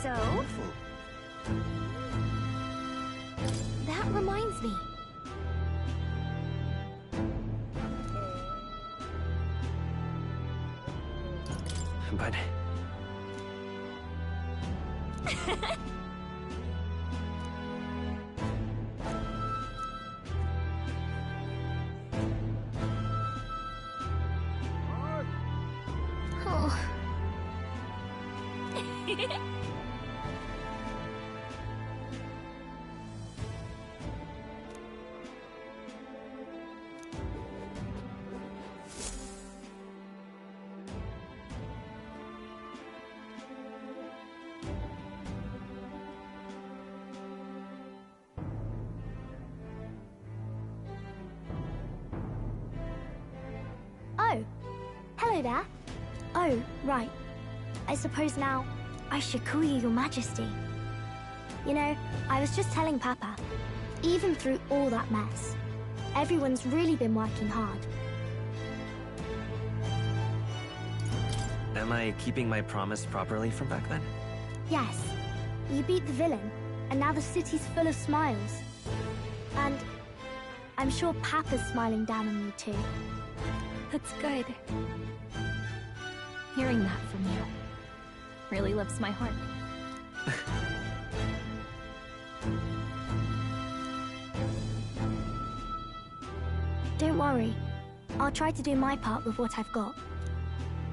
So? That reminds me. But... Oh. Oh, hello there. Oh, right. I suppose now I should call you Your Majesty. You know, I was just telling Papa, even through all that mess, everyone's really been working hard. Am I keeping my promise properly from back then? Yes, you beat the villain, and now the city's full of smiles. And I'm sure Papa's smiling down on you too. That's good. Hearing that from you really lifts my heart. Don't worry. I'll try to do my part with what I've got.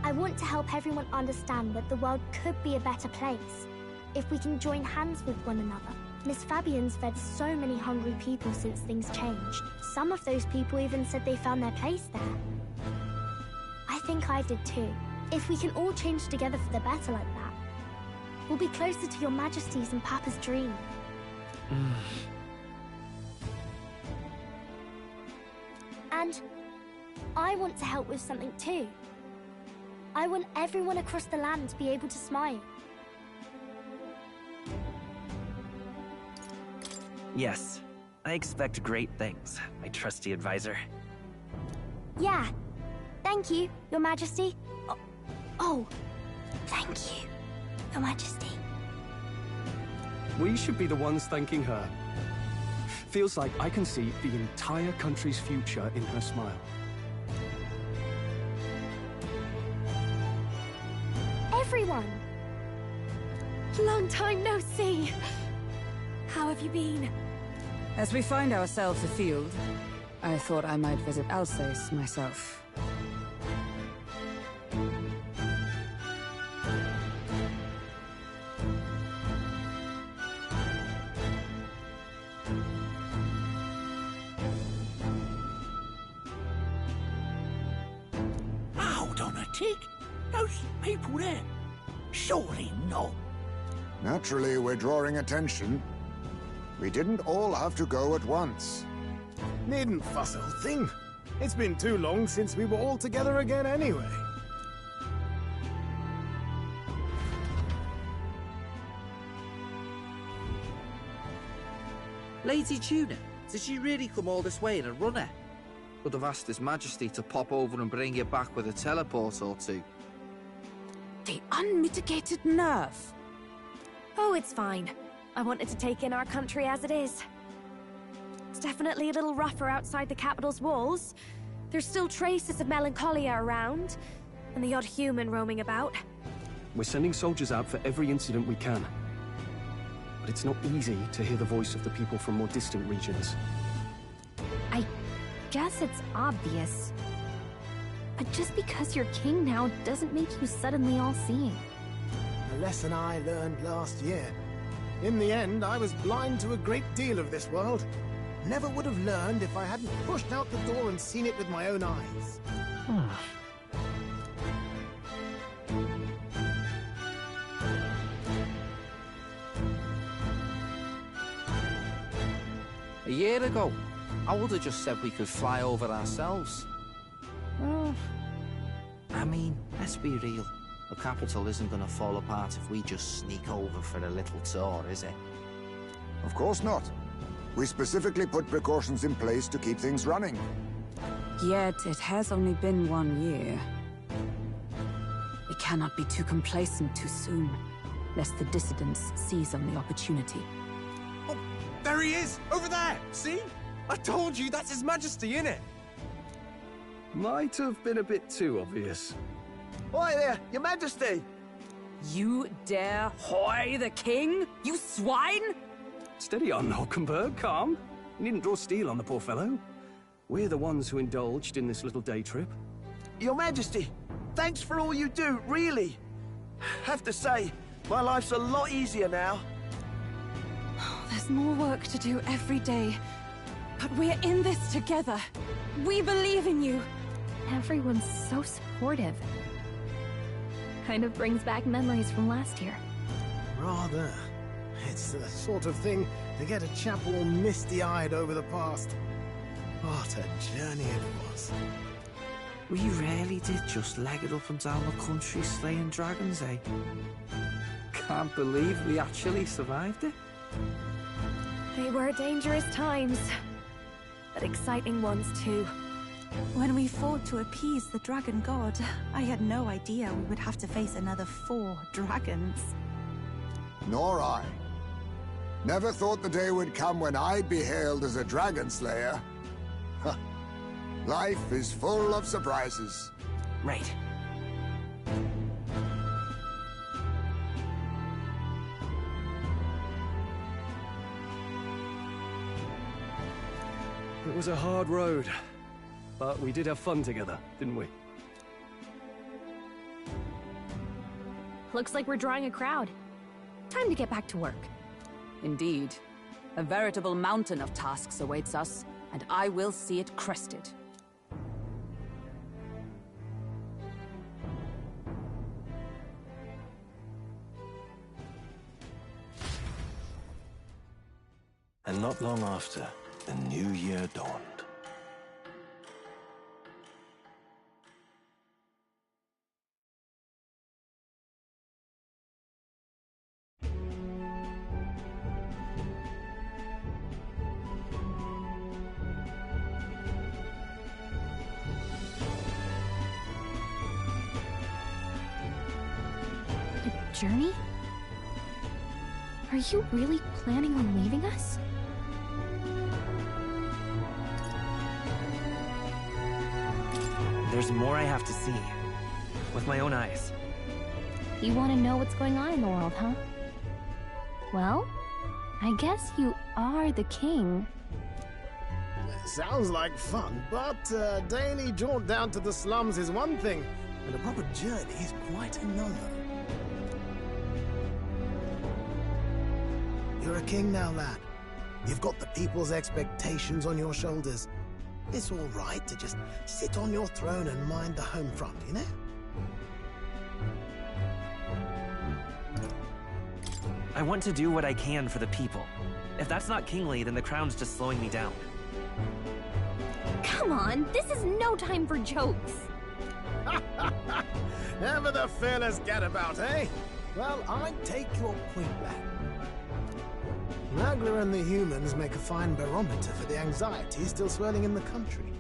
I want to help everyone understand that the world could be a better place if we can join hands with one another. Miss Fabian's fed so many hungry people since things changed. Some of those people even said they found their place there. I think I did too. If we can all change together for the better like that, we'll be closer to Your Majesty's and Papa's dream. And I want to help with something too. I want everyone across the land to be able to smile. Yes. I expect great things, my trusty advisor. Yeah. Thank you, Your Majesty. Oh, thank you, Your Majesty. We should be the ones thanking her. Feels like I can see the entire country's future in her smile. Everyone! Long time no see. How have you been? As we find ourselves afield, I thought I might visit Alsace myself. Hold on a tick. Those people there. Surely not. Naturally, we're drawing attention. We didn't all have to go at once. Needn't fuss, old thing. It's been too long since we were all together again anyway. Lady Tuna, did she really come all this way in a runner? Could have asked His Majesty to pop over and bring you back with a teleport or two. The unmitigated nerve. Oh, it's fine. I wanted to take in our country as it is. It's definitely a little rougher outside the capital's walls. There's still traces of melancholia around, and the odd human roaming about. We're sending soldiers out for every incident we can. But it's not easy to hear the voice of the people from more distant regions. I guess it's obvious. But just because you're king now doesn't make you suddenly all-seeing. A lesson I learned last year. In the end, I was blind to a great deal of this world. Never would have learned if I hadn't pushed out the door and seen it with my own eyes. A year ago, I would have just said we could fly over ourselves. I mean, let's be real. The capital isn't gonna fall apart if we just sneak over for a little tour, is it? Of course not. We specifically put precautions in place to keep things running. Yet it has only been 1 year. We cannot be too complacent too soon, lest the dissidents seize on the opportunity. Oh, there he is! Over there! See? I told you, that's His Majesty, innit? Might have been a bit too obvious. Oi there, Your Majesty! You dare hoy the king? You swine! Steady on, Hulkenberg, calm. You needn't draw steel on the poor fellow. We're the ones who indulged in this little day trip. Your Majesty, thanks for all you do, really. Have to say, my life's a lot easier now. There's more work to do every day. But we're in this together. We believe in you. Everyone's so supportive. Kind of brings back memories from last year. Rather. It's the sort of thing to get a chap all misty-eyed over the past. What a journey it was. We really did just leg it up and down the country slaying dragons, eh? Can't believe we actually survived it. They were dangerous times, but exciting ones too. When we fought to appease the dragon god, I had no idea we would have to face another 4 dragons. Nor I. Never thought the day would come when I'd be hailed as a dragon slayer. Huh. Life is full of surprises. Right. It was a hard road, but we did have fun together, didn't we? Looks like we're drawing a crowd. Time to get back to work. Indeed. A veritable mountain of tasks awaits us, and I will see it crested. And not long after, the new year dawned. Journey? Are you really planning on leaving us? There's more I have to see. With my own eyes. You want to know what's going on in the world, huh? Well, I guess you are the king. Sounds like fun, but a daily jaunt down to the slums is one thing, and a proper journey is quite another. You're a king now, lad. You've got the people's expectations on your shoulders. It's all right to just sit on your throne and mind the home front, you know? I want to do what I can for the people. If that's not kingly, then the crown's just slowing me down. Come on, this is no time for jokes. Ever the fearless gadabout, eh? Well, I take your point, lad. Magla and the humans make a fine barometer for the anxiety still swirling in the country.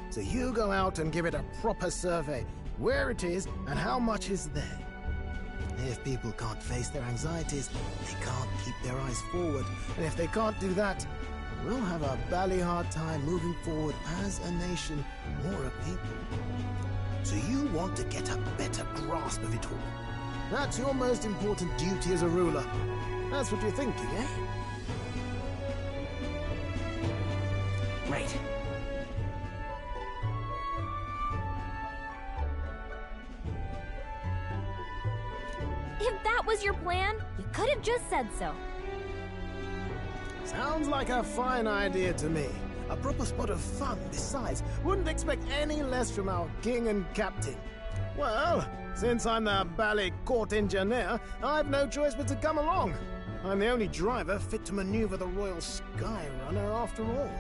So you go out and give it a proper survey, where it is and how much is there. If people can't face their anxieties, they can't keep their eyes forward. And if they can't do that, we'll have a bally hard time moving forward as a nation or a people. So you want to get a better grasp of it all. That's your most important duty as a ruler. That's what you're thinking, eh? Right. If that was your plan, you could have just said so. Sounds like a fine idea to me. A proper spot of fun, besides. Wouldn't expect any less from our king and captain. Well, since I'm the bally court engineer, I've no choice but to come along. I'm the only driver fit to maneuver the Royal Skyrunner after all.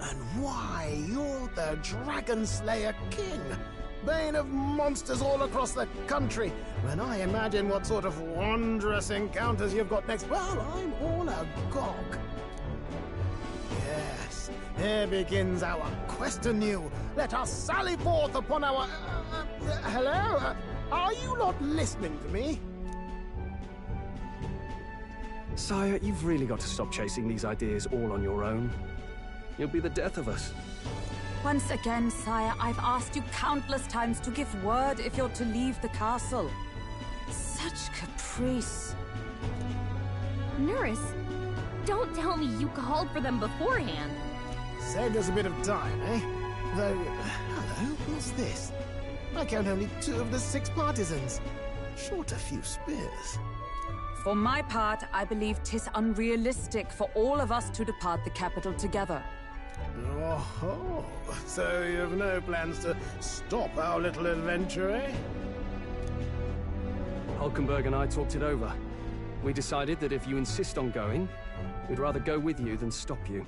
And why, you're the Dragon Slayer King. bane of monsters all across the country. When I imagine what sort of wondrous encounters you've got next, well, I'm all agog. Yes, here begins our quest anew. Let us sally forth upon our... hello? Are you not listening to me? Sire, you've really got to stop chasing these ideas all on your own. You'll be the death of us. Once again, sire, I've asked you countless times to give word if you're to leave the castle. Such caprice. Nurse, don't tell me you called for them beforehand. Saved us a bit of time, eh? Though, hello, what's this? I count only 2 of the 6 partisans. Short a few spears. For my part, I believe 'tis unrealistic for all of us to depart the capital together. Oh, so you have no plans to stop our little adventure, eh? Hulkenberg and I talked it over. We decided that if you insist on going, we'd rather go with you than stop you.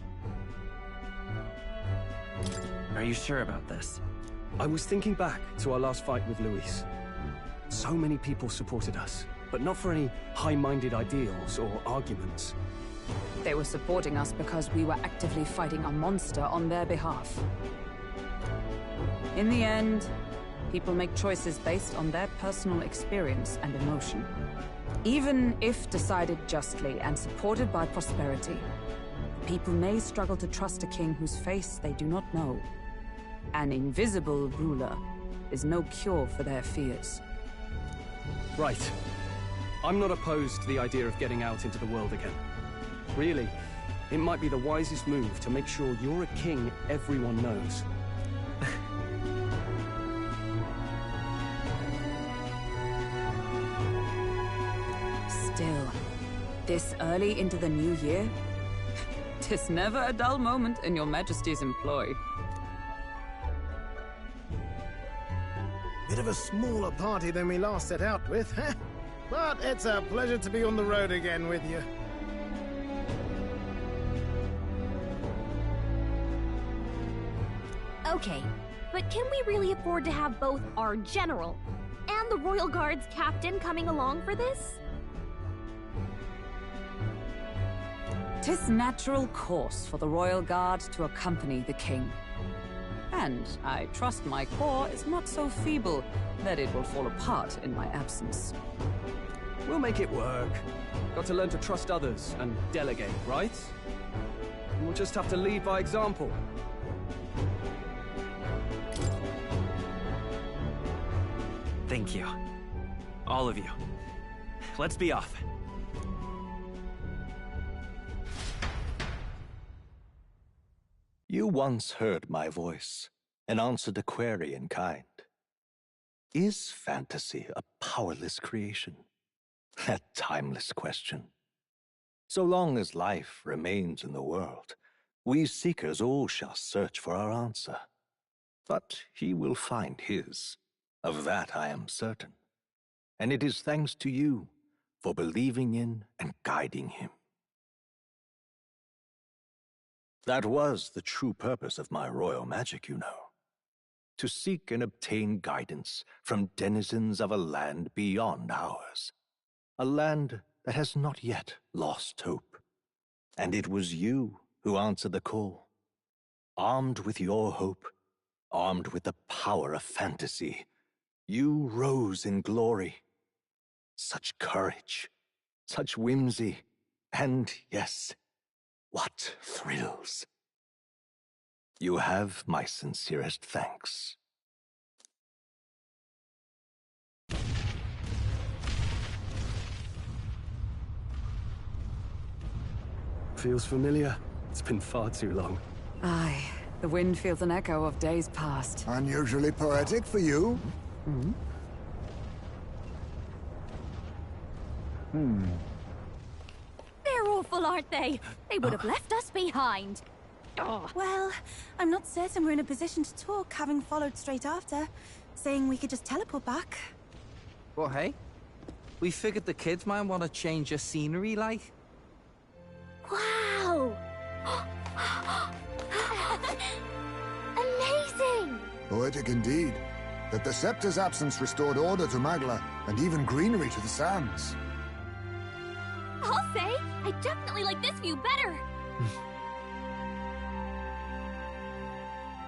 Are you sure about this? I was thinking back to our last fight with Luis. So many people supported us, but not for any high-minded ideals or arguments. They were supporting us because we were actively fighting a monster on their behalf. In the end, people make choices based on their personal experience and emotion. Even if decided justly and supported by prosperity, people may struggle to trust a king whose face they do not know. An invisible ruler is no cure for their fears. Right. I'm not opposed to the idea of getting out into the world again. Really, it might be the wisest move to make sure you're a king everyone knows. Still, this early into the new year? 'Tis never a dull moment in your Majesty's employ. Bit of a smaller party than we last set out with, huh? But it's a pleasure to be on the road again with you. Okay, but can we really afford to have both our general and the Royal Guard's captain coming along for this? 'Tis natural course for the Royal Guard to accompany the king. And I trust my corps is not so feeble that it will fall apart in my absence. We'll make it work. Got to learn to trust others and delegate, right? We'll just have to lead by example. Thank you. All of you. Let's be off. You once heard my voice and answered a query in kind. Is fantasy a powerless creation? That timeless question. So long as life remains in the world, we seekers all shall search for our answer. But he will find his. Of that I am certain. And it is thanks to you for believing in and guiding him. That was the true purpose of my royal magic, you know. To seek and obtain guidance from denizens of a land beyond ours. A land that has not yet lost hope. And it was you who answered the call. Armed with your hope, armed with the power of fantasy, you rose in glory. Such courage, such whimsy, and yes, what thrills. You have my sincerest thanks. Feels familiar. It's been far too long. Aye, the wind feels an echo of days past. Unusually poetic for you. They're awful, aren't they? They would have left us behind. Well, I'm not certain we're in a position to talk, having followed straight after, saying we could just teleport back. Well, hey, we figured the kids might want to change your scenery, like. Wow! Amazing! Poetic indeed. that the scepter's absence restored order to Magla, and even greenery to the sands. I'll say, I definitely like this view better.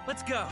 Let's go.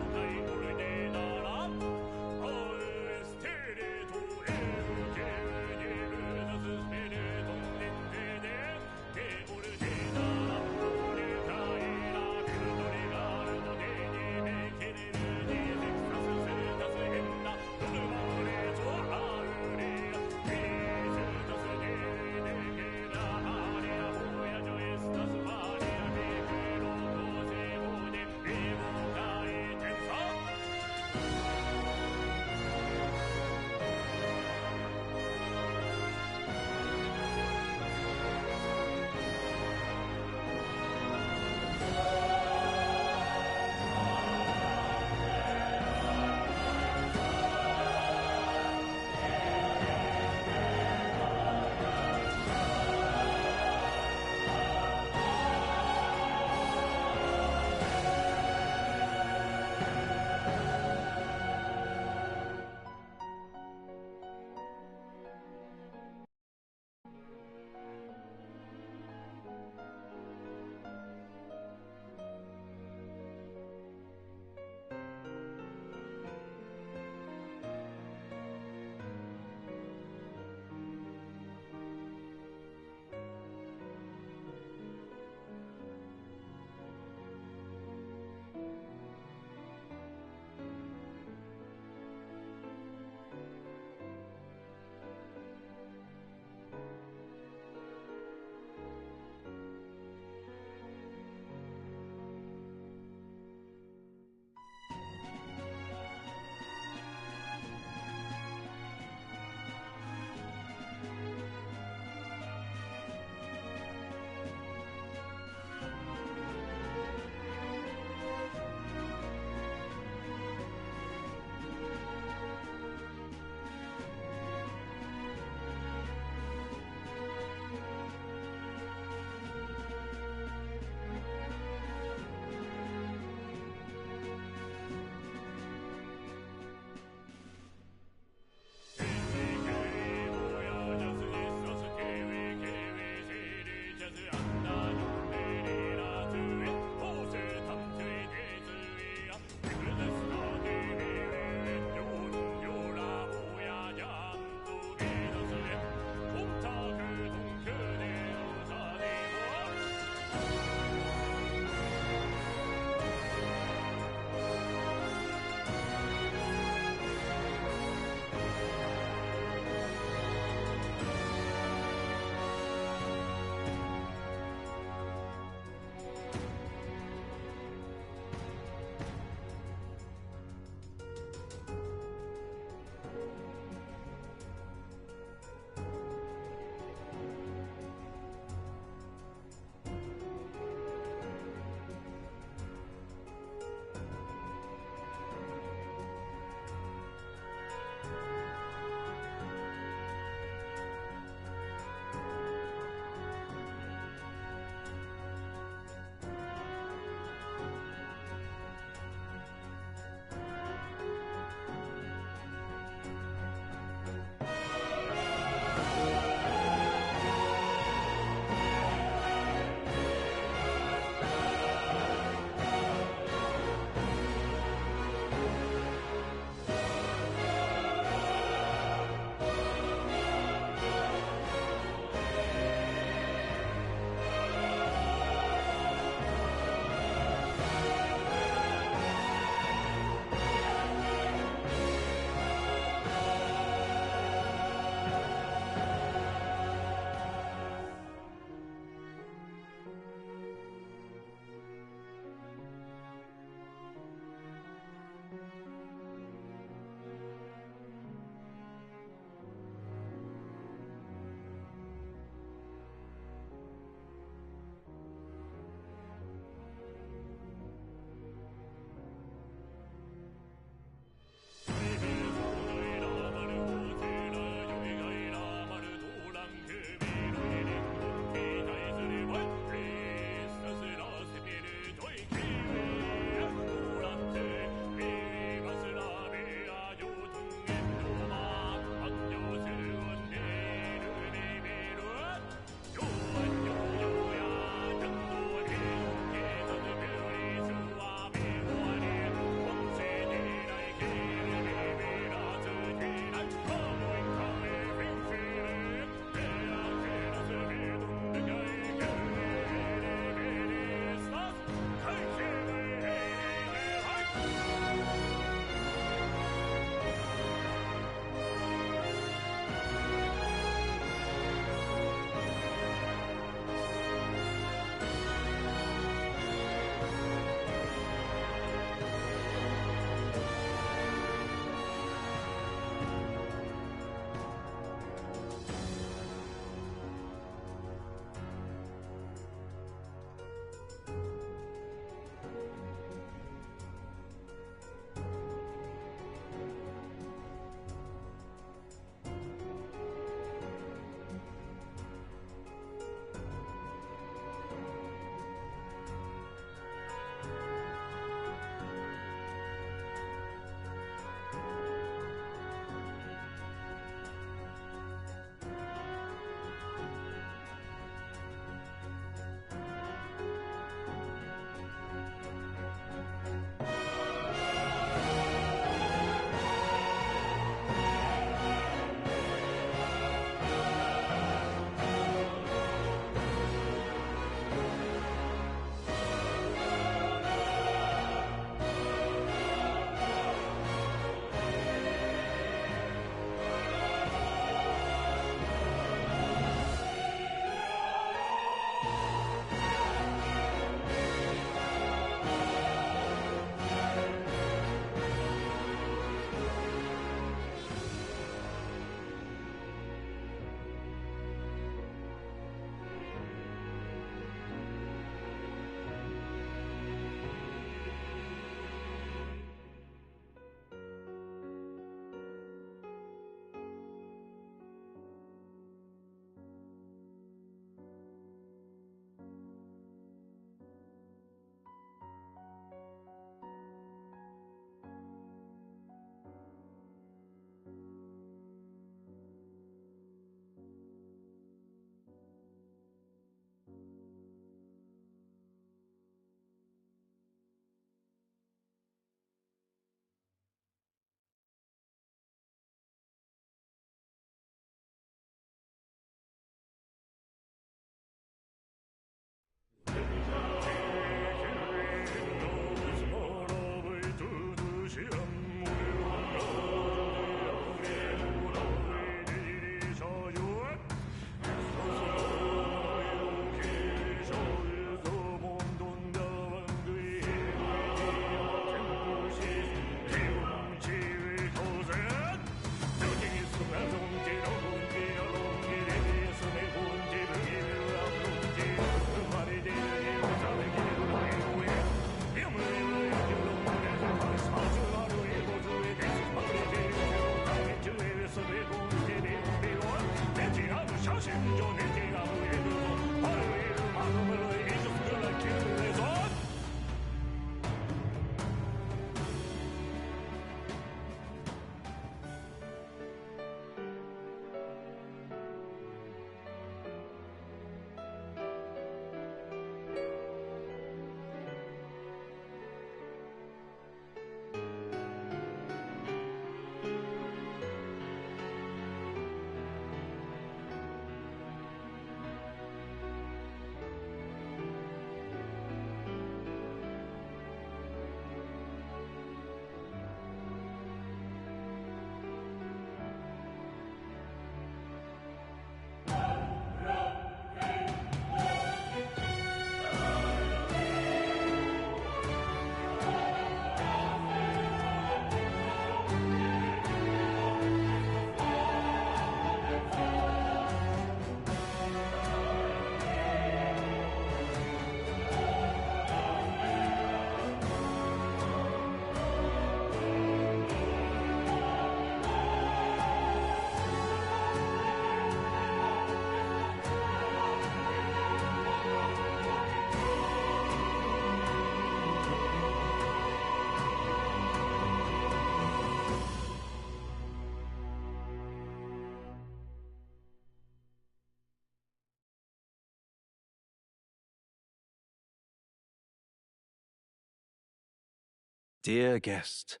Dear guest,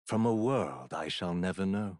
from a world I shall never know.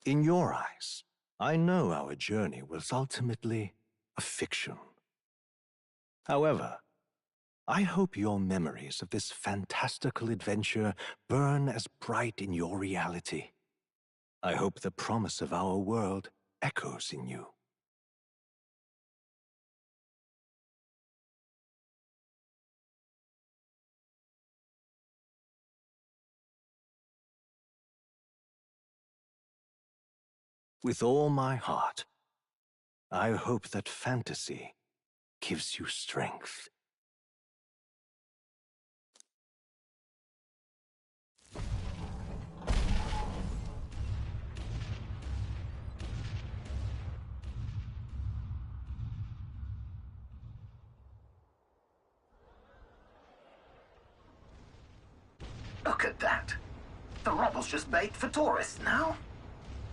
In your eyes, I know our journey was ultimately a fiction. However, I hope your memories of this fantastical adventure burn as bright in your reality. I hope the promise of our world echoes in you. With all my heart, I hope that fantasy gives you strength. Look at that. The rubble's just bait for tourists now.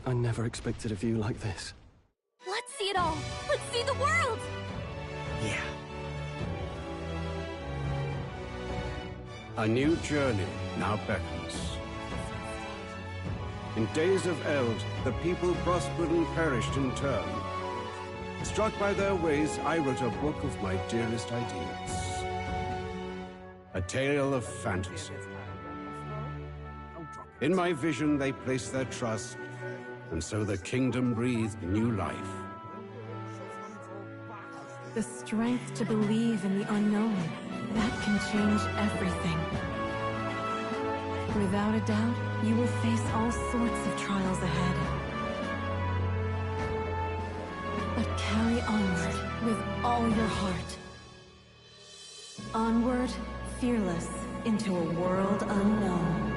I never expected a view like this. Let's see it all! Let's see the world! Yeah. A new journey now beckons. In days of eld, the people prospered and perished in turn. Struck by their ways, I wrote a book of my dearest ideas. A tale of fantasy. In my vision, they placed their trust, and so the kingdom breathed new life. The strength to believe in the unknown, that can change everything. Without a doubt, you will face all sorts of trials ahead. But carry onward with all your heart. Onward, fearless, into a world unknown.